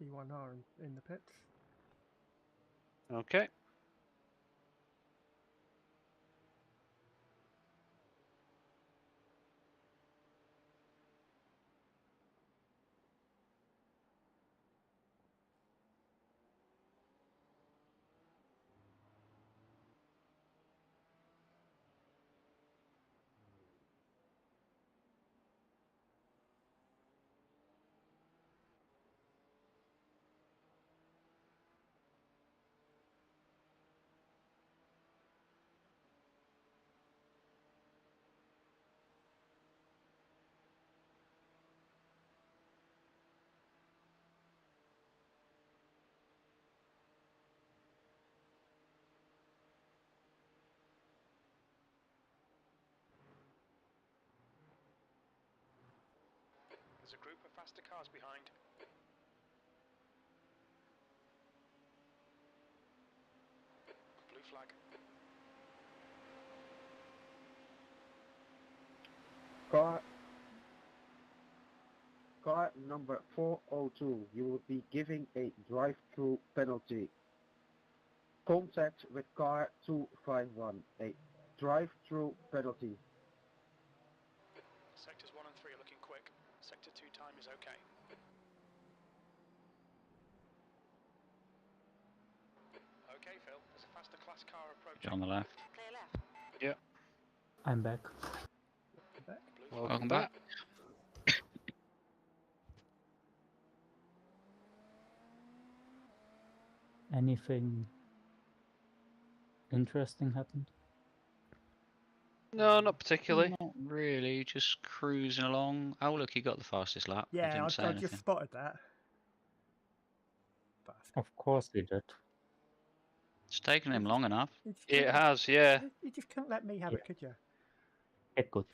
S1: E1R in the pits.
S2: Okay.
S6: There's a group of faster cars behind. Blue flag.
S5: Car number 402, you will be giving a drive-through penalty. Contact with car 251, a drive-through penalty.
S6: Sectors 1 and 3 are looking quick. Sector 2 time is okay. Okay, Phil, there's a faster class car approaching.
S4: On the left.
S7: Clear left.
S2: Yeah.
S3: I'm back.
S1: Back.
S4: Welcome back.
S3: Anything interesting happened?
S2: No, not particularly.
S4: Not really, just cruising along. Oh look, he got the fastest lap. He
S1: Yeah,
S4: didn't say
S1: I
S4: anything.
S1: just spotted that. Bastard.
S3: Of course we did.
S4: It's taken him long enough.
S1: You just
S2: It
S1: couldn't-
S2: has, yeah.
S1: You just couldn't let me have it, could you?
S3: Get good.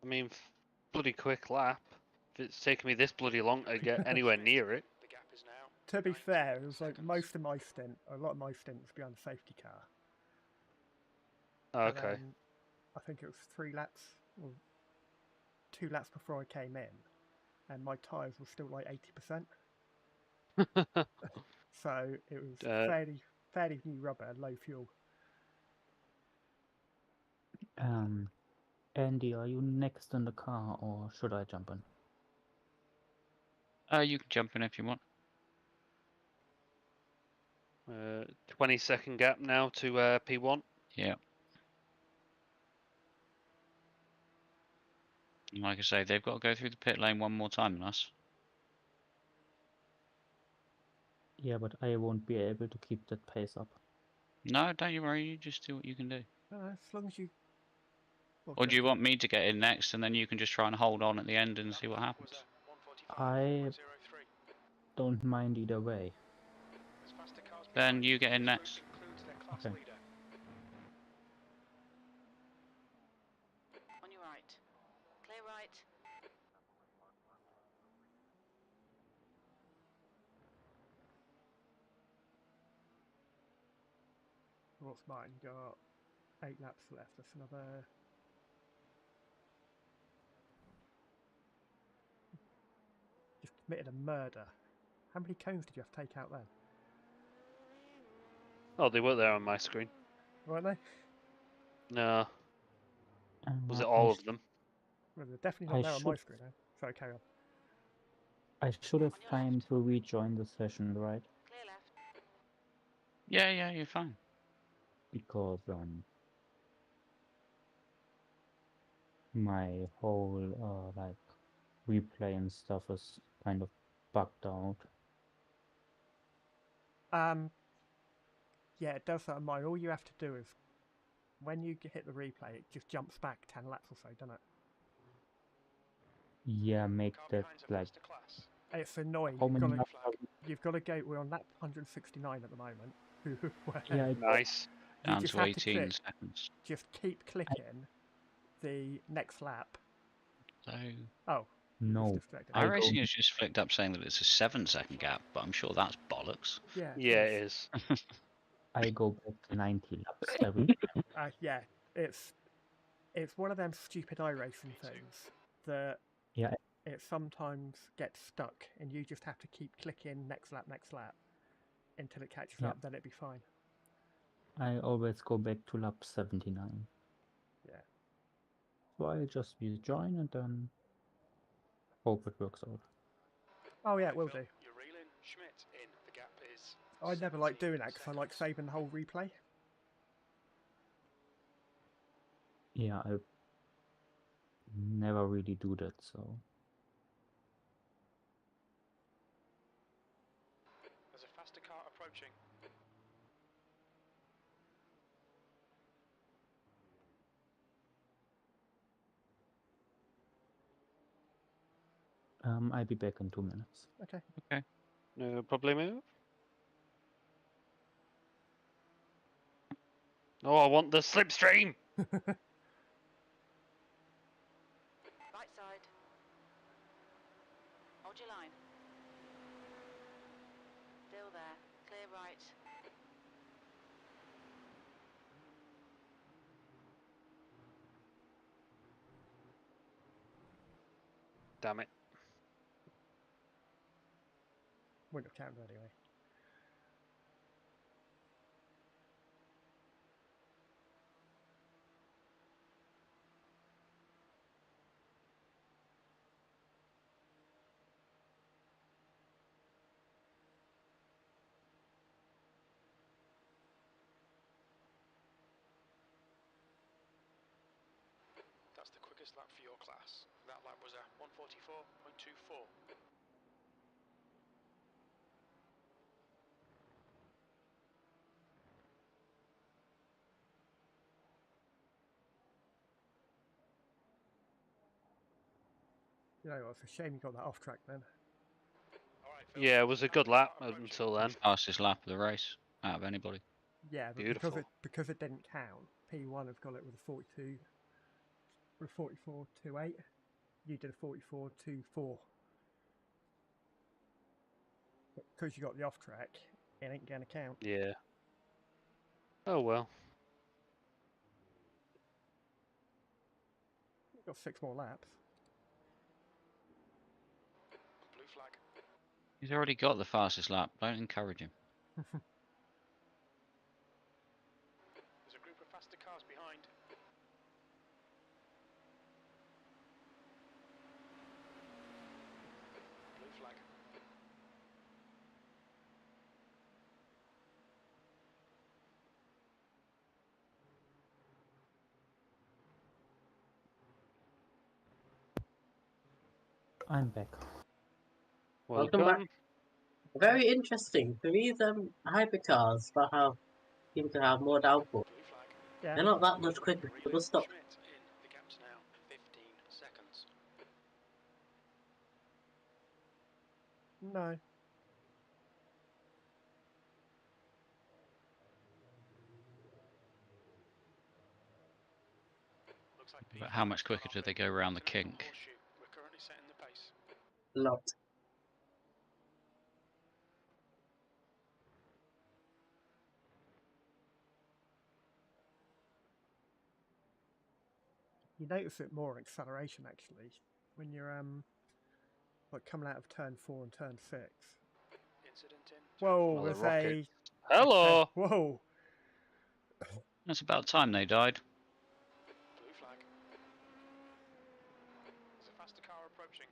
S2: I mean, bloody quick lap. If it's taken me this bloody long to get anywhere near it.
S6: The gap is now
S1: To be
S6: 19
S1: fair, it was like
S6: seconds.
S1: most of my stint, a lot of my stint was behind the safety car. And
S2: Okay.
S1: then I think it was 3 laps, or 2 laps before I came in, and my tyres were still like 80%. So it was fairly new rubber, low fuel.
S3: Andy, are you next in the car or should I jump in?
S4: You can jump in if you want.
S2: 20-second gap now to P1.
S4: Yeah. And like I say, they've got to go through the pit lane one more time than us.
S3: Yeah, but I won't be able to keep that pace up.
S4: No, don't you worry. You just do what you can do.
S1: As long as you... Well,
S4: Or do you want me to get in next, and then you can just try and hold on at the end and see what happens?
S3: I don't mind either way.
S4: Then you get in next.
S3: Okay.
S7: On your right. Clear right.
S1: What's mine? Got 8 laps left. That's another... You've committed a murder. How many cones did you have to take out then?
S2: Oh, they were there on my screen.
S1: Weren't they?
S2: No. Was it
S3: I
S2: all
S3: sh-
S2: of them?
S1: Well, they're definitely
S3: I
S1: not there on my
S3: should-
S1: screen, eh? Sorry, carry on.
S3: I should have time to rejoin the session, right?
S7: Clear left.
S4: Yeah, you're fine.
S3: Because my whole like replay and stuff is kind of bugged out.
S1: Yeah, it does that on mine. All you have to do is, when you hit the replay, it just jumps back 10 laps or so, doesn't it?
S3: Yeah, make that like
S1: It's annoying.
S3: how many laps are
S1: You've got to go. We're on lap 169 at the moment. where
S3: Yeah,
S2: Nice.
S1: you
S4: Down
S1: just
S4: to
S1: have to
S4: 18
S1: click.
S4: seconds.
S1: Just keep clicking the next lap.
S4: So
S1: Oh,
S3: No.
S1: distracted.
S3: I go-
S4: iRacing has just flicked up saying that it's a 7-second gap, but I'm sure that's bollocks.
S1: Yeah.
S2: Yeah, it is.
S3: I go back to 90 laps every time.
S1: Yeah, it's one of them stupid iRacing things that
S3: Yeah,
S1: it sometimes gets stuck, and you just have to keep clicking next lap until it catches
S3: Yeah.
S1: up. Then it'd be fine.
S3: I always go back to lap 79.
S1: Yeah.
S3: So I just rejoin and then hope it works out.
S1: Oh yeah, it will do.
S6: You're reeling. Schmidt in. The gap is.
S1: I never like
S6: 17
S1: doing that because I like
S6: seconds.
S1: saving the whole replay.
S3: Yeah, I never really do that, so
S6: There's a faster car approaching.
S3: I'll be back in 2 minutes.
S1: Okay.
S2: No problemo. Oh, I want the slipstream.
S7: Right side. Hold your line. Still there. Clear right.
S2: Damn it.
S1: Wouldn't have counted anyway.
S6: That's the quickest lap for your class. That lap was a 1:44.24.
S1: You know, it's a shame you got that off track then.
S6: All right, Phil.
S2: Yeah, it was a good lap
S6: Approaching.
S2: until then.
S4: Fastest lap of the race out of anybody.
S1: Yeah, but
S2: Beautiful.
S1: because it didn't count, P1 have got it with a 44.28. You did a 44.24. But because you got the off track, it ain't gonna count.
S2: Yeah. Oh well.
S1: You've got 6 more laps.
S6: Blue flag.
S4: He's already got the fastest lap. Don't encourage him.
S6: There's a group of faster cars behind. Blue flag.
S3: I'm back.
S9: Welcome back. Very interesting. So these hypercars seem to have more downforce.
S6: Blue flag.
S1: Yeah.
S9: They're not that much quicker. So they'll stop.
S6: Schmidt in. The gap's now 15 seconds.
S1: No.
S6: Looks like
S4: But
S6: P5
S4: how much
S6: has
S4: quicker
S6: gone
S4: do
S6: off
S4: they
S6: it.
S4: go around the
S6: Through
S4: kink?
S6: horseshoe. We're currently setting the pace.
S9: Lot.
S1: You notice it more in acceleration actually when you're like coming out of turn 4 and turn 6.
S6: Incident in.
S1: Whoa,
S2: Well, the
S1: there's
S2: rocket.
S1: a
S2: Hello.
S1: whoa.
S4: It's about time they died.
S6: Blue flag. There's a faster car approaching.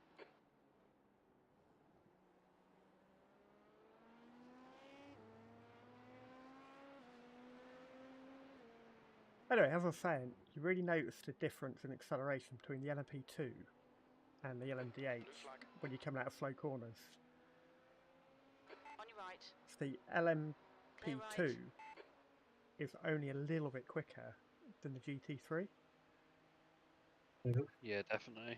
S1: Anyway, as I was saying, you really notice the difference in acceleration between the LMP2 and the LMDH
S6: Blue flag.
S1: when you're coming out of slow corners.
S7: On your right.
S1: So the LMP2 is only a little bit quicker than the GT3.
S2: Yeah, definitely.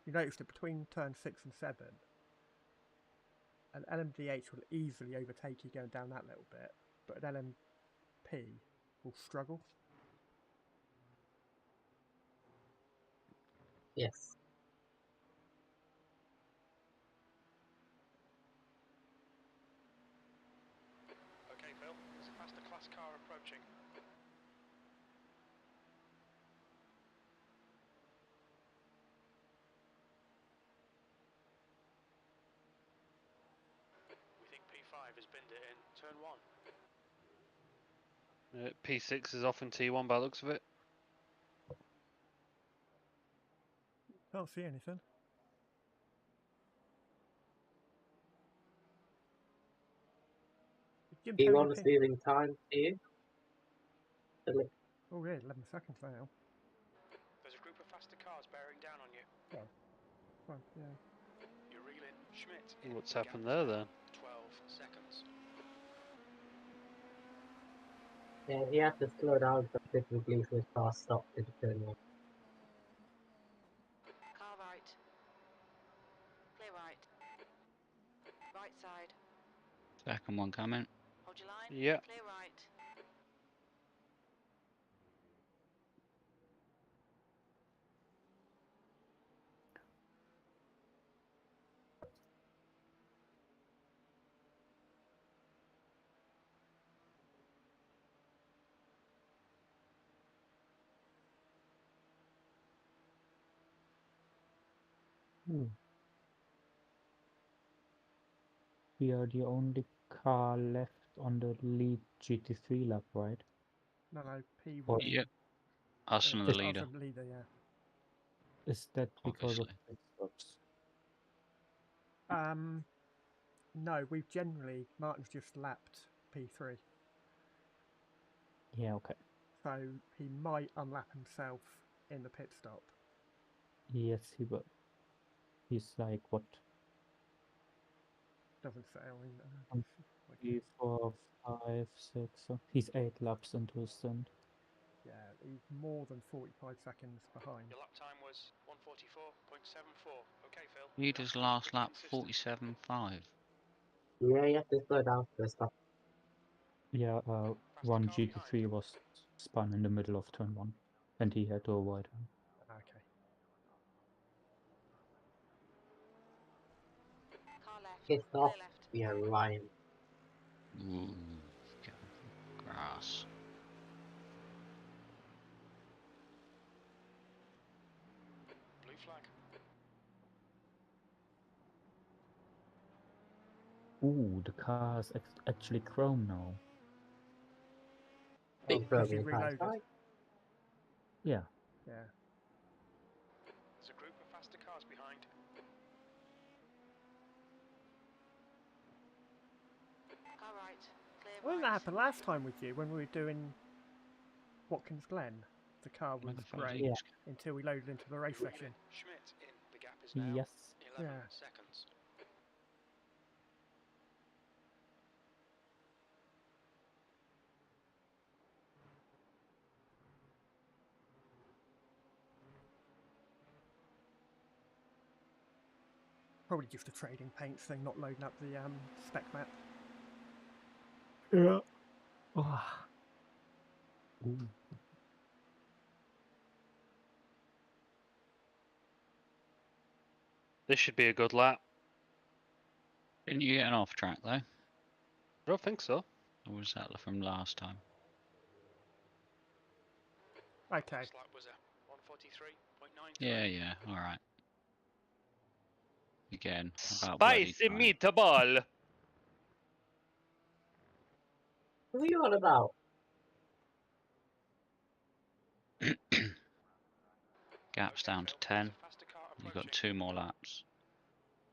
S1: You noticed that between turn 6 and 7, an LMDH will easily overtake you going down that little bit, but an LMP will struggle.
S9: Yes.
S6: Okay, Phil, there's a faster class car approaching. We think P5 has binned it in turn 1.
S2: P6 is off in T1 by the looks of it.
S1: Can't see anything. Did Jim tell you
S9: P1 is
S1: P?
S9: losing time to you.
S1: Oh yeah, 11 seconds now.
S6: There's a group of faster cars bearing down on you.
S1: Well, yeah.
S6: You're reeling Schmidt in.
S2: What's
S6: The
S2: happened
S6: gap
S2: there
S6: is now
S2: then?
S6: 12 seconds.
S9: Yeah, he had to slow down considerably so his car stopped in turn 1.
S7: Car right. Clear right. Right side.
S4: Second one coming.
S7: Hold your line.
S2: Yeah.
S7: Clear right.
S3: We are the only car left on the lead GT3 lap, right?
S1: No, P1.
S3: Or
S4: Yep. Us and the
S1: Us
S4: leader,
S1: and the leader, yeah.
S3: is that because of
S4: obviously.
S3: pit stops?
S1: No, we've generally, Martin's just lapped P3.
S3: Yeah, okay.
S1: So he might unlap himself in the pit stop.
S3: Yes, he will. He's like, what?
S1: Doesn't say, I mean,
S3: Um, 3, 4, 5, 6. He's 8 laps into his stint.
S1: yeah, he's more than 45 seconds behind.
S6: Your lap time was 144.74. Okay, Phil.
S4: Leader's
S6: your lap
S4: last
S6: time's
S4: lap
S6: pretty consistent.
S4: 47.5.
S9: Yeah, you have to slow down for a stop.
S3: Yeah,
S6: Faster
S3: one
S6: car behind.
S3: GT3 was spun in the middle of turn 1, and he had to avoid him.
S1: Okay.
S7: Car left.
S9: Pissed
S7: Clear
S9: off.
S7: left.
S9: Yeah, Ryan.
S4: Ooh, grass.
S6: Blue flag.
S3: Ooh, the car's actually chrome now.
S1: Oh,
S9: Big
S1: because you
S9: problem
S1: reloaded.
S9: side.
S3: Yeah.
S1: Yeah.
S6: There's a group of faster cars behind.
S7: Car right. Clear
S1: Well,
S7: right.
S1: that happened last time with you when we were doing Watkins Glen. The car
S4: Where
S1: was
S4: the fuck's
S1: grey
S3: Yeah.
S4: East?
S1: until we loaded into the race session.
S6: Schmidt in. The gap is now
S3: Yes.
S6: 11
S1: Yeah.
S6: seconds.
S1: Probably just a trading paints thing, not loading up the spec map.
S3: Yeah. Oh. Ooh.
S2: This should be a good lap.
S4: Didn't you get an off track though?
S2: I don't think so.
S4: Or was that from last time?
S1: Okay.
S6: Last lap was a 143.93.
S4: Yeah, alright. Again, about bloody
S2: Spicy
S4: time.
S2: meatball.
S9: What are you on about?
S4: Gap's
S6: Okay,
S4: down to
S6: Phil,
S4: 10.
S6: there's a faster car
S4: You've got
S6: approaching.
S4: 2 more laps.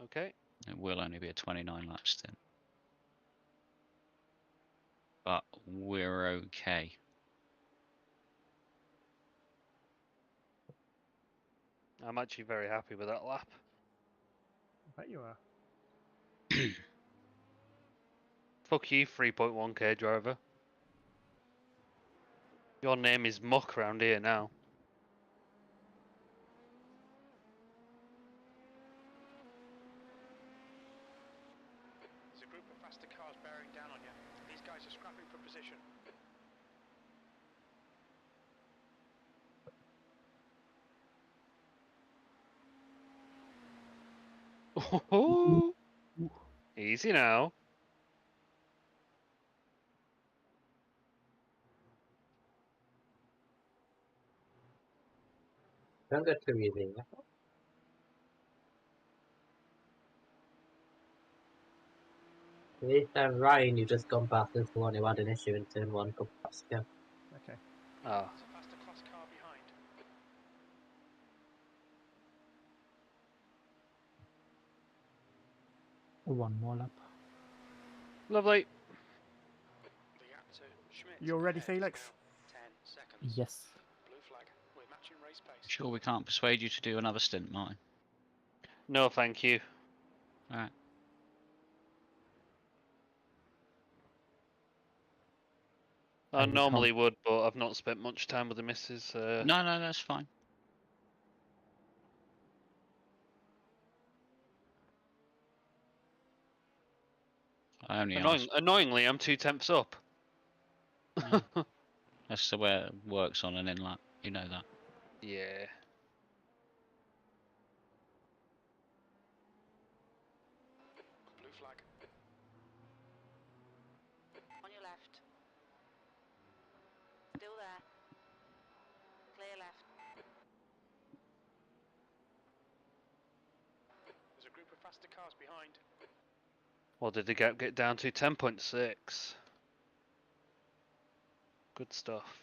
S2: Okay.
S4: It will only be a 29 lap stint. But we're okay.
S2: I'm actually very happy with that lap.
S1: I bet you are.
S2: Fuck you, 3.1k driver. Your name is Muck around here now.
S6: There's a group of faster cars bearing down on you. These guys are scrapping for position.
S2: Oh, easy now.
S9: Don't go too easy. This time, Ryan, you just gone past this one who had an issue in turn one. Couple laps ago.
S1: Okay.
S2: Ah,
S6: There's a faster class car behind.
S3: One more lap.
S2: lovely.
S6: The gap to Schmidt.
S1: You all ready,
S6: ahead is
S1: Felix?
S6: now 10 seconds.
S3: Yes.
S6: Blue flag. We're matching race pace.
S4: Sure, we can't persuade you to do another stint, Martin.
S2: No, thank you.
S4: Alright.
S2: I
S3: And
S2: normally would, but I've not spent much time with the missus.
S4: No, that's fine. I only asked.
S2: Annoyingly, I'm 2/10 up.
S4: Yeah. That's the way it works on an in-lap. You know that.
S2: Yeah.
S6: Blue flag.
S7: On your left. Still there. Clear left.
S6: There's a group of faster cars behind.
S2: What did the gap get down to? 10.6. Good stuff.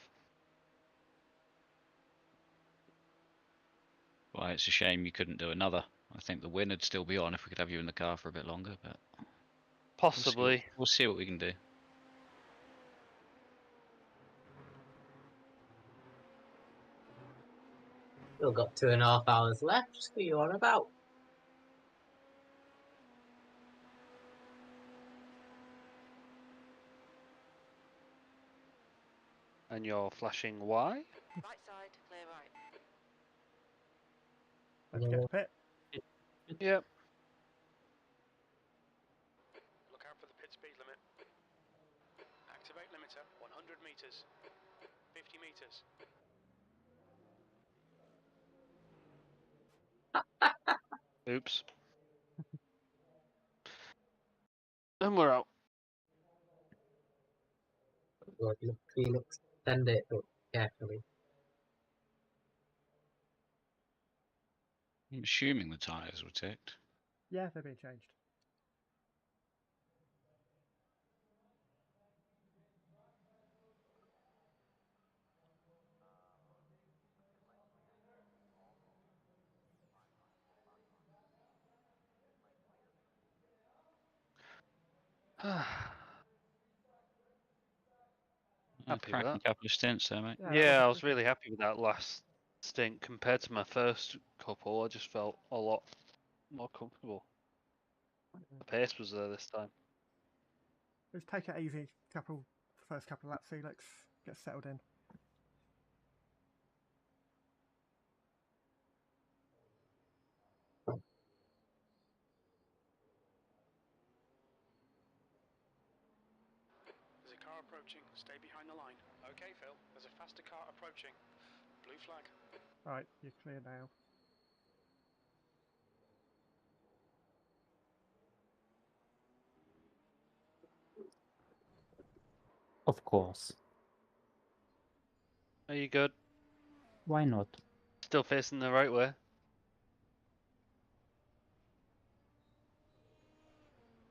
S4: Well, it's a shame you couldn't do another. I think the win would still be on if we could have you in the car for a bit longer, but
S2: Possibly.
S4: we'll see what we can do.
S9: Still got 2.5 hours left. Just what you on about?
S2: And you're flashing Y?
S7: Right side, clear right.
S1: Don't forget to pit.
S2: Yep.
S6: Look out for the pit speed limit. Activate limiter. 100 meters. 50 meters.
S2: Oops. And we're out.
S9: Good, look, Felix, send it, but carefully.
S4: I'm assuming the tyres were ticked.
S1: Yeah, they're being changed.
S2: Happy with
S4: Cracking
S2: that.
S4: couple of stints there, mate.
S1: Yeah, that
S2: Yeah, I
S1: wasn't
S2: was really happy with that last stint compared to my first couple. I just felt a lot more comfortable. The pace was there this time.
S1: Just take it easy. First couple of laps, Felix. Get settled in.
S6: There's a car approaching. Stay behind the line. Okay, Phil. There's a faster car approaching. Blue flag.
S1: Right, you're clear now.
S3: Of course.
S2: Are you good?
S3: Why not?
S2: Still facing the right way?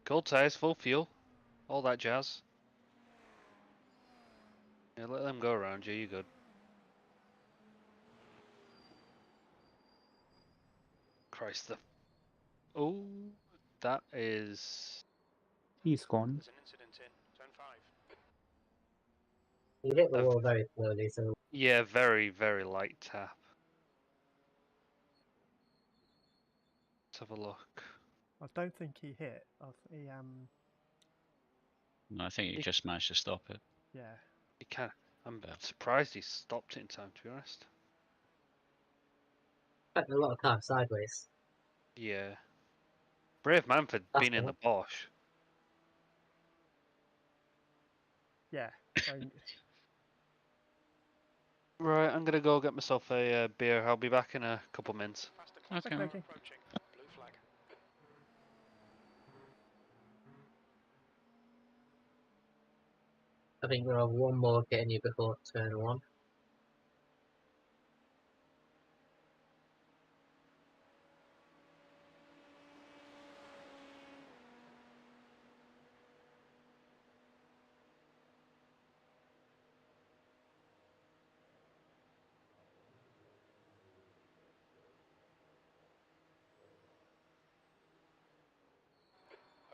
S2: Cold tires, full fuel, all that jazz. Yeah, let them go around you, you're good. Christ, oh, that is...
S3: He's gone.
S6: There's an incident in turn 5.
S9: You hit the wall very slowly, so
S2: Yeah, very, very light tap. Let's have a look.
S1: I don't think he hit.
S4: No, I think he just managed to stop it.
S1: Yeah.
S2: He can. I'm surprised he stopped it in time, to be honest.
S9: spent a lot of time sideways.
S2: Yeah. Brave man for
S9: That's
S2: being in the Bosch.
S1: Yeah. I mean,
S2: Right, I'm gonna go get myself a beer. I'll be back in a couple minutes.
S6: Faster class
S4: Okay.
S6: car
S1: Okay.
S6: approaching. Blue flag.
S9: I think we'll have one more getting you before turn 1.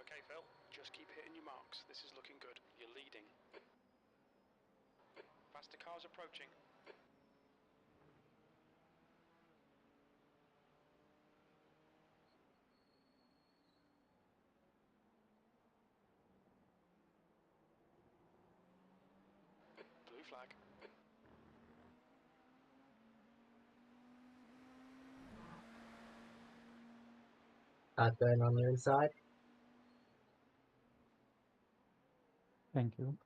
S6: Okay, Phil, just keep hitting your marks. This is looking good. You're leading. Faster cars approaching. Blue flag.
S9: Going on the inside.
S3: Thank you.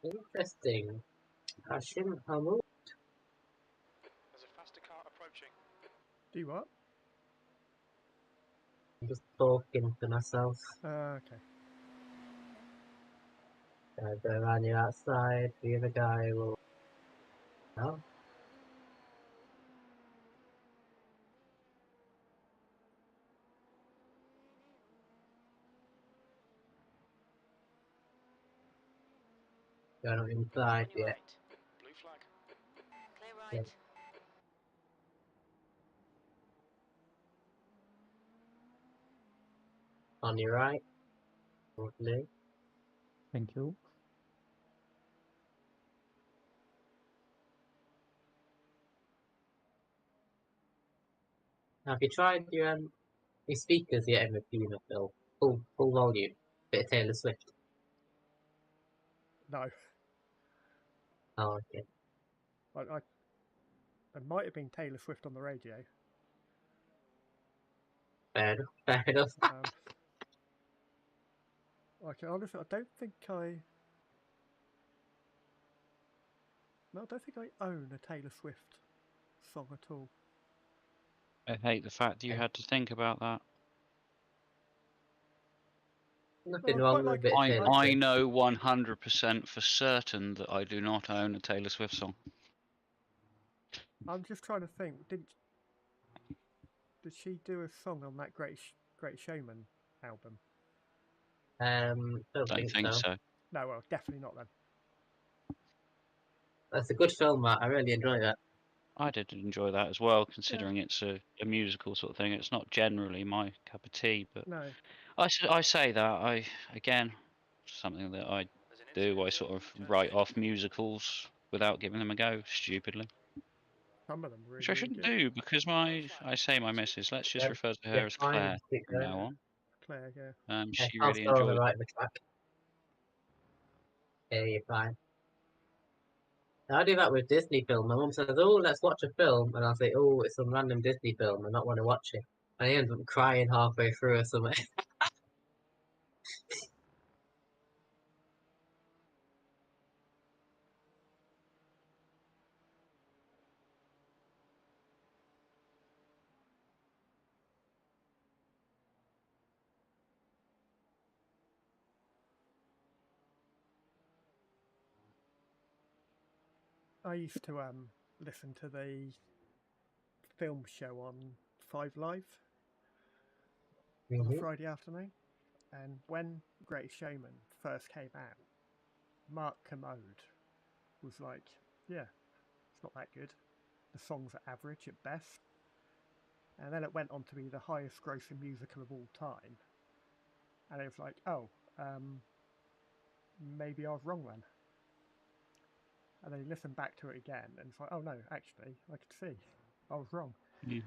S9: Interesting. I shouldn't have moved.
S6: There's a faster car approaching.
S1: Do what?
S9: I'm just talking to myself.
S1: Okay.
S9: Go around you outside. The other guy will. No. Going on inside
S7: On your
S9: yet.
S7: right.
S6: Blue flag.
S7: Clear right.
S9: On your right. Lovely.
S3: Thank you.
S9: Have you tried your speakers yet in the Puma, Phil? Full volume. Bit of Taylor Swift.
S1: No.
S9: Oh, okay.
S1: I might have been Taylor Swift on the radio.
S9: Fair enough. Fair enough.
S1: Like, honestly, I don't think I own a Taylor Swift song at all.
S4: I hate the fact you had to think about that.
S9: Nothing
S1: No, I
S9: wrong
S1: quite
S9: with a
S1: like
S9: bit of Taylor
S4: I
S9: Swift.
S4: know 100% for certain that I do not own a Taylor Swift song.
S1: I'm just trying to think. Did she do a song on that Great Showman album?
S9: Don't
S4: Don't think so.
S1: No, well, definitely not then.
S9: That's a good film, Matt. I really enjoy that.
S4: I did enjoy that as well, considering it's a musical sort of thing. It's not generally my cup of tea, but
S1: No.
S4: I say that again, something that I
S6: There's an
S4: do. I
S6: incident
S4: sort
S6: in
S4: of
S6: turn
S4: write
S6: 6.
S4: off musicals without giving them a go, stupidly.
S1: Some of them were
S4: Which
S1: really,
S4: I
S1: really
S4: shouldn't
S1: good.
S4: do because I say my missus, let's just
S9: Yeah,
S4: refer to
S9: yeah,
S4: her as
S9: fine.
S4: Claire
S9: Keep
S4: from
S9: going.
S4: now on.
S1: Claire, yeah.
S9: Yeah,
S4: She
S9: I'll
S4: really
S9: stay on the
S4: enjoyed
S9: right of the track. Yeah, you're fine. I do that with Disney film. My mum says, "Oh, let's watch a film," and I'll say, "Oh, it's some random Disney film," and not want to watch it. And I end up crying halfway through or something.
S1: I used to listen to the film show on 5 Live on a Friday afternoon, and when Great Showman first came out, Mark Kermode was like, yeah, it's not that good. The songs are average at best. And then it went on to be the highest grossing musical of all time. And it was like, oh, maybe I was wrong then. And then you listen back to it again, and it's like, oh no, actually, I could see. I was wrong.
S6: Okay,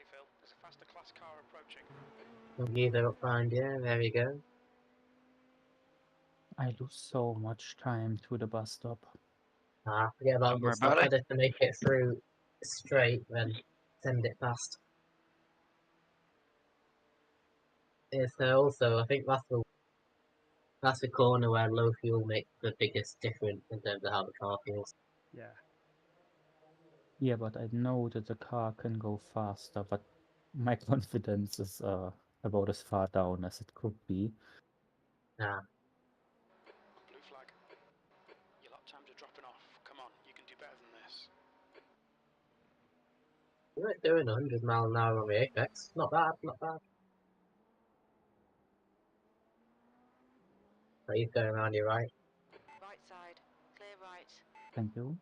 S6: Phil, there's a faster class car approaching.
S9: Either up behind you, there we go.
S3: I lose so much time to the bus stop.
S9: Forget about
S4: Don't worry
S9: the stuff.
S4: about
S9: I
S4: it.
S9: just to make it through straight, then send it fast. It's also, I think that's the corner where low fuel makes the biggest difference in terms of how the car feels.
S1: Yeah.
S3: Yeah, but I know that the car can go faster, but my confidence is about as far down as it could be.
S9: Nah.
S6: Blue flag. Your lap times are dropping off. Come on, you can do better than this.
S9: We're doing 100 miles an hour on the Apex. Not bad, not bad. So he's going around your right.
S7: Right side. Clear right.
S3: Thank you.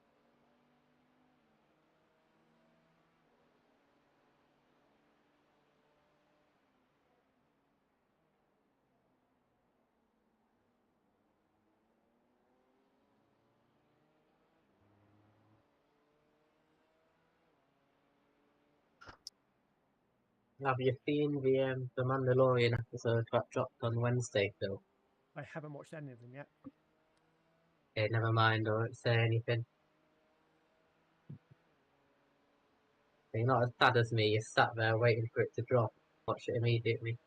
S9: Have you seen the Mandalorian episode got dropped on Wednesday, Phil?
S1: I haven't watched any of them yet.
S9: Okay, never mind, I won't say anything. You're not as sad as me, you sat there waiting for it to drop. Watch it immediately.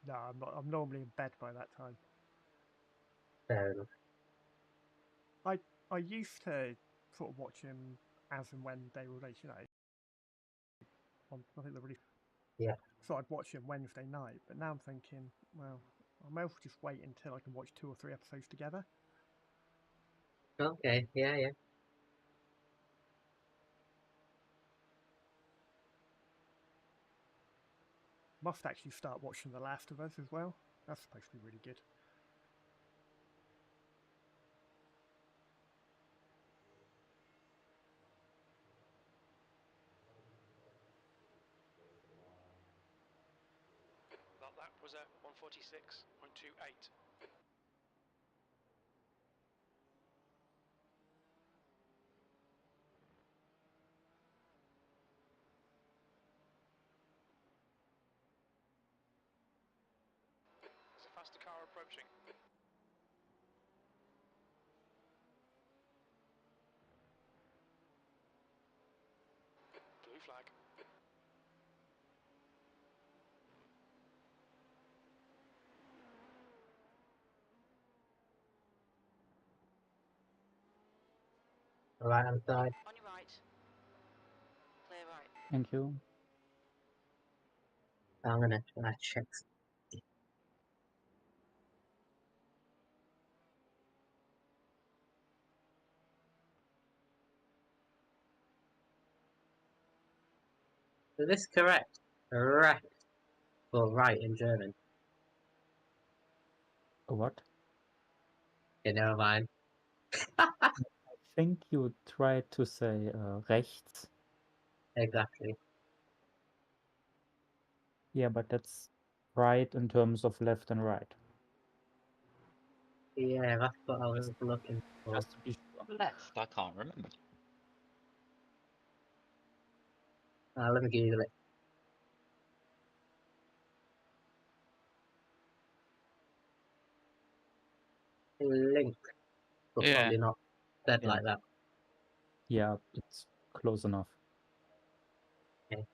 S1: No, I'm not. I'm normally in bed by that time.
S9: Fair enough.
S1: I used to sort of watch them as and when they were released, you know. I think they're really.
S9: Yeah.
S1: So I'd watch them Wednesday night, but now I'm thinking, well, I may as well just wait until I can watch 2 or 3 episodes together.
S9: Okay, yeah, yeah.
S1: Must actually start watching The Last of Us as well. That's supposed to be really good.
S6: That lap was at 146.28. There's a faster car approaching. Blue flag.
S9: Right hand side.
S7: On your right. Clear right.
S3: Thank you.
S9: I'm gonna check. Is this correct? Correct. Well, right in German.
S3: What?
S9: Okay, never mind.
S3: I think you tried to say rechts.
S9: Exactly.
S3: Yeah, but that's right in terms of left and right.
S9: Yeah, that's what I was looking for.
S3: Just to be sure.
S4: Left, I can't remember.
S9: Let me Google it. Link. But
S4: Yeah.
S9: probably not said
S3: Yeah.
S9: like that.
S3: Yeah, it's close enough.
S9: Okay.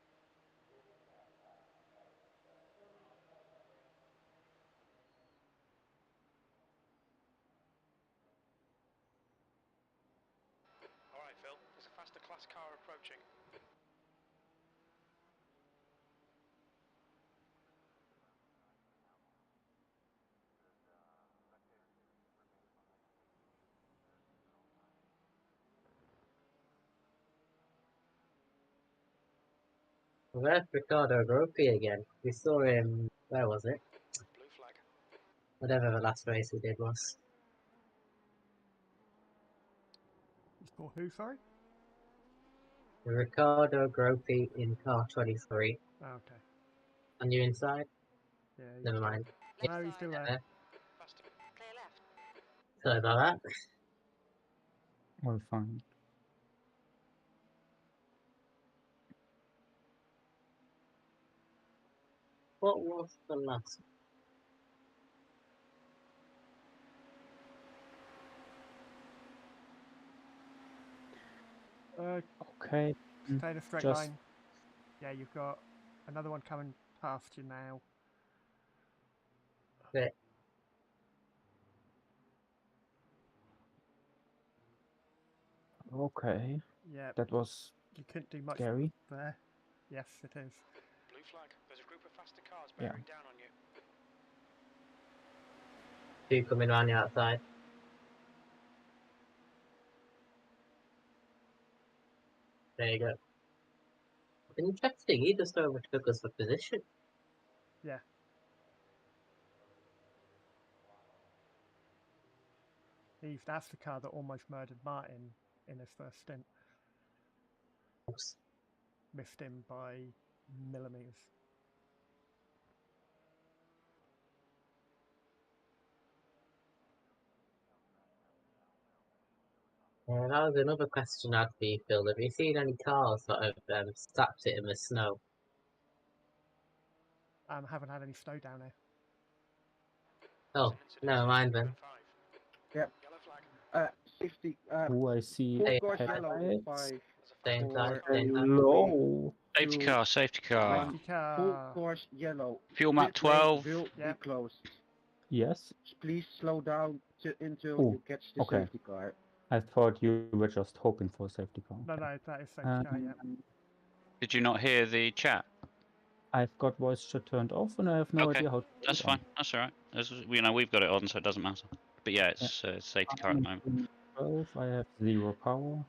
S6: Alright, Phil, there's a faster class car approaching.
S9: Where's Ricardo Groppi again? We saw him, where was it?
S6: Blue flag.
S9: Whatever the last race he did was.
S1: It's for who, sorry?
S9: Ricardo Groppi in car 23.
S1: Oh, okay.
S9: On your inside?
S1: Yeah. he's
S9: Never
S1: still-
S9: mind.
S1: No, he's still there.
S7: Faster. Clear left.
S9: Sorry about that.
S3: All fine.
S9: What was the last?
S3: Okay.
S1: Stay in a straight
S3: just-
S1: line. Yeah, you've got another one coming past you now.
S9: Okay.
S3: Okay.
S1: Yeah,
S3: That was
S1: you couldn't do much
S3: scary.
S1: there. Yes, it is.
S6: Blue flag. There's a group of faster cars
S3: Yeah.
S6: bearing down on you.
S9: Two coming around the outside. There you go. Interesting, he just overtook us for position.
S1: Yeah. That's the car that almost murdered Martin in his first stint.
S9: Oops.
S1: Missed him by millimeters.
S9: That was another question I had for you, Phil. Have you seen any cars that have slapped it in the snow?
S1: Haven't had any snow down here.
S9: Oh, never mind then.
S5: Yep.
S6: Yellow flag.
S5: Safety.
S3: Oh, I see
S9: Hey,
S5: Full course yellow.
S3: headlights.
S5: 5,
S9: Same side,
S5: Four.
S9: same side.
S3: Hello.
S4: Safety
S5: Two,
S4: car, safety car.
S1: Safety car.
S5: Full course yellow.
S4: Fuel map
S5: Pit lane
S4: 12.
S5: will
S1: Yep.
S5: be closed.
S3: Yes.
S5: Please slow down until
S3: Oh,
S5: you catch the
S3: okay.
S5: safety car.
S3: I thought you were just hoping for a safety car.
S1: No, that is safety car, yeah.
S4: Did you not hear the chat?
S3: I've got voice chat turned off, and I have no
S4: Okay,
S3: idea how to turn
S4: That's
S3: it on.
S4: fine. That's all right. We've got it on, so it doesn't matter. But yeah, it's safety car at the moment.
S3: I'm 12, I have 0 power.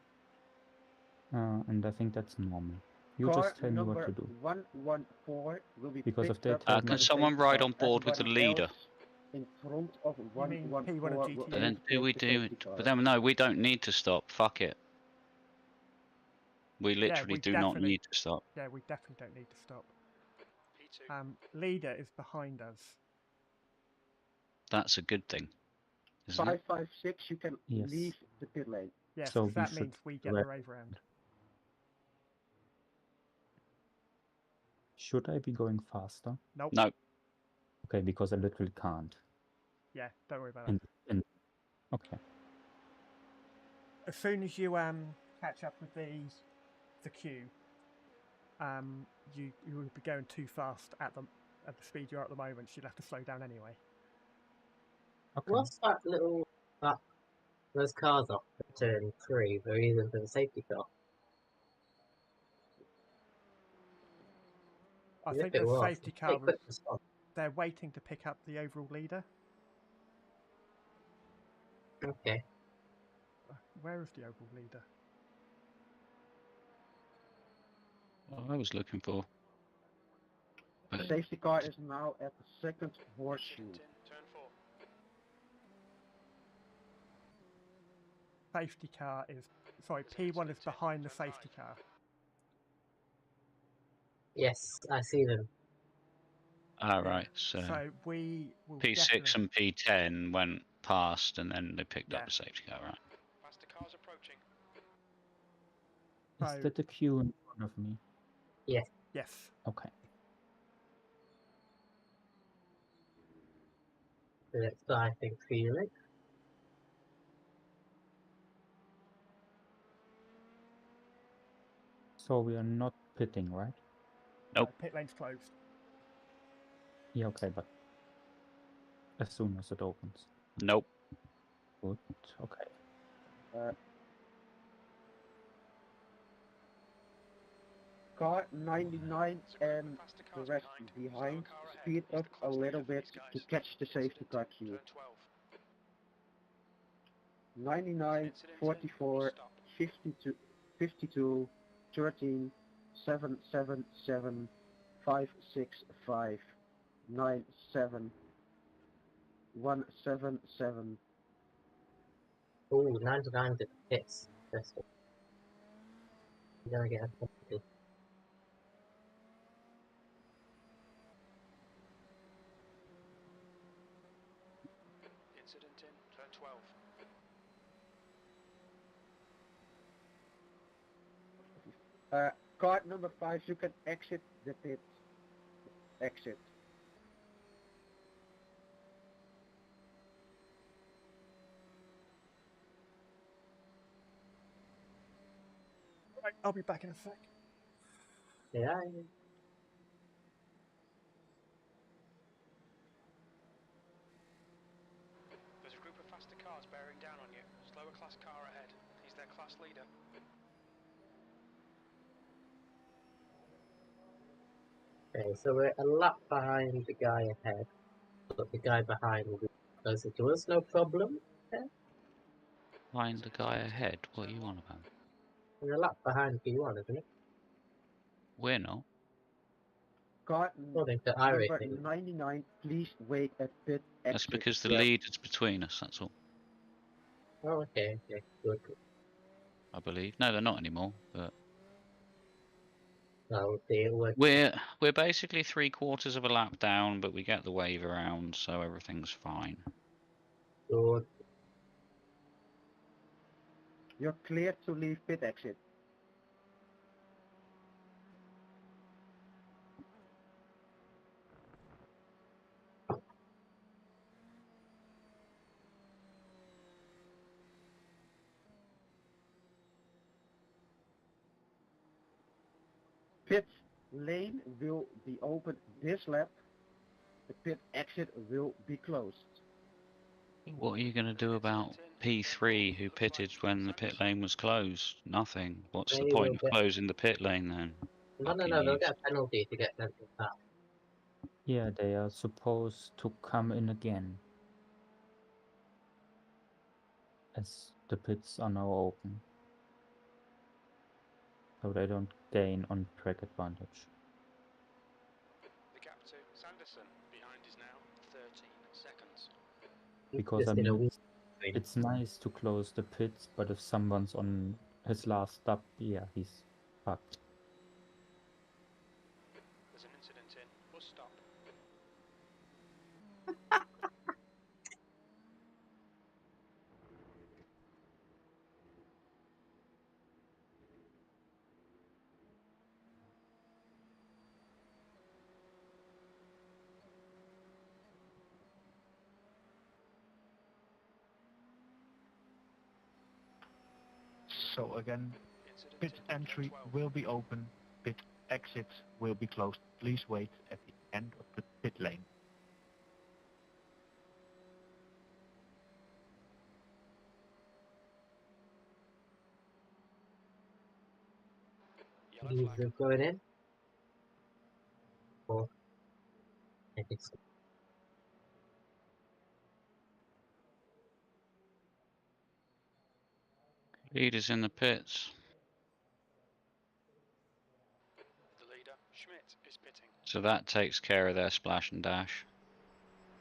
S3: And I think that's normal. You
S5: Car
S3: just tell me what
S5: number
S3: to do.
S5: 114 will be
S3: Because if
S5: picked
S3: they
S5: up
S3: tell
S5: by
S3: me-
S4: Can
S5: the
S4: someone
S5: safety
S4: ride
S5: car.
S4: on board with the
S5: Everybody
S4: leader?
S5: else in front of
S1: mean
S5: 114
S1: P1 of
S5: will
S1: GT3?
S4: But then
S5: take the safety
S4: But
S5: car.
S4: then no, we don't need to stop. Fuck it. We
S1: Yeah,
S4: literally
S1: we
S4: do not
S1: definitely-
S4: need to stop.
S1: Yeah, we definitely don't need to stop.
S6: P2.
S1: Leader is behind us.
S4: That's a good thing, isn't it?
S5: 556, you can
S3: Yes.
S5: leave the pit lane.
S1: Yes,
S3: So
S1: 'cause
S3: we
S1: that
S3: should
S1: means we get
S3: direct-
S1: the rave round.
S3: Should I be going faster?
S1: Nope.
S4: No.
S3: Okay, because I literally can't.
S1: Yeah, don't worry about
S3: And,
S1: that.
S3: and okay.
S1: As soon as you catch up with the queue, you would be going too fast at the speed you're at the moment. So you'd have to slow down anyway.
S3: Okay.
S9: What's that little those cars off for turn 3? The reason for the safety car.
S1: I
S9: If
S1: think
S9: it
S1: the
S9: was,
S1: safety car
S9: take
S1: was,
S9: quick response.
S1: they're waiting to pick up the overall leader.
S9: Okay.
S1: Where is the overall leader?
S4: What I was looking for.
S5: The safety car is now at the second horseshoe.
S6: Turn 4.
S1: Safety car is P1 is behind the safety car.
S9: Yes, I see them.
S4: Ah, right. So
S1: So we will
S4: P6
S1: definitely-
S4: and P10 went past, and then they picked
S1: Yeah.
S4: up the safety car, right?
S6: Faster cars approaching.
S3: Is
S1: So-
S3: that the queue in front of me?
S1: Yes.
S3: Okay.
S9: That's I think Felix.
S3: So we are not pitting, right?
S4: Nope.
S1: Pit lane's closed.
S3: Yeah, okay, but as soon as it opens.
S4: Nope.
S3: Good. Okay.
S5: Car 99 and
S6: Faster
S5: the
S6: cars
S5: rest behind,
S6: Slower car ahead.
S5: speed
S6: Use
S5: up
S6: the
S5: a
S6: cluster
S5: little
S6: for
S5: bit
S6: these
S5: to
S6: guys.
S5: catch the safety car
S6: Incident,
S5: queue.
S6: Turn 12.
S5: 99,
S6: Incident,
S5: 44,
S6: stop.
S5: 52, 52, 13, 777, 565, 97, 177.
S9: Ooh, 99 hits. That's it. You're gonna get a penalty.
S6: 12.
S5: Card number 5, you can exit the pit. Exit.
S1: Right, I'll be back in a sec.
S9: Yeah.
S6: There's a group of faster cars bearing down on you. Slower class car ahead. He's their class leader.
S9: Okay, so we're a lap behind the guy ahead, but the guy behind will be closer to us, no problem. Yeah.
S4: Find the guy ahead. What are you on about?
S9: We're a lap behind P1, isn't it?
S4: We're not.
S5: Card
S9: According to
S5: number
S9: iRacing.
S5: 99, please wait at pit
S4: That's
S5: exit.
S4: because the
S9: Yeah.
S4: lead is between us, that's all.
S9: Oh, okay, good.
S4: I believe. No, they're not anymore, but
S9: No, they were
S4: we're basically 3/4 of a lap down, but we get the wave around, so everything's fine.
S9: good.
S5: You're cleared to leave pit exit. Pit lane will be open this lap. The pit exit will be closed.
S4: What are you going to do about P3 who pitted when the pit lane was closed? Nothing. What's the
S9: They
S4: point
S9: will
S4: of
S9: get...
S4: closing the pit lane then?
S9: No,
S4: Fucking
S9: they'll
S4: use.
S9: get a penalty to get them back.
S3: Yeah, they are supposed to come in again. As the pits are now open. So they don't gain on track advantage.
S6: The gap to Sanderson behind is now 13 seconds.
S3: Because I
S9: Just in a
S3: mean,
S9: week.
S3: it's nice to close the pits, but if someone's on his last stop, yeah, he's fucked.
S6: There's an incident in bus stop.
S8: So again,
S6: Incident
S8: pit
S6: in
S8: entry
S6: 12.
S8: will be open, pit exit will be closed. Please wait at the end of the pit lane.
S6: Yellow
S9: He's
S6: flag.
S9: going in. Or I think so.
S4: Leaders in the pits.
S6: The leader, Schmidt, is pitting.
S4: So that takes care of their splash and dash.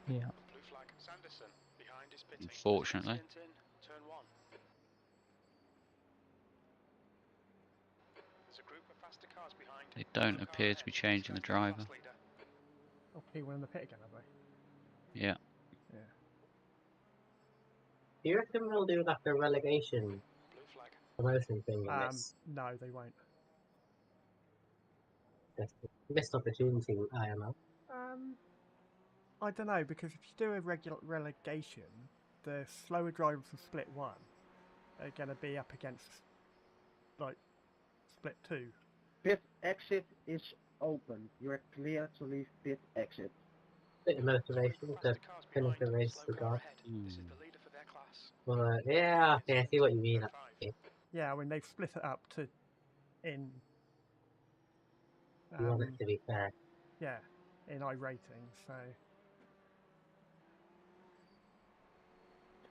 S3: Yeah.
S6: Blue flag, Sanderson behind is pitting.
S4: Unfortunately.
S6: There's an incident in turn 1. There's a group of faster cars behind.
S4: They don't
S6: Slow car
S4: appear to
S6: ahead.
S4: be
S6: This
S4: changing the
S6: guy's their class
S4: driver.
S6: leader.
S1: Oh, P1 in the pit again, have they?
S4: Yeah.
S1: Yeah.
S9: Do you reckon we'll do like a relegation
S6: Blue flag.
S9: promotion thing in this?
S1: No, they won't.
S9: That's a missed opportunity with IML.
S1: I don't know, because if you do a regular relegation, the slower drivers from split 1 are going to be up against, like, split 2.
S5: Pit exit is open. You are clear to leave pit exit.
S9: Bit of motivation to
S6: Faster cars
S9: finish
S6: behind.
S9: the race
S6: Slow
S9: with
S6: car
S9: God.
S6: ahead. This is the leader for their class.
S9: But yeah, okay, I see what you mean.
S6: Turn 5.
S9: Okay.
S1: Yeah, I mean, they've split it up to in
S9: You want it to be fair.
S1: yeah, in iRating, so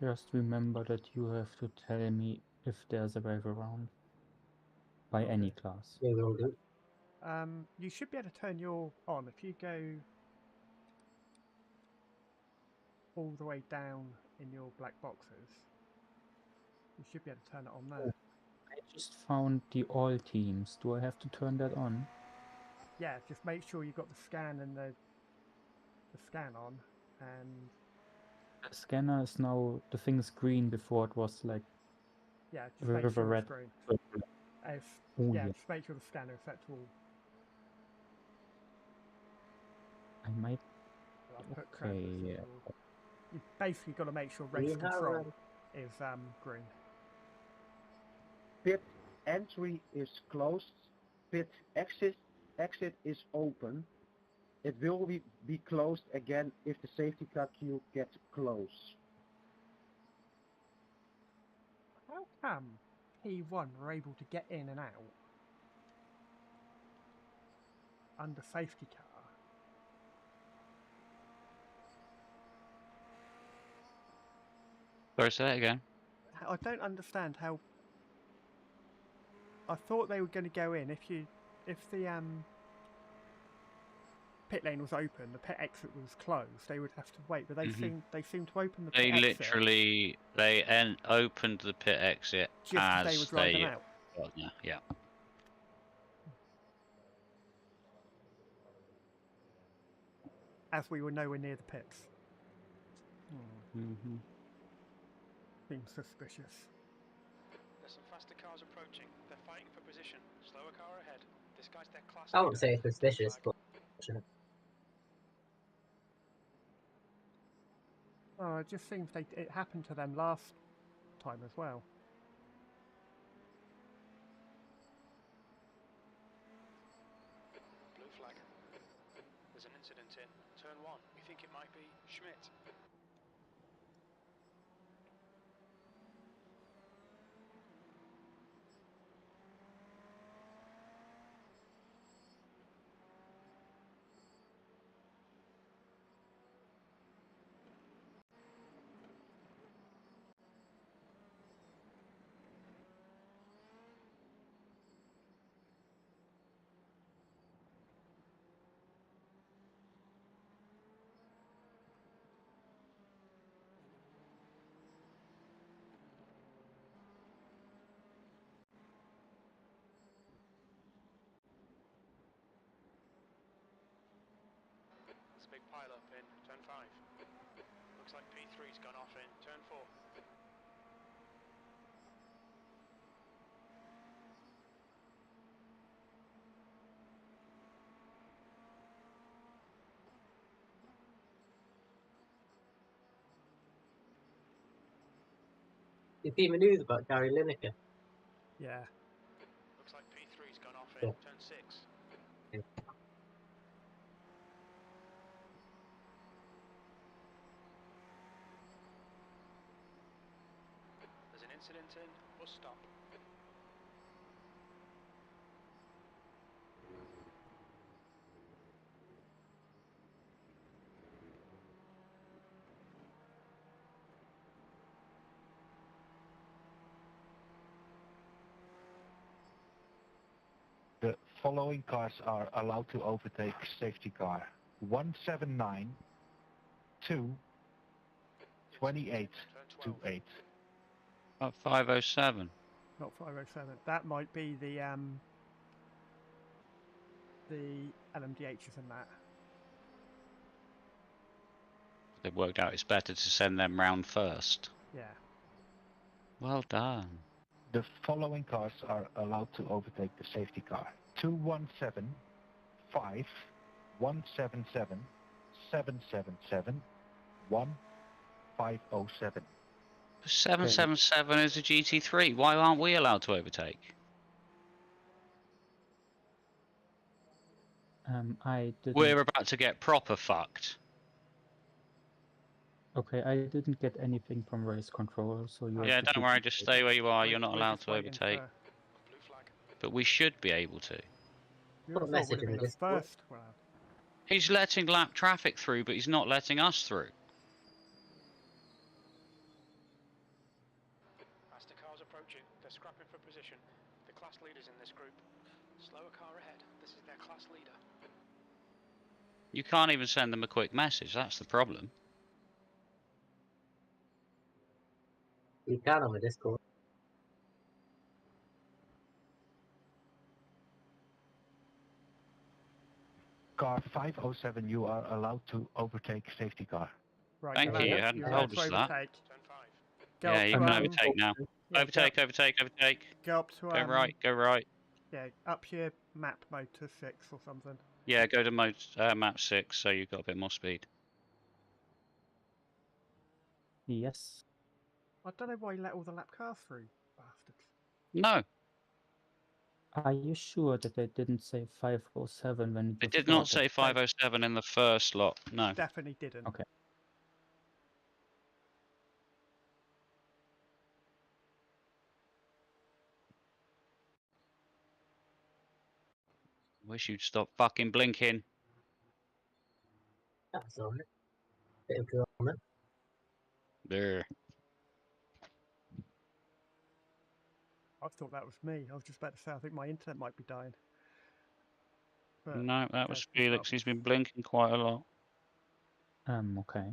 S3: Just remember that you have to tell me if there's a wave around. By any class.
S9: We will do.
S1: you should be able to turn your on if you go all the way down in your black boxes. You should be able to turn it on there.
S3: I just found the all teams. Do I have to turn that on?
S1: Yeah, just make sure you've got the scan and the scan on, and
S3: The scanner is now, the thing's green. Before it was like
S1: Yeah, just make
S3: river
S1: sure
S3: red.
S1: it's green. If,
S3: Oh,
S1: yeah,
S3: yeah.
S1: just make sure the scanner is set to all.
S3: I might.
S1: I'll put
S3: Okay,
S1: Krampus
S3: yeah.
S1: as all. You basically got to make sure
S9: We
S1: race
S9: have
S1: control is green.
S5: Pit entry is closed. Pit exit is open. It will be closed again if the safety car queue gets close.
S1: How come P1 were able to get in and out under safety car?
S4: Sorry, say that again.
S1: I don't understand how. I thought they were going to go in if the pit lane was open, the pit exit was closed. They would have to wait, but they seem to open the
S4: They
S1: pit exit
S4: literally opened the pit exit
S1: just as they were driving out.
S4: Well, yeah.
S1: As we were nowhere near the pits.
S3: Mm-hmm.
S1: Seems suspicious.
S6: There's some faster cars approaching. They're fighting for position. Slower car ahead. This guy's their class
S9: I wouldn't
S6: leader.
S9: say it's suspicious, but
S1: Oh, it just seems it happened to them last time as well.
S6: Blue flag. There's an incident in turn 1. We think it might be Schmidt. There's a big pile up in turn 5. Looks like P3's gone off in turn 4.
S9: you see the news about Gary Lineker?
S1: Yeah.
S6: Looks like P3's gone off in turn 6.
S9: Yeah.
S6: There's an incident in bus stop.
S8: The following cars are allowed to overtake safety car: 179, 2, 28, 28.
S4: About 507.
S1: Not 507. That might be the LMDHs and that.
S4: They worked out it's better to send them round first.
S1: Yeah.
S4: Well done.
S8: The following cars are allowed to overtake the safety car: 217, 5, 177, 777, 1507.
S4: 777 is a GT3. Why aren't we allowed to overtake?
S3: I didn't.
S4: We're about to get proper fucked.
S3: Okay, I didn't get anything from race control, so you.
S4: Yeah, don't worry. Just stay where you are. You're not
S1: We're
S4: allowed
S1: just
S4: to
S1: waiting
S4: overtake.
S1: for-
S6: Blue flag.
S4: But we should be able to.
S1: You would have
S9: Put a
S1: thought
S9: message
S1: would have
S9: in
S1: been
S9: the
S1: the
S9: Discord.
S1: first. Well,
S4: He's letting lap traffic through, but he's not letting us through.
S6: Faster cars approaching. They're scrapping for position. The class leaders in this group. Slower car ahead. This is their class leader.
S4: You can't even send them a quick message. That's the problem.
S9: You can on the Discord.
S8: Car 507, you are allowed to overtake safety car.
S1: Right,
S4: Thank
S1: you're
S4: you,
S1: allowed,
S4: you hadn't
S1: you're allowed
S4: told
S1: to
S4: us that.
S1: overtake.
S6: Turn 5.
S1: Go
S4: Yeah,
S1: up
S4: you
S1: to,
S4: can overtake now.
S1: yeah,
S4: Overtake, overtake, overtake.
S1: go up to
S4: Go right, go right.
S1: yeah, up your map mode to 6 or something.
S4: Yeah, go to map 6 so you've got a bit more speed.
S3: Yes.
S1: I don't know why you let all the lap cars through, bastards.
S4: No,
S3: Are you sure that they didn't say 507 when it
S4: it
S3: was
S4: did not
S3: started?
S4: say 507 in the first lot. No.
S1: Definitely didn't.
S3: Okay.
S4: Wish you'd stop fucking blinking.
S9: That's alright. Bit of drama.
S4: There.
S1: I thought that was me. I was just about to say I think my internet might be dying. But
S4: No, that
S1: okay,
S4: was
S1: well,
S4: Felix. He's been blinking quite a lot.
S3: Okay.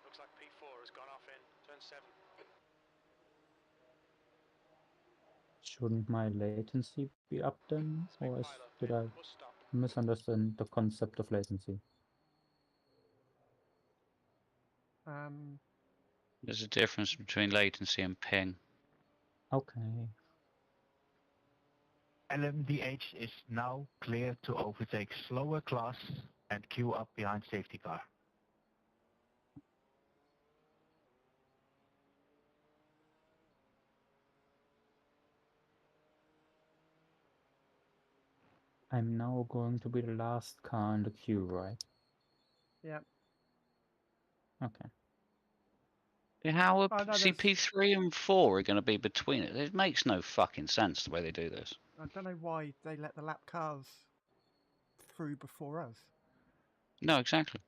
S6: Looks like P4 has gone off in turn 7.
S3: Shouldn't my latency be up then? Or did I
S6: Bus stop.
S3: misunderstand the concept of latency?
S4: There's a difference between latency and ping.
S3: Okay.
S8: LMDH is now clear to overtake slower class and queue up behind safety car.
S3: I'm now going to be the last car in the queue, right?
S1: yeah.
S3: Okay.
S4: How are
S1: Oh, no, there's,
S4: CP3 and 4 are going to be between it? It makes no fucking sense the way they do this.
S1: I don't know why they let the lap cars through before us.
S4: No, exactly.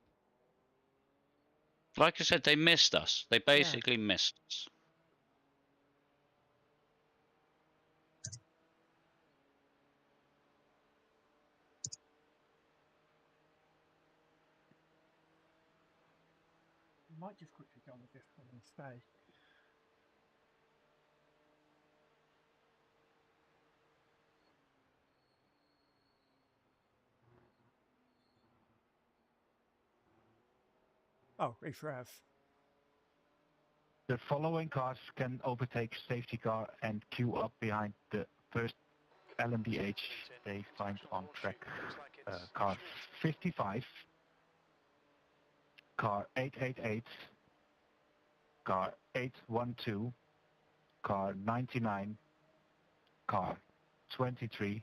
S4: Like I said, they missed us. They basically missed us.
S1: I might just quickly go on the Discord and stay. Oh, Eesa.
S8: The following cars can overtake safety car and queue up behind the first LMDH they find on track. Car 55, car 888, car 812, car 99, car 23,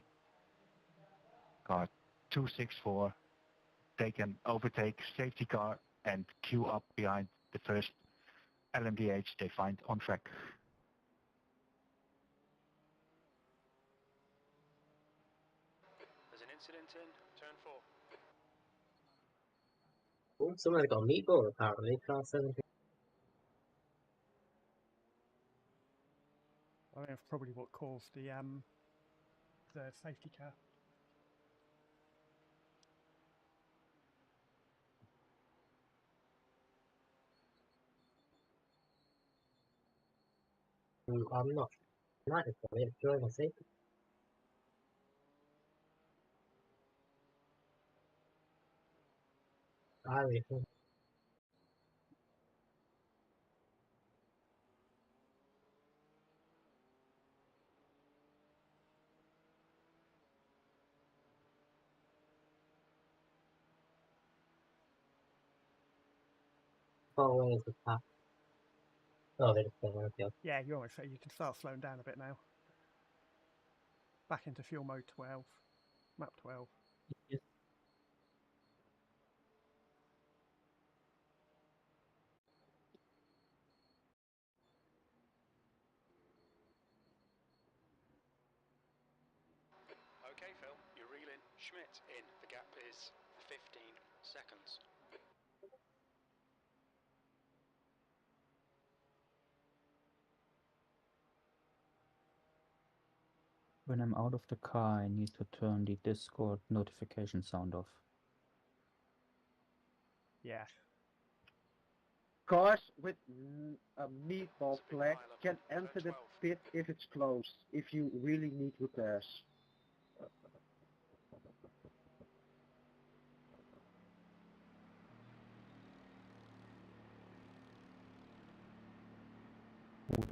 S8: car 264. They can overtake safety car and queue up behind the first LMDH they find on track.
S6: There's an incident in turn 4.
S9: Oh, someone's got a meatball apparently. Car 17.
S1: I think that's probably what caused the safety car.
S9: I'm not united for it. Driver safety. I reckon. Oh, where's the path? Oh, they're just going okay.
S1: Yeah, you almost say you can start slowing down a bit now. Back into fuel mode 12. Map 12.
S3: Yes.
S6: Okay, Phil, you're reeling. Schmidt in. The gap is 15 seconds.
S3: When I'm out of the car, I need to turn the Discord notification sound off.
S1: Yeah.
S5: Cars with a meatball flag can enter the pit if it's closed, if you really need repairs.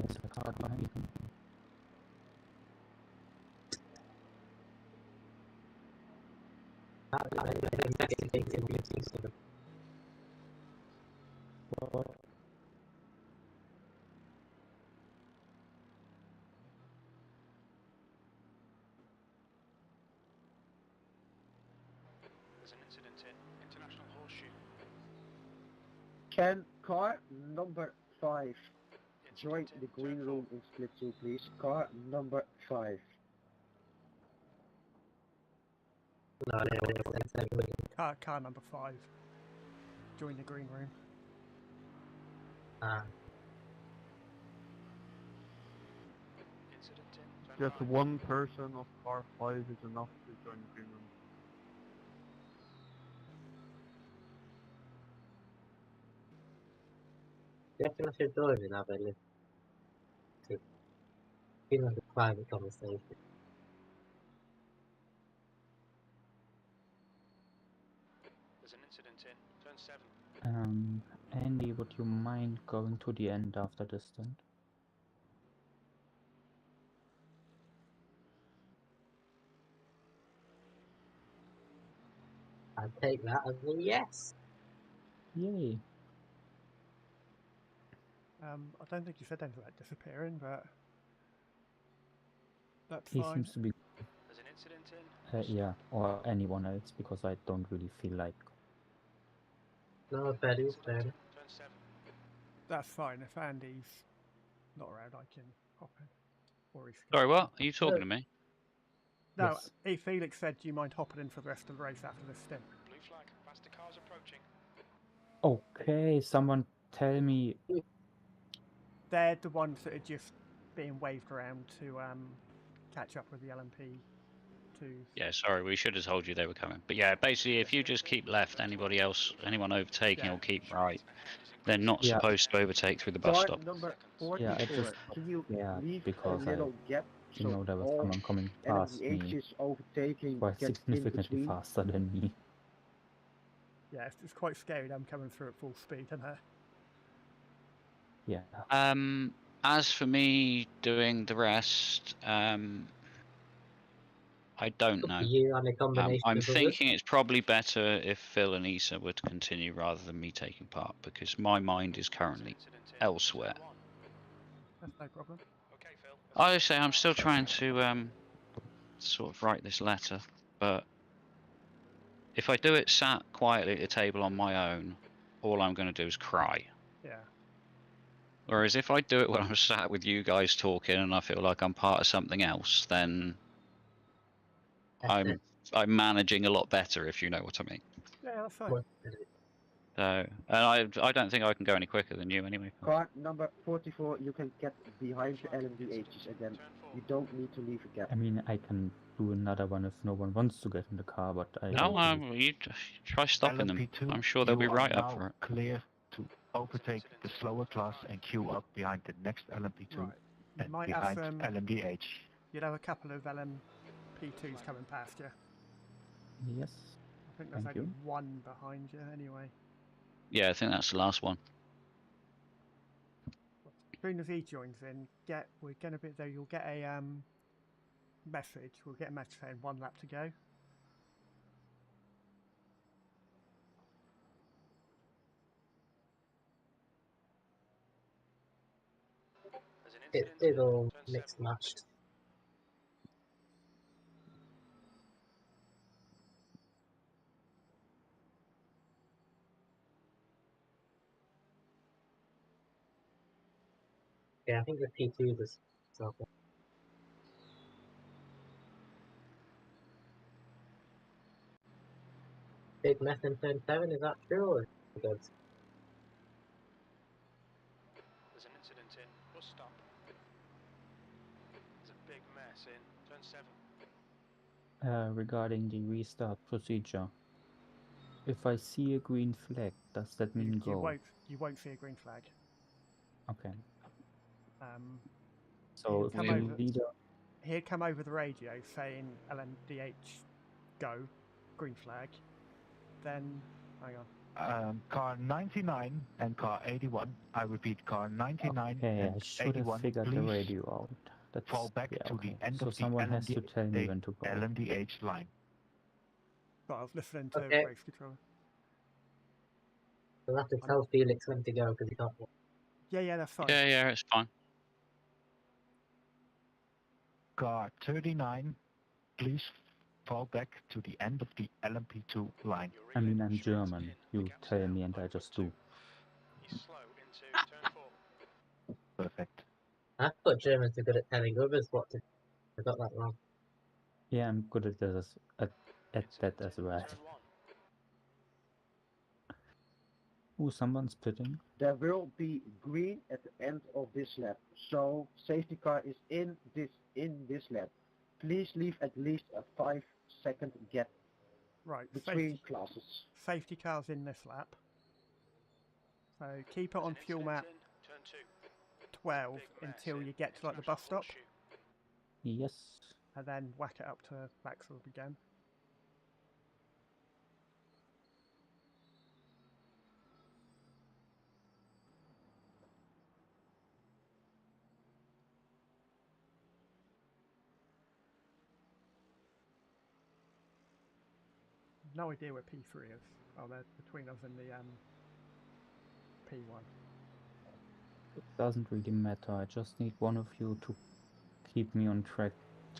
S3: There's a car behind him. What?
S6: There's an incident in International Horseshoe.
S5: Can car number 5 join the green room in split 2, please? Car number 5.
S1: Car number 5. Join the green room.
S6: Incident in
S10: Just one person of car 5 is enough to join the green room.
S9: Do you reckon I should join and have a listen to feel like a private conversation?
S6: There's an incident in turn 7.
S3: Andy, would you mind going to the end after this stint?
S9: I'd take that as a yes.
S3: Yay!
S1: I don't think you said anything about disappearing, but that's
S3: He
S1: fine.
S3: seems to be,
S6: There's an incident in.
S3: yeah, or anyone else, because I don't really feel like.
S9: No, Betty's
S6: Incident
S9: fair.
S6: in turn 7.
S1: That's fine. If Andy's not around, I can hop in. Or Eesa can
S4: Sorry,
S1: hop
S4: what? Are you talking to me?
S1: in. No,
S3: Yes.
S1: Felix said, do you mind hopping in for the rest of the race after this stint?
S6: Blue flag. Faster cars approaching.
S3: Okay, someone tell me.
S1: They're the ones that are just being waved around to catch up with the LMP2s.
S4: Yeah, sorry, we should have told you they were coming. But yeah, basically, if you just keep left, anyone overtaking
S1: Yeah.
S4: will keep right. They're not
S3: Yeah.
S4: supposed to overtake through the bus
S5: Car
S4: stop.
S5: number
S3: Yeah, I
S5: 44.
S3: just
S5: Can you
S3: yeah,
S5: leave
S3: because
S5: a little gap
S3: you know there was
S5: all
S3: someone coming past me
S5: LMDHs overtaking
S3: quite
S5: get in
S3: significantly
S5: between?
S3: faster than me.
S1: Yeah, it's quite scary. I'm coming through at full speed, isn't it?
S3: Yeah.
S4: As for me doing the rest, I don't know.
S9: You and a combination
S4: I'm
S9: of others.
S4: thinking it's probably better if Phil and Eesa would continue rather than me taking part, because my mind is currently elsewhere.
S1: That's no problem.
S6: Okay, Phil.
S4: I say I'm still trying to sort of write this letter, but if I do it sat quietly at the table on my own, all I'm going to do is cry.
S1: Yeah.
S4: Whereas if I do it when I'm sat with you guys talking and I feel like I'm part of something else, then I'm managing a lot better, if you know what I mean.
S1: Yeah, that's fine.
S4: So, and I don't think I can go any quicker than you anyway.
S5: Car number 44, you can get behind the LMDHs again. You don't need to leave a gap.
S3: I mean, I can do another one if no one wants to get in the car, but I
S4: No,
S3: don't really-
S4: you try stopping them.
S8: LMP2,
S4: I'm sure they'll be
S8: you are
S4: right up
S8: now
S4: for it.
S8: clear to overtake the slower class and queue up behind the next LMP2
S1: Right. You
S8: and
S1: might
S8: behind
S1: have
S8: LMDH.
S1: you'd have a couple of LMP2s coming past you.
S3: Yes.
S1: I think there's
S3: Thank
S1: only
S3: you.
S1: one behind you anyway.
S4: Yeah, I think that's the last one.
S1: As soon as he joins in, we're gonna be there. You'll get a message. We'll get a message saying 1 lap to go.
S6: There's an
S9: It
S6: incident
S9: is all
S6: in turn
S9: mixed
S6: 7.
S9: matched. Yeah, I think the P2 was so. Big mess in turn 7, is that true or good?
S6: There's an incident in bus stop. There's a big mess in turn 7.
S3: Regarding the restart procedure, if I see a green flag, does that mean
S1: You
S3: go?
S1: won't see a green flag.
S3: Okay.
S1: He'll
S3: So if
S1: come
S3: the
S1: over.
S3: leader,
S1: He'd come over the radio saying LMDH go, green flag. Then hang on.
S8: Car 99 and car 81. I repeat, car 99
S3: Okay, I
S8: and
S3: should have
S8: 81.
S3: figured the
S8: Please
S3: radio out. That's
S8: fall back
S3: yeah,
S8: to
S3: okay.
S8: the end
S3: So
S8: of the
S3: someone has to tell me when to go.
S8: LMDH line.
S1: But I was listening to
S9: Okay.
S1: race control.
S9: I'll have to tell Felix when to go because he can't.
S1: Yeah, that's fine.
S4: Yeah, it's fine.
S8: Car 39, please fall back to the end of the LMP2 line.
S6: You're
S3: I mean,
S6: reeling
S3: I'm
S6: straight
S3: German.
S6: in.
S3: You
S6: The gap's
S3: tell
S6: now
S3: me and I just
S6: 5.2.
S3: do.
S6: He's slow into turn 4.
S8: Perfect.
S9: I thought Germans are good at telling others what to do. I got that wrong.
S3: Yeah, I'm good at this at that as well.
S6: Turn 1.
S3: Ooh, someone's pitting.
S5: There will be green at the end of this lap, so safety car is in this lap. Please leave at least a 5-second gap
S1: Right,
S5: between classes.
S1: safety cars in this lap. So keep it on fuel map
S6: Turn 2.
S1: 12 until you get to like the bus stop,
S3: Yes.
S1: and then whack it up to maximum again. No idea where P3 is. Oh, they're between us and the P1.
S3: It doesn't really matter. I just need one of you to keep me on track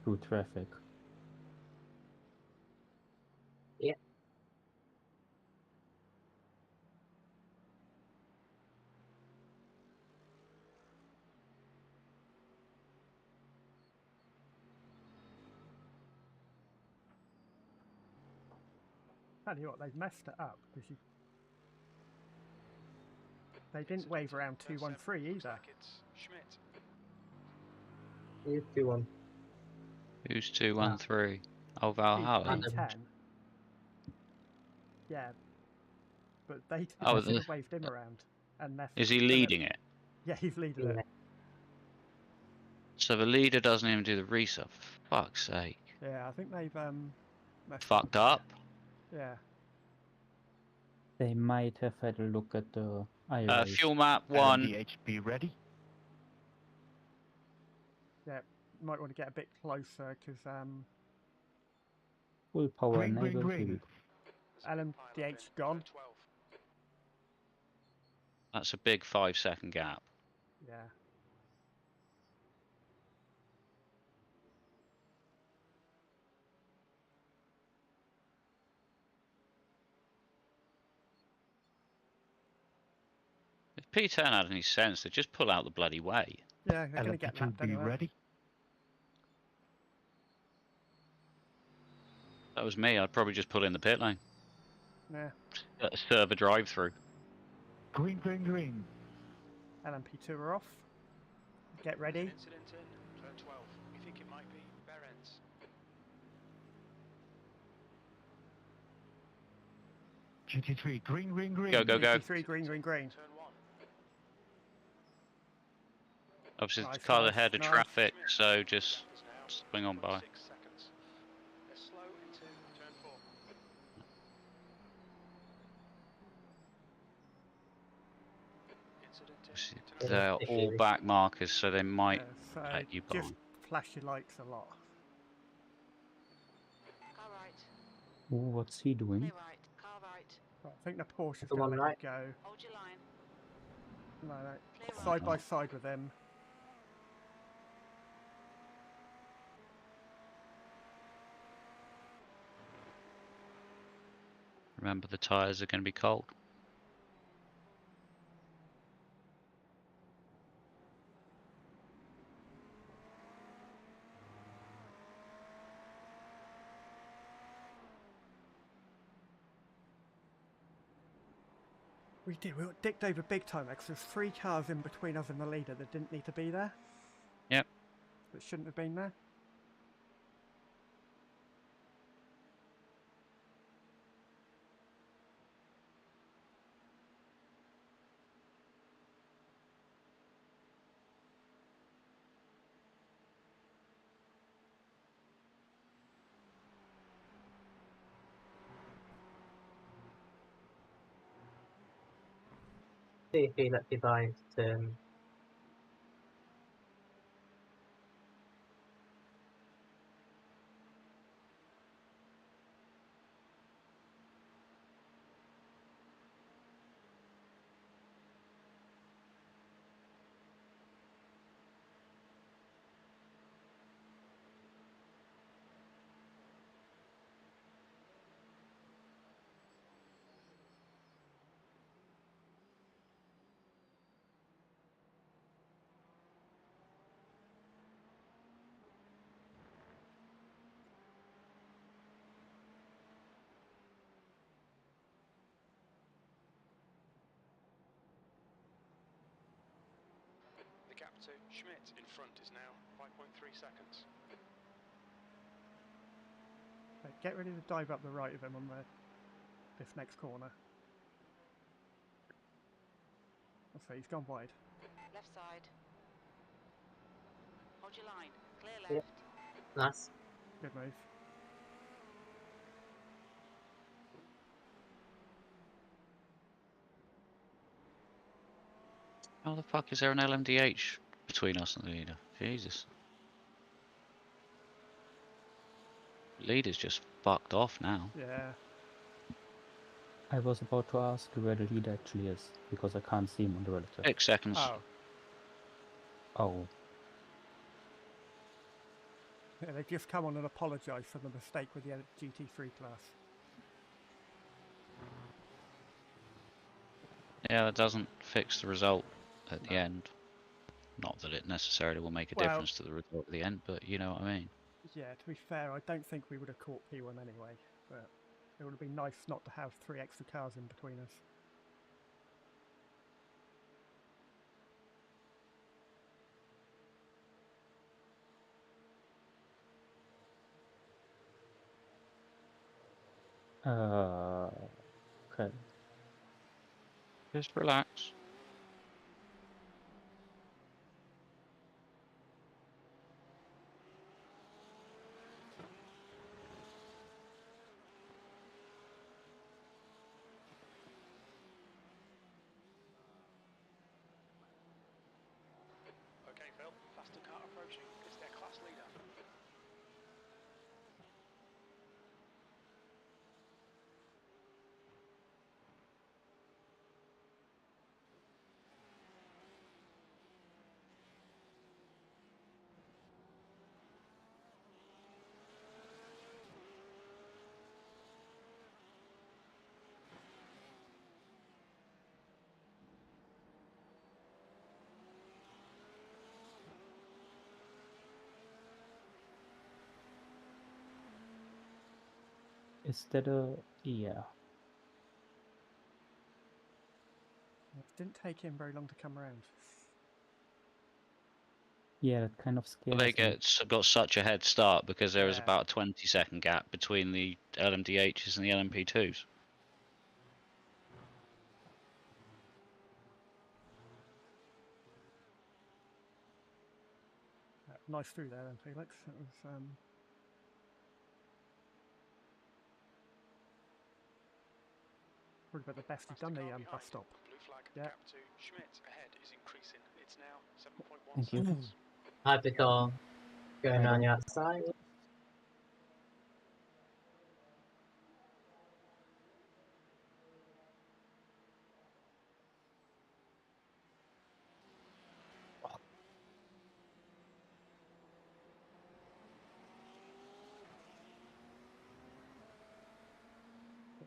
S3: through traffic.
S9: Yeah.
S1: Tell you what, they've messed it up because they didn't wave around 213 either.
S9: Here's 2-1.
S4: Who's 213? Oh, Valhalla.
S1: P10. Yeah, but they
S4: Oh,
S1: should have waved him around. And
S4: is he leading it?
S1: Yeah, he's leading it.
S4: So the leader doesn't even do the reset. For fuck's sake.
S1: Yeah, I think they've messed
S4: Fucked up.
S1: Yeah.
S3: They might have had a look at the iRace.
S4: Fuel map 1.
S8: LMDH ready.
S1: Yeah, might want to get a bit closer because
S3: Full power
S8: Green, green,
S3: enabled. Here we
S8: green.
S3: go.
S1: LMDH gone.
S4: That's a big 5-second gap.
S1: Yeah.
S4: If P10 had any sense, they'd just pull out the bloody way.
S1: Yeah, they're going to get lapped
S8: LMP2 be
S1: anyway.
S8: ready.
S4: If that was me, I'd probably just pull in the pit lane.
S1: Yeah.
S4: Serve a drive-through.
S8: Green, green, green.
S1: LMP2 are off. Get ready.
S6: Incident in turn 12. We think it might be Behrens.
S8: GT3, green, green, green.
S4: Go, go, go.
S1: GT3 green, green, green.
S6: Turn 1.
S4: Obviously,
S1: Nice,
S4: the car's
S1: nice,
S4: ahead of
S1: nice.
S4: traffic, so just swing on by.
S6: 6 seconds. They're slow into turn 4. Incident in turn
S4: They're all back markers, so they might
S1: Yeah, so
S4: let you
S1: just
S4: by.
S1: flash your lights a lot.
S7: Car right.
S3: Ooh, what's he doing?
S7: Clear right. Car right.
S1: I think the Porsche's
S9: The
S1: going to
S9: one
S1: let
S9: right.
S1: you go.
S7: Hold your line.
S1: No,
S7: Clear
S1: side
S7: right.
S1: by side with him.
S4: Remember, the tyres are going to be cold.
S1: We got dicked over big time because there's 3 cars in between us and the leader that didn't need to be there.
S4: Yep.
S1: That shouldn't have been there.
S9: See if Felix decides to.
S6: The gap to Schmidt in front is now 5.3 seconds.
S1: Right, get ready to dive up the right of him on this next corner. So he's gone wide.
S7: Left side. Hold your line. Clear left.
S9: Yep. Nice.
S1: Good move.
S4: How the fuck is there an LMDH between us and the leader? Jesus. Leader's just fucked off now.
S1: Yeah.
S3: I was about to ask where the leader actually is, because I can't see him on the relative.
S4: 6 seconds.
S1: Oh.
S3: Oh.
S1: Yeah, they've just come on and apologised for the mistake with the GT3 class.
S4: Yeah, that doesn't fix the result at the end. Not that it necessarily will make a difference to the result at the end, but you know what I mean.
S1: Yeah, to be fair, I don't think we would have caught P1 anyway, but it would have been nice not to have 3 extra cars in between us.
S3: Okay.
S4: Just relax.
S6: Okay, Phil. Faster car approaching. It's their class leader.
S3: Is that a... yeah.
S1: It didn't take him very long to come around.
S3: Yeah, that kind of scares
S4: They
S3: me.
S4: got such a head start because there was
S1: Yeah.
S4: about a 20-second gap between the LMDHs and the LMP2s.
S1: Nice through there then, Felix. It was probably about the best you've done the bus stop.
S6: Blue flag.
S1: Yeah.
S6: Gap to Schmidt ahead is increasing. It's now 7.1
S3: Thank you.
S6: seconds.
S9: Hypercar going on the outside.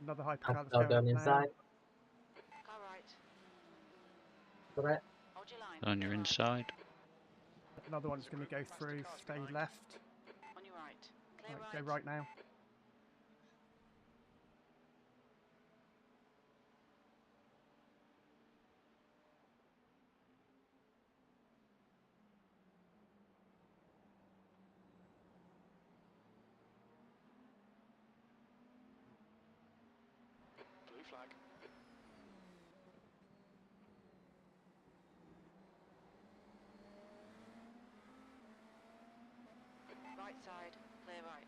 S1: Another hypercar that's
S9: Hypercar
S1: going up
S9: going
S1: now.
S9: inside.
S7: Car right.
S9: Correct.
S7: Hold your line.
S4: On your
S7: Clear right.
S4: inside.
S1: Another one's going to go through, stay left.
S7: On your right. Clear
S1: Right,
S7: right.
S1: go right now.
S6: Blue flag.
S7: Right side. Clear right.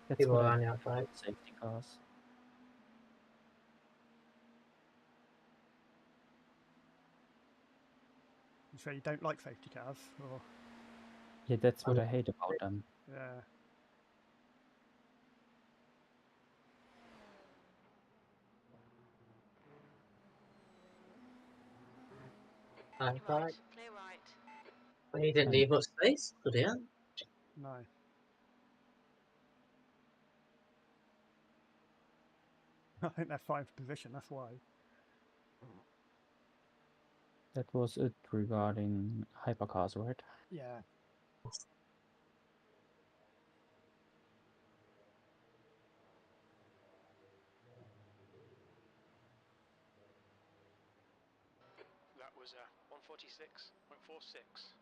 S3: That's
S9: People
S3: what I
S9: on the outside.
S3: safety cars.
S1: So you don't like safety cars, or
S3: Yeah, that's what I hate about them.
S1: yeah.
S9: Right.
S7: Clear right.
S9: Well, you didn't leave much space, good yeah.
S1: No. I think they're fine for position. That's why.
S3: That was it regarding hypercars, right?
S1: Yeah.
S6: That was 146.46.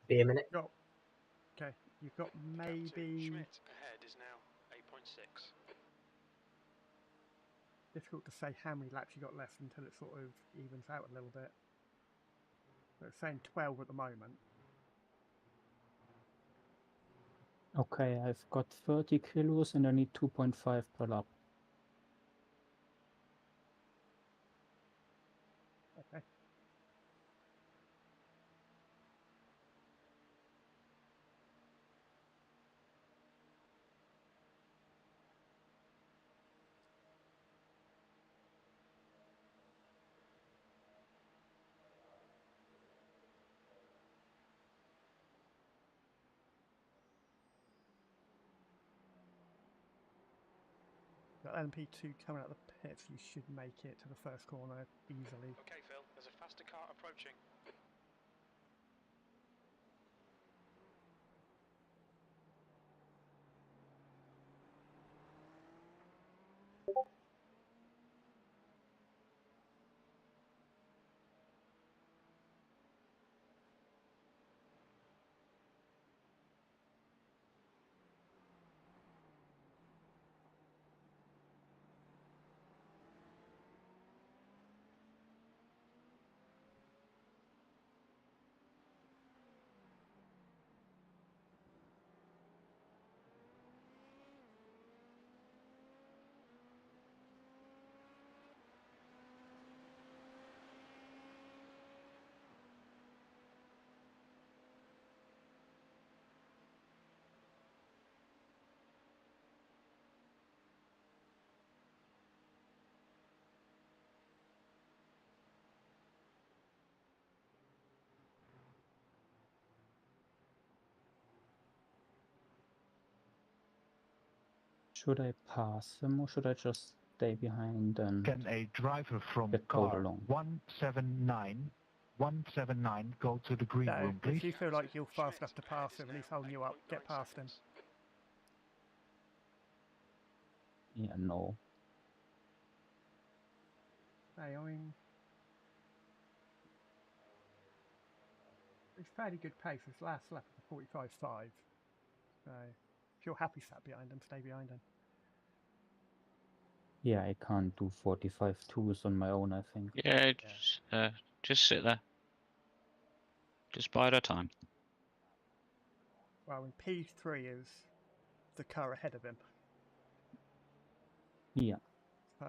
S9: Be a minute.
S1: Got. Okay. You've got maybe.
S6: Captain Schmidt ahead is now 8.6.
S1: Difficult to say how many laps you got left until it sort of evens out a little bit. But it's saying 12 at the moment.
S3: Okay, I've got 30 kilos and I need 2.5 per lap.
S1: Okay. Got LMP2 coming out of the pits. You should make it to the first corner easily.
S6: Okay, Phil, there's a faster car approaching.
S3: Should I pass him or should I just stay behind and
S8: Can a driver from
S3: get pulled
S8: car
S3: along?
S8: 179 go to the green
S1: No,
S8: room, please?
S1: if you feel like you're fast enough to
S6: Schmidt ahead
S1: pass
S6: is
S1: him and he's
S6: now
S1: holding you up, get
S6: 8.9
S1: past him.
S6: seconds.
S3: Yeah, no.
S1: Hey, I mean, it's fairly good pace. His last lap was 45.5. So if you're happy sat behind him, stay behind him.
S3: Yeah, I can't do 45 twos on my own, I think.
S4: Yeah, just sit there. Just bide our time.
S1: Well, I mean, P3 is the car ahead of him.
S3: Yeah.
S1: So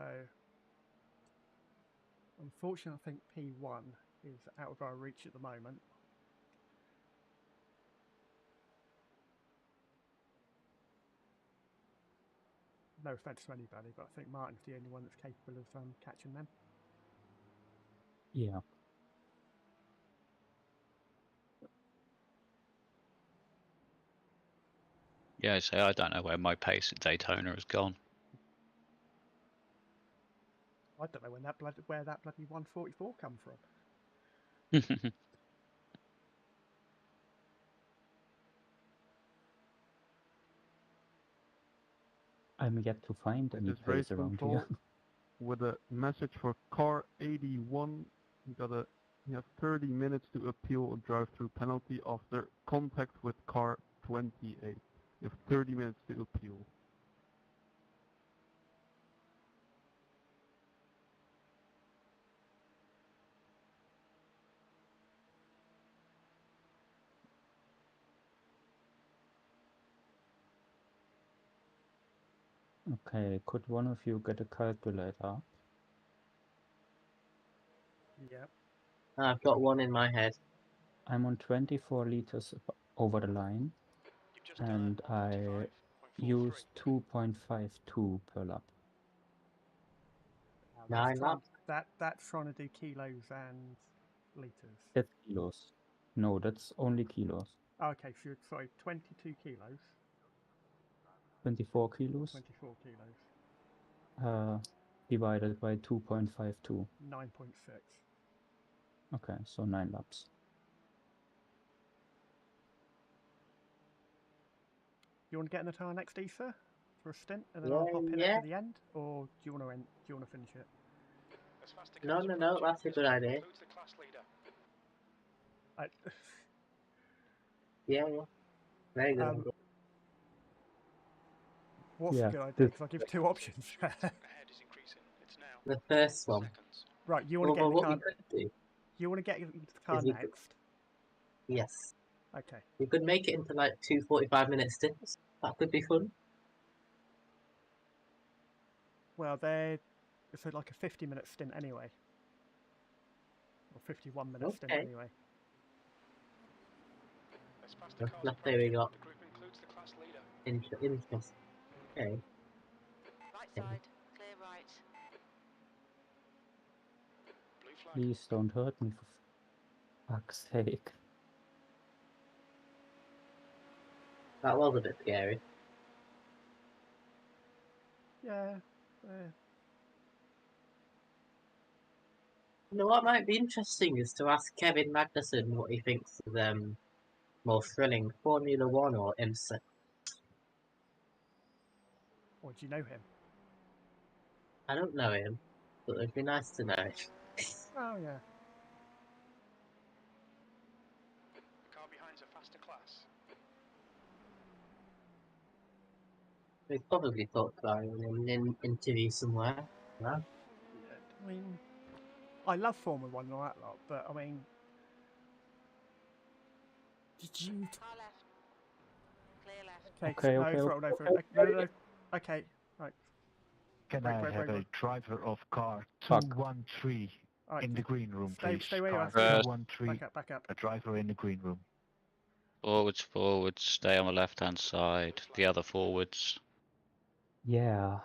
S1: unfortunately, I think P1 is out of our reach at the moment. No offense to anybody, but I think Martin's the only one that's capable of catching them.
S3: Yeah.
S4: Yeah, so I don't know where my pace at Daytona has gone.
S1: I don't know where that bloody 144 come from.
S3: I'm yet to find any
S10: This race
S3: pace around here.
S10: control with a message for car 81. You have 30 minutes to appeal a drive-through penalty after contact with car 28. You have 30 minutes to appeal.
S3: Okay, could one of you get a calculator?
S1: Yep.
S9: I've got one in my head.
S3: I'm on 24 liters over the line,
S6: You've just done
S3: and
S6: a
S3: I
S6: 145.43.
S3: use 2.52 per lap.
S9: Nine laps.
S1: That's trying to do kilos and liters.
S3: That's kilos. No, that's only kilos.
S1: Okay, so you're, sorry, 22 kilos.
S3: 24 kilos
S1: 24 kilos.
S3: divided by 2.52.
S1: 9.6.
S3: Okay, so 9 laps.
S1: You want to get in the car next, Eesa, for a stint, and then I'll hop in
S9: Yeah.
S1: at the end, or do you want to finish it?
S6: As fast as
S9: No,
S6: cars
S9: no, no,
S6: approaching,
S9: that's a
S6: this
S9: good
S6: group
S9: idea.
S6: includes the class leader.
S9: Yeah, yeah. Very good idea.
S1: What's
S3: Yeah,
S1: a good idea?
S3: this-
S1: Because I give 2 options.
S6: Ahead is increasing. It's now
S9: The first
S6: 10
S9: one.
S6: seconds.
S1: Right, you want to
S9: Well,
S1: get in the
S9: what
S1: car.
S9: we could do
S1: You want to get into the car
S9: is we could-
S1: next.
S9: Yes.
S1: Okay.
S9: We could make it into like 2 45-minute stints. That could be fun.
S1: Well, it's like a 50-minute stint anyway, or 51-minute stint
S9: Okay.
S1: anyway.
S6: As fast as cars
S9: Let's say we
S6: approaching,
S9: got
S6: the group includes the class leader.
S9: interest. Okay.
S7: Right side, clear right.
S6: Blue flag.
S3: Please don't hurt me, for fuck's sake.
S9: That was a bit scary.
S1: Yeah.
S9: You know what might be interesting is to ask Kevin Magnussen what he thinks is more thrilling, Formula One or IMSA.
S1: Or do you know him?
S9: I don't know him, but it'd be nice to know.
S1: Oh yeah.
S6: The car behind's a faster class.
S9: We've probably talked about it in an interview somewhere. Yeah.
S1: I mean, I love Formula 1 and all that lot, but I mean, did you?
S7: Car left. Clear left.
S1: Okay.
S3: Okay,
S1: no,
S3: okay,
S1: no,
S3: okay,
S1: no. Okay. Right.
S8: Can
S1: Wait,
S8: I
S1: wait,
S8: have
S1: wait,
S8: a
S1: wait.
S8: driver of car
S3: Fuck.
S8: 213
S1: All right.
S8: in the green room,
S1: Stay
S8: please?
S1: where you
S8: Car
S1: are.
S8: 213,
S1: Back up.
S8: a driver in the green room.
S4: Forwards, stay on the left-hand side. The other forwards.
S3: Yeah.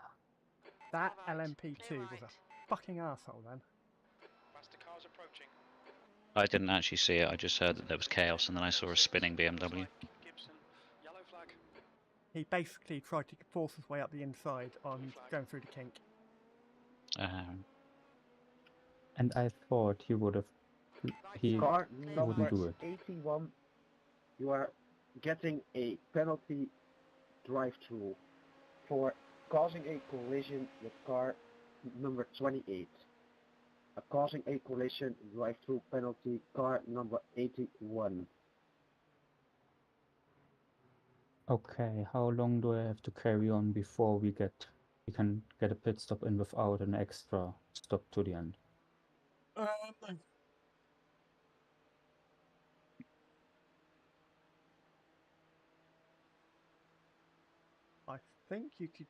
S1: That
S7: Right,
S1: LMP2
S7: clear
S1: was a
S7: right.
S1: fucking arsehole then.
S6: Faster cars approaching.
S4: I didn't actually see it, I just heard that there was chaos and then I saw a spinning BMW.
S6: Gibson, yellow flag.
S1: He basically tried to force his way up the inside on going through the kink.
S3: And I thought he would have. He
S5: Car
S7: Clear
S5: number
S3: wouldn't do it.
S5: 81, you are getting a penalty drive-through for causing a collision with car number 28. A causing a collision drive-through penalty, car number 81.
S3: Okay, how long do I have to carry on before we can get a pit stop in without an extra stop to the end?
S1: I think you could.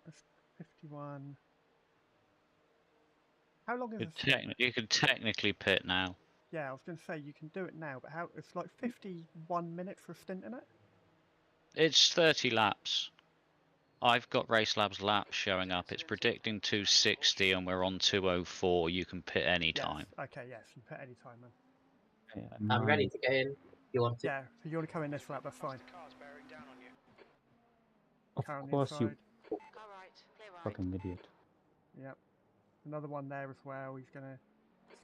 S1: That's 51. How long is a stint?
S4: You could technically pit now.
S1: Yeah, I was going to say you can do it now, but how? It's like 51 minutes for a stint in it.
S4: It's 30 laps. I've got Race Labs laps showing up. It's predicting 260 and we're on 204. You can pit any time.
S1: Yes. Okay. Yes. You can put any time then.
S3: Okay,
S9: I'm ready to get in. You want to?
S1: Yeah. So you want to come in this lap? That's fine.
S6: Faster cars bearing down on you.
S3: Of
S1: car on the
S3: course you
S1: inside.
S7: Car right, clear right.
S3: fucking idiot.
S1: Yep. Another one there as well. He's gonna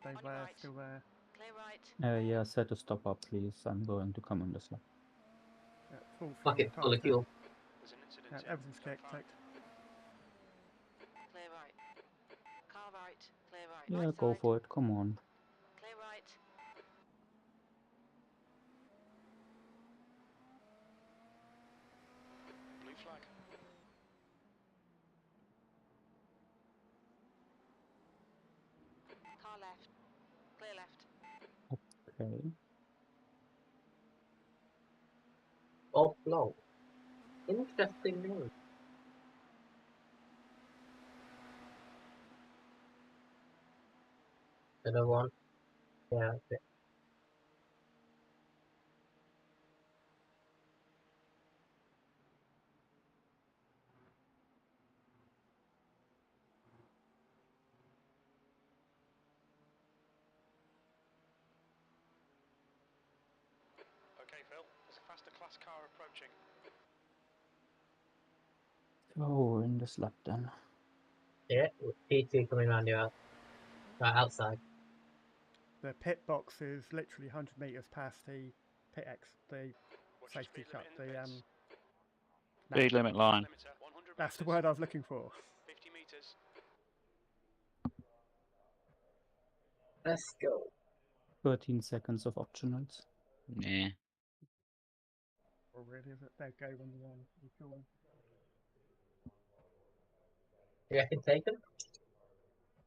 S1: stay
S7: On your
S1: there,
S7: right.
S1: still there.
S7: Clear right.
S3: Yeah, set a stop up, please. I'm going to come on this lap.
S1: Yeah, full
S9: Fuck
S1: throttle
S9: it, full of
S1: past it.
S9: fuel.
S6: There's an incident
S1: Yeah,
S6: here.
S1: everything's
S6: Stand
S1: kicked.
S6: by.
S7: Clear right. Car right, clear right.
S3: Yeah,
S7: Right
S3: go
S7: side,
S3: for it. Come on.
S7: clear right.
S6: Blue flag.
S7: Car left, clear left.
S3: Okay.
S9: Oh, no. Interesting name. Another one. Yeah, okay.
S6: Okay, Phil. There's a faster class car approaching.
S3: So in this lap then.
S9: Yeah, with P2 coming around you out. Right, outside.
S1: The pit box is literally 100 meters past the pit the
S6: What's your
S1: safety
S6: speed
S1: cut.
S6: limit in the
S1: The
S6: pits?
S1: no,
S2: Speed limit line.
S6: Limiter, 100
S1: that's the
S6: meters.
S1: word I was looking for.
S6: 50 meters.
S9: Let's go.
S3: 13 seconds of optionals.
S4: Yeah.
S1: Or really, is it? There go when you feel them.
S9: You reckon take them?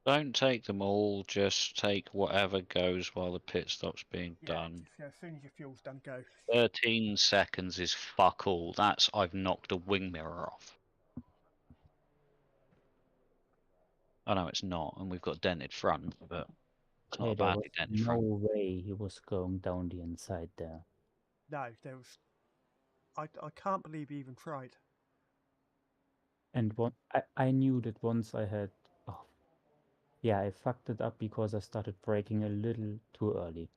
S4: Don't take them all, just take whatever goes while the pit stop's being
S1: Yeah,
S4: done.
S1: just, yeah, as soon as your fuel's done, go.
S4: 13 seconds is fuck all. That's I've knocked a wing mirror off. I know it's not, and we've got dented front, but it's not
S3: Hey,
S4: a
S3: there was
S4: badly dented
S3: no
S4: front.
S3: way he was going down the inside there.
S1: No, there was. I can't believe he even tried.
S3: And I knew that once I had... Oh, yeah, I fucked it up because I started braking a little too early.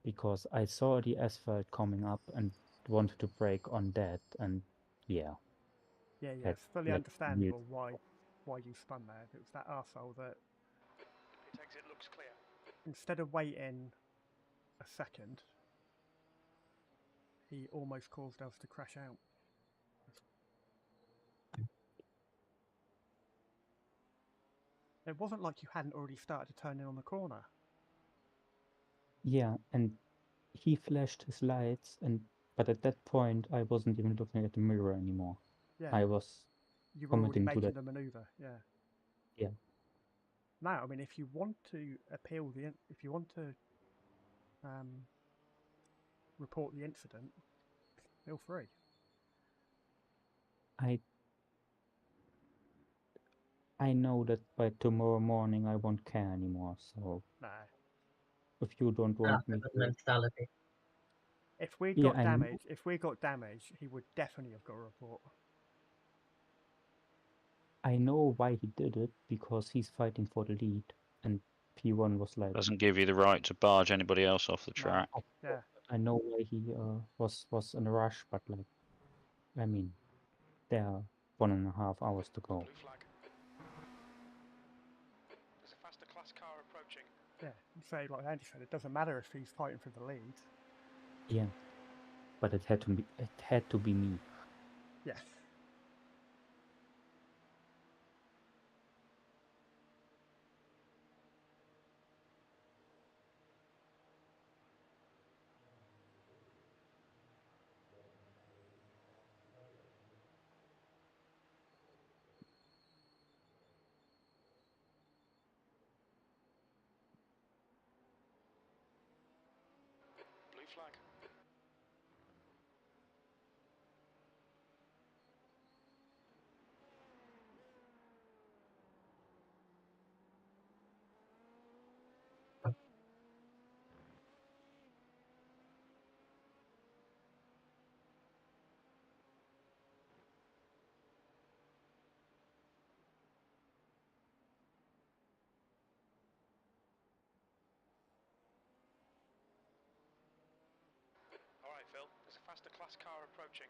S3: Because I saw the asphalt coming up and wanted to brake on that, and yeah.
S1: Yeah,
S3: Had,
S1: it's fully
S3: like,
S1: understandable why you spun there. It was that arsehole that
S6: Pit exit looks clear.
S1: instead of waiting a second, he almost caused us to crash out. It wasn't like you hadn't already started to turn in on the corner.
S3: Yeah, and he flashed his lights, but at that point I wasn't even looking at the mirror anymore.
S1: Yeah,
S3: I was
S1: you were already
S3: committing to
S1: making
S3: that.
S1: the maneuver. Yeah.
S3: Yeah.
S1: Now, I mean, if you want to appeal if you want to report the incident, feel free.
S3: I know that by tomorrow morning I won't care anymore, so
S1: No.
S3: if you don't want me to...
S9: mentality.
S1: If we
S3: Yeah,
S1: got damage, he would definitely have got a report.
S3: I know why he did it, because he's fighting for the lead, and P1 was like...
S4: Doesn't give you the right to barge anybody else off the
S1: No.
S4: track.
S1: Yeah.
S3: I know why he was in a rush, but like, I mean, there are 1.5 hours to go.
S6: Blue flag. There's a faster class car approaching.
S1: Yeah. You say, like Andy said, it doesn't matter if he's fighting for the lead.
S3: Yeah, but it had to be me.
S1: Yes.
S6: Blue flag. Alright, Phil. There's a faster class car approaching.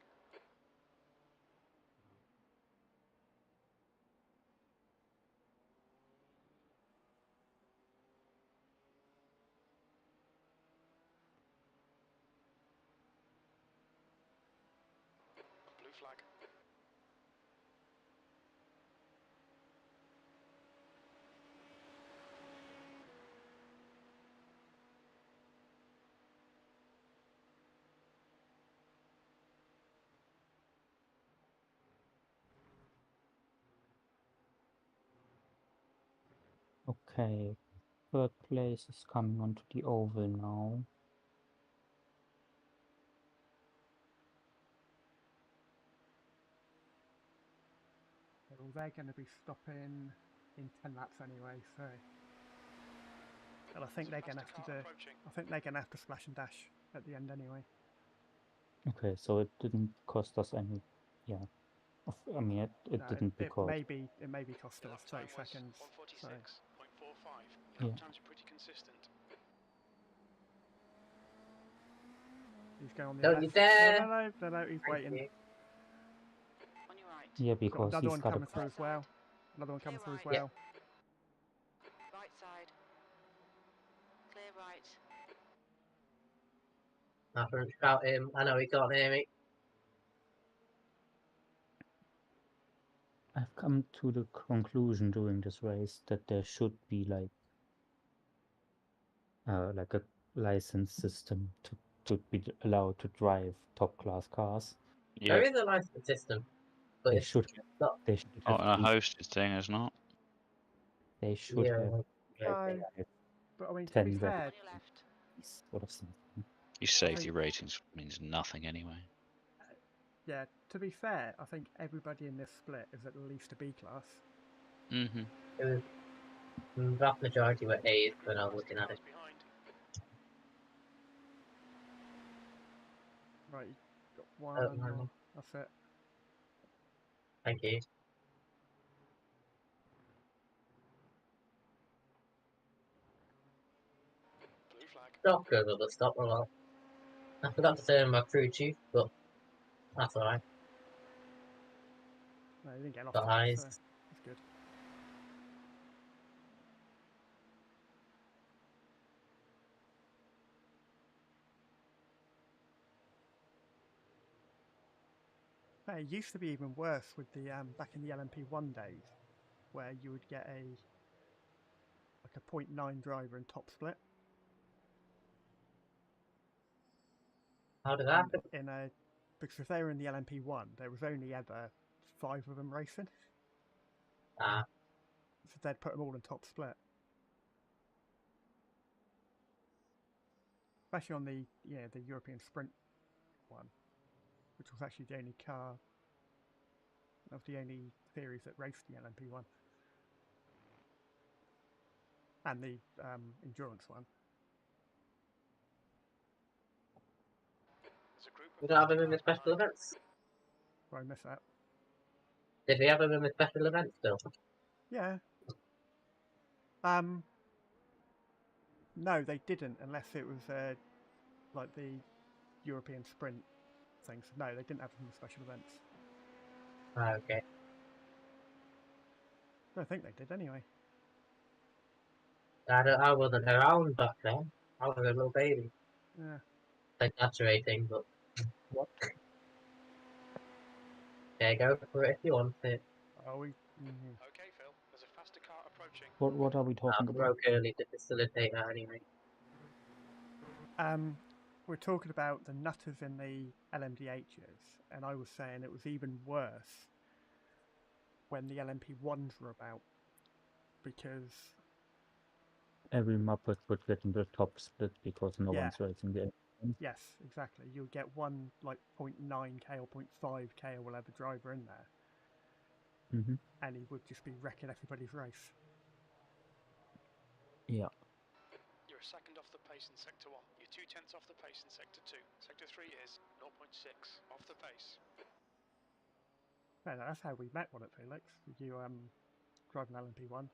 S3: Okay, third place is coming onto the oval now.
S1: Well, they're going to be stopping in 10 laps anyway, so. And I think they're going to have to do. I think they're going to have to splash and dash at the end anyway.
S3: Okay, so it didn't cost us any. Yeah, I mean it
S1: No,
S3: didn't because.
S1: it may be cost us 30 seconds. So.
S3: Yeah.
S6: Times are pretty consistent.
S1: He's going on the
S9: Don't
S1: left.
S9: you dare!
S1: No, he's
S9: Thank
S1: waiting.
S9: you.
S7: On your right.
S3: Yeah,
S1: Got
S3: because
S1: another
S3: he's
S1: one
S3: got
S1: coming
S3: a.
S1: through as well. Another one coming through as
S7: Clear
S1: well.
S7: Right side. Clear right.
S9: I can shout him. I know he can't hear me.
S3: I've come to the conclusion during this race that there should be like a license system to be allowed to drive top class cars.
S9: There
S4: Yeah.
S9: is a license system, but
S3: They
S9: it's
S3: should
S9: not.
S3: they should
S4: Oh,
S3: have
S4: and a
S3: been-
S4: hosted thing is not.
S3: they should
S9: Yeah.
S3: have
S1: No, but I mean, to
S3: 10
S1: be
S3: red
S1: fair,
S7: On your left.
S3: sort of something.
S4: Your safety ratings means nothing anyway.
S1: yeah, to be fair, I think everybody in this split is at least a B class.
S4: Mm-hmm.
S9: It was the vast majority were A's when I was looking at it.
S1: Right, you got one.
S9: no.
S1: That's it.
S9: Thank you.
S6: Blue flag.
S9: Stop Google the stop a lot. I forgot to turn my crew chief, but that's alright.
S1: No, you didn't get off
S9: Got
S1: to
S9: eyes.
S1: so that's good. No, it used to be even worse with the back in the LMP1 days, where you would get a 0.9 driver in top split.
S9: How did that happen?
S1: Because if they were in the LMP1, there was only ever 5 of them racing.
S9: Ah,
S1: So they'd put them all in top split. Especially on the European Sprint one, which was actually the only car of the only series that raced the LMP1. And the endurance one.
S9: we don't have him in the special events.
S1: Where I missed that.
S9: Did we have him in the special events still?
S1: Yeah. No, they didn't, unless it was like the European Sprint things. No, they didn't have them in the special events.
S9: Ah, okay.
S1: I don't think they did anyway.
S9: I wasn't around back then. I was a little baby.
S1: Yeah.
S9: Exaggerating, but there you go for it if you want it.
S1: Oh,
S6: Okay, Phil. There's a faster car approaching.
S3: What are we
S9: I
S3: talking about?
S9: broke early to facilitate that anyway.
S1: We're talking about the nutters in the LMDHs, and I was saying it was even worse when the LMP1s were about, because
S3: Every Muppet would get in the top split because no
S1: Yeah.
S3: one's racing the
S1: yes, exactly, you'll get one like 0.9k or 0.5k or whatever driver in there,
S3: Mm-hmm.
S1: and he would just be wrecking everybody's race.
S3: Yeah.
S6: You're a second off the pace in Sector 1. You're 2/10 off the pace in Sector 2. Sector 3 is 0.6 off the pace.
S1: Yeah, that's how we met, wasn't it, Felix? You driving LMP1.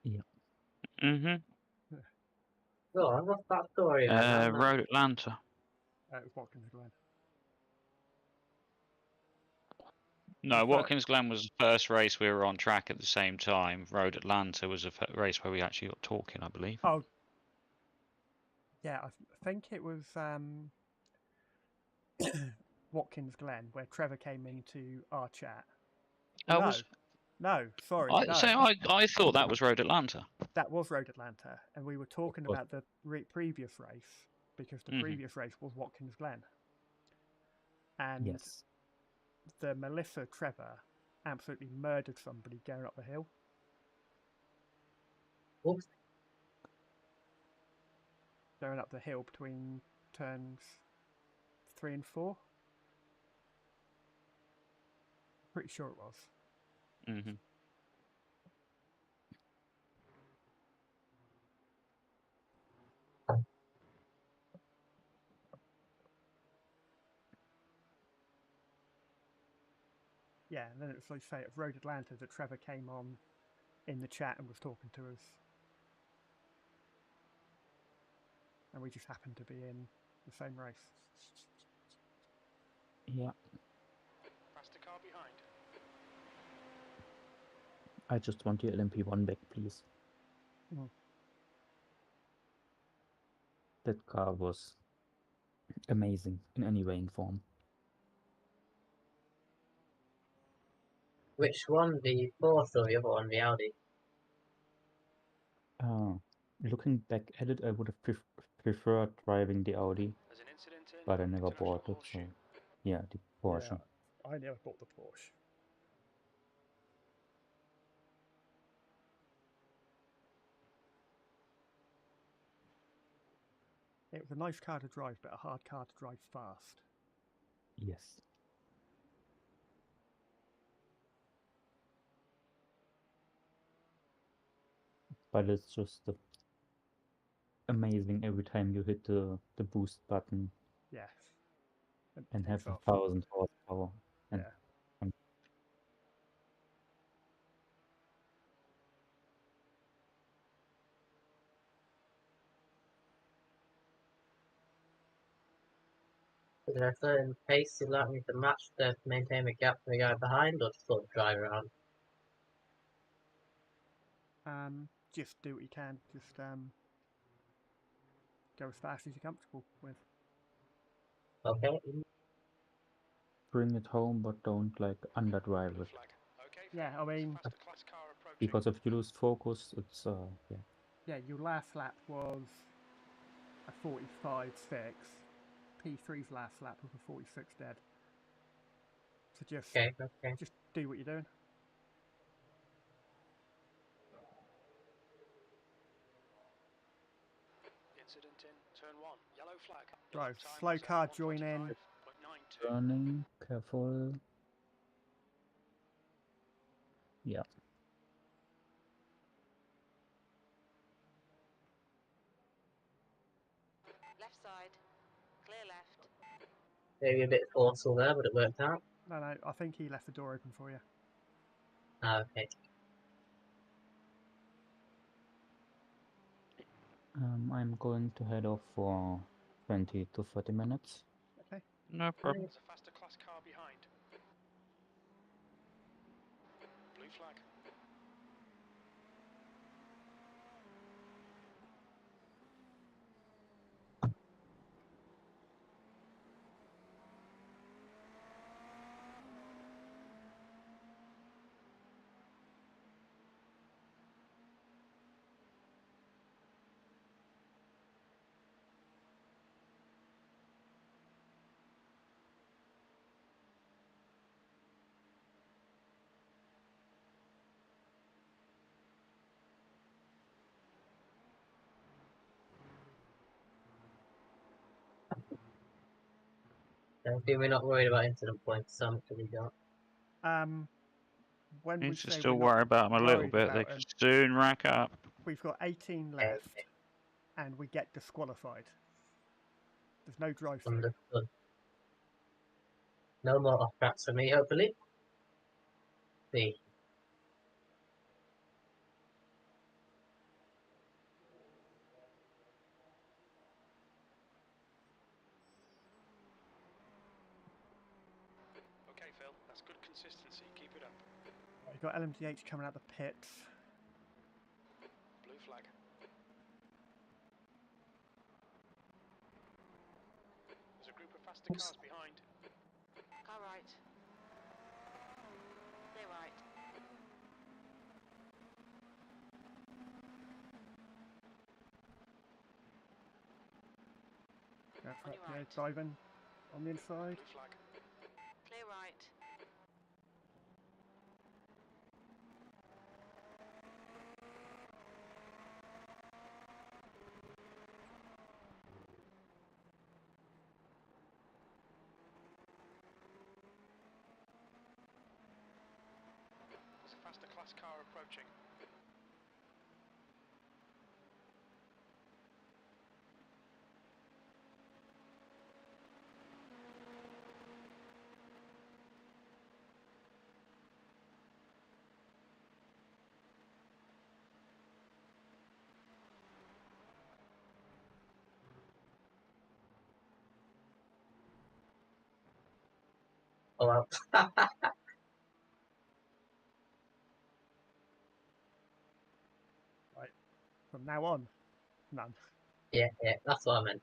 S3: Yeah.
S4: Mm-hmm.
S9: Go on, what's that story about?
S4: Road Atlanta.
S1: It was Watkins Glen.
S4: No, Watkins Glen was the first race we were on track at the same time. Road Atlanta was a race where we actually got talking, I believe.
S1: Oh, yeah, I think it was Watkins Glen where Trevor came into our chat. No, sorry.
S4: I thought that was Road Atlanta.
S1: That was Road Atlanta, and we were talking about the previous race, because the previous race was Watkins Glen. And
S3: Yes.
S1: the Melissa Trevor absolutely murdered somebody going up the hill.
S9: Oops.
S1: Going up the hill between turns 3 and 4. Pretty sure it was.
S4: Mm-hmm.
S1: Yeah, and then it was like say at Road Atlanta that Trevor came on in the chat and was talking to us. And we just happened to be in the same race.
S3: Yeah,
S6: Faster car behind.
S3: I just want the LMP1 back, please.
S1: Mm.
S3: That car was amazing in any way and form.
S9: Which one, the Porsche or the other one, the Audi?
S3: Looking back at it, I would have preferred driving the Audi,
S6: There's an incident in
S3: but I never
S6: International
S3: bought it, so
S6: Horseshoe.
S3: yeah, the Porsche.
S1: Yeah, I never bought the Porsche. It was a nice car to drive, but a hard car to drive fast.
S3: Yes. But it's just amazing every time you hit the boost button
S1: Yes.
S3: and have
S1: takes off.
S3: 1,000 horsepower. And
S1: Yeah.
S9: Is there a certain pace you'd like me to match to maintain a gap from the guy behind, or just sort of drive around?
S1: Just do what you can. Just go as fast as you're comfortable with.
S9: Okay.
S3: bring it home, but don't like underdrive
S6: Blue
S3: it.
S6: flag. Okay,
S1: Yeah,
S6: Phil,
S1: I
S6: there's a
S1: mean,
S6: faster class car approaching.
S3: Because if you lose focus, it's yeah.
S1: yeah, your last lap was a 45.6. P3's last lap was a 46 dead. So just
S9: Okay.
S1: just do what you're doing.
S6: Incident in turn 1. Yellow flag.
S1: Right,
S6: Lap time
S1: slow
S6: was,
S1: car join in.
S6: 1:45.92.
S3: Turning, careful. Yeah.
S7: Left side. Clear left.
S9: Maybe a bit forceful there, but it worked out.
S1: No, I think he left the door open for you.
S9: Okay.
S3: I'm going to head off for 20 to 30 minutes.
S1: Okay.
S2: No problem.
S6: There's a faster class car behind. Blue flag.
S9: I think we're not worried about incident points, so much we got.
S1: When we
S2: Need to
S1: say
S2: still
S1: we're not
S2: worry about them a little
S1: worried
S2: bit. They
S1: about
S2: can
S1: 'em,
S2: soon rack up.
S1: we've got 18 left, and we get disqualified. There's no drive-through.
S9: Understood. No more off tracks for me, hopefully. See.
S6: Okay, Phil, that's good consistency. Keep it up.
S1: We've got LMDH coming out the pits.
S6: Blue flag. There's a group of faster cars behind.
S7: Car right. Clear right.
S1: That's
S7: On
S1: right,
S7: your right.
S1: diving on the inside.
S6: Blue flag.
S7: Clear right.
S9: Oh well.
S1: Right. From now on, none.
S9: Yeah, that's what I meant.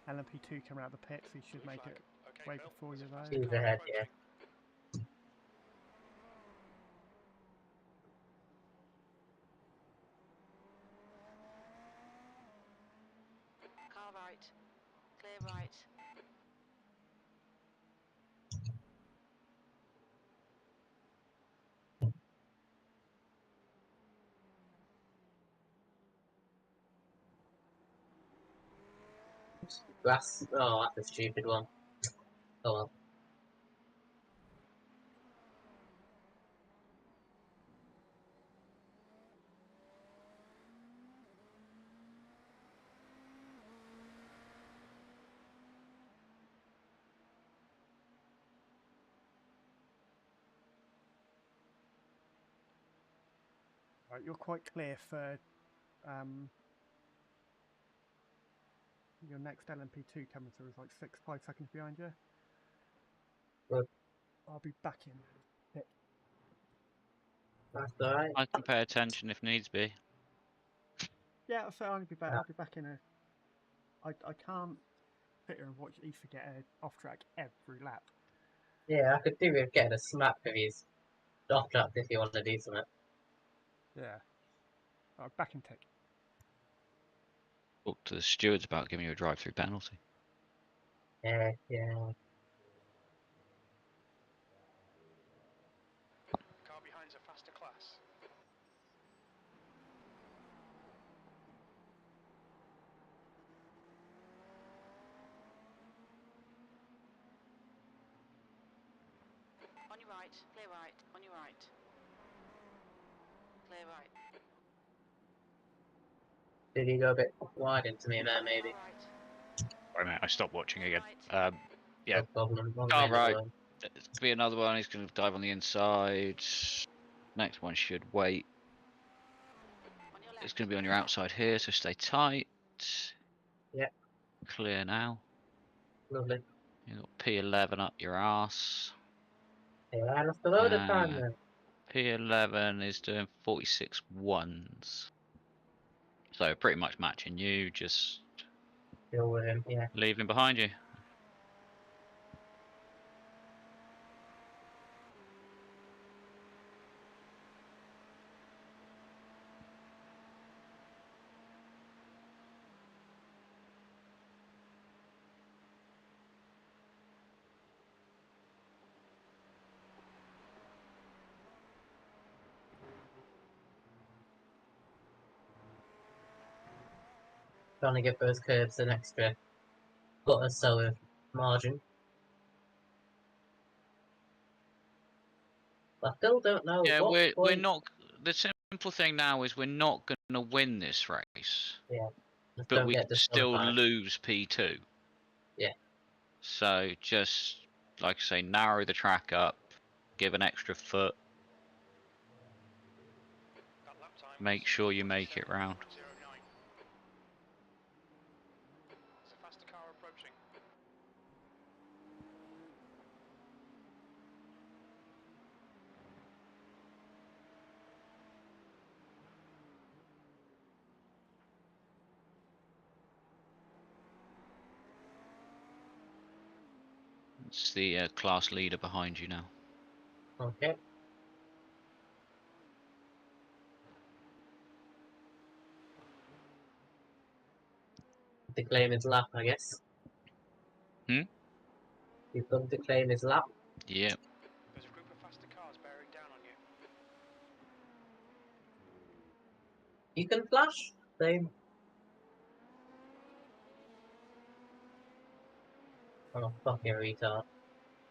S1: LMP2 coming out of the pits, he should make it way before you though.
S9: She's ahead, yeah.
S7: Car right. Clear right.
S9: That's a stupid one. Oh well.
S1: Right, you're quite clear for your next LMP2 coming through is like 5 seconds behind you.
S9: Good.
S1: I'll be back in.
S9: That's alright.
S4: I can pay attention if needs be.
S1: Yeah, so I'll be back. I'll be back in a. I can't sit here and watch Eesa get off track every lap.
S9: Yeah, I could do with getting a smack of his off track if you want to do something.
S1: Yeah. I'll back in tick.
S4: Talk to the stewards about giving you a drive-through penalty.
S9: Yeah.
S6: Car behind's a faster class.
S7: On your right. Clear right. On your right. Clear right.
S9: Did he go a bit wide into me there, maybe?
S7: Car right.
S4: Wait a minute, I stopped watching again.
S7: Right.
S4: Yeah,
S9: No problem.
S4: car right. There's be another one. He's going to dive on the inside. Next one should wait.
S7: On your
S4: It's
S7: left.
S4: going to be on your outside here, so stay tight.
S9: Yep.
S4: Clear now.
S9: Lovely.
S4: You've got P11 up your arse.
S9: Yeah, that's the load of time then.
S4: P11 is doing 46 ones. So pretty much matching you, just
S9: Deal with him, yeah.
S4: leaving behind you.
S9: Trying to give those curves an extra foot or so of margin. I still don't know.
S4: Yeah,
S9: what
S4: we're
S9: point...
S4: not. The simple thing now is we're not going to win this race.
S9: Yeah. Just
S4: But
S9: don't
S4: we
S9: get
S4: can
S9: the
S4: still
S9: sometimes.
S4: lose P2.
S9: Yeah.
S4: So just, like I say, narrow the track up, give an extra foot,
S6: That lap time
S4: make sure you make it round.
S6: 09. It's a faster car approaching.
S4: It's the class leader behind you now.
S9: Okay. To claim his lap, I guess.
S4: Hmm?
S9: He's come to claim his lap.
S4: Yep.
S6: There's a group of faster cars bearing down on you.
S9: You can flash. Same. Oh, fucking retard.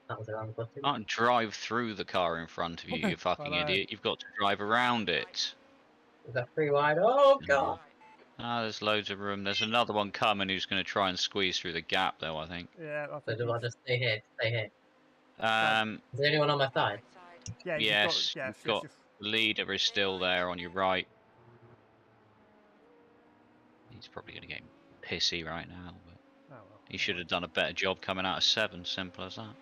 S9: That was the wrong button.
S4: You can't drive through the car in front of you, you fucking
S1: Hello.
S4: idiot. You've got to drive around it.
S9: Is that 3 wide? Oh god!
S4: Ah, there's loads of room. There's another one coming who's going to try and squeeze through the gap, though, I think.
S1: Yeah, I
S9: So
S1: think
S9: do I
S1: he's...
S9: just stay here? Stay here.
S4: Um,
S9: Is there anyone on my side?
S7: Right side.
S1: Yeah,
S4: yes,
S1: yes,
S4: you've
S1: yes,
S4: got
S1: yes.
S4: the leader is still there on your right. He's probably going to get pissy right now, but
S1: Oh well.
S4: he should have done a better job coming out of 7. Simple as that.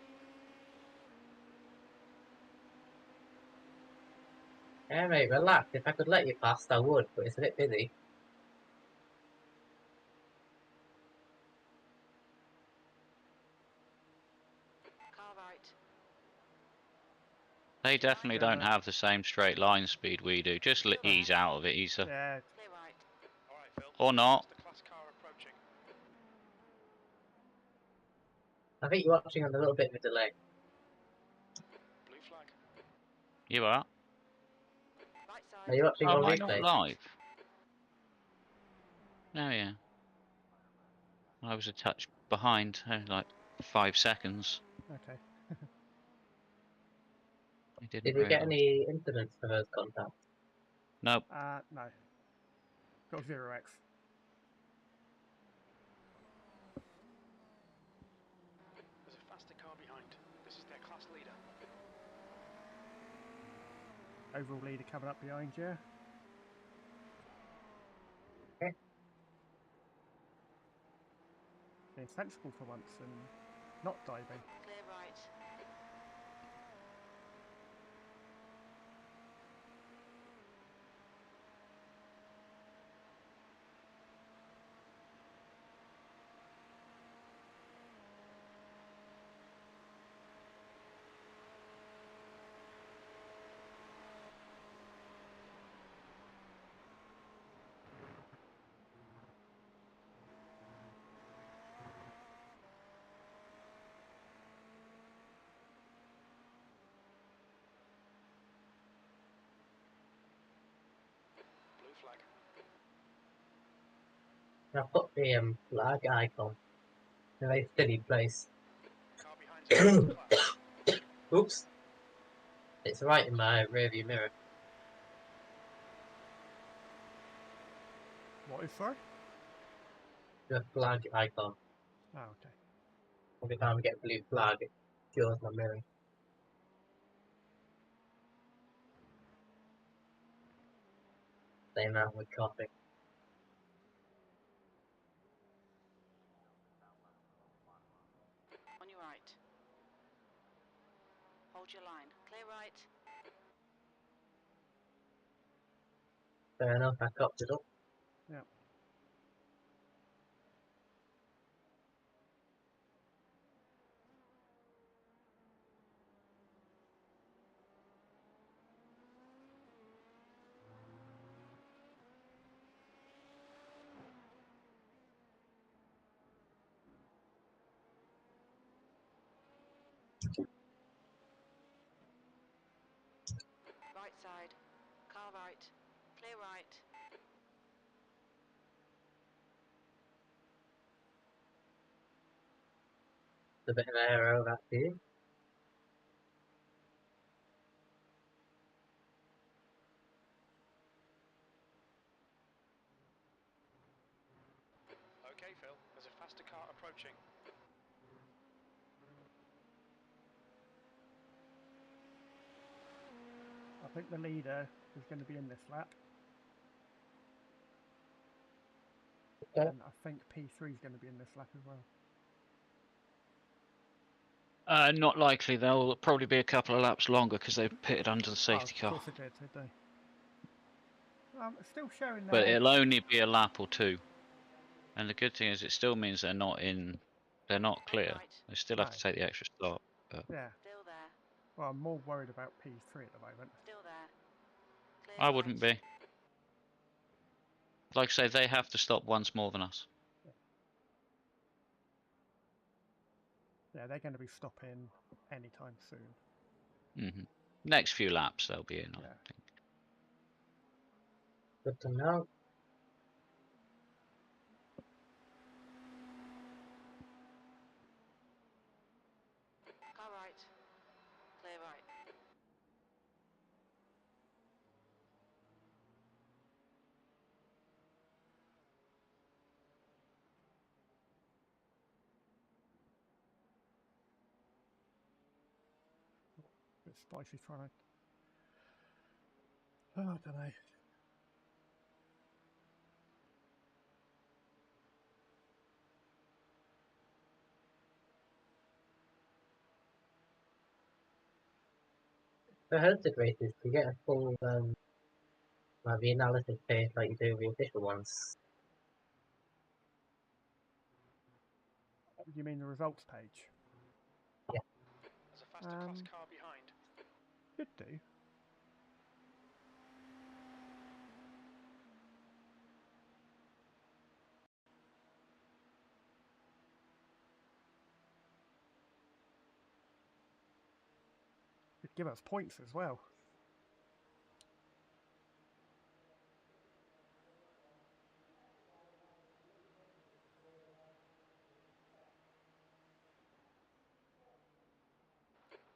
S9: Yeah, mate, relax. If I could let you past, I would, but it's a bit busy.
S7: Car right.
S4: They definitely
S1: Yeah,
S4: don't have the same straight line speed we do. Just ease out of it, Eesa.
S1: Yeah,
S7: Clear right.
S6: Alright, Phil.
S4: Or not.
S6: Faster class car approaching.
S9: I think you're watching on a little bit of a delay.
S6: Blue flag.
S4: You are?
S7: Right
S9: Are
S7: side.
S9: you watching
S4: Oh,
S9: on
S4: am I not
S9: replay?
S4: live? Oh, yeah. I was a touch behind, like 5 seconds.
S1: okay.
S4: I didn't
S9: Did we get
S4: realise.
S9: any incidents for those contacts?
S4: Nope.
S1: No. Got 0x.
S6: There's a faster car behind. This is their class leader.
S1: Overall leader coming up behind you.
S9: Okay.
S1: Being sensible for once and not diving.
S7: Clear right.
S6: Blue flag.
S9: I've got the flag icon in a very steady place.
S6: Car behind's a faster class.
S9: Oops. It's right in my rearview mirror.
S1: What is sorry?
S9: The flag icon.
S1: Oh, okay.
S9: Every time I get a blue flag, it shows my mirror. Same now with coffee.
S7: On your right. Hold your line. Clear right.
S9: Fair enough, I copped it up.
S1: Yeah.
S7: Right side. Car right. Clear right.
S9: It's a bit of an aero, that too.
S6: Okay, Phil. There's a faster car approaching.
S1: I think the leader is going to be in this lap.
S9: Okay.
S1: And I think P3 is going to be in this lap as well.
S4: Not likely. They'll probably be a couple of laps longer because they've pitted under the safety
S1: Of
S4: car.
S1: course it did they? Still showing
S4: But
S1: there.
S4: it'll only be a lap or 2. And the good thing is, it still means they're not in. They're not clear.
S7: Right.
S4: They still have
S1: No.
S4: to take the extra stop. But
S1: Yeah.
S7: Still there.
S1: Well, I'm more worried about P3 at the moment.
S7: Still there. Clear
S4: I wouldn't
S7: right.
S4: be. Like I say, they have to stop once more than us.
S1: Yeah, they're going to be stopping anytime soon.
S4: Next few laps they'll be in, I
S1: Yeah.
S4: think.
S9: Good to know.
S7: Car right. Clear right.
S1: Spicy's trying to... Oh, I don't know.
S9: For hosted races, to get a full the analysis page like you do with the official ones.
S1: You mean the results page?
S9: Yeah.
S6: There's a faster class car behind.
S1: Should do. It'd give us points as well.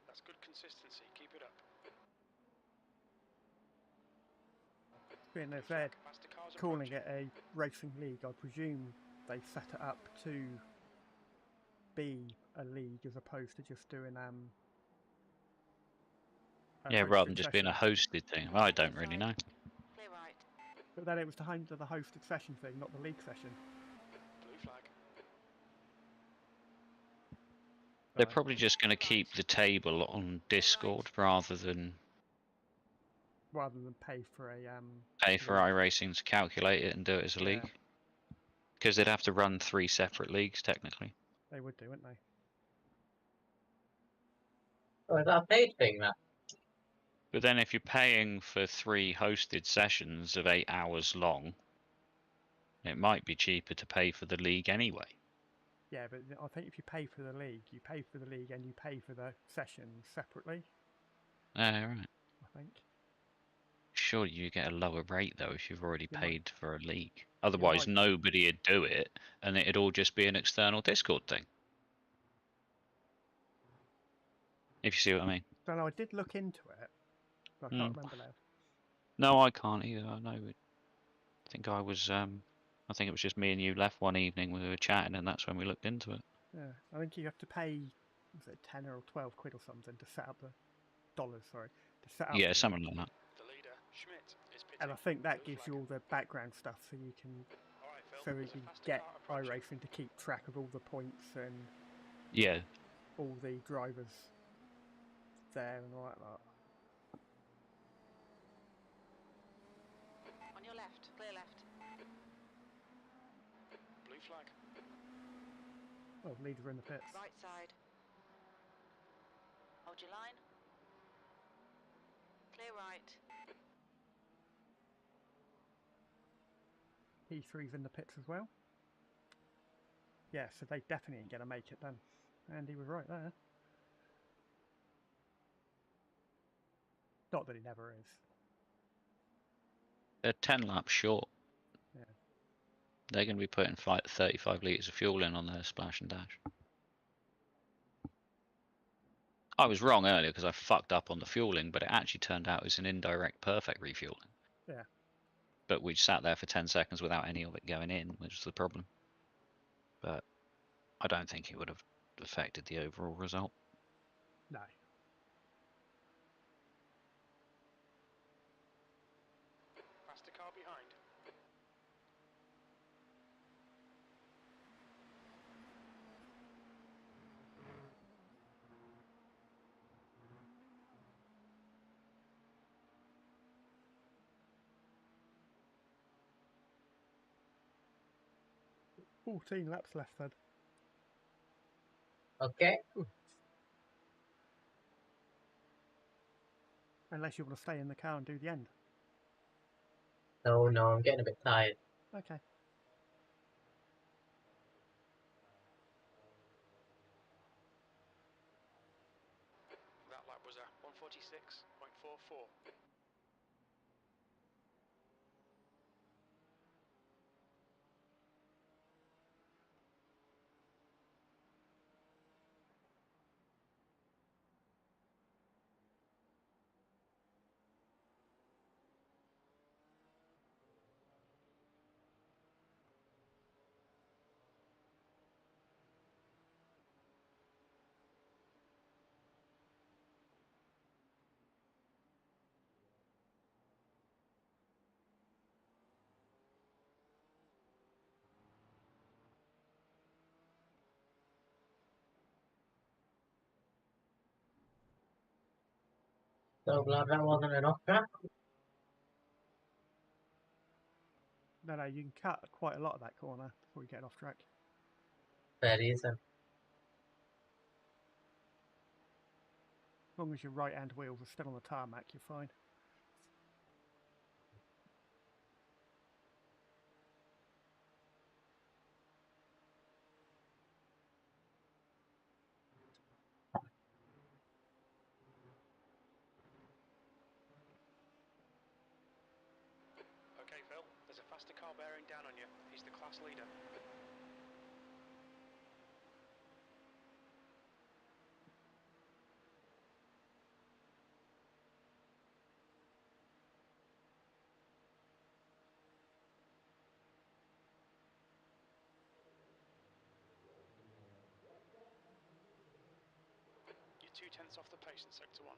S6: That's good consistency. Keep it up.
S1: Being if they're
S6: Faster cars
S1: calling
S6: approaching.
S1: it a racing league, I presume they set it up to be a league as opposed to just doing a
S4: Yeah, rather than
S1: hosted
S4: just being a
S1: session.
S4: hosted thing. Well, I don't really know.
S7: Clear right.
S1: But then it was the hosted session thing, not the league session.
S6: Blue flag.
S4: They're probably just going to keep the table on Discord rather than
S1: pay for a
S4: pay for iRacing to calculate it and do it as a
S1: Yeah.
S4: league. Because they'd have to run 3 separate leagues technically.
S1: They would do, wouldn't they?
S9: Oh, is that a paid thing, that?
S4: But then if you're paying for 3 hosted sessions of 8 hours long, it might be cheaper to pay for the league anyway.
S1: Yeah, but I think if you pay for the league and you pay for the sessions separately.
S4: Right.
S1: I think.
S4: Surely you get a lower rate though if you've already
S1: You
S4: paid for a league. Otherwise
S1: might.
S4: nobody would do it and it'd all just be an external Discord thing. If you see what I mean.
S1: So no, I did look into it, but I can't remember now.
S4: No, I can't either. I know. I think I was. I think it was just me and you left one evening. We were chatting, and that's when we looked into it.
S1: Yeah, I think you have to pay, was it 10 or 12 quid or something to set up the dollars? Sorry, to set up.
S4: Yeah, something like that.
S6: The leader, Schmidt, is pitting.
S1: And I think that gives you all the background stuff, so you can, get iRacing to keep track of all the points and
S4: Yeah.
S1: all the drivers there and all like that.
S7: On your left. Clear left.
S6: Blue flag.
S1: Oh, leader in the pits.
S7: Right side. Hold your line. Clear right.
S1: P3's in the pits as well. Yeah, so they definitely ain't going to make it then. Andy was right there. Not that he never is.
S4: They're 10 laps short.
S1: Yeah.
S4: They're going to be putting 35 litres of fuel in on their splash and dash. I was wrong earlier because I fucked up on the fueling, but it actually turned out it was an indirect perfect refueling.
S1: Yeah.
S4: But we sat there for 10 seconds without any of it going in, which was the problem. But I don't think it would have affected the overall result.
S1: No.
S6: Faster car behind.
S1: Ooh, 14 laps left then.
S9: Okay.
S1: Ooh. Unless you want to stay in the car and do the end.
S9: No, I'm getting a bit tired.
S1: Okay.
S6: That lap was a 146.44.
S9: So glad that wasn't an off track.
S1: No, you can cut quite a lot of that corner before you get off track.
S9: Fair reason.
S1: As long as your right-hand wheels are still on the tarmac, you're fine.
S6: Okay, Phil, there's a faster car bearing down on you. He's the class leader. You're 2/10 off the pace in sector 1.